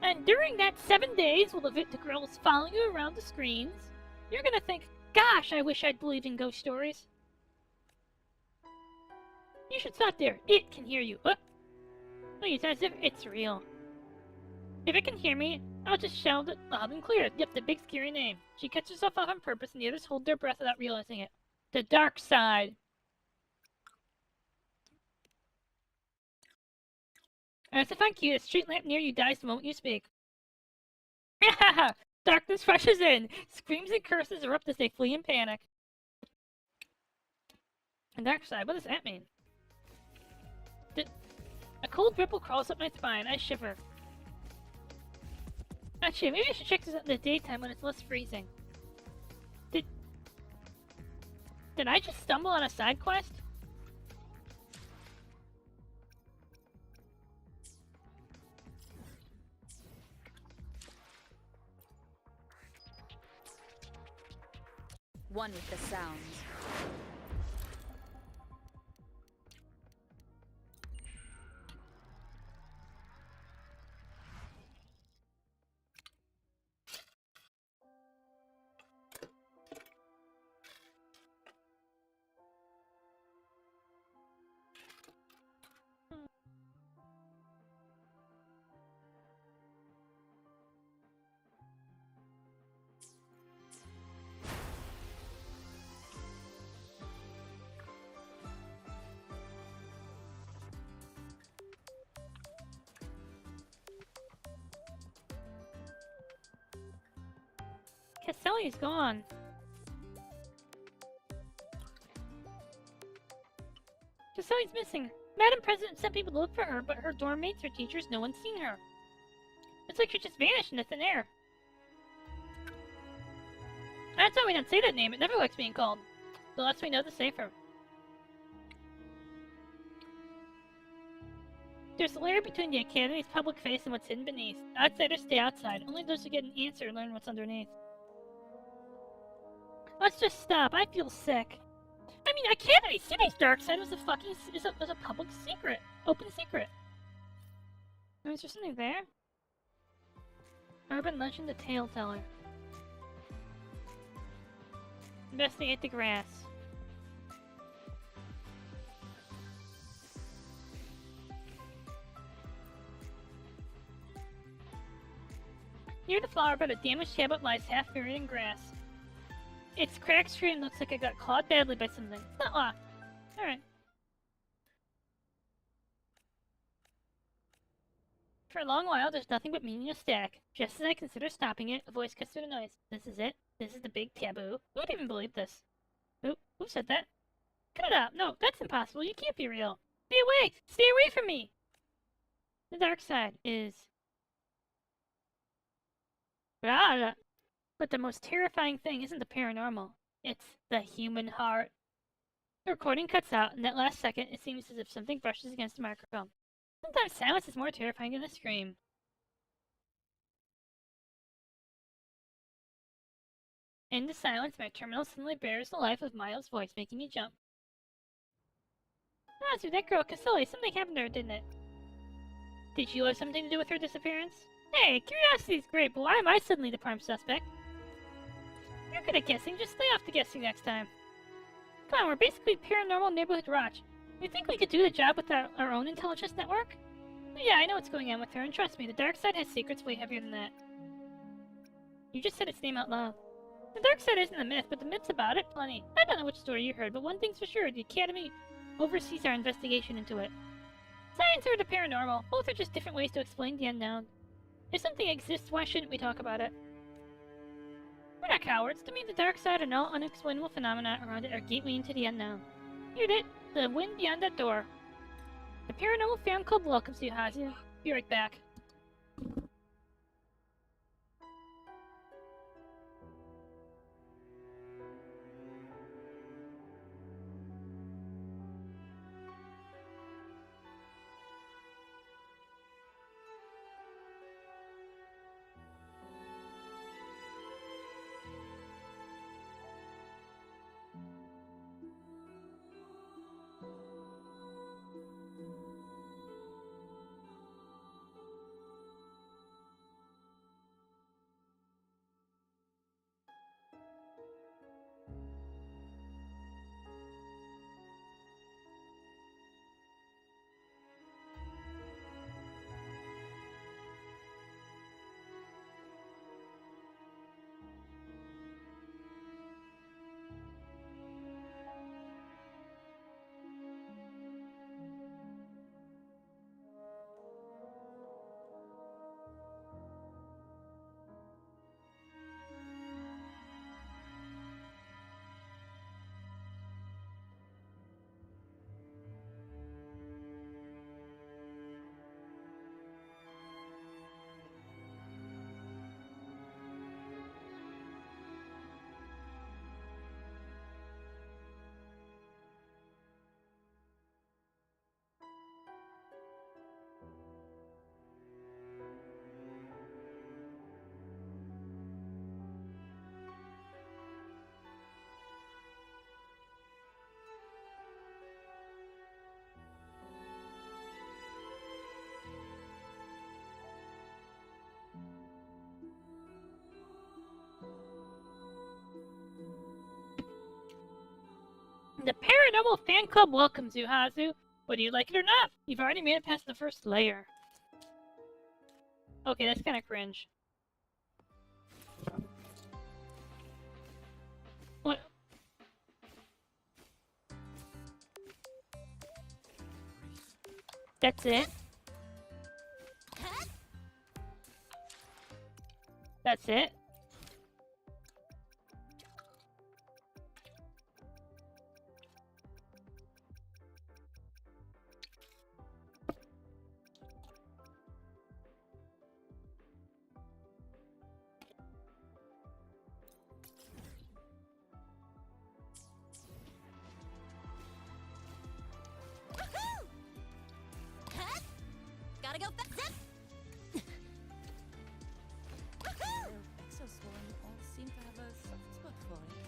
And during that 7 days, while the girl is following you around the screens, you're gonna think, gosh, I wish I'd believed in ghost stories. You should stop there. It can hear you. Oh, it's as if it's real. If it can hear me, I'll just shout it loud and clear. Yep, the big scary name. She cuts herself off on purpose and the others hold their breath without realizing it. The dark side. As if on cue, a street lamp near you dies the moment you speak. Darkness rushes in. Screams and curses erupt as they flee in panic. The dark side, what does that mean? A cold ripple crawls up my spine. I shiver. Actually, maybe I should check this out in the daytime when it's less freezing. Did I just stumble on a side quest? One with the sound. Casseli's gone. Casseli's missing. Madam President sent people to look for her, but her dorm mates, her teachers, no one's seen her. It's like she just vanished into thin air. That's why we don't say that name. It never likes being called. The less we know, the safer. There's a layer between the Academy's public face and what's hidden beneath. Outsiders stay outside. Only those who get an answer learn what's underneath. Let's just stop. I feel sick. I mean, Academy City's dark side was a fucking was a public secret, open secret. Is there something there? Urban legend: the tale teller. Investigate the grass. Near the flower bed, a damaged tablet lies half buried in grass. Its cracked screen looks like it got caught badly by something. It's not locked. Alright. For a long while, there's nothing but meaningless static. Just as I consider stopping it, a voice cuts through the noise. This is it. This is the big taboo. Who would even believe this? Who said that? Cut it out. No, that's impossible. You can't be real. Stay away! Stay away from me! The dark side is... Blah. But the most terrifying thing isn't the paranormal. It's the human heart. The recording cuts out, and that last second, it seems as if something brushes against the microphone. Sometimes silence is more terrifying than a scream. In the silence, my terminal suddenly bears the life of Miles' voice, making me jump. Ah, so that girl, Cassoli, something happened to her, didn't it? Did you have something to do with her disappearance? Hey, curiosity's great, but why am I suddenly the prime suspect? You're good at guessing, just lay off the guessing next time. Come on, we're basically paranormal neighborhood watch. You think we could do the job with our own intelligence network? Yeah, I know what's going on with her, and trust me, the dark side has secrets way heavier than that. You just said its name out loud. The dark side isn't a myth, but the myths about it, plenty. I don't know which story you heard, but one thing's for sure, the Academy oversees our investigation into it. Science or the paranormal, both are just different ways to explain the unknown. If something exists, why shouldn't we talk about it? We're not cowards. To me, the dark side and all unexplainable phenomena around it are gateway into the unknown. Hear it? The wind beyond that door. The Paranormal Fan Club welcomes you, Hazu. Be right back. The Paranormal Fan Club welcomes you, Hazu. Whether you like it or not, you've already made it past the first layer. Okay, that's kind of cringe. What? That's it? That's it? Gotta go fast. Zip! Exoswarm all seem to have a soft spot for it.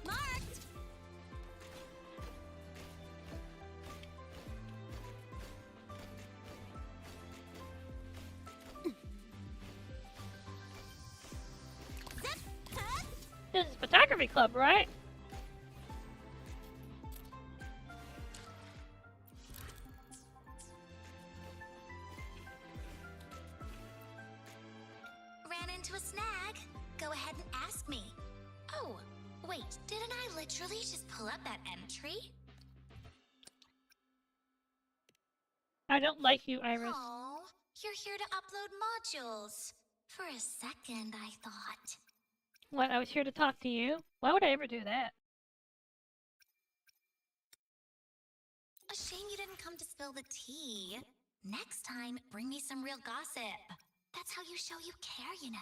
Marked! This is photography club, right? into a snag, go ahead and ask me. Oh, wait, didn't I literally just pull up that entry? I don't like you, Iris. Oh, you're here to upload modules. For a second, I thought. What, I was here to talk to you? Why would I ever do that? A shame you didn't come to spill the tea. Next time, bring me some real gossip. That's how you show you care, you know?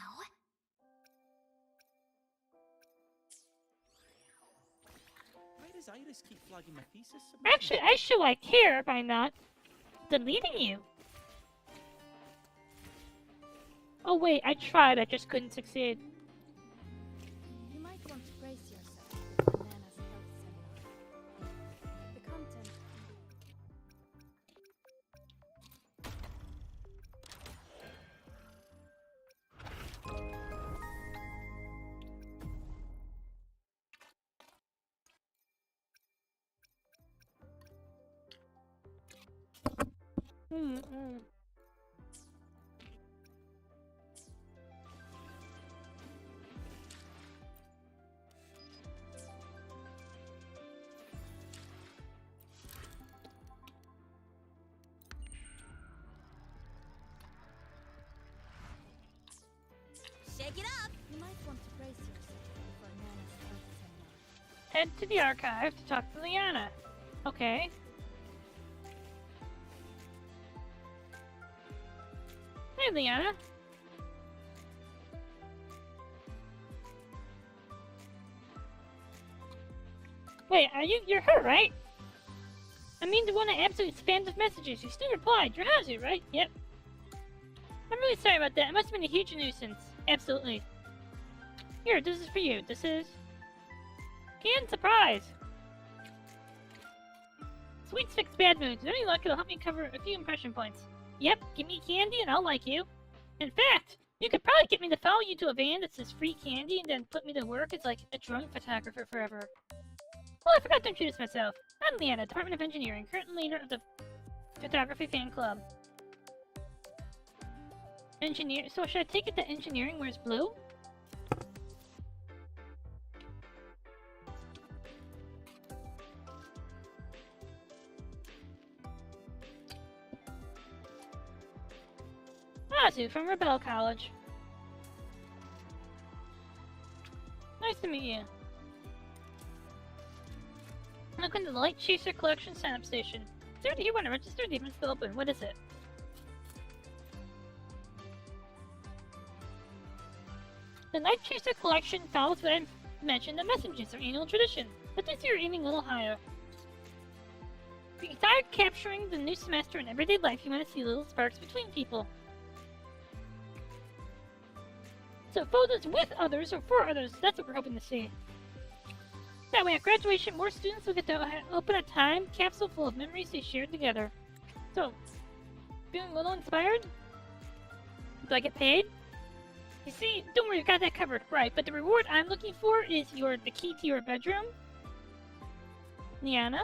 Why does Iris keep flagging my thesis submission? Actually, I show I care by not deleting you. Oh wait, I tried, I just couldn't succeed. You might want to brace yourself for Nana's health seminar. The content Shake it up! You might want to brace yourself for Nana's health seminar. Head to the archive to talk to Liana. Okay. Hey, Liana. Wait, you're her, right? I mean the one that absolutely spams with messages. You still replied. You're Hazu, right? Yep. I'm really sorry about that. It must have been a huge nuisance. Absolutely. Here, this is for you. This is... Canned surprise! Sweets fix bad moods. With any luck, it'll help me cover a few impression points. Yep, give me candy and I'll like you. In fact, you could probably get me to follow you to a van that says free candy and then put me to work as like a drone photographer forever. Oh, I forgot to introduce myself. I'm Leanna, Department of Engineering, current leader of the photography fan club. Engineer. So should I take it that engineering wears blue? Azu from Rebel College. Nice to meet you. Welcome to the Light Chaser Collection sign-up station. Sorry to hear when I registered, the event's still open. What is it? The Night Chaser Collection follows what I mentioned in Messages, our annual tradition, but this year we're aiming a little higher. If you're tired of capturing the new semester in everyday life, you want to see little sparks between people. So photos with others or for others, that's what we're hoping to see. That way at graduation, more students will get to open a time capsule full of memories they shared together. So, feeling a little inspired? Do I get paid? You see, don't worry, I've got that covered, right, but the reward I'm looking for is the key to your bedroom. Liana.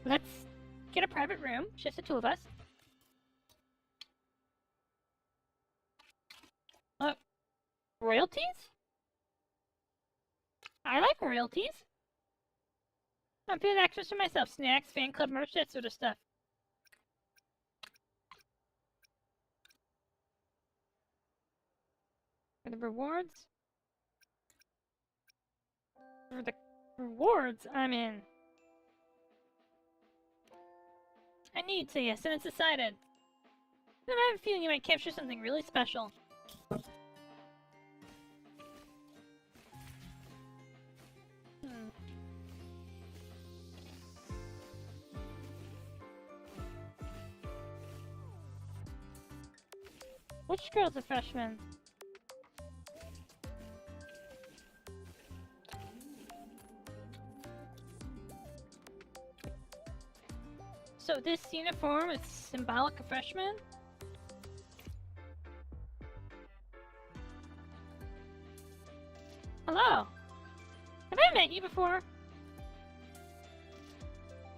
Let's get a private room, just the two of us. Royalties? I like royalties. I'm feeling extras for myself. Snacks, fan club merch, that sort of stuff. For the rewards? For the rewards, I'm in. I need to, yes, and it's decided. Then I have a feeling you might capture something really special. Which girl's a freshman? So this uniform is symbolic of freshman? Hello. Have I met you before?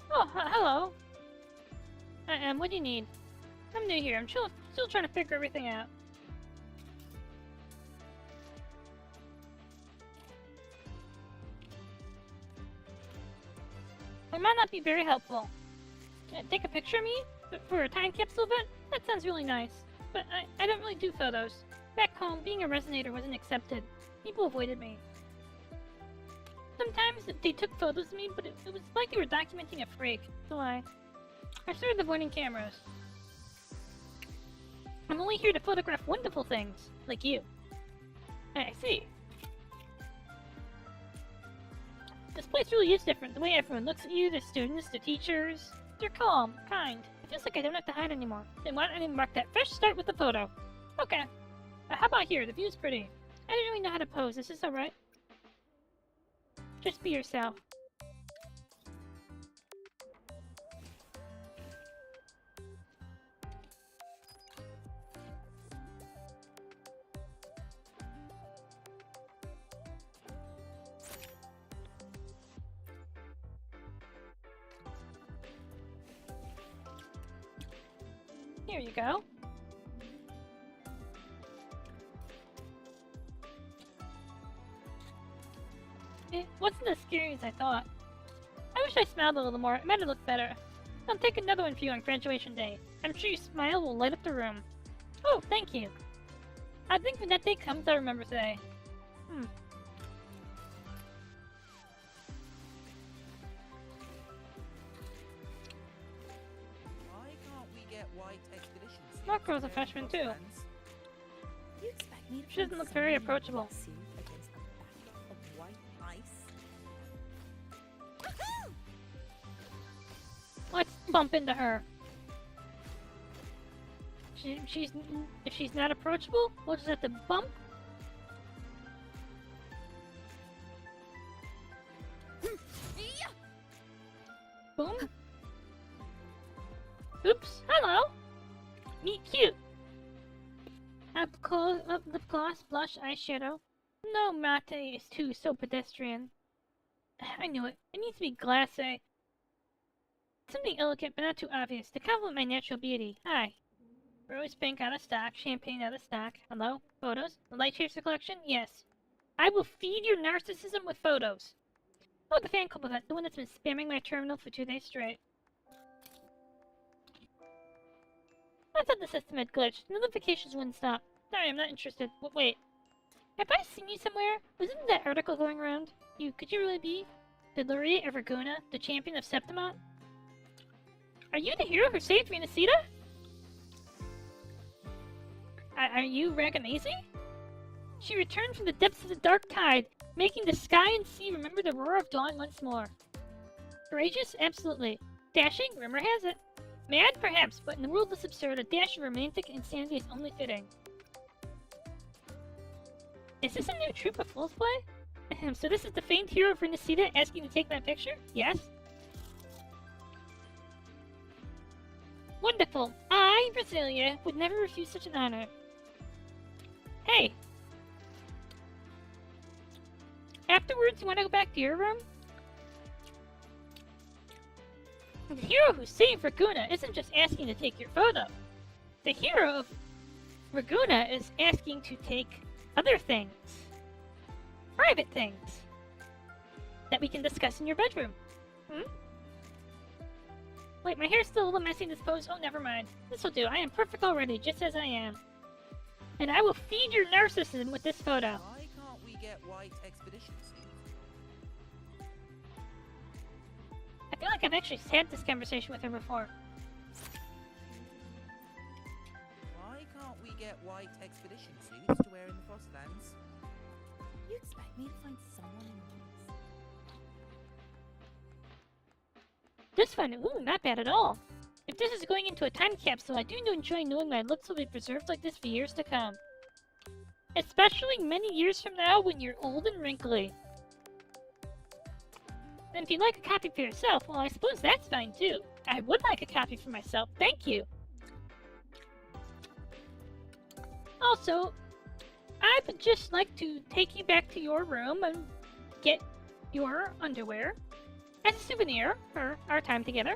Oh, hello. What do you need? I'm new here. I'm still trying to figure everything out. It might not be very helpful. Take a picture of me? For a time capsule event? That sounds really nice. But I don't really do photos. Back home, being a resonator wasn't accepted. People avoided me. Sometimes they took photos of me, but it was like they were documenting a freak. So I started avoiding cameras. I'm only here to photograph wonderful things, like you. I see. This place really is different. The way everyone looks at you, the students, the teachers. They're calm, kind. It feels like I don't have to hide anymore. Then why don't I mark that fresh start with a photo? Okay. How about here? The view's pretty. I didn't really know how to pose. Is this alright? Just be yourself. Here you go. It wasn't as scary as I thought. I wish I smiled a little more. It might have looked better. I'll take another one for you on graduation day. I'm sure your smile will light up the room. Oh, thank you. I think when that day comes, I'll remember today. Why can't we get white expedition suits That girl's a to wear in freshman, the too. Frostlands? You expect me to She doesn't find look very someone in approachable. a suit against a backdrop of white ice? Let's bump into her. If she's not approachable, we'll just have to bump. Boom. Oops. Hello. Meet cute. Lip gloss, blush, eyeshadow. No, mate is too so pedestrian. I knew it. It needs to be glacé. Something elegant, but not too obvious, to complement my natural beauty. Hi. Rose pink out of stock, champagne out of stock. Hello? Photos? The light chaser collection? Yes. I will feed your narcissism with photos. Oh, the fan club event, the one that's been spamming my terminal for 2 days straight. I thought the system had glitched. The notifications wouldn't stop. Sorry, I'm not interested. Wait. Have I seen you somewhere? Wasn't that article going around? Could you really be the laureate of Raguna, the champion of Septimont? Are you the hero who saved Renacita? Are you Ragamazy? She returned from the depths of the dark tide, making the sky and sea remember the roar of dawn once more. Courageous? Absolutely. Dashing? Rumor has it. Mad? Perhaps, but in the world this absurd, a dash of romantic insanity is only fitting. Is this a new troupe of Fool's Play? So this is the famed hero of Renacita asking to take my picture? Yes? Wonderful! I, Brasilia, would never refuse such an honor. Hey! Afterwards, you want to go back to your room? The hero who saved Raguna isn't just asking to take your photo. The hero of Raguna is asking to take other things. Private things. That we can discuss in your bedroom. Wait, my hair's still a little messy in this pose. Oh, never mind. This'll do. I am perfect already, just as I am. And I will feed your narcissism with this photo. Why can't we get white expedition suits? I feel like I've actually had this conversation with her before. Why can't we get white expedition suits to wear in the Frostlands? You expect me to find someone in the This one, ooh, not bad at all. If this is going into a time capsule, I do enjoy knowing my looks will be preserved like this for years to come. Especially many years from now when you're old and wrinkly. And if you'd like a copy for yourself, well, I suppose that's fine too. I would like a copy for myself, thank you. Also, I would just like to take you back to your room and get your underwear as a souvenir for our time together.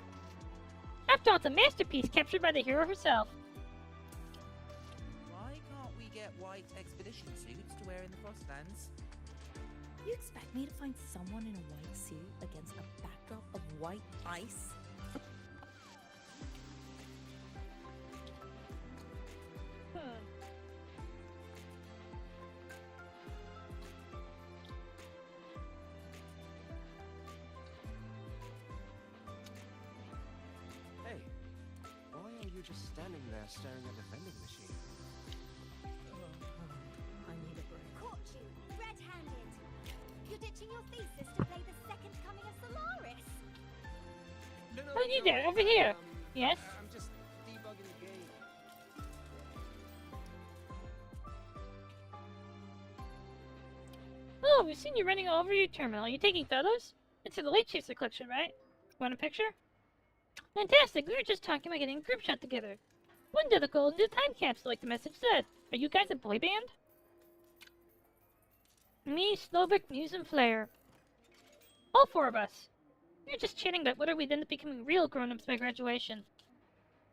After all, it's a masterpiece captured by the hero herself. Why can't we get white expedition suits to wear in the Frostlands? You expect me to find someone in a white suit against a backdrop of white ice? Hey, why are you just standing there staring at the vending machine? I need a break. Caught you, red-handed. You're ditching your thesis to play the second coming of Solaris. Oh, you there, over here. Yes? I'm just debugging the game. Oh, we've seen you running all over your terminal. Are you taking photos? It's for the Late Chaser collection, right? Want a picture? Fantastic! We were just talking about getting a group shot together. One to the goal into the time capsule, like the message said. Are you guys a boy band? Me, Slovak, Muse, and Flare. All four of us. We were just chatting about whether we'd end up becoming real grown-ups by graduation.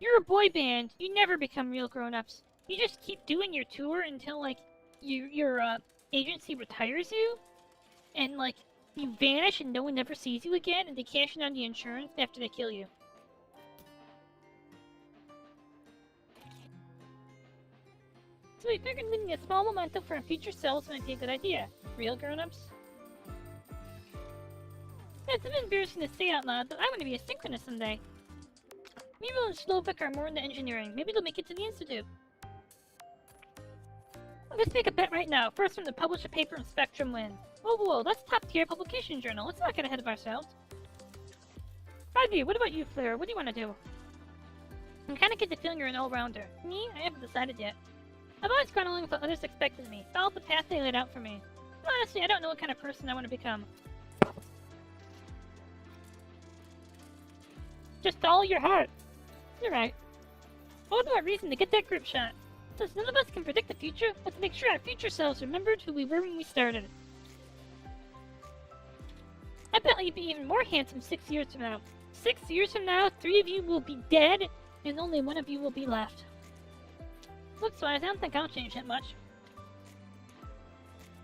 You're a boy band. You never become real grown-ups. You just keep doing your tour until, like, your agency retires you. And, like, you vanish and no one ever sees you again, and they cash in on the insurance after they kill you. So we figured leaving a small memento for our future selves might be a good idea. Real grown-ups? It's a bit embarrassing to say out loud, but I want to be a synchronous someday. Miro and Slovak are more into engineering. Maybe they'll make it to the Institute. Let's make a bet right now. First one to publish a paper in Spectrum wins. Whoa, that's top-tier publication journal. Let's not get ahead of ourselves. Foggy, what about you, Flare? What do you want to do? I'm kind of get the feeling you're an all-rounder. Me? I haven't decided yet. I've always gone along with what others expected of me. Followed the path they laid out for me. Honestly, I don't know what kind of person I want to become. Just follow your heart. You're right. What about our reason to get that group shot? Since none of us can predict the future, let's make sure our future selves remembered who we were when we started. I bet you'd be even more handsome 6 years from now. 6 years from now, 3 of you will be dead, and only 1 of you will be left. Looks-wise, I don't think I'll change that much.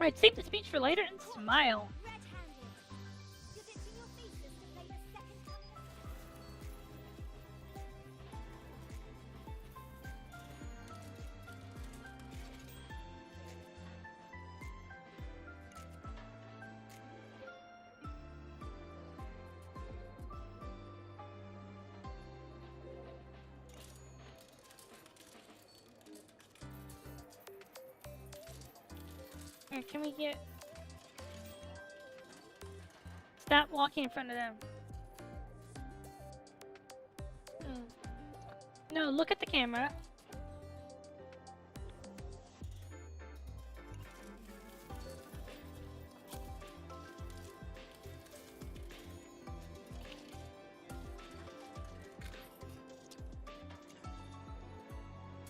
Alright, save the speech for later and smile. Red-handed. You're ditching your thesis to play the second coming of Alright, can we get... Stop walking in front of them. No, look at the camera.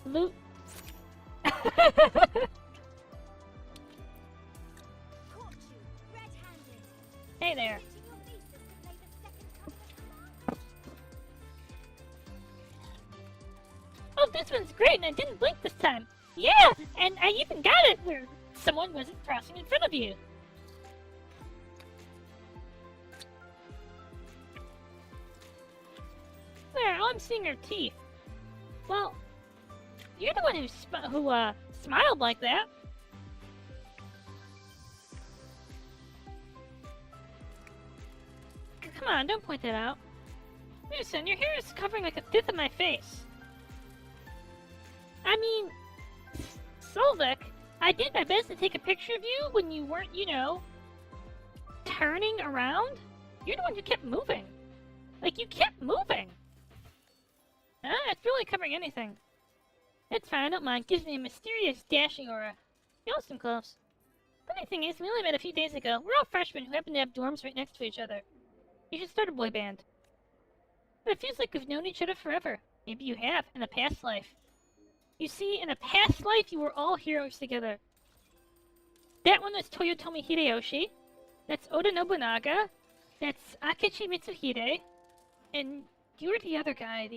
Loot. Caught you, red-handed. Hey there. Ditching your thesis to play the second coming of Solaris. Oh, this one's great, and I didn't blink this time. Yeah, and I even got it where someone wasn't crossing in front of you. There, all I'm seeing are teeth. Well, you're the one who smiled like that. Come on, don't point that out. Listen, your hair is covering like a fifth of my face. I mean, Solvik, I did my best to take a picture of you when you weren't, you know, turning around. You're the one who kept moving. Like, you kept moving. It's really covering anything. It's fine, I don't mind. Gives me a mysterious, dashing aura. You lost some clothes. Funny thing is, we only met a few days ago. We're all freshmen who happen to have dorms right next to each other. You should start a boy band. But it feels like we've known each other forever. Maybe you have, in a past life. You see, in a past life, you were all heroes together. That one was Toyotomi Hideyoshi. That's Oda Nobunaga. That's Akechi Mitsuhide. And you were the other guy,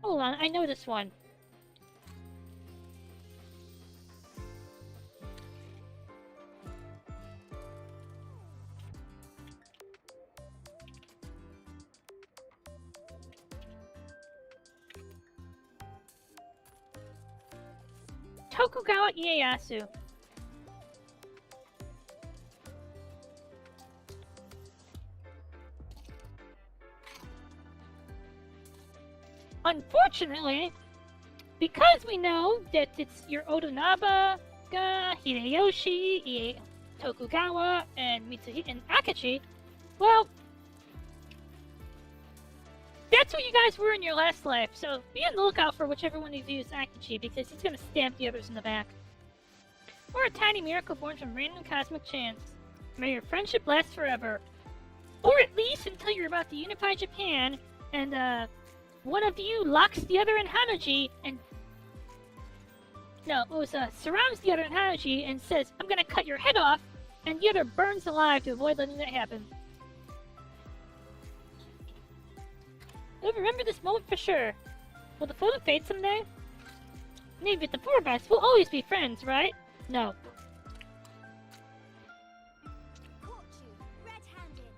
Hold on, I know this one. Tokugawa Ieyasu. Unfortunately, because we know that it's your Otonaga, Hideyoshi, Tokugawa, and Mitsuhito and Akachi, well, that's what you guys were in your last life, so be on the lookout for whichever one of you is Akachi, because he's gonna stab the others in the back. Or a tiny miracle born from random cosmic chance. May your friendship last forever. Or at least until you're about to unify Japan, and, one of you locks the other in Hanaji, and... No, it was, surrounds the other in Hanaji and says, I'm gonna cut your head off, and the other burns alive to avoid letting that happen. You'll remember this moment for sure. Will the photo fade someday? Maybe, but the four of us will always be friends, right? No. Caught you, red-handed.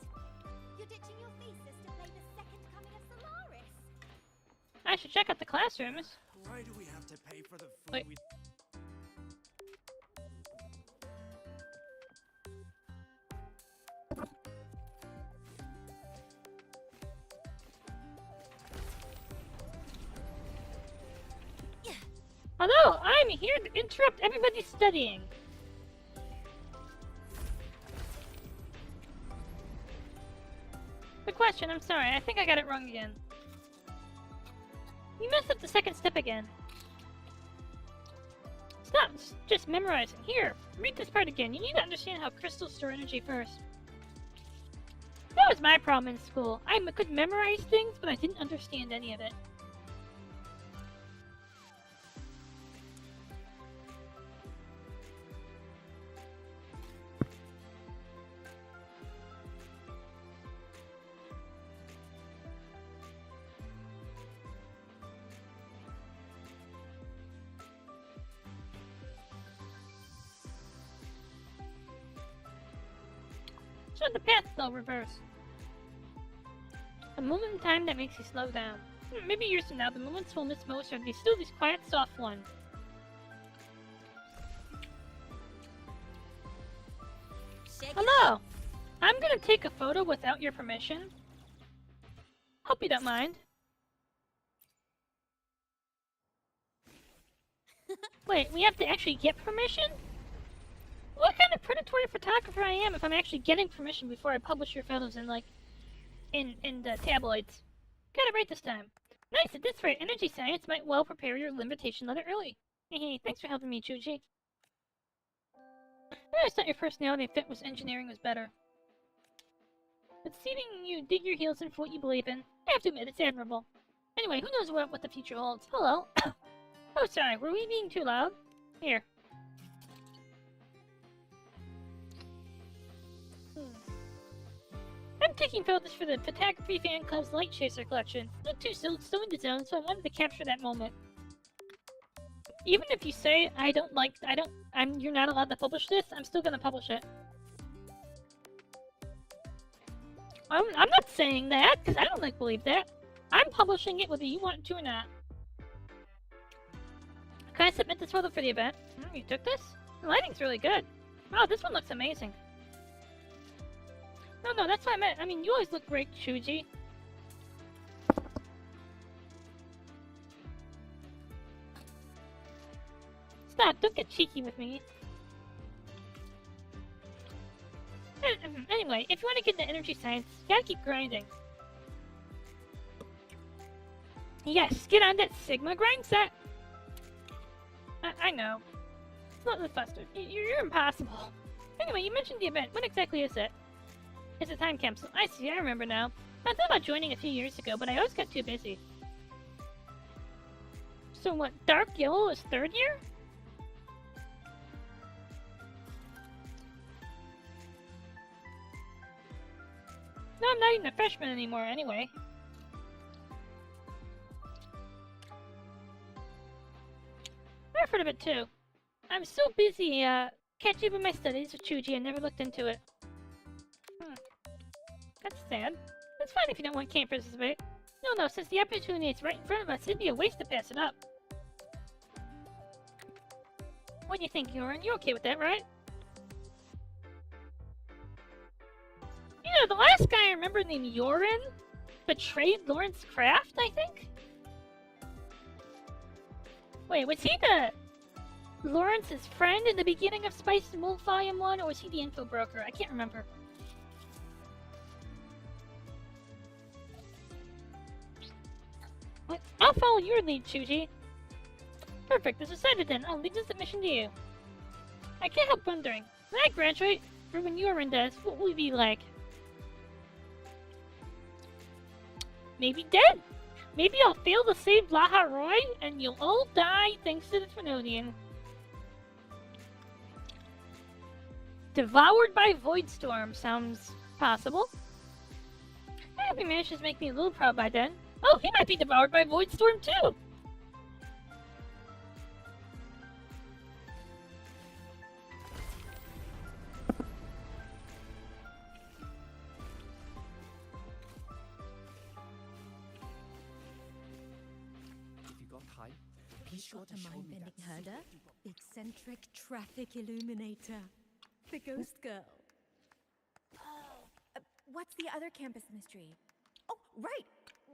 You're ditching your thesis to play the second coming of Solaris. I should check out the classrooms. Why do we have to pay for the food Wait. we... Hello, I'm here to interrupt everybody's studying. The question, I'm sorry, I think I got it wrong again. You messed up the second step again. Stop just memorizing. Here, read this part again. You need to understand how crystals store energy first. That was my problem in school. I could memorize things, but I didn't understand any of it. So the path they'll reverse. A moment in time that makes you slow down. Maybe years from now, the moments we'll miss most are still these quiet, soft ones. Hello! I'm gonna take a photo without your permission. Hope you don't mind. Wait, we have to actually get permission? What kind of predatory photographer I am if I'm actually getting permission before I publish your photos in, like, in the tabloids? Got it right this time. Nice, at this rate, energy science might well prepare your invitation letter early. Hey, thanks for helping me, Chuji. I always thought your personality fit was engineering was better. But seeing you dig your heels in for what you believe in, I have to admit it's admirable. Anyway, who knows what the future holds? Hello? Oh, sorry, were we being too loud? Here. I'm taking photos for the Photography Fan Club's Light Chaser collection. Not too still in the zone, so I wanted to capture that moment. Even if you say you're not allowed to publish this, I'm still gonna publish it. I'm not saying that, because I don't believe that. I'm publishing it whether you want to or not. Can I submit this photo for the event? You took this? The lighting's really good. Wow, this one looks amazing. No, that's what I meant. I mean, you always look great, Shuji. Stop, don't get cheeky with me. Anyway, if you want to get into energy science, you gotta keep grinding. Yes, get on that Sigma grind set. I know. It's not the faster. You're impossible. Anyway, you mentioned the event. What exactly is it? It's a time capsule. I see, I remember now. I thought about joining a few years ago, but I always got too busy. So what, Dark Yellow is third year? No, I'm not even a freshman anymore, anyway. I've heard of it too. I'm so busy, catching up with my studies with Chuji, I never looked into it. That's sad. That's fine if you don't want camp to participate. No, since the opportunity is right in front of us, it'd be a waste to pass it up. What do you think, Yorin? You okay with that, right? You know, the last guy I remember named Yorin betrayed Lawrence Kraft, I think? Wait, was he the Lawrence's friend in the beginning of Spice and Wolf Volume 1, or was he the info broker? I can't remember. I'll follow your lead, Chuji. Perfect, as decided then. I'll leave this mission to you. I can't help wondering, when I graduate, or when Yorin does, what will we be like? Maybe dead? Maybe I'll fail to save Laha Roy, and you'll all die thanks to the Trinodian. Devoured by Voidstorm sounds possible. I hope he manages to make me a little proud by then. Oh, he might be devoured by Voidstorm too! If you got time, be sure Got to a show me mind-bending that herder? safety Eccentric traffic illuminator. The ghost girl. What's the other campus mystery? Oh, right!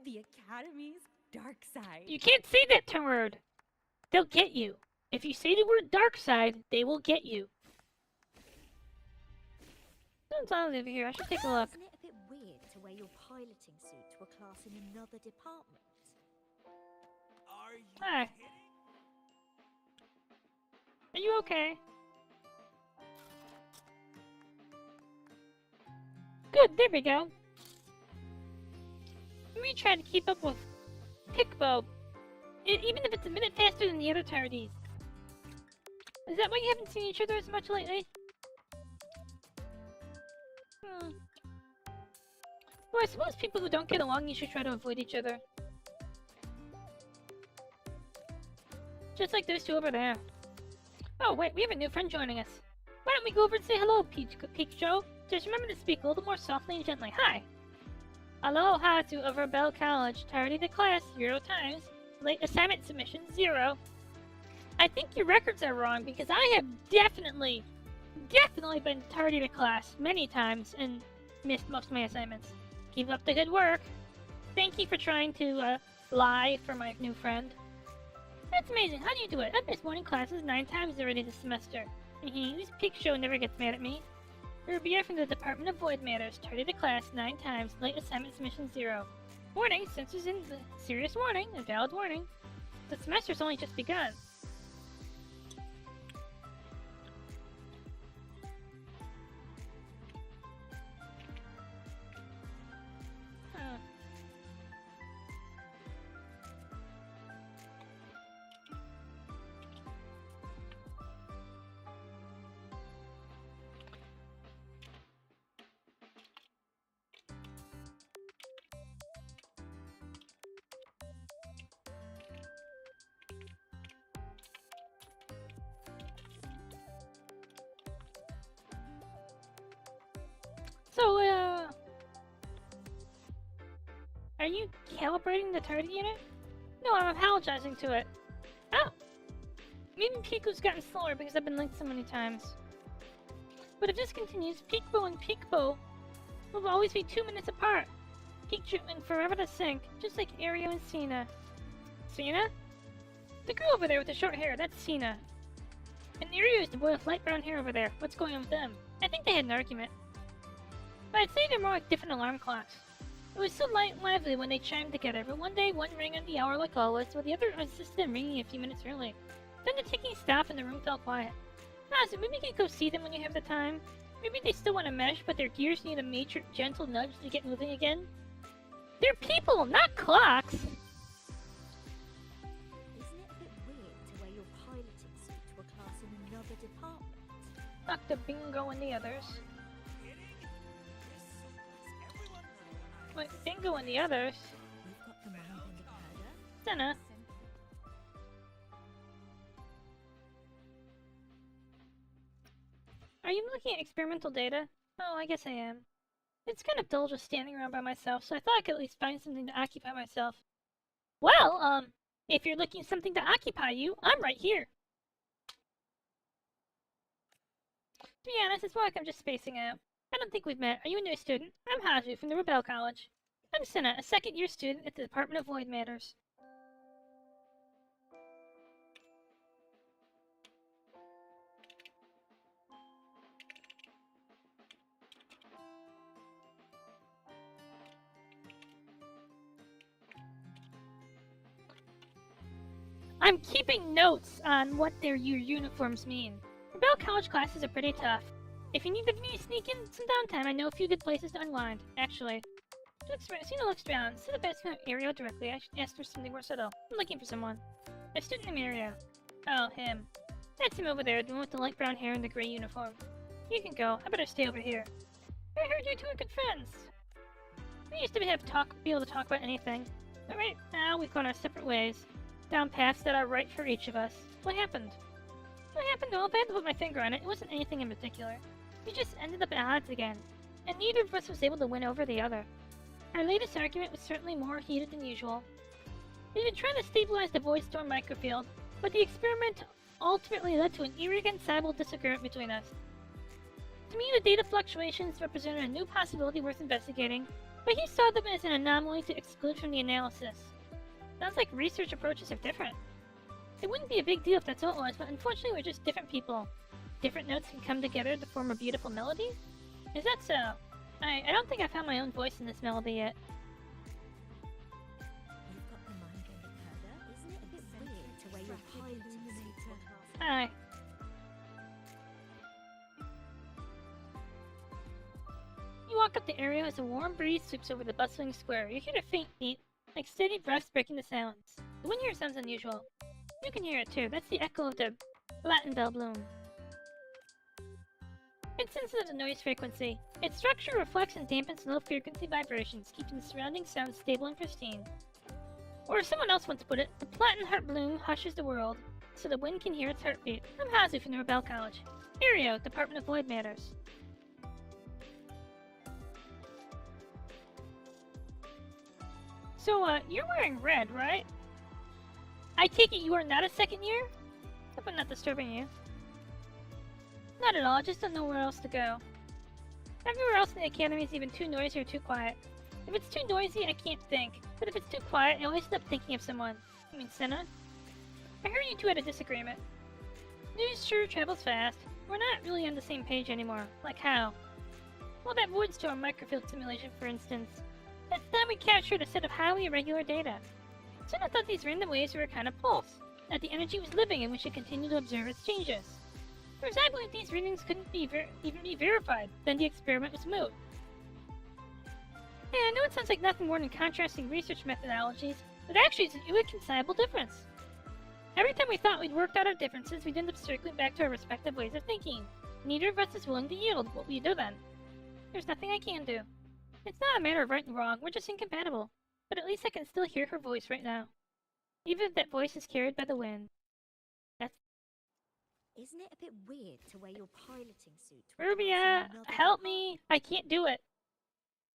The Academy's dark side. You can't say that word! They'll get you. If you say the word dark side, they will get you. Sounds over here. I should take a look. Isn't it a bit weird to wear your piloting suit to a class in another department? Are you Hi. kidding? Are you okay? Good, there we go. Let me try to keep up with Pickbo, even if it's a minute faster than the other tardies. Is that why you haven't seen each other as much lately? Well, I suppose people who don't get along usually try to avoid each other. Just like those two over there. Oh wait, we have a new friend joining us. Why don't we go over and say hello, Peach Joe? Just remember to speak a little more softly and gently. Hi. Aloha to Over Bell College. Tardy to class 0 times. Late assignment submission 0. I think your records are wrong because I have definitely been tardy to class many times and missed most of my assignments. Keep up the good work. Thank you for trying to lie for my new friend. That's amazing. How do you do it? I've missed morning classes 9 times already this semester. This Peak Show never gets mad at me. Rumia from the Department of Void Matters. Tardy to class 9 times. Late assignment submission 0. Warning, censors in the serious warning. A valid warning. The semester's only just begun. So, are you calibrating the tardy unit? No, I'm apologizing to it. Oh! Maybe Piku's gotten slower because I've been linked so many times. But if this continues, Peekbo and Peekbo will always be 2 minutes apart. Pikachu and forever to sync, just like Ario and Cena. Cena? The girl over there with the short hair, that's Cena. And Ario is the boy with light brown hair over there. What's going on with them? I think they had an argument. But I'd say they're more like different alarm clocks. It was so light and lively when they chimed together, but one day one rang on the hour like always, while the other assisted in ringing a few minutes early. Then the ticking stopped and the room fell quiet. So maybe you can go see them when you have the time. Maybe they still want to mesh, but their gears need a major gentle nudge to get moving again. They're people, not clocks! Isn't it a bit weird to wear your piloting suit to a class in another department? Dr. Bingo and the others. Wait, Bingo and the others? We've got the mind-bending herder. Senna. Are you looking at experimental data? Oh, I guess I am. It's kind of dull just standing around by myself, so I thought I could at least find something to occupy myself. Well, if you're looking for something to occupy you, I'm right here. To be honest, it's more like I'm just spacing out. I don't think we've met. Are you a new student? I'm Hazu from the Rebel College. I'm Senna, a second-year student at the Department of Void Matters. I'm keeping notes on what your uniforms mean. Rebel College classes are pretty tough. If you need to sneak in some downtime, I know a few good places to unwind. Actually, Cena looks around. Sit up asking Ario directly. I should ask for something more subtle. I'm looking for someone. A student named Ario. Oh, him. That's him over there, the one with the light brown hair and the gray uniform. You can go. I better stay over here. I heard you two are good friends. We used to be able to talk about anything. But right now, we've gone our separate ways. Down paths that are right for each of us. What happened? What happened? Well, if I had to put my finger on it, it wasn't anything in particular. We just ended up at odds again, and neither of us was able to win over the other. Our latest argument was certainly more heated than usual. We've been trying to stabilize the Void Storm microfield, but the experiment ultimately led to an irreconcilable disagreement between us. To me, the data fluctuations represented a new possibility worth investigating, but he saw them as an anomaly to exclude from the analysis. Sounds like research approaches are different. It wouldn't be a big deal if that's all it was, but unfortunately we're just different people. Different notes can come together to form a beautiful melody? Is that so? I don't think I found my own voice in this melody yet. You've got the mind on the Herder, isn't it a bit weird to wear your high illuminator? Hi. You walk up the area as a warm breeze sweeps over the bustling square. You hear a faint beat, like steady breaths breaking the silence. The wind here sounds unusual. You can hear it too. That's the echo of the Latin bell bloom. It's sensitive to noise frequency. Its structure reflects and dampens low-frequency vibrations, keeping the surrounding sound stable and pristine. Or as someone else once put it, the platinum heart bloom hushes the world, so the wind can hear its heartbeat. I'm Hazu from the Rebel College. Ario, Department of Void Matters. So, you're wearing red, right? I take it you are not a second year? Hope I'm not disturbing you. Not at all, I just don't know where else to go. Everywhere else in the academy is either too noisy or too quiet. If it's too noisy, I can't think. But if it's too quiet, I always end up thinking of someone. I mean, Senna. I heard you two had a disagreement. News sure travels fast. We're not really on the same page anymore. Like how? Well, that Void Storm microfield simulation, for instance. That time we captured a set of highly irregular data. Senna thought these random waves were a kind of pulse, that the energy was living and we should continue to observe its changes. Whereas I believe these readings couldn't even be verified, then the experiment was moot. Yeah, I know it sounds like nothing more than contrasting research methodologies, but actually it's an irreconcilable difference. Every time we thought we'd worked out our differences, we'd end up circling back to our respective ways of thinking. Neither of us is willing to yield. What will you do then? There's nothing I can do. It's not a matter of right and wrong, we're just incompatible. But at least I can still hear her voice right now. Even if that voice is carried by the wind. Isn't it a bit weird to wear your piloting suit? Rumia, help me! I can't do it.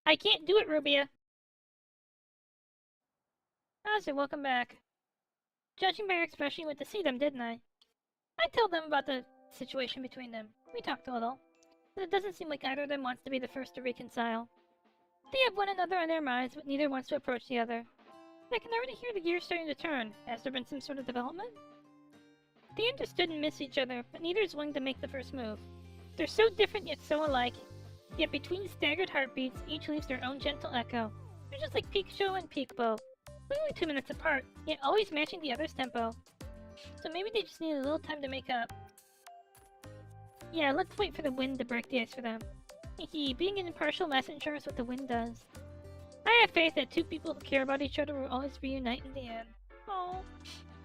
I can't do it, Rumia. Hazu, welcome back. Judging by your expression, you went to see them, didn't I? I told them about the situation between them. We talked a little. But it doesn't seem like either of them wants to be the first to reconcile. They have one another on their minds, but neither wants to approach the other. I can already hear the gears starting to turn. Has there been some sort of development? They understood and miss each other, but neither is willing to make the first move. They're so different yet so alike. Yet between staggered heartbeats, each leaves their own gentle echo. They're just like Pikachu and Peekaboo. Only 2 minutes apart, yet always matching the other's tempo. So maybe they just need a little time to make up. Yeah, let's wait for the wind to break the ice for them. Hehe, being an impartial messenger is what the wind does. I have faith that 2 people who care about each other will always reunite in the end. Oh,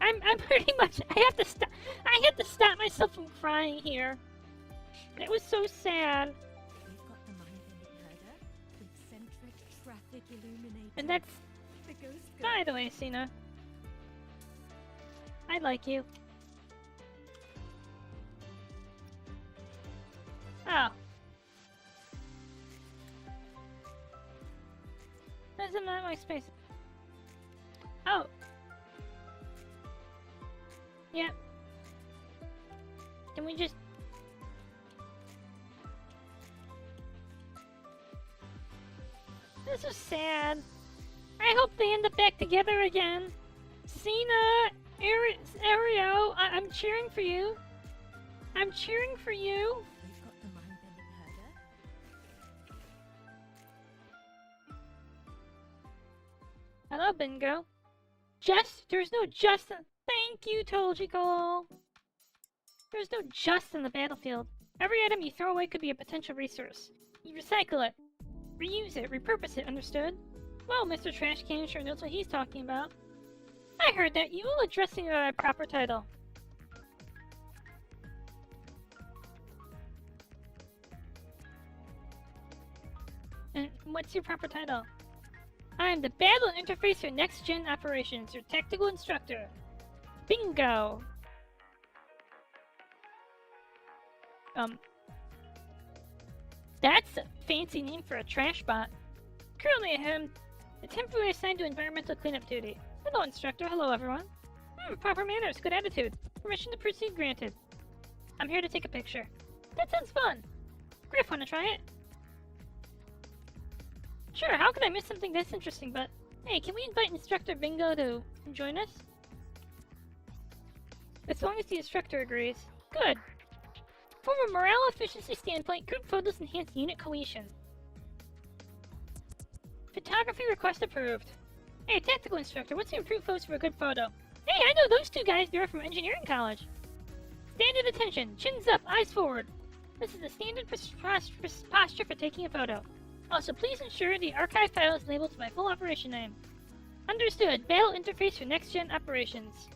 I'm pretty much. I have to stop myself from crying here. It was so sad. We've got the mind on the Herder, the eccentric traffic illuminator. And that's. The ghost girl. By the way, Cena. I like you. Oh. Isn't that my space? Oh. Yep. Can we just... This is sad. I hope they end up back together again. Cena, Ario, I'm cheering for you. I'm cheering for you. We've got the mind-bending herder. Hello, Bingo. Just, there's no just. Thank you, Toljical. There's no just in the battlefield. Every item you throw away could be a potential resource. You recycle it, reuse it, repurpose it, understood? Well, Mr. Trash Can sure knows what he's talking about. I heard that. You will address it by proper title. And what's your proper title? I am the Battle Interface for Next Gen Operations, your tactical instructor. Bingo! That's a fancy name for a trash bot. Currently I am temporarily assigned to environmental cleanup duty. Hello, instructor. Hello, everyone. Proper manners, good attitude. Permission to proceed granted. I'm here to take a picture. That sounds fun. Griff, wanna try it? Sure, how could I miss something this interesting, but... Hey, can we invite Instructor Bingo to join us? As long as the instructor agrees. Good. From a morale efficiency standpoint, group photos enhance unit cohesion. Photography request approved. Hey, tactical instructor, what's the improved pose for a good photo? Hey, I know those two guys. They're from engineering college. Standard attention. Chins up, eyes forward. This is the standard posture for taking a photo. Also, please ensure the archive file is labeled to my full operation name. Understood. Battle interface for next-gen operations.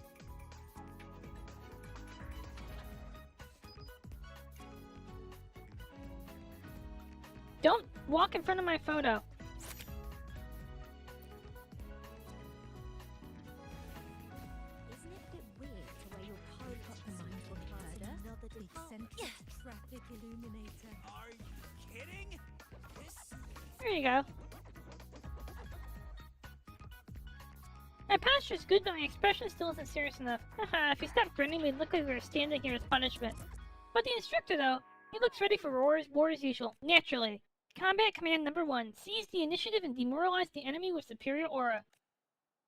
Don't walk in front of my photo. Isn't it a bit weird the way your pilot got the mind-bending herder? Another eccentric traffic illuminator. Are you kidding? There you go. My posture's good, but my expression still isn't serious enough. Haha, if you stop grinning, we'd look like we were standing here as punishment. But the instructor, though, he looks ready for war as usual. Naturally. Combat Command number 1. Seize the initiative and demoralize the enemy with superior aura.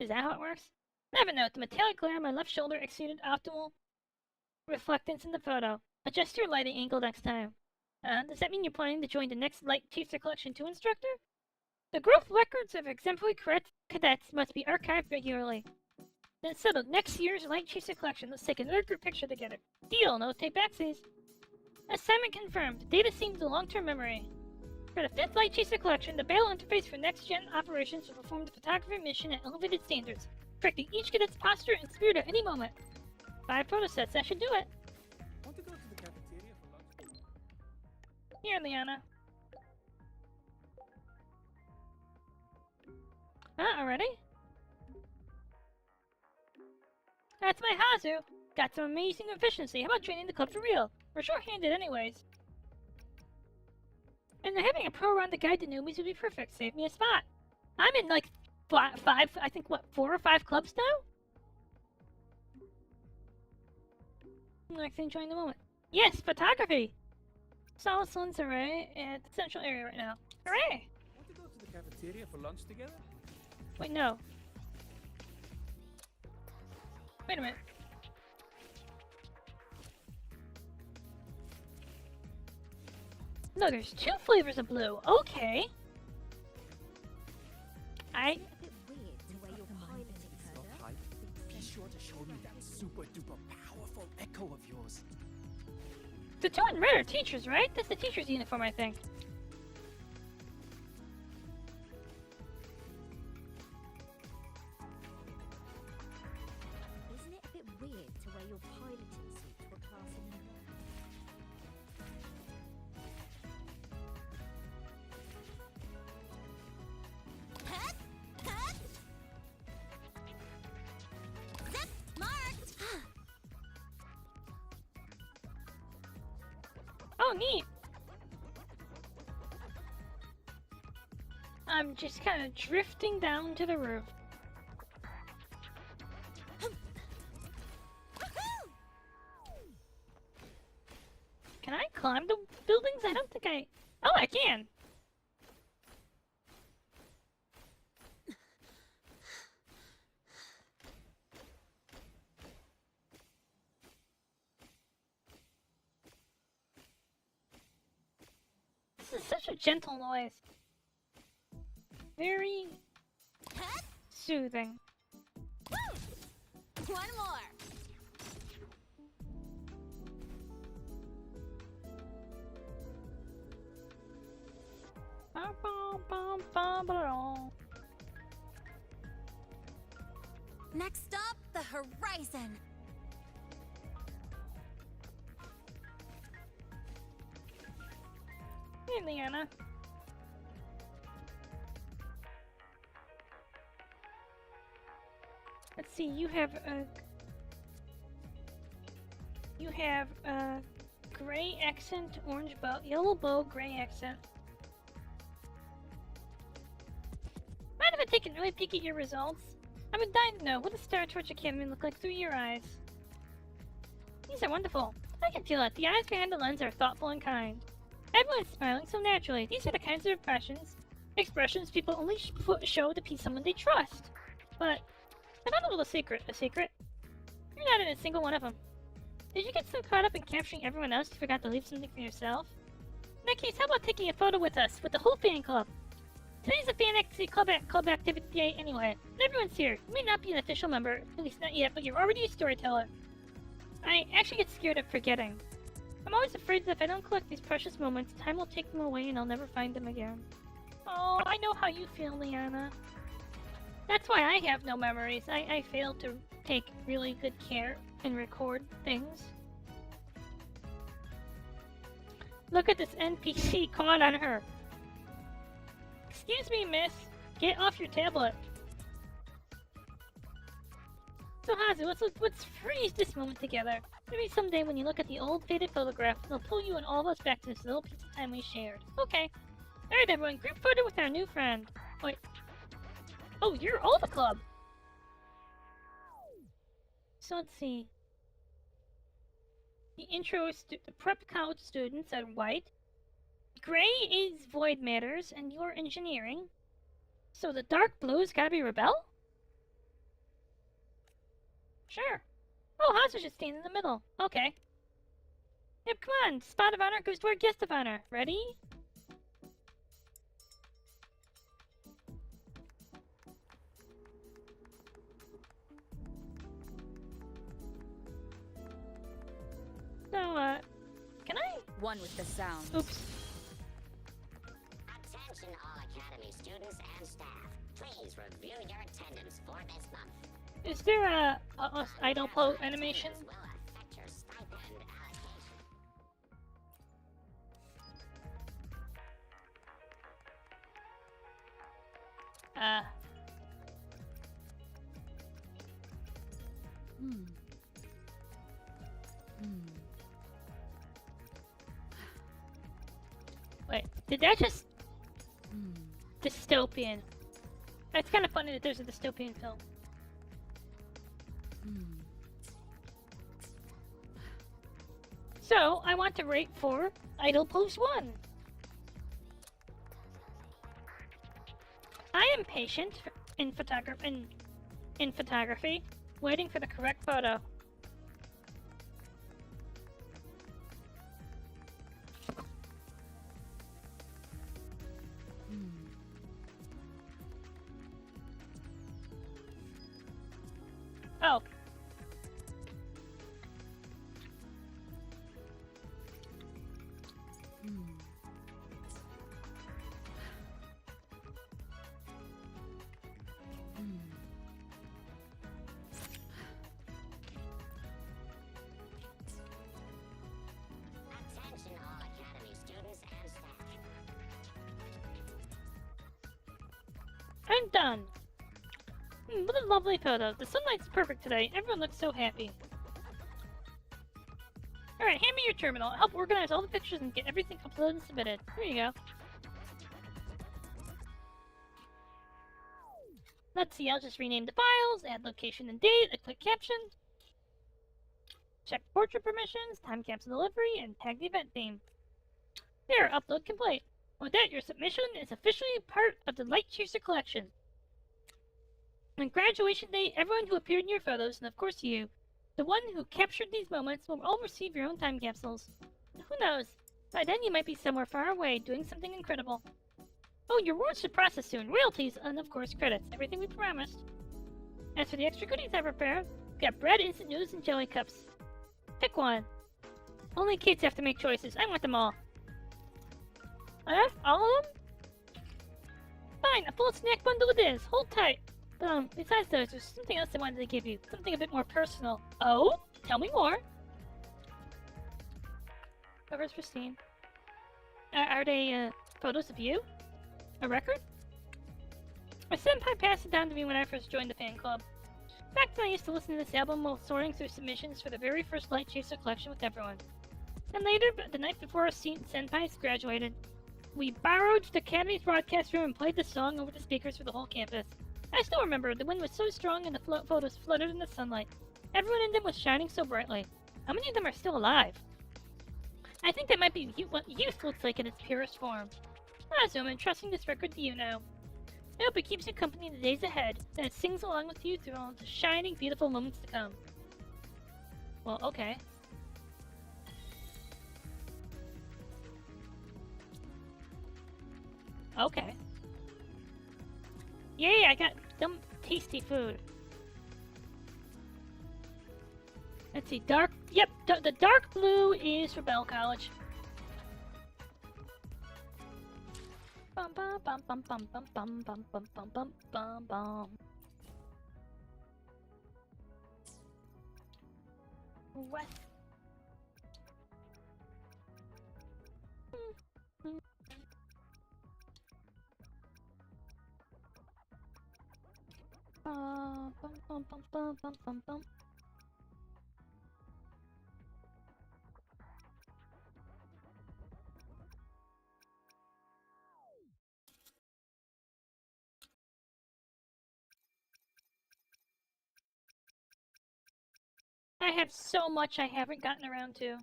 Is that how it works? Never note, the metallic glare on my left shoulder exceeded optimal reflectance in the photo. Adjust your lighting angle next time. Does that mean you're planning to join the next Light Chaser Collection 2 instructor? The growth records of exemplary cadets must be archived regularly. Then settled. Next year's Light Chaser Collection. Let's take another group picture together. Deal. No take backsies. Assignment confirmed. Data seems a long-term memory. For the 5th Light Chaser Collection, the battle interface for next-gen operations will perform the photography mission at elevated standards, correcting each cadet's posture and spirit at any moment. 5 photo sets. That should do it. Want to go to the cafeteria for lunch? Here, Liana. Already? That's my Hazu. Got some amazing efficiency. How about joining the club for real? We're short-handed anyways. And having a pro around the guide to newbies would be perfect. Save me a spot. I'm in like 5, I think, what, 4 or 5 clubs now? Next enjoying the moment. Yes, photography! Solid Sun's array at the central area right now. Hooray! Want to go to the cafeteria for lunch together? Wait, no. Wait a minute. No, there's 2 flavors of blue. Okay. Isn't it a bit weird the way your pilot Your type? Be sure to show me that super duper powerful echo of yours. The 2 in red are teachers, right? That's the teacher's uniform, I think. Isn't it a bit weird to wear your piloting suit to a class in Zip marked. Oh, neat. I'm just kind of drifting down to the roof. Can I climb the buildings? I don't think I... Oh, I can! such a gentle noise. Very soothing. One more. Next up, the horizon. Hey, Leanna. Let's see, you have a gray accent, orange bow, yellow bow, gray accent. Mind if I take a really peek at your results? I've been dying to know what does Star Torch Academy look like through your eyes? These are wonderful. I can feel it. The eyes behind the lens are thoughtful and kind. Everyone's smiling so naturally. These are the kinds of expressions people only show to someone they trust. But I found a little secret. A secret? You're not in a single one of them. Did you get so caught up in capturing everyone else you forgot to leave something for yourself? In that case, how about taking a photo with us, with the whole fan club? Today's a fan club activity day anyway. Everyone's here. You may not be an official member, at least not yet, but you're already a storyteller. I actually get scared of forgetting. I'm always afraid that if I don't collect these precious moments, time will take them away and I'll never find them again. Oh, I know how you feel, Liana. That's why I have no memories. I fail to take really good care and record things. Look at this NPC caught on her. Excuse me, miss. Get off your tablet. So Hazu, let's freeze this moment together. Maybe someday when you look at the old faded photograph, it'll pull you and all of us back to this little piece of time we shared. Okay. Alright everyone, group photo with our new friend. Wait. Oh, you're all the club! So let's see. The the prep college students are white. Gray is void matters, and you're engineering. So the dark blue's gotta be rebel? Sure. Oh, Hazu should stand in the middle. Okay. Yep, come on. Spot of honor goes to our guest of honor. Ready? So, can I? One with the sound. Oops. Attention all Academy students and staff. Please review your attendance for this month. Is there a idle po animation? Will affect your stipend allocation. Wait, did that just... Dystopian. It's kind of funny that there's a dystopian film. So, I want to rate for Idle Pose 1. I am patient in photography, waiting for the correct photo. Oh. Attention all Academy students and staff. I'm done. What a lovely photo. The sunlight's perfect today. Everyone looks so happy. Alright, hand me your terminal. I'll help organize all the pictures and get everything uploaded and submitted. Here you go. Let's see, I'll just rename the files, add location and date, a quick caption, check portrait permissions, time capsule delivery, and tag the event theme. There, upload complete. With that, your submission is officially part of the Light Chaser collection. On graduation day, everyone who appeared in your photos, and of course you, the one who captured these moments, will all receive your own time capsules. Who knows? By then you might be somewhere far away, doing something incredible. Oh, your rewards should process soon. Royalties, and of course credits. Everything we promised. As for the extra goodies I prepared, we got bread, instant noodles, and jelly cups. Pick one. Only kids have to make choices. I want them all. I have all of them? Fine, a full snack bundle it is. Hold tight. Besides those, there's something else I wanted to give you. Something a bit more personal. Oh? Tell me more. Cover's pristine. Are they, photos of you? A record? My senpai passed it down to me when I first joined the fan club. Back then I used to listen to this album while sorting through submissions for the very first Light Chaser collection with everyone. And later, the night before our senpais graduated, we borrowed the Academy's broadcast room and played the song over the speakers for the whole campus. I still remember, the wind was so strong and the photos fluttered in the sunlight. Everyone in them was shining so brightly. How many of them are still alive? I think that might be what youth looks like in its purest form. Azuma, entrusting this record to you now. I hope it keeps you company in the days ahead, and it sings along with you through all the shining, beautiful moments to come. Well, okay. Okay. Yay, I got some tasty food. Let's see, yep, the dark blue is for Bell College. Bum bum bum bum bum bum bum bum bum bum bum bum bum. What? Bum bum bum bum bum bum bum bum. I have so much I haven't gotten around to.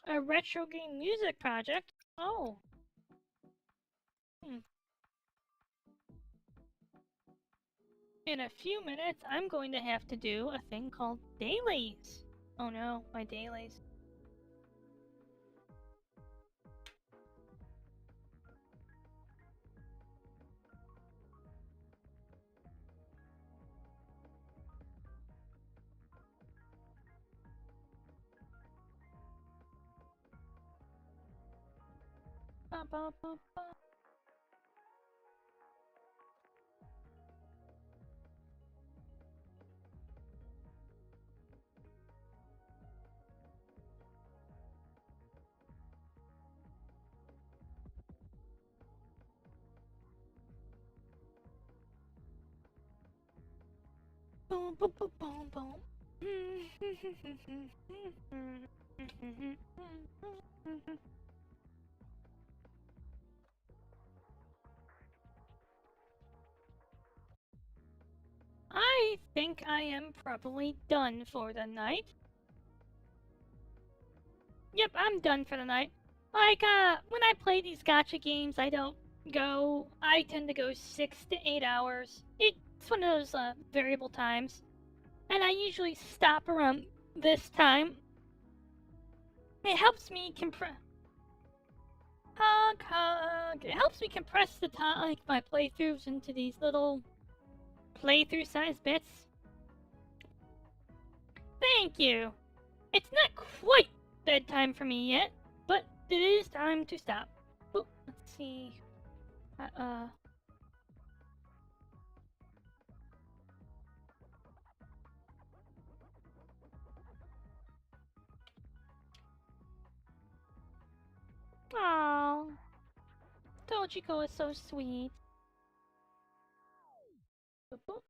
A retro game music project? Oh. In a few minutes, I'm going to have to do a thing called dailies. Oh no, my dailies. Ba, ba, ba, ba. Boom, boom, boom, boom, boom. I think I am probably done for the night. Yep, I'm done for the night. Like, when I play these gacha games, I tend to go 6 to 8 hours. It's one of those, variable times. And I usually stop around this time. It helps me compress... It helps me compress the time, like, my playthroughs into these little playthrough-sized bits. Thank you! It's not quite bedtime for me yet, but it is time to stop. Oh, let's see. Aww. Tochiko is so sweet. Boop, boop.